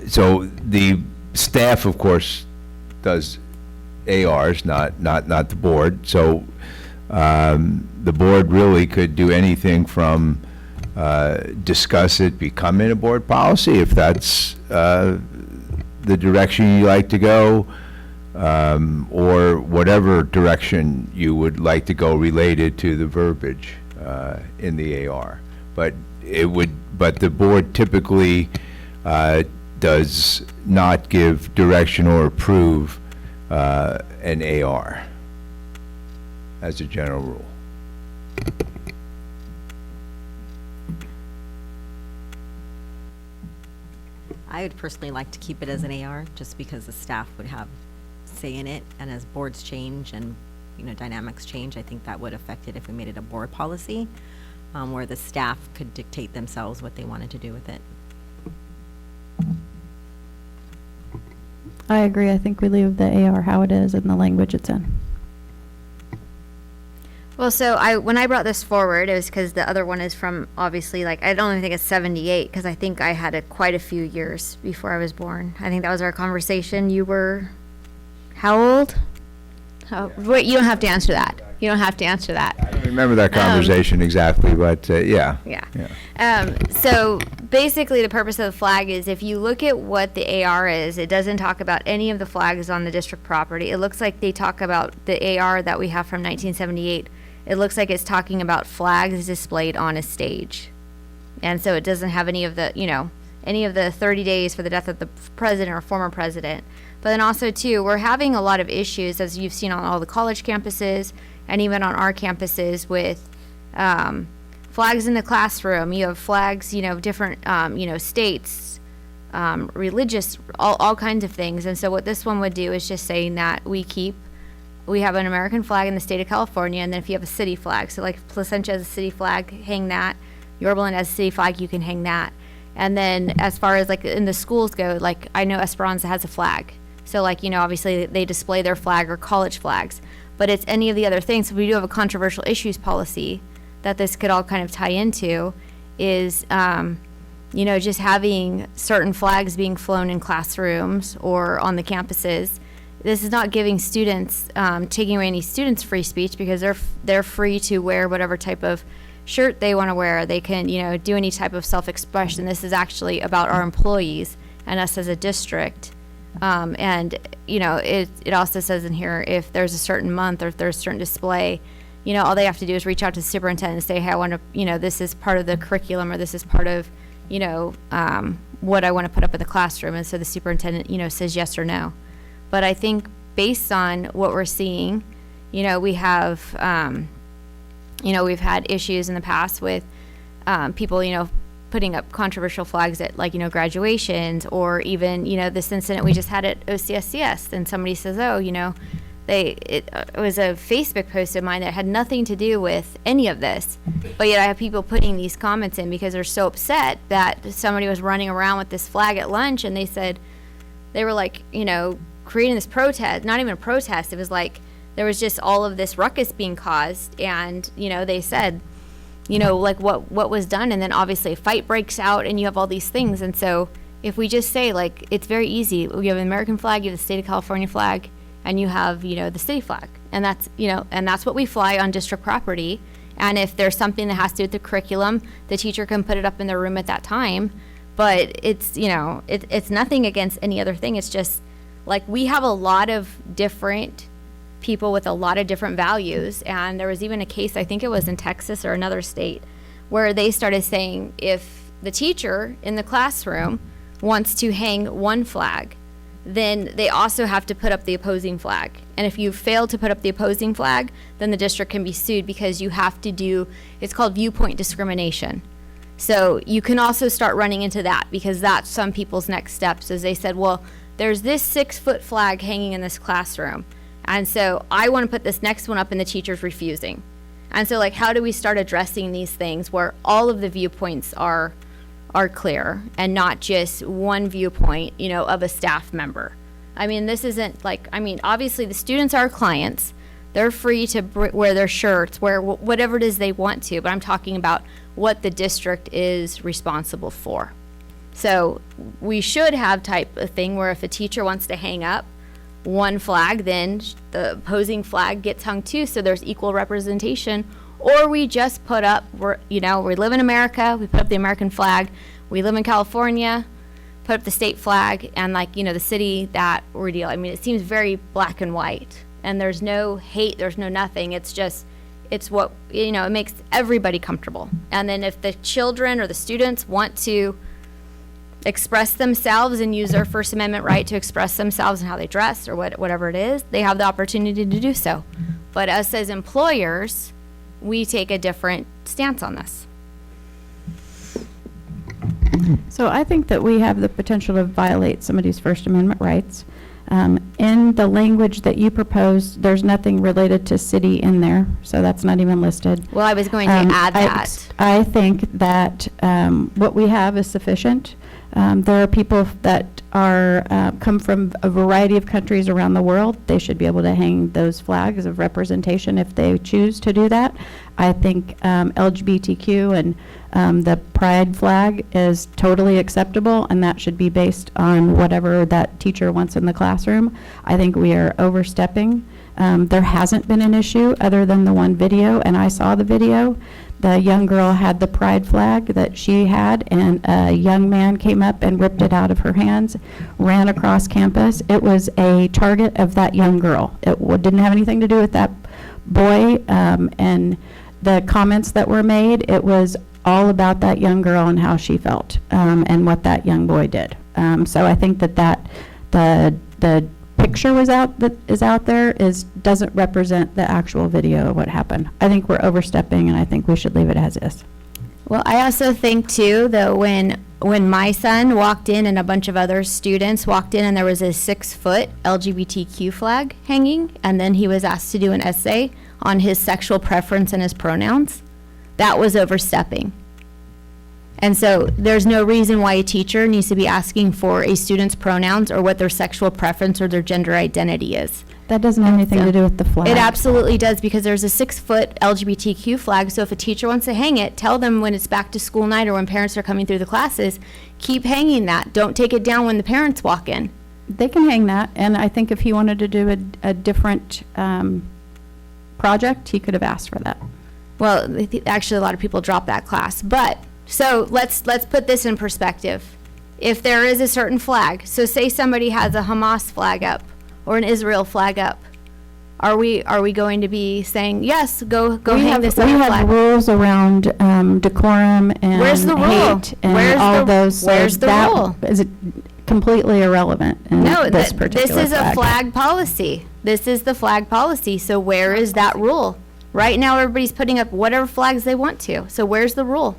So the staff, of course, does ARs, not the board. So the board really could do anything from discuss it becoming a board policy, if that's the direction you like to go, or whatever direction you would like to go related to the verbiage in the AR. But the board typically does not give direction or approve an AR as a general rule. I would personally like to keep it as an AR, just because the staff would have say in it, and as boards change and, dynamics change, I think that would affect it if we made it a board policy, where the staff could dictate themselves what they wanted to do with it. I agree. I think we leave the AR how it is and the language it's in. Well, so when I brought this forward, it was because the other one is from, obviously, like, I don't even think it's 78, because I think I had quite a few years before I was born. I think that was our conversation. You were how old? Wait, you don't have to answer that. You don't have to answer that. I don't remember that conversation exactly, but yeah. Yeah. So basically the purpose of the flag is, if you look at what the AR is, it doesn't talk about any of the flags on the district property. It looks like they talk about the AR that we have from 1978. It looks like it's talking about flags displayed on a stage. And so it doesn't have any of the, any of the 30 days for the death of the president or former president. But then also, too, we're having a lot of issues, as you've seen on all the college campuses and even on our campuses, with flags in the classroom. You have flags, different, states, religious, all kinds of things. And so what this one would do is just saying that we have an American flag in the state of California, and then if you have a city flag, so like Placentia has a city flag, hang that. Yorba has a city flag, you can hang that. And then as far as like in the schools go, like I know Esperanza has a flag. So like, obviously they display their flag or college flags, but it's any of the other things. So we do have a controversial issues policy that this could all kind of tie into, is, just having certain flags being flown in classrooms or on the campuses. This is not giving students, taking away any students' free speech, because they're free to wear whatever type of shirt they want to wear. They can, do any type of self-expression. This is actually about our employees and us as a district. And, it also says in here, if there's a certain month or if there's a certain display, all they have to do is reach out to the superintendent and say, hey, I want to, this is part of the curriculum, or this is part of, what I want to put up in the classroom. And so the superintendent, says yes or no. But I think based on what we're seeing, we have, we've had issues in the past with people, putting up controversial flags at, like, graduations, or even, this incident we just had at OCSCS. And somebody says, oh, it was a Facebook post of mine that had nothing to do with any of this. But yet I have people putting these comments in because they're so upset that somebody was running around with this flag at lunch, and they said, they were like, creating this protest, not even a protest. It was like, there was just all of this ruckus being caused. And, they said, like what was done. And then obviously a fight breaks out and you have all these things. And so if we just say, like, it's very easy. You have an American flag, you have the state of California flag, and you have, the city flag. And that's, and that's what we fly on district property. And if there's something that has to do with the curriculum, the teacher can put it up in their room at that time. But it's, it's nothing against any other thing. It's just, like, we have a lot of different people with a lot of different values. And there was even a case, I think it was in Texas or another state, where they started saying, if the teacher in the classroom wants to hang one flag, then they also have to put up the opposing flag. And if you fail to put up the opposing flag, then the district can be sued, because you have to do, it's called viewpoint discrimination. So you can also start running into that, because that's some people's next steps, is they said, well, there's this 6-foot flag hanging in this classroom, and so I want to put this next one up, and the teacher's refusing. And so, like, how do we start addressing these things where all of the viewpoints are clear, and not just one viewpoint, of a staff member? I mean, this isn't like, obviously the students are clients. They're free to wear their shirts, wear whatever it is they want to, but I'm talking about what the district is responsible for. So we should have type of thing where if a teacher wants to hang up one flag, then the opposing flag gets hung too, so there's equal representation. Or we just put up, we live in America, we put up the American flag. We live in California, put up the state flag and like, the city, that ordeal. I mean, it seems very black and white, and there's no hate, there's no nothing. It's just, it's what, it makes everybody comfortable. And then if the children or the students want to express themselves and use their First Amendment right to express themselves and how they dress or whatever it is, they have the opportunity to do so. But us as employers, we take a different stance on this. So I think that we have the potential to violate somebody's First Amendment rights. In the language that you proposed, there's nothing related to city in there, so that's not even listed. Well, I was going to add that. I think that what we have is sufficient. There are people that are come from a variety of countries around the world. They should be able to hang those flags of representation if they choose to do that. I think LGBTQ and the pride flag is totally acceptable, and that should be based on whatever that teacher wants in the classroom. I think we are overstepping. There hasn't been an issue other than the one video, and I saw the video. The young girl had the pride flag that she had, and a young man came up and ripped it out of her hands, ran across campus. It was a target of that young girl. It didn't have anything to do with that boy, and the comments that were made, it was all about that young girl and how she felt, and what that young boy did. So I think that the picture that is out there doesn't represent the actual video of what happened. I think we're overstepping, and I think we should leave it as is. Well, I also think too, though, when my son walked in and a bunch of other students walked in and there was a 6-foot LGBTQ flag hanging, and then he was asked to do an essay on his sexual preference and his pronouns, that was overstepping. And so there's no reason why a teacher needs to be asking for a student's pronouns or what their sexual preference or their gender identity is. That doesn't have anything to do with the flag. It absolutely does, because there's a 6-foot LGBTQ flag. So if a teacher wants to hang it, tell them when it's back to school night or when parents are coming through the classes, keep hanging that. Don't take it down when the parents walk in. They can hang that, and I think if he wanted to do a different project, he could have asked for that. Well, actually, a lot of people drop that class. But so let's put this in perspective. If there is a certain flag, so say somebody has a Hamas flag up or an Israel flag up, are we going to be saying yes, go hang this other flag? We have rules around decorum and Where's the rule? hate and all of those. Where's the rule? Is it completely irrelevant in this particular this is a flag policy. This is the flag policy. So where is that rule? Right now, everybody's putting up whatever flags they want to. So where's the rule?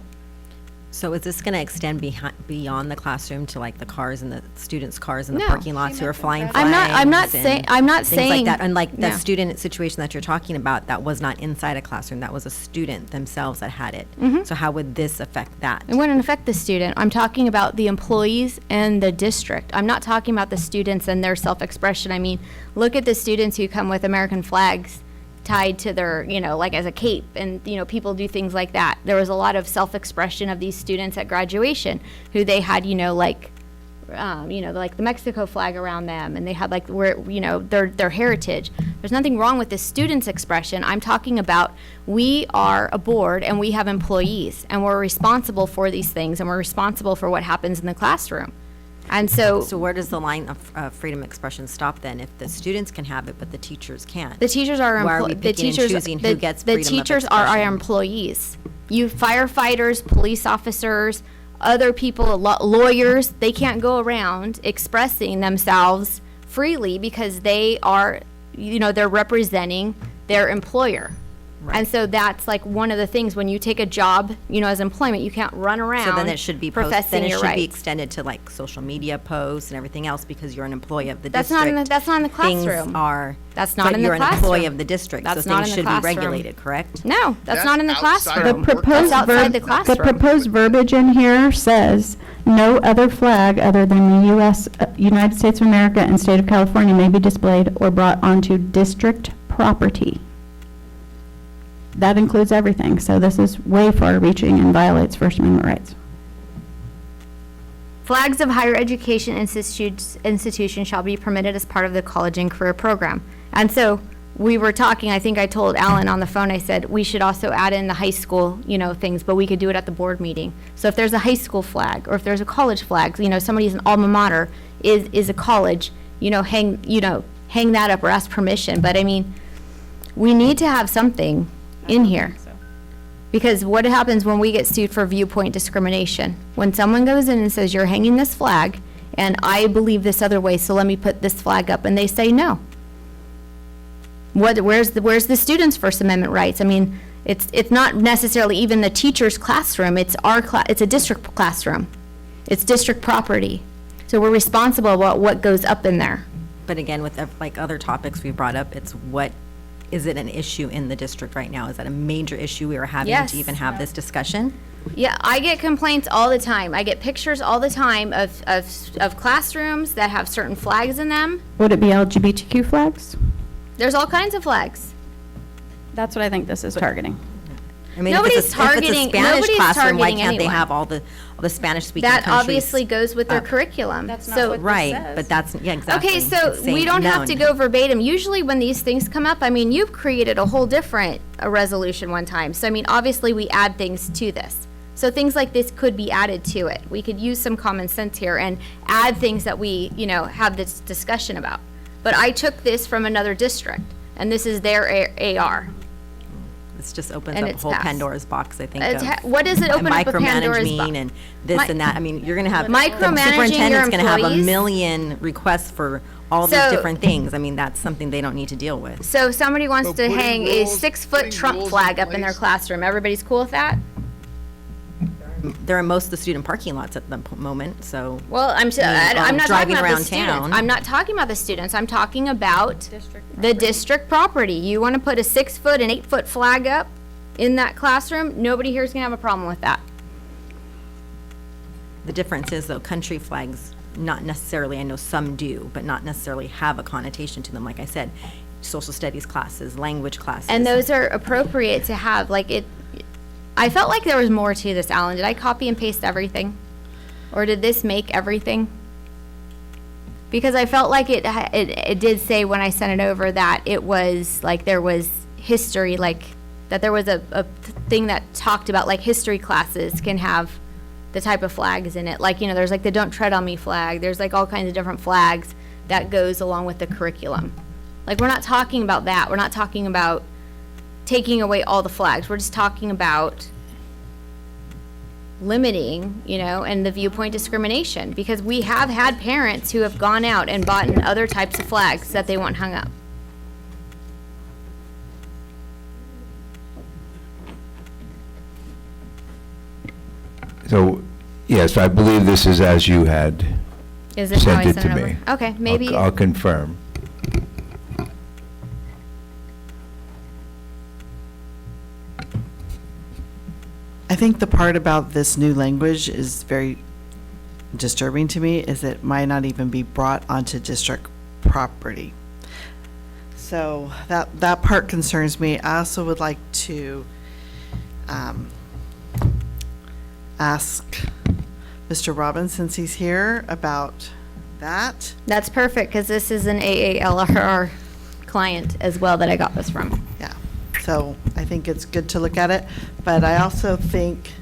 So is this going to extend beyond the classroom to like the cars and the students' cars in the No. parking lots who are flying flags? I'm not and saying things like that. Unlike the Yeah. student situation that you're talking about, that was not inside a classroom. That was a student themselves that had it. Mhm. So how would this affect that? It wouldn't affect the student. I'm talking about the employees and the district. I'm not talking about the students and their self-expression. I mean, look at the students who come with American flags tied to their, like as a cape, and, people do things like that. There was a lot of self-expression of these students at graduation who they had, like the Mexico flag around them, and they had like their heritage. There's nothing wrong with the students' expression. I'm talking about we are a board and we have employees, and we're responsible for these things, and we're responsible for what happens in the classroom. And so where does the line of freedom of expression stop then? If the students can have it, but the teachers can't? The teachers are Why are we picking and choosing who gets freedom of The teachers are our expression? employees. You firefighters, police officers, other people, lawyers, they can't go around expressing themselves freely because they are, they're representing their employer. And so that's like one of the things when you take a job, as employment, you can't run around. So then it should be professing then it your should be rights. extended to like social media posts and everything else because you're an employee of the That's district. that's not in the Things classroom. are. That's not but in the you're classroom. an employee of the district, That's so not things in the should be classroom. regulated, correct? No, that's not in the classroom. The proposed That's outside the classroom. The proposed verbiage in here says, no other flag other than the U.S., United States of America and State of California may be displayed or brought onto district property. That includes everything, so this is way far-reaching and violates First Amendment rights. Flags of higher education institutions shall be permitted as part of the college and career program. And so we were talking, I think I told Alan on the phone, I said, we should also add in the high school, things, but we could do it at the board meeting. So if there's a high school flag, or if there's a college flag, somebody's an alma mater, is a college, hang that up or ask permission. But I mean, we need to have something in here. Because what happens when we get sued for viewpoint discrimination? When someone goes in and says, you're hanging this flag, and I believe this other way, so let me put this flag up, and they say no. Where's the students' First Amendment rights? I mean, it's not necessarily even the teacher's classroom. It's it's a district classroom. It's district property. So we're responsible about what goes up in there. But again, with like other topics we brought up, it's is it an issue in the district right now? Is that a major issue we are having Yes. to even have this discussion? Yeah, I get complaints all the time. I get pictures all the time of classrooms that have certain flags in them. Would it be LGBTQ flags? There's all kinds of flags. That's what I think this is targeting. I mean, Nobody's if it's a targeting- Spanish nobody's classroom, why targeting can't they anyone. have all the Spanish-speaking That countries? obviously goes with their curriculum. That's not So- what this Right, says. but that's, yeah, exactly. Okay, so It's saying we don't have to known. go verbatim. Usually when these things come up, I mean, you've created a whole different resolution one time. So I mean, obviously we add things to this. So things like this could be added to it. We could use some common sense here and add things that we, have this discussion about. But I took this from another district, and this is their AR. This just opens And up a it's whole passed. Pandora's box, I think. What does it open up a Pandora's box? Micromanaging and this Mi- and that. I mean, you're going to have, the Micromanaging your superintendent's going to have a employees? million requests for all these So- different things. I mean, that's something they don't need to deal with. So if somebody wants So to putting hang a rules- 6-foot putting Trump rules flag in up in their place- classroom, everybody's cool with that? They're in most of the student parking lots at the moment, so. Well, I'm not talking driving about around the students. town. I'm not talking about the students. I'm talking about the district property. You want to put a 6-foot and 8-foot flag up in that classroom? Nobody here is going to have a problem with that. The difference is, though, country flags, not necessarily, I know some do, but not necessarily have a connotation to them. Like I said, social studies classes, language classes. And those are appropriate to have, I felt like there was more to this, Alan. Did I copy and paste everything? Or did this make everything? Because I felt like it did say when I sent it over that it was, there was history, that there was a thing that talked about, history classes can have the type of flags in it. There's the Don't Tread on Me flag. There's all kinds of different flags that goes along with the curriculum. We're not talking about that. We're not talking about taking away all the flags. We're just talking about limiting, and the viewpoint discrimination. Because we have had parents who have gone out and bought other types of flags that they want hung up. So, yes, I believe this is as you had Is it how I sent it sent to it me. over? Okay, maybe. I'll confirm. I think the part about this new language is very disturbing to me, is it might not even be brought onto district property. So that part concerns me. I also would like to ask Mr. Robbins, since he's here, about that. That's perfect, because this is an AALRR client as well that I got this from. Yeah, so I think it's good to look at it, but I also think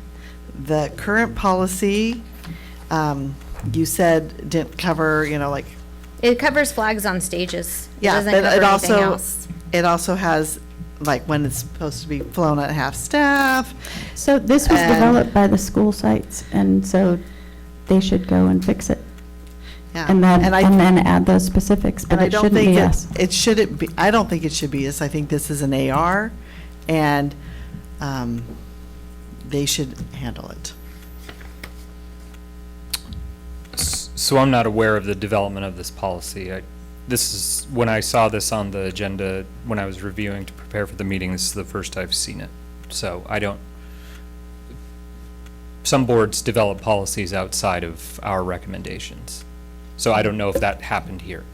the current policy, you said didn't cover, It covers flags on stages. It yeah, doesn't but cover it anything also, else. it also has, when it's supposed to be flown at half staff. So this was And- developed by the school sites, and so they should go and fix it. Yeah, And then, and I- and then add those specifics, but And I it don't shouldn't think be us. it shouldn't be, I don't think it should be us. I think this is an AR, and they should handle it. So I'm not aware of the development of this policy. This is, when I saw this on the agenda, when I was reviewing to prepare for the meeting, this is the first I've seen it. So I don't, some boards develop policies outside of our recommendations. So I don't know if that happened here.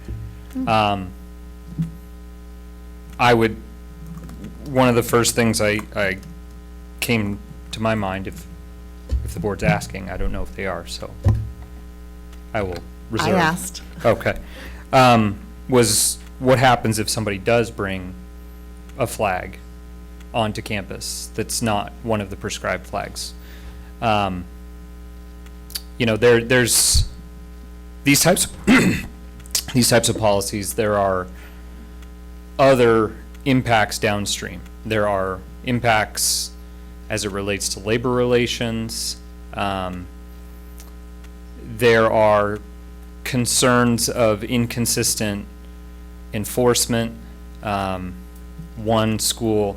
I would, one of the first things I came to my mind, if the board's asking, I don't know if they are, so I will reserve. I asked. Okay. Was what happens if somebody does bring a flag onto campus that's not one of the prescribed flags. There's these types these types of policies. There are other impacts downstream. There are impacts as it relates to labor relations. There are concerns of inconsistent enforcement. One school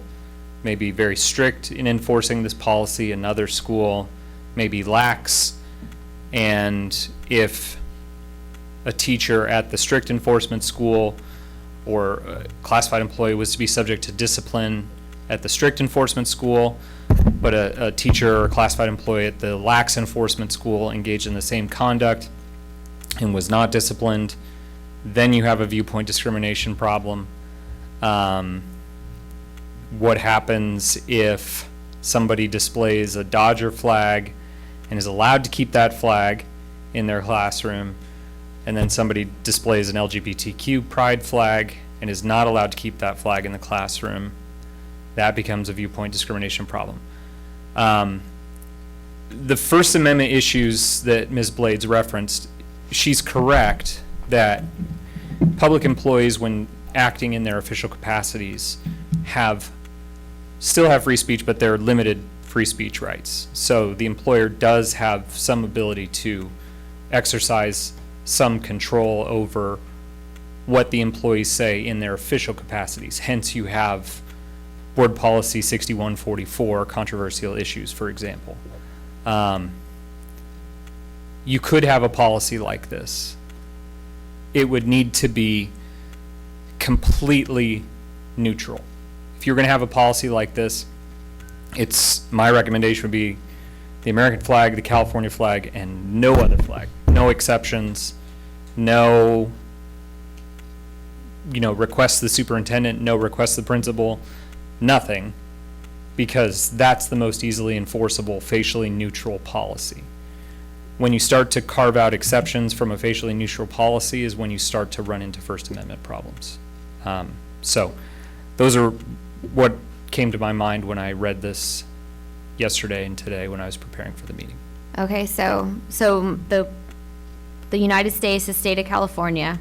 may be very strict in enforcing this policy, another school may be lax, and if a teacher at the strict enforcement school or a classified employee was to be subject to discipline at the strict enforcement school, but a teacher or a classified employee at the lax enforcement school engaged in the same conduct and was not disciplined, then you have a viewpoint discrimination problem. What happens if somebody displays a Dodger flag and is allowed to keep that flag in their classroom, and then somebody displays an LGBTQ pride flag and is not allowed to keep that flag in the classroom? That becomes a viewpoint discrimination problem. The First Amendment issues that Ms. Blades referenced, she's correct that public employees, when acting in their official capacities, still have free speech, but they're limited free speech rights. So the employer does have some ability to exercise some control over what the employees say in their official capacities. Hence, you have Board Policy 6144, controversial issues, for example. You could have a policy like this. It would need to be completely neutral. If you're going to have a policy like this, my recommendation would be the American flag, the California flag, and no other flag. No exceptions, no request the superintendent, no request the principal, nothing, because that's the most easily enforceable facially neutral policy. When you start to carve out exceptions from a facially neutral policy is when you start to run into First Amendment problems. So those are what came to my mind when I read this yesterday and today when I was preparing for the meeting. Okay, so the United States, the state of California,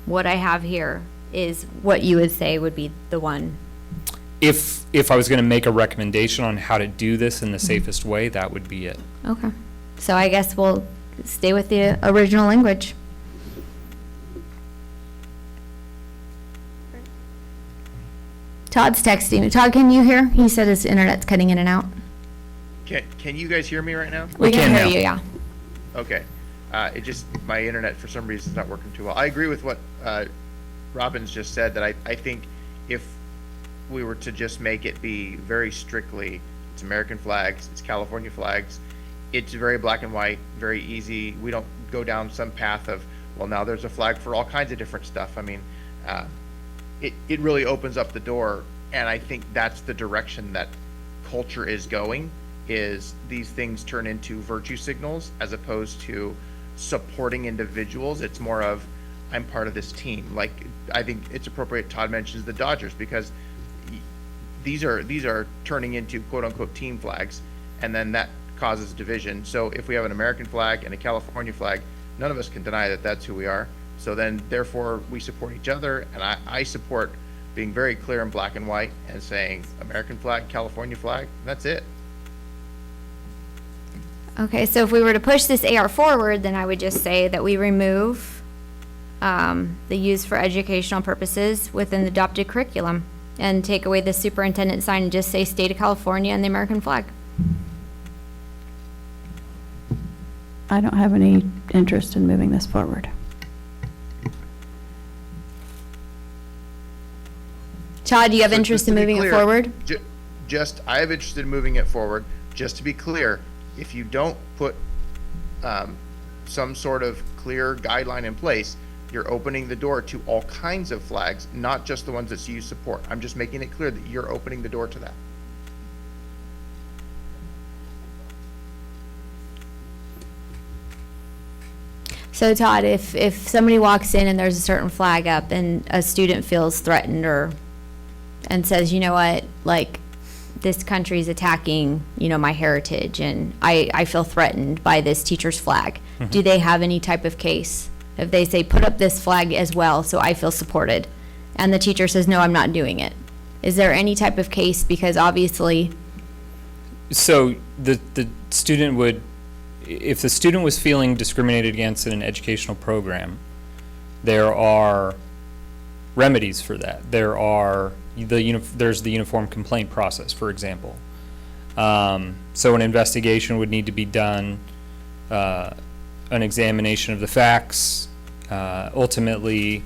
what I have here is what you would say would be the one. If I was going to make a recommendation on how to do this in the safest way, that would be it. Okay, so I guess we'll stay with the original language. Todd's texting me. Todd, can you hear? He said his internet's cutting in and out. Can you guys hear me right now? We can hear you, yeah. Okay. My internet for some reason is not working too well. I agree with what Robin's just said, that I think if we were to just make it be very strictly, it's American flags, it's California flags, it's very black and white, very easy. We don't go down some path of, well, now there's a flag for all kinds of different stuff. I mean, it really opens up the door, and I think that's the direction that culture is going, is these things turn into virtue signals as opposed to supporting individuals. It's more of, I'm part of this team. Like, I think it's appropriate Todd mentions the Dodgers, because these are turning into quote unquote team flags, and then that causes division. So if we have an American flag and a California flag, none of us can deny that that's who we are. So then therefore we support each other, and I support being very clear in black and white and saying American flag, California flag, that's it. Okay, so if we were to push this AR forward, then I would just say that we remove the use for educational purposes within the adopted curriculum and take away the superintendent sign and just say state of California and the American flag. I don't have any interest in moving this forward. Todd, do you have So interest just in to be moving it clear, forward? I have interest in moving it forward. Just to be clear, if you don't put some sort of clear guideline in place, you're opening the door to all kinds of flags, not just the ones that you support. I'm just making it clear that you're opening the door to that. So Todd, if somebody walks in and there's a certain flag up and a student feels threatened or and says, you know what, like, this country's attacking, my heritage, and I feel threatened by this teacher's flag. Do they have any type of case? If they say, put up this flag as well, so I feel supported, and the teacher says, no, I'm not doing it. Is there any type of case? Because obviously, So the student would, if the student was feeling discriminated against in an educational program, there are remedies for that. There's the uniform complaint process, for example. So an investigation would need to be done, an examination of the facts. Ultimately,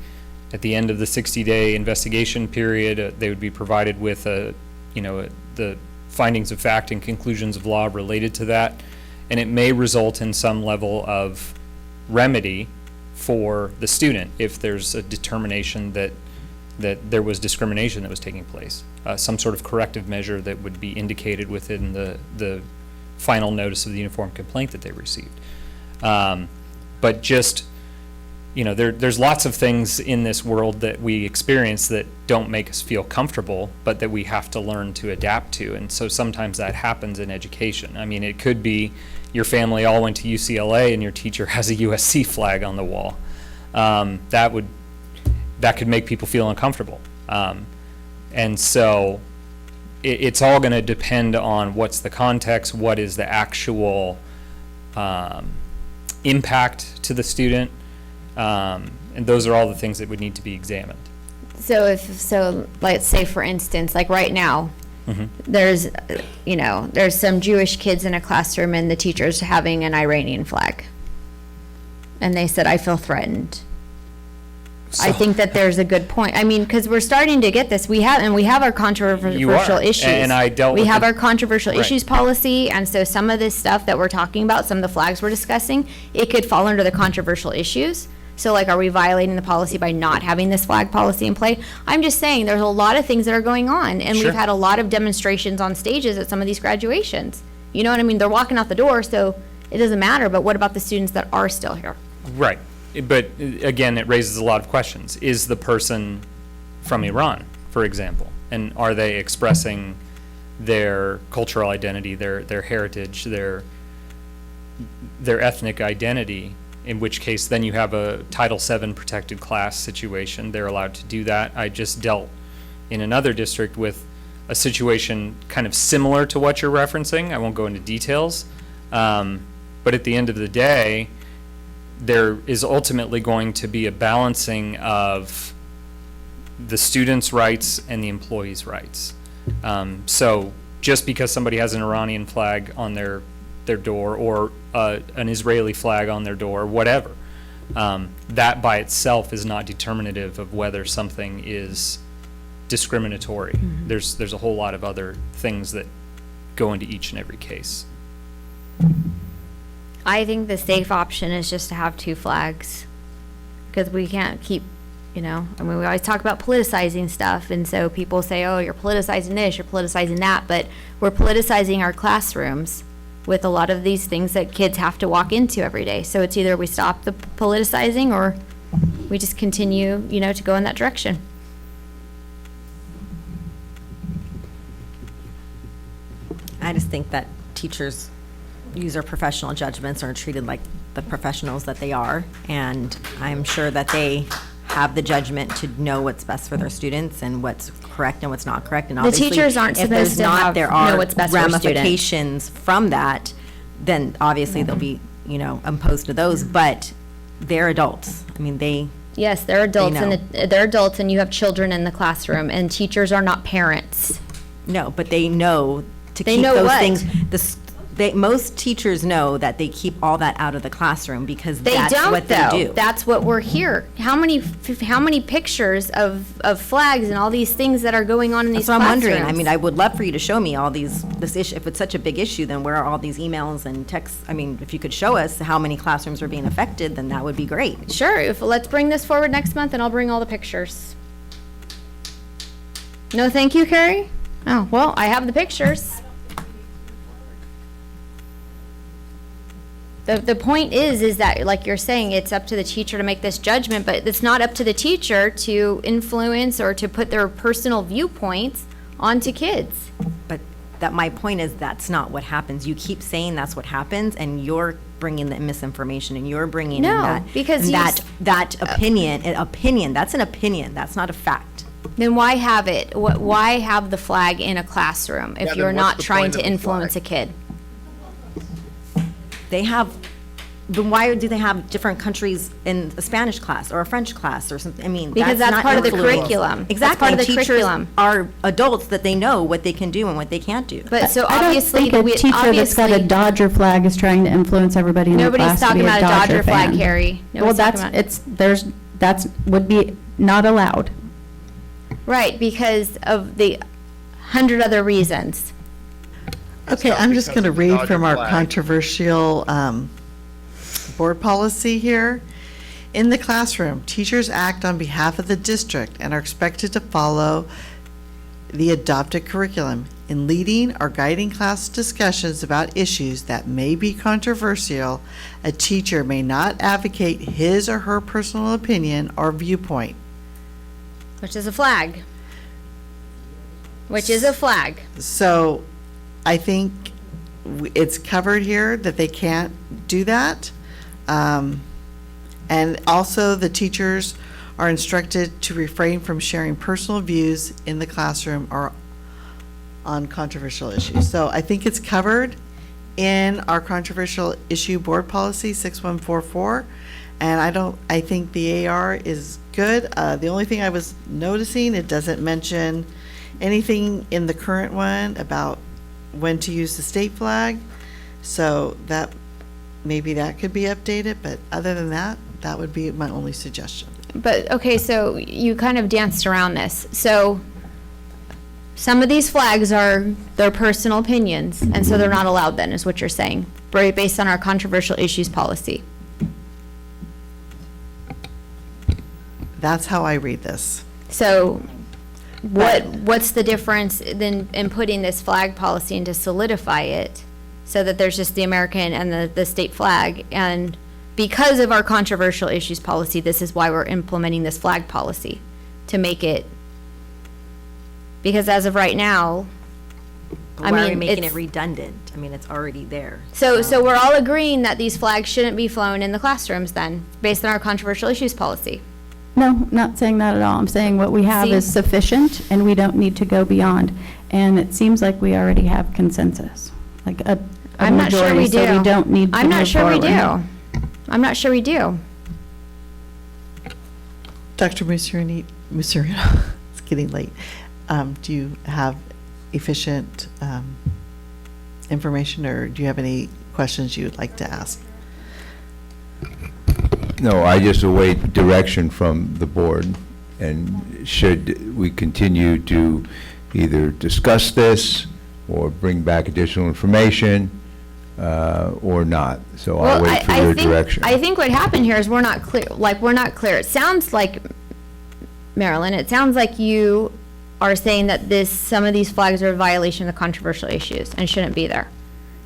at the end of the 60-day investigation period, they would be provided with the findings of fact and conclusions of law related to that, and it may result in some level of remedy for the student if there's a determination that there was discrimination that was taking place, some sort of corrective measure that would be indicated within the final notice of the uniform complaint that they received. But just, there's lots of things in this world that we experience that don't make us feel comfortable, but that we have to learn to adapt to. And so sometimes that happens in education. I mean, it could be your family all went to UCLA and your teacher has a USC flag on the wall. That could make people feel uncomfortable. And so it's all going to depend on what's the context, what is the actual impact to the student. And those are all the things that would need to be examined. so let's say, for instance, like right now, there's some Jewish kids in a classroom and the teacher's having an Iranian flag. And they said, I feel threatened. I think that there's a good point. I mean, because we're starting to get this. We have our controversial issues. And I dealt we with have it. our controversial Right. issues policy, and so some of this stuff that we're talking about, some of the flags we're discussing, it could fall under the controversial issues. So, like, are we violating the policy by not having this flag policy in play? I'm just saying there's a lot of things that are going on, and Sure. we've had a lot of demonstrations on stages at some of these graduations. You know what I mean? They're walking out the door, so it doesn't matter. But what about the students that are still here? Right. But again, it raises a lot of questions. Is the person from Iran, for example? And are they expressing their cultural identity, their heritage, their ethnic identity? In which case, then you have a Title VII protected class situation. They're allowed to do that. I just dealt in another district with a situation kind of similar to what you're referencing. I won't go into details. But at the end of the day, there is ultimately going to be a balancing of the students' rights and the employees' rights. So just because somebody has an Iranian flag on their door or an Israeli flag on their door, whatever, that by itself is not determinative of whether something is discriminatory. There's a whole lot of other things that go into each and every case. I think the safe option is just to have two flags, because we can't keep, we always talk about politicizing stuff, and so people say, oh, you're politicizing this, you're politicizing that, but we're politicizing our classrooms with a lot of these things that kids have to walk into every day. So it's either we stop the politicizing or we just continue, to go in that direction. I just think that teachers use their professional judgments or are treated like the professionals that they are. And I'm sure that they have the judgment to know what's best for their students and what's correct and what's not correct. And The obviously, teachers aren't if there's supposed to not, there are know what's best for a student. ramifications from that, then obviously they'll be, imposed to those, but they're adults. I mean, Yes, they're adults, know. and they're adults, and you have children in the classroom, and teachers are not parents. no, but they know to They keep know those what? things. Most teachers know that they keep all that out of the classroom because They that's don't, what though. they do. That's what we're here. How many pictures of flags and all these things that are going on in these That's what I'm classrooms? wondering. I mean, I would love for you to show me all this issue. If it's such a big issue, then where are all these emails and texts? I mean, if you could show us how many classrooms are being affected, then that would be great. Sure. Let's bring this forward next month, and I'll bring all the pictures. No, thank you, Carrie. Oh, well, I have the pictures. The point is that, like you're saying, it's up to the teacher to make this judgment, but it's not up to the teacher to influence or to put their personal viewpoints onto kids. But my point is that's not what happens. You keep saying that's what happens, and you're bringing the misinformation, and you're bringing in No, that. because and you that opinion, that's an opinion, that's not a fact. Then why have it? Why have the flag in a classroom Yeah, if then you're what's not the trying point to of the influence a flag? kid? Then why do they have different countries in a Spanish class or a French class or something? I mean, Because that's not part of the influence. curriculum. That's Exactly. part of the Teachers curriculum. are adults that they know what they can do and what they can't do. But so I don't obviously, think a teacher that's got a Dodger flag is trying to influence everybody in the nobody's class to talking be about a Dodger flag, fan. Carrie. Well, Nobody's that's, talking about- that's, would be not allowed. Right, because of the 100 other reasons. Okay, not I'm just because going to of the read Dodger from our flag. controversial board policy here. In the classroom, teachers act on behalf of the district and are expected to follow the adopted curriculum. In leading or guiding class discussions about issues that may be controversial, a teacher may not advocate his or her personal opinion or viewpoint. Which is a flag. Which is a flag. So I think it's covered here that they can't do that. And also the teachers are instructed to refrain from sharing personal views in the classroom or on controversial issues. So I think it's covered in our controversial issue board policy 6144. And I think the AR is good. The only thing I was noticing, it doesn't mention anything in the current one about when to use the state flag. So that, maybe that could be updated, but other than that, that would be my only suggestion. But, okay, so you kind of danced around this. So some of these flags are their personal opinions, and so they're not allowed then, is what you're saying, based on our controversial issues policy. That's how I read this. So what's the difference then in putting this flag policy and to solidify it so that there's just the American and the state flag? And because of our controversial issues policy, this is why we're implementing this flag policy, to make it, because as of right now, Why are we making it redundant? I mean, it's already there. So we're all agreeing that these flags shouldn't be flown in the classrooms then, based on our controversial issues policy. No, not saying that at all. I'm saying what we have See? is sufficient, and we don't need to go beyond. And it seems like we already have consensus, like a I'm not sure we majority, so do. we don't need to I'm not move sure we forward. do. I'm not sure we do. Dr. Muserino, it's getting late. Do you have efficient information, or do you have any questions you would like to ask? No, I just await direction from the board, and should we continue to either discuss this or bring back additional information, or not. So I'll wait for your direction. I think what happened here is we're not clear, It sounds like, Marilyn, it sounds like you are saying that some of these flags are a violation of the controversial issues and shouldn't be there.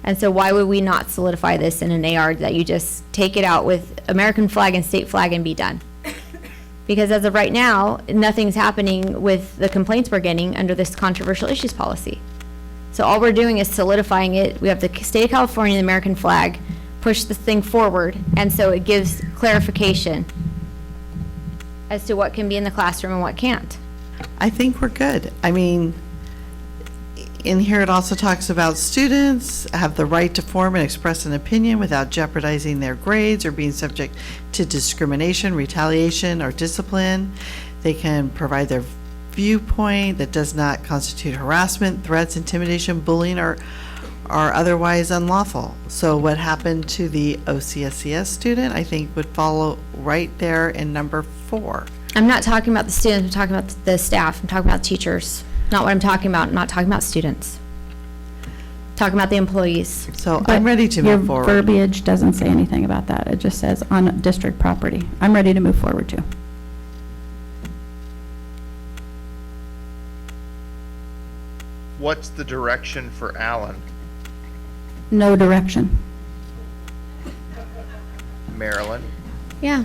And so why would we not solidify this in an AR that you just take it out with American flag and state flag and be done? Because as of right now, nothing's happening with the complaints we're getting under this controversial issues policy. So all we're doing is solidifying it. We have the state of California and the American flag, push this thing forward, and so it gives clarification as to what can be in the classroom and what can't. I think we're good. I mean, in here it also talks about students have the right to form and express an opinion without jeopardizing their grades or being subject to discrimination, retaliation, or discipline. They can provide their viewpoint that does not constitute harassment, threats, intimidation, bullying, or are otherwise unlawful. So what happened to the OCSCS student, I think, would follow right there in number 4. I'm not talking about the students, I'm talking about the staff, I'm talking about teachers. Not what I'm talking about, I'm not talking about students. I'm talking about the employees. So But I'm ready to move forward. Your verbiage doesn't say anything about that. It just says on district property. I'm ready to move forward too. What's the direction for Alan? No direction. Marilyn? Yeah.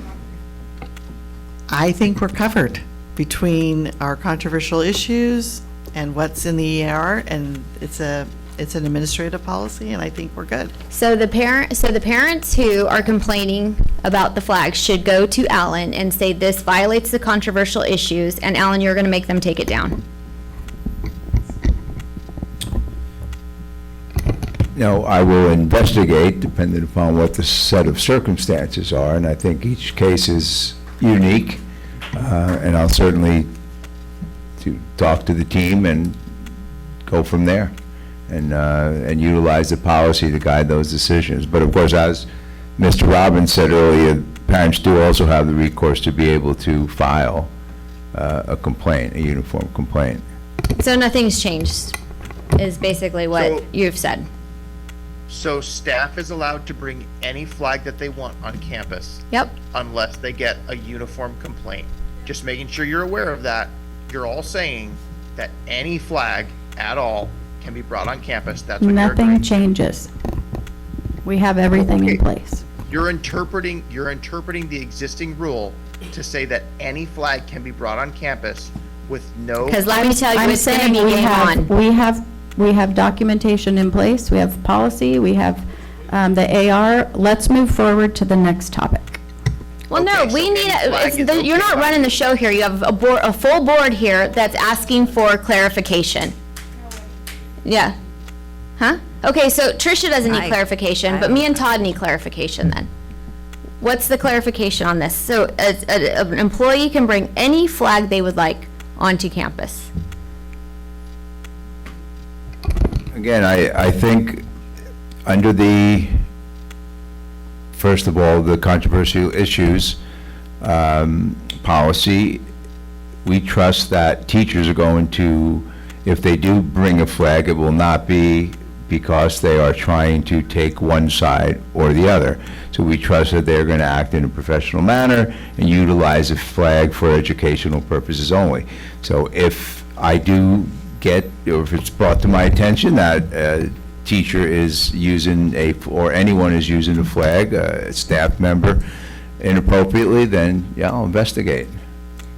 I think we're covered between our controversial issues and what's in the EAR, and it's an administrative policy, and I think we're good. So the parents who are complaining about the flag should go to Alan and say this violates the controversial issues, and Alan, you're going to make them take it down. No, I will investigate depending upon what the set of circumstances are, and I think each case is unique, and I'll certainly talk to the team and go from there, and utilize the policy to guide those decisions. But of course, as Mr. Robbins said earlier, parents do also have the recourse to be able to file a complaint, a uniform complaint. So nothing's changed, is basically what So- you've said. So staff is allowed to bring any flag that they want on campus. Yep. Unless they get a uniform complaint. Just making sure you're aware of that. You're all saying that any flag at all can be brought on campus. That's what you're Nothing agreeing. changes. We have everything in place. You're interpreting the existing rule to say that any flag can be brought on campus with no. Because let me tell you, I'm it's going to saying be game on. we have documentation in place, we have policy, we have the AR. Let's move forward to the next topic. Well, no, we need, you're not running the show here. You have a full board here that's asking for clarification. Yeah. Huh? Okay, so Tricia doesn't need clarification, but me and Todd need clarification then. What's the clarification on this? So an employee can bring any flag they would like onto campus. Again, I think under the, first of all, the controversial issues policy, we trust that teachers are going to, if they do bring a flag, it will not be because they are trying to take one side or the other. So we trust that they're going to act in a professional manner and utilize a flag for educational purposes only. So if I do get, or if it's brought to my attention that a teacher is using or anyone is using a flag, a staff member inappropriately, then yeah, I'll investigate.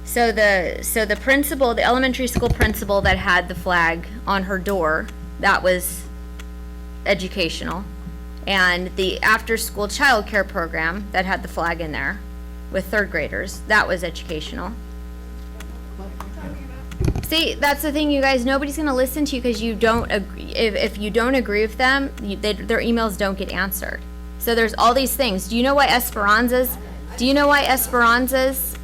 So the principal, the elementary school principal that had the flag on her door, that was educational. And the after-school childcare program that had the flag in there with third graders, that was educational. See, that's the thing, you guys, nobody's gonna listen to you because you don't agree. If you don't agree with them, their emails don't get answered. So there's all these things. Do you know why Esperanza's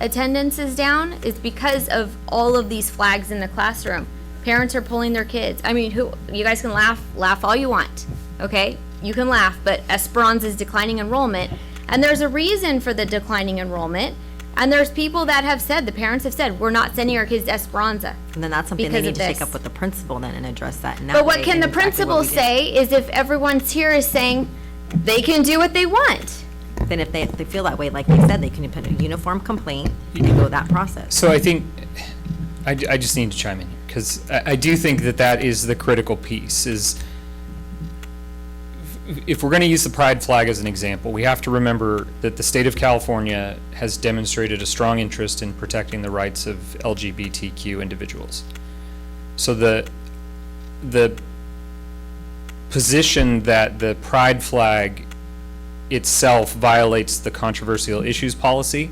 attendance is down? It's because of all of these flags in the classroom. Parents are pulling their kids. I mean, you guys can laugh all you want, okay? You can laugh, but Esperanza's declining enrollment, and there's a reason for the declining enrollment. And there's people that have said, the parents have said, we're not sending our kids to Esperanza. And then that's something they because need of to take this. up with the principal then and address that. And that But what way, can and the exactly what principal we did. say is if everyone's here is saying they can do what they want. Then if they feel that way, like they said, they can put a uniform complaint and go that process. So I think, I just need to chime in here, because I do think that is the critical piece, is if we're going to use the pride flag as an example, we have to remember that the state of California has demonstrated a strong interest in protecting the rights of LGBTQ individuals. So the position that the pride flag itself violates the controversial issues policy,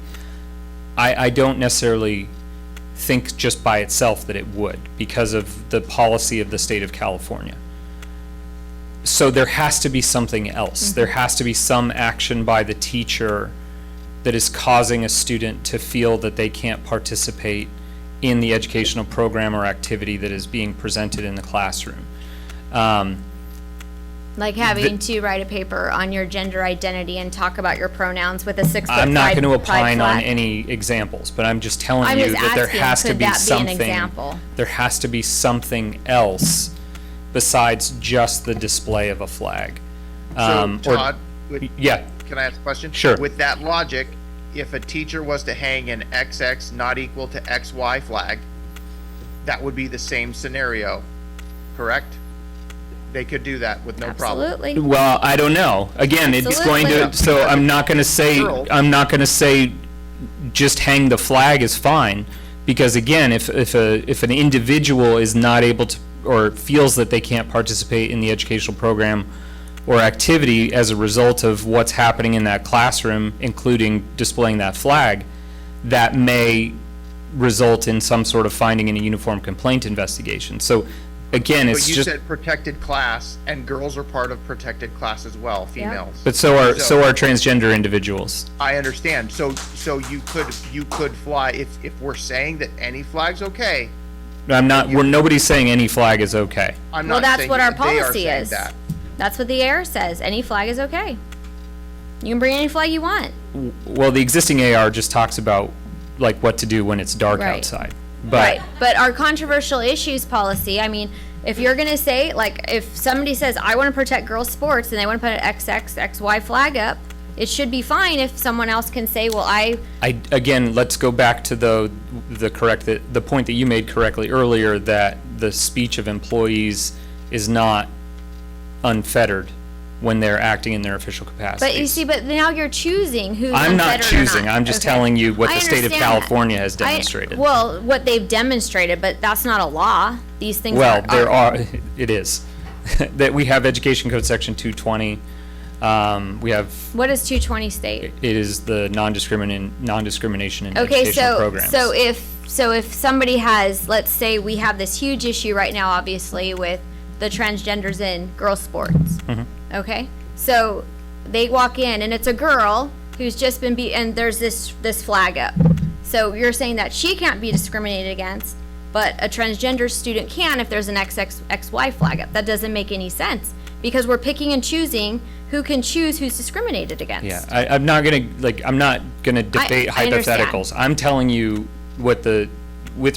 I don't necessarily think just by itself that it would, because of the policy of the state of California. So there has to be something else. There has to be some action by the teacher that is causing a student to feel that they can't participate in the educational program or activity that is being presented in the classroom. Like having to write a paper on your gender identity and talk about your pronouns with a 6-foot I'm not going to pride opine on flag. any examples, but I'm just telling I'm you just that there asking, has to could be that be an something. example? There has to be something else besides just the display of a flag. So or- Todd, yeah, can I ask a question? Sure. With that logic, if a teacher was to hang an XX not equal to XY flag, that would be the same scenario, correct? They could do that with no problem. Absolutely. Well, I don't know. Again, it's going to, Absolutely. so I'm not going to say just hang the flag is fine. Because again, if an individual is not able to, or feels that they can't participate in the educational program or activity as a result of what's happening in that classroom, including displaying that flag, that may result in some sort of finding in a uniform complaint investigation. So again, it's But you just. said protected class, and girls are part of protected class as well, females. But so are transgender individuals. I understand. So you could fly, if we're saying that any flag's okay. Nobody's saying any flag is okay. I'm Well, not that's saying what our that they are policy saying is. that. That's what the AR says. Any flag is okay. You can bring any flag you want. Well, the existing AR just talks about like what to do when it's dark Right. outside. Right, but our controversial issues policy, I mean, if you're gonna say, like, if somebody says, I wanna protect girls' sports, and they wanna put an XXXY flag up, it should be fine if someone else can say, well, Again, let's go back to the point that you made correctly earlier, that the speech of employees is not unfettered when they're acting in their official capacity. but you see, but now you're choosing who's I'm not unfettered or choosing. not. I'm just Okay. telling you what I the state of understand that. California has demonstrated. Well, what they've demonstrated, but that's not a law. These things Well, are. it is. That we have Education Code Section 220. We have, What does 220 state? it is the non-discrimination in Okay, educational so, programs. so if somebody has, let's say we have this huge issue right now, obviously, with the transgenders in girls' sports. Mhm. Okay, so they walk in and it's a girl who's just been and there's this flag up. So you're saying that she can't be discriminated against, but a transgender student can if there's an XXXY flag up. That doesn't make any sense, because we're picking and choosing who can choose who's discriminated against. Yeah, I'm not gonna debate I understand. hypotheticals. I'm telling you with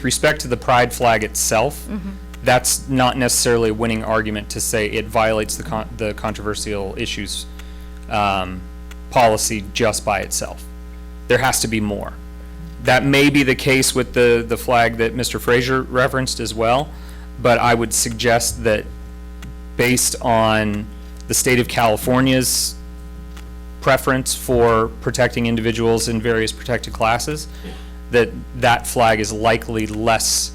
respect to the pride flag itself, Mhm. that's not necessarily a winning argument to say it violates the controversial issues policy just by itself. There has to be more. That may be the case with the flag that Mr. Frazier referenced as well, but I would suggest that based on the state of California's preference for protecting individuals in various protected classes, that flag is likely less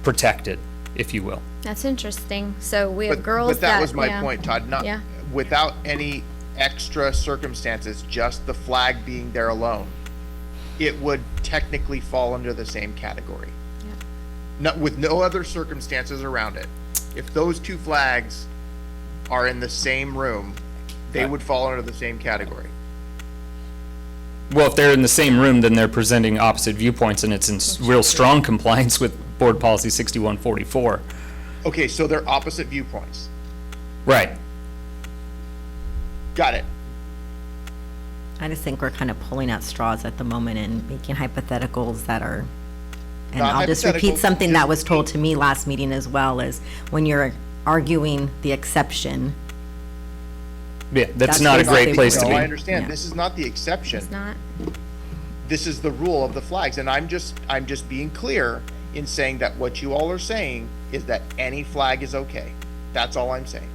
protected, if you will. That's interesting. So we have girls But that was my yeah. point, Todd, Yeah. without any extra circumstances, just the flag being there alone, it would technically fall under the same category. With no other circumstances around it. If those two flags are in the same room, they would fall under the same category. Well, if they're in the same room, then they're presenting opposite viewpoints, and it's in real strong compliance with Board Policy 6144. Okay, so they're opposite viewpoints. Right. Got it. I just think we're kind of pulling at straws at the moment and making hypotheticals that are, and Not I'll just repeat hypothetical, something that was told to me last meeting as well, is when you're arguing the exception. Yeah, that's That's not a great basically place what to No, be. I understand. Yeah. This is not the exception. It's not. This is the rule of the flags, and I'm just being clear in saying that what you all are saying is that any flag is okay. That's all I'm saying.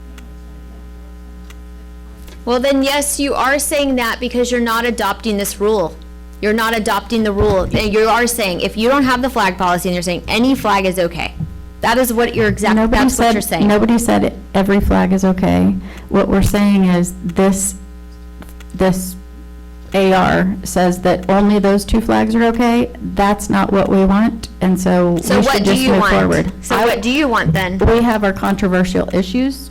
Well, then, yes, you are saying that because you're not adopting this rule. You're not adopting the rule. And you are saying, if you don't have the flag policy and you're saying any flag is okay. That is what you're that's what you're saying. Nobody said every flag is okay. What we're saying is this AR says that only those two flags are okay. That's not what we want, and so we So what should do just you move want? forward. So what do you want then? We have our controversial issues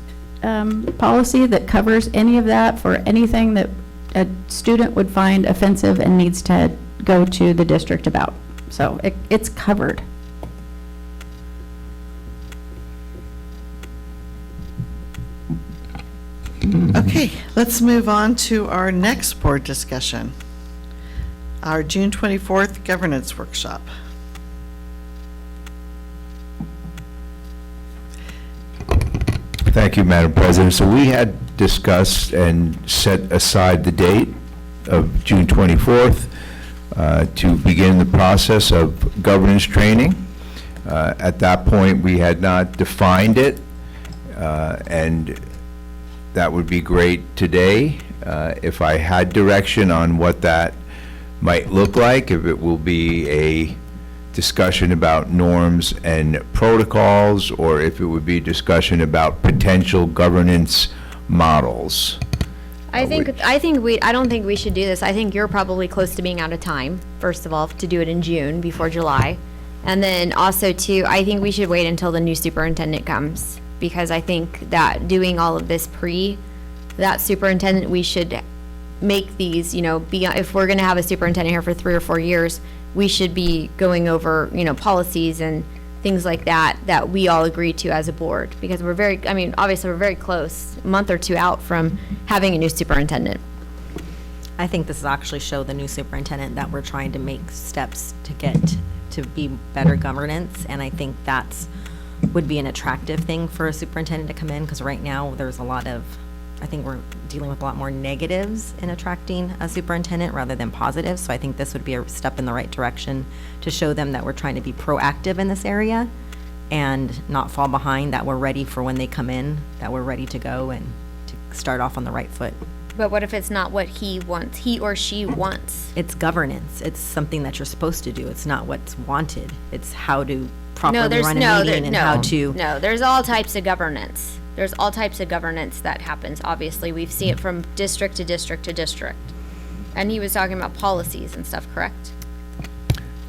policy that covers any of that for anything that a student would find offensive and needs to go to the district about. So it's covered. Okay, let's move on to our next board discussion, our June 24th governance workshop. Thank you, Madam President. So we had discussed and set aside the date of June 24th to begin the process of governance training. At that point, we had not defined it. and that would be great today. If I had direction on what that might look like, if it will be a discussion about norms and protocols, or if it would be discussion about potential governance models. I don't think we should do this. I think you're probably close to being out of time, first of all, to do it in June before July. And then also too, I think we should wait until the new superintendent comes, because I think that doing all of this that superintendent, we should make these, if we're gonna have a superintendent here for 3 or 4 years, we should be going over, policies and things like that we all agree to as a board, because obviously we're very close, a month or 2 out from having a new superintendent. I think this will actually show the new superintendent that we're trying to make steps to get to be better governance, and I think would be an attractive thing for a superintendent to come in, because right now there's I think we're dealing with a lot more negatives in attracting a superintendent rather than positives, so I think this would be a step in the right direction to show them that we're trying to be proactive in this area and not fall behind, that we're ready for when they come in, that we're ready to go and to start off on the right foot. But what if it's not what he or she wants? It's governance. It's something that you're supposed to do. It's not what's wanted. It's how to properly run a meeting and how to... No, there's all types of governance. There's all types of governance that happens. Obviously, we've seen it from district to district to district. And he was talking about policies and stuff, correct?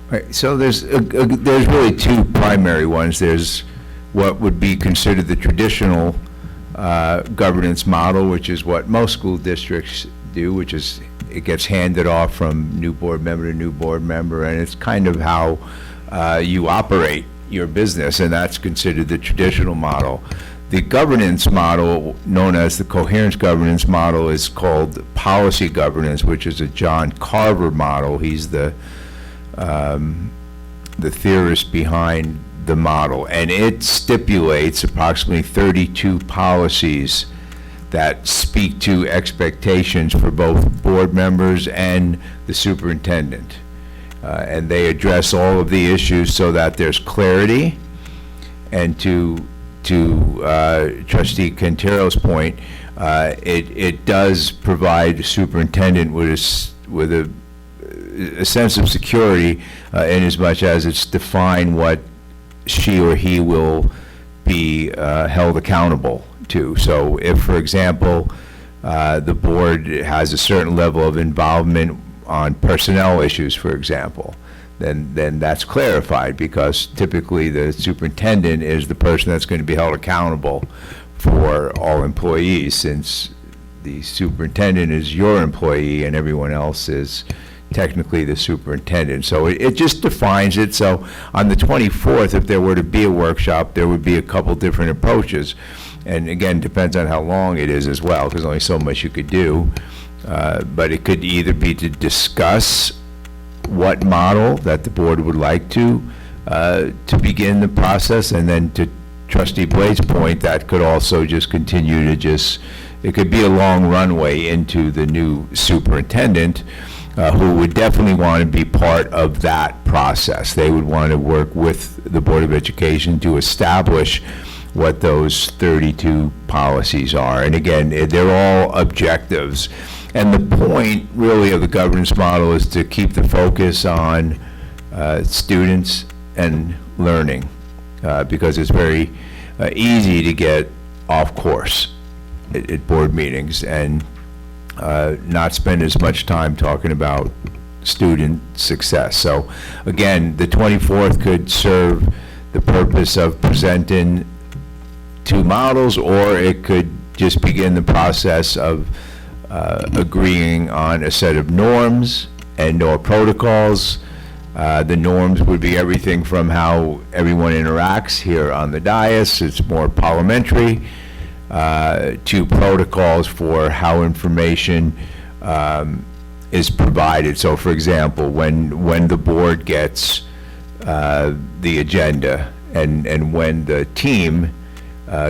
Right, so there's really 2 primary ones. There's what would be considered the traditional governance model, which is what most school districts do, which is it gets handed off from new board member to new board member, and it's kind of how you operate your business, and that's considered the traditional model. The governance model, known as the coherence governance model, is called policy governance, which is a John Carver model. He's the theorist behind the model, and it stipulates approximately 32 policies that speak to expectations for both board members and the superintendent. And they address all of the issues so that there's clarity, and to Trustee Quintero's point, it does provide the superintendent with a sense of security in as much as it's defined what she or he will be held accountable to. So if, for example, the board has a certain level of involvement on personnel issues, for example, then that's clarified, because typically the superintendent is the person that's going to be held accountable for all employees, since the superintendent is your employee and everyone else is technically the superintendent. So it just defines it. So on the 24th, if there were to be a workshop, there would be a couple different approaches. And again, depends on how long it is as well, because only so much you could do. But it could either be to discuss what model that the board would like to begin the process, and then to Trustee Blade's point, that could also just continue to it could be a long runway into the new superintendent, who would definitely want to be part of that process. They would want to work with the Board of Education to establish what those 32 policies are. And again, they're all objectives. And the point really of the governance model is to keep the focus on students and learning, because it's very easy to get off course at board meetings and not spend as much time talking about student success. So again, the 24th could serve the purpose of presenting 2 models, or it could just begin the process of agreeing on a set of norms and or protocols. The norms would be everything from how everyone interacts here on the dais, it's more parliamentary, to protocols for how information is provided. So for example, when the board gets the agenda and when the team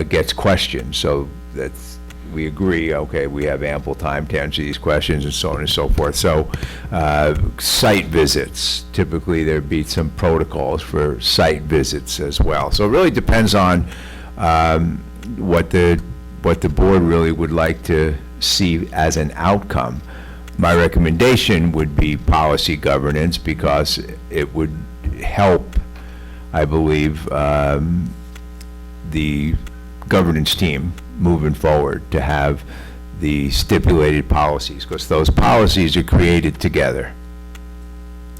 gets questions, so that's, we agree, okay, we have ample time to answer these questions and so on and so forth. So site visits, typically there'd be some protocols for site visits as well. So it really depends on what the board really would like to see as an outcome. My recommendation would be policy governance, because it would help, I believe, the governance team moving forward to have the stipulated policies, because those policies are created together.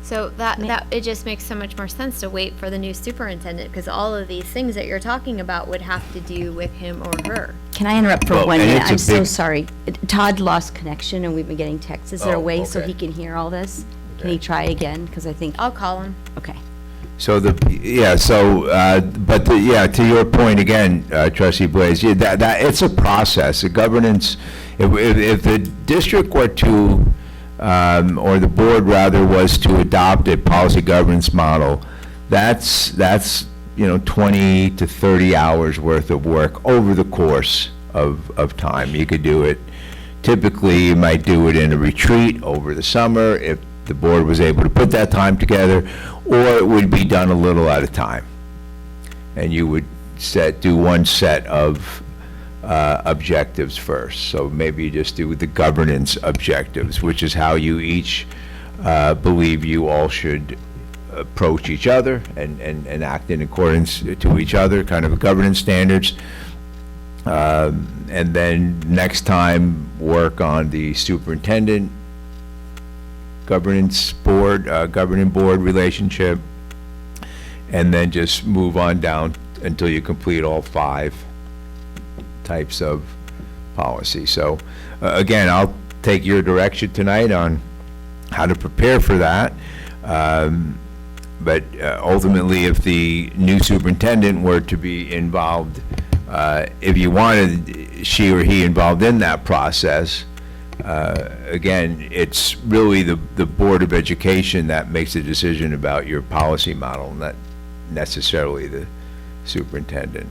So it just makes so much more sense to wait for the new superintendent, because all of these things that you're talking about would have to do with him or her. Can I interrupt for Well, 1 and minute? it's a I'm so big- sorry. Todd lost connection and we've been getting texts. Is there a Oh, way so okay. he can hear all this? Can he try again? Because I think, I'll call him. okay. So to your point again, Trustee Blaze, that it's a process, a governance. If the district were to, or the board rather, was to adopt a policy governance model, that's 20 to 30 hours worth of work over the course of time. You could do it, typically you might do it in a retreat over the summer if the board was able to put that time together, or it would be done a little at a time. And you would do one set of objectives first. So maybe you just do the governance objectives, which is how you each believe you all should approach each other and act in accordance to each other, kind of governance standards. And then next time, work on the superintendent governance board, governing board relationship, and then just move on down until you complete all 5 types of policy. So, again, I'll take your direction tonight on how to prepare for that. But ultimately, if the new superintendent were to be involved, if you wanted she or he involved in that process, again, it's really the Board of Education that makes a decision about your policy model, not necessarily the superintendent.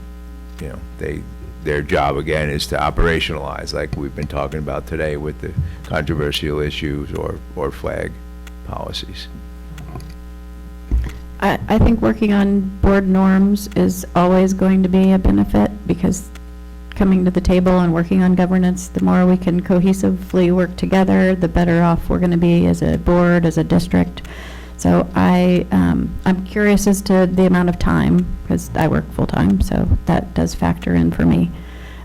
Their job, again, is to operationalize, like we've been talking about today with the controversial issues or flag policies. I think working on board norms is always going to be a benefit, because coming to the table and working on governance, the more we can cohesively work together, the better off we're going to be as a board, as a district. So I'm curious as to the amount of time, because I work full-time, so that does factor in for me,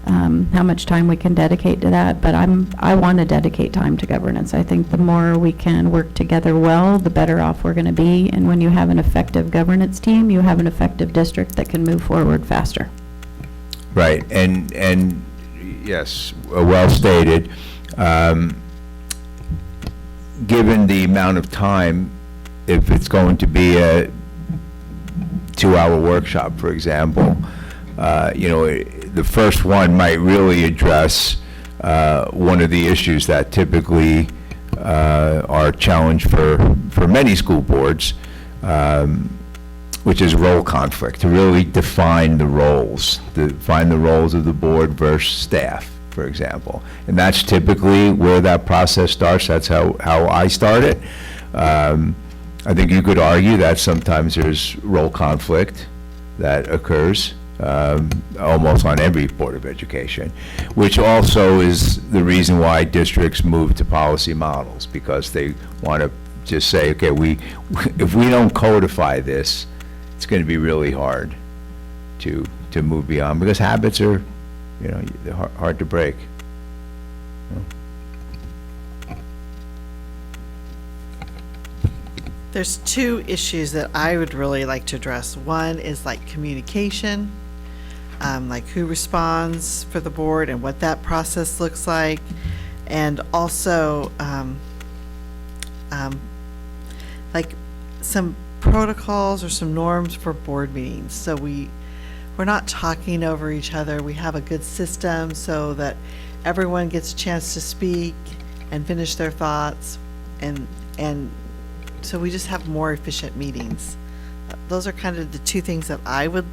how much time we can dedicate to that. But I want to dedicate time to governance. I think the more we can work together well, the better off we're going to be. And when you have an effective governance team, you have an effective district that can move forward faster. Right, and yes, well stated. Given the amount of time, if it's going to be a 2-hour workshop, for example, the first one might really address one of the issues that typically are a challenge for many school boards, which is role conflict, to really define the roles of the board versus staff, for example. And that's typically where that process starts. That's how I start it. I think you could argue that sometimes there's role conflict that occurs almost on every Board of Education, which also is the reason why districts move to policy models, because they want to just say, okay, if we don't codify this, it's going to be really hard to move beyond, because habits are, they're hard to break. There's 2 issues that I would really like to address. One is like communication, like who responds for the board and what that process looks like. And also, like some protocols or some norms for board meetings. So we're not talking over each other. We have a good system so that everyone gets a chance to speak and finish their thoughts, and so we just have more efficient meetings. Those are kind of the 2 things that I would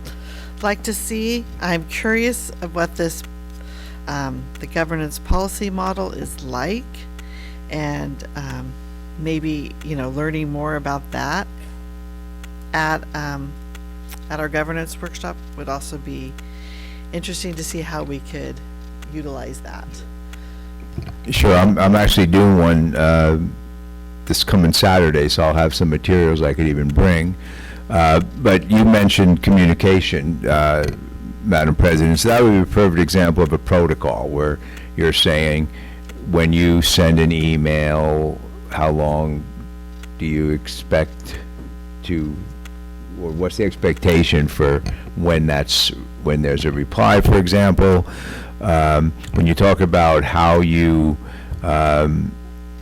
like to see. I'm curious of what this, the governance policy model is like, and maybe, learning more about that at our governance workshop would also be interesting to see how we could utilize that. Sure, I'm actually doing one this coming Saturday, so I'll have some materials I could even bring. But you mentioned communication, Madam President, so that would be a perfect example of a protocol where you're saying, when you send an email, how long do you expect to, or what's the expectation for when there's a reply, for example? When you talk about how you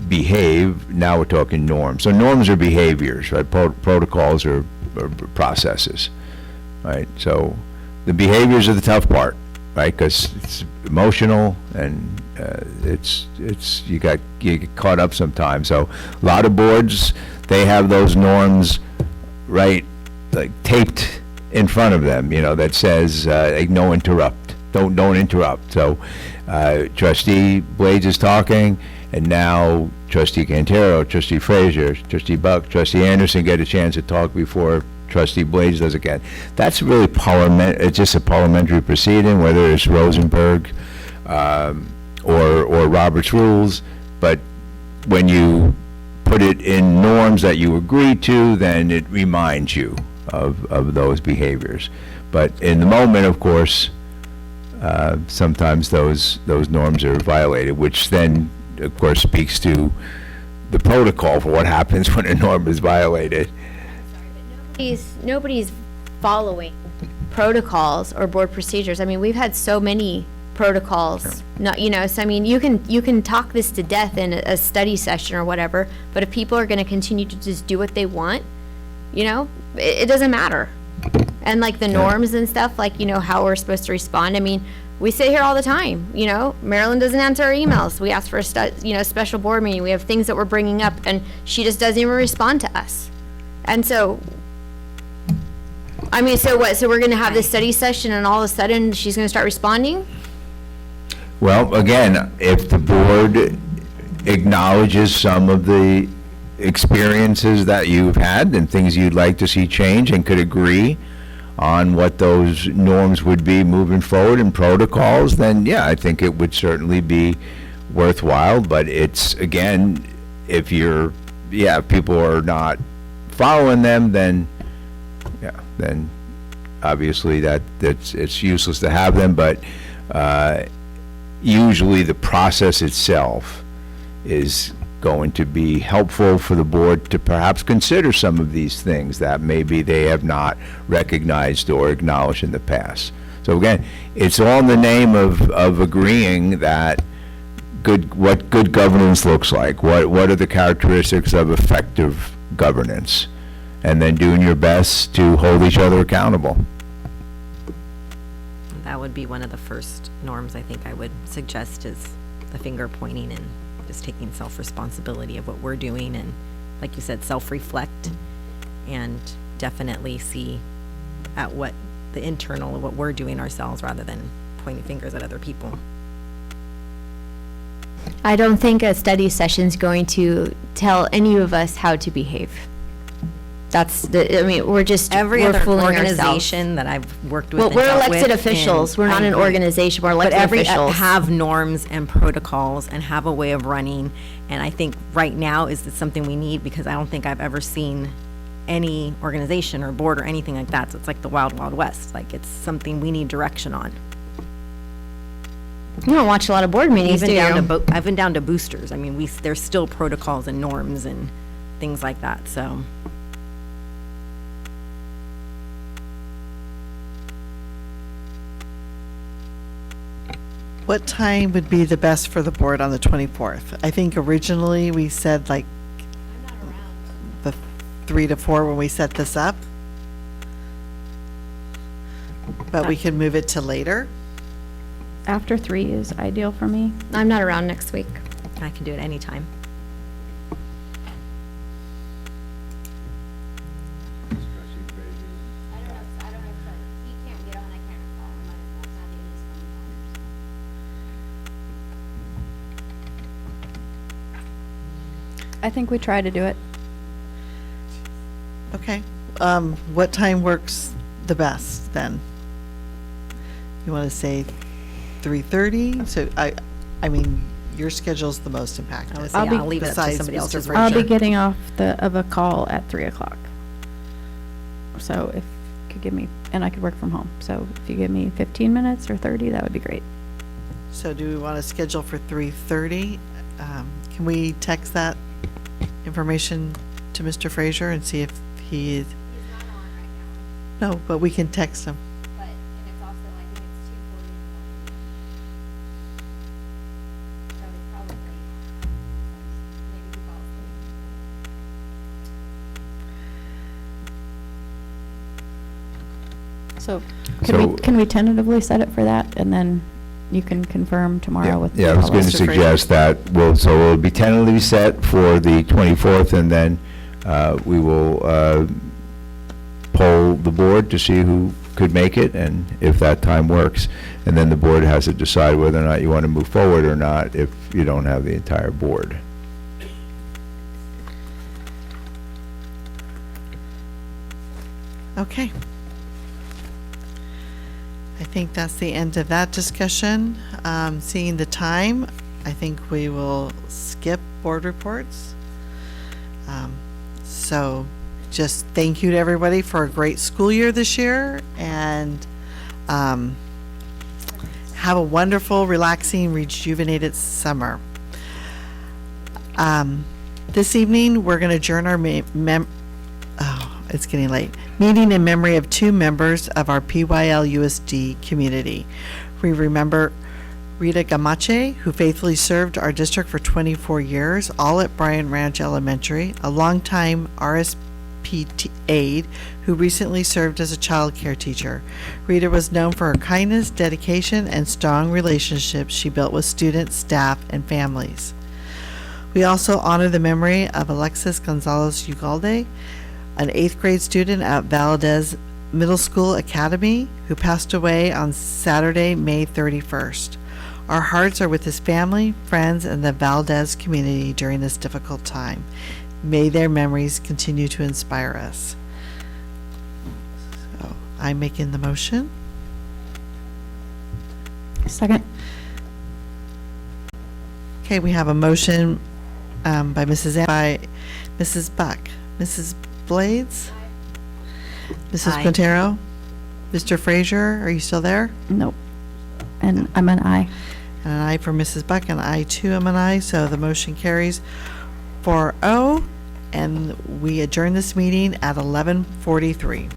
behave, now we're talking norms. So norms are behaviors, right? Protocols are processes, right? So the behaviors are the tough part, right? Because it's emotional and you get caught up sometimes. So a lot of boards, they have those norms right, like taped in front of them, that says like, no interrupt, don't interrupt. So Trustee Blades is talking, and now Trustee Cantero, Trustee Frazier, Trustee Buck, Trustee Anderson get a chance to talk before Trustee Blades does again. That's really it's just a parliamentary proceeding, whether it's Rosenberg or Robert's Rules. But when you put it in norms that you agree to, then it reminds you of those behaviors. But in the moment, of course, sometimes those norms are violated, which then, of course, speaks to the protocol for what happens when a norm is violated. Nobody's following protocols or board procedures. I mean, we've had so many protocols, so I mean, you can talk this to death in a study session or whatever, but if people are going to continue to just do what they want, it doesn't matter. And like the norms and stuff, like, how we're supposed to respond. I mean, we sit here all the time, Marilyn doesn't answer our emails. We ask for a special board meeting. We have things that we're bringing up and she just doesn't even respond to us. And so, I mean, so what? So we're going to have this study session and all of a sudden she's going to start responding? Well, again, if the board acknowledges some of the experiences that you've had and things you'd like to see change and could agree on what those norms would be moving forward and protocols, then yeah, I think it would certainly be worthwhile. But it's, again, if people are not following them, then obviously it's useless to have them. But usually the process itself is going to be helpful for the board to perhaps consider some of these things that maybe they have not recognized or acknowledged in the past. So again, it's all in the name of agreeing that what good governance looks like, what are the characteristics of effective governance, and then doing your best to hold each other accountable. That would be one of the first norms I think I would suggest, is the finger pointing and just taking self-responsibility of what we're doing, and like you said, self-reflect and definitely see at what the internal of what we're doing ourselves rather than pointing fingers at other people. I don't think a study session is going to tell any of us how to behave. We're just every we're other fooling organization ourselves. that I've worked with. Well, and we're dealt elected with, officials. and We're not I an agree. organization. We're elected But officials. have norms and protocols and have a way of running. And I think right now is something we need, because I don't think I've ever seen any organization or board or anything like that. So it's like the wild, wild west. Like, it's something we need direction on. You don't watch a lot of board meetings, Even do down you? to I've been down to boosters. I mean, there's still protocols and norms and things like that. So. What time would be the best for the board on the 24th? I think originally we said like the 3 to 4 when we set this up. But we can move it to later. After 3 is ideal for me. I'm not around next week. I can do it anytime. I think we try to do it. Okay. What time works the best then? You want to say 3:30? So I mean, your schedule's the most impacted. I would say, I'll leave it up to besides somebody Mr. else's Frazier. I'll be getting off of a call at 3 o'clock. So if you could give me, and I could work from home. So if you give me 15 minutes or 30, that would be great. So do we want to schedule for 3:30? Can we text that information to Mr. Frazier and see if he is? He's not on right now, No, but we can text him. but, and it's also, I think it's 2:40 in the morning. So it's probably, maybe he falls asleep. So So- can we tentatively set it for that, and then you can confirm tomorrow with. Yeah, I was going to Mr. Frazier. suggest that, so it'll be tentatively set for the 24th, and then we will poll the board to see who could make it, and if that time works. And then the board has to decide whether or not you want to move forward or not if you don't have the entire board. Okay. I think that's the end of that discussion. Seeing the time, I think we will skip board reports. So just thank you to everybody for a great school year this year, and have a wonderful, relaxing, rejuvenated summer. This evening, we're going to adjourn our it's getting late. Meeting in memory of two members of our PYL-USD community. We remember Rita Gamache, who faithfully served our district for 24 years, all at Bryan Ranch Elementary, a longtime RSP aide who recently served as a child care teacher. Rita was known for her kindness, dedication, and strong relationships she built with students, staff, and families. We also honor the memory of Alexis Gonzalez Ugalde, an 8th grade student at Valdez Middle School Academy who passed away on Saturday, May 31st. Our hearts are with his family, friends, and the Valdez community during this difficult time. May their memories continue to inspire us. So I'm making the motion. Second. Okay, we have a motion by Mrs. Buck. Mrs. Blades? Mrs. Aye. Quintero? Mr. Frazier, are you still there? Nope. And I'm an aye. And an aye for Mrs. Buck, and I too am an aye, so the motion carries 4-0, and we adjourn this meeting at 11:43.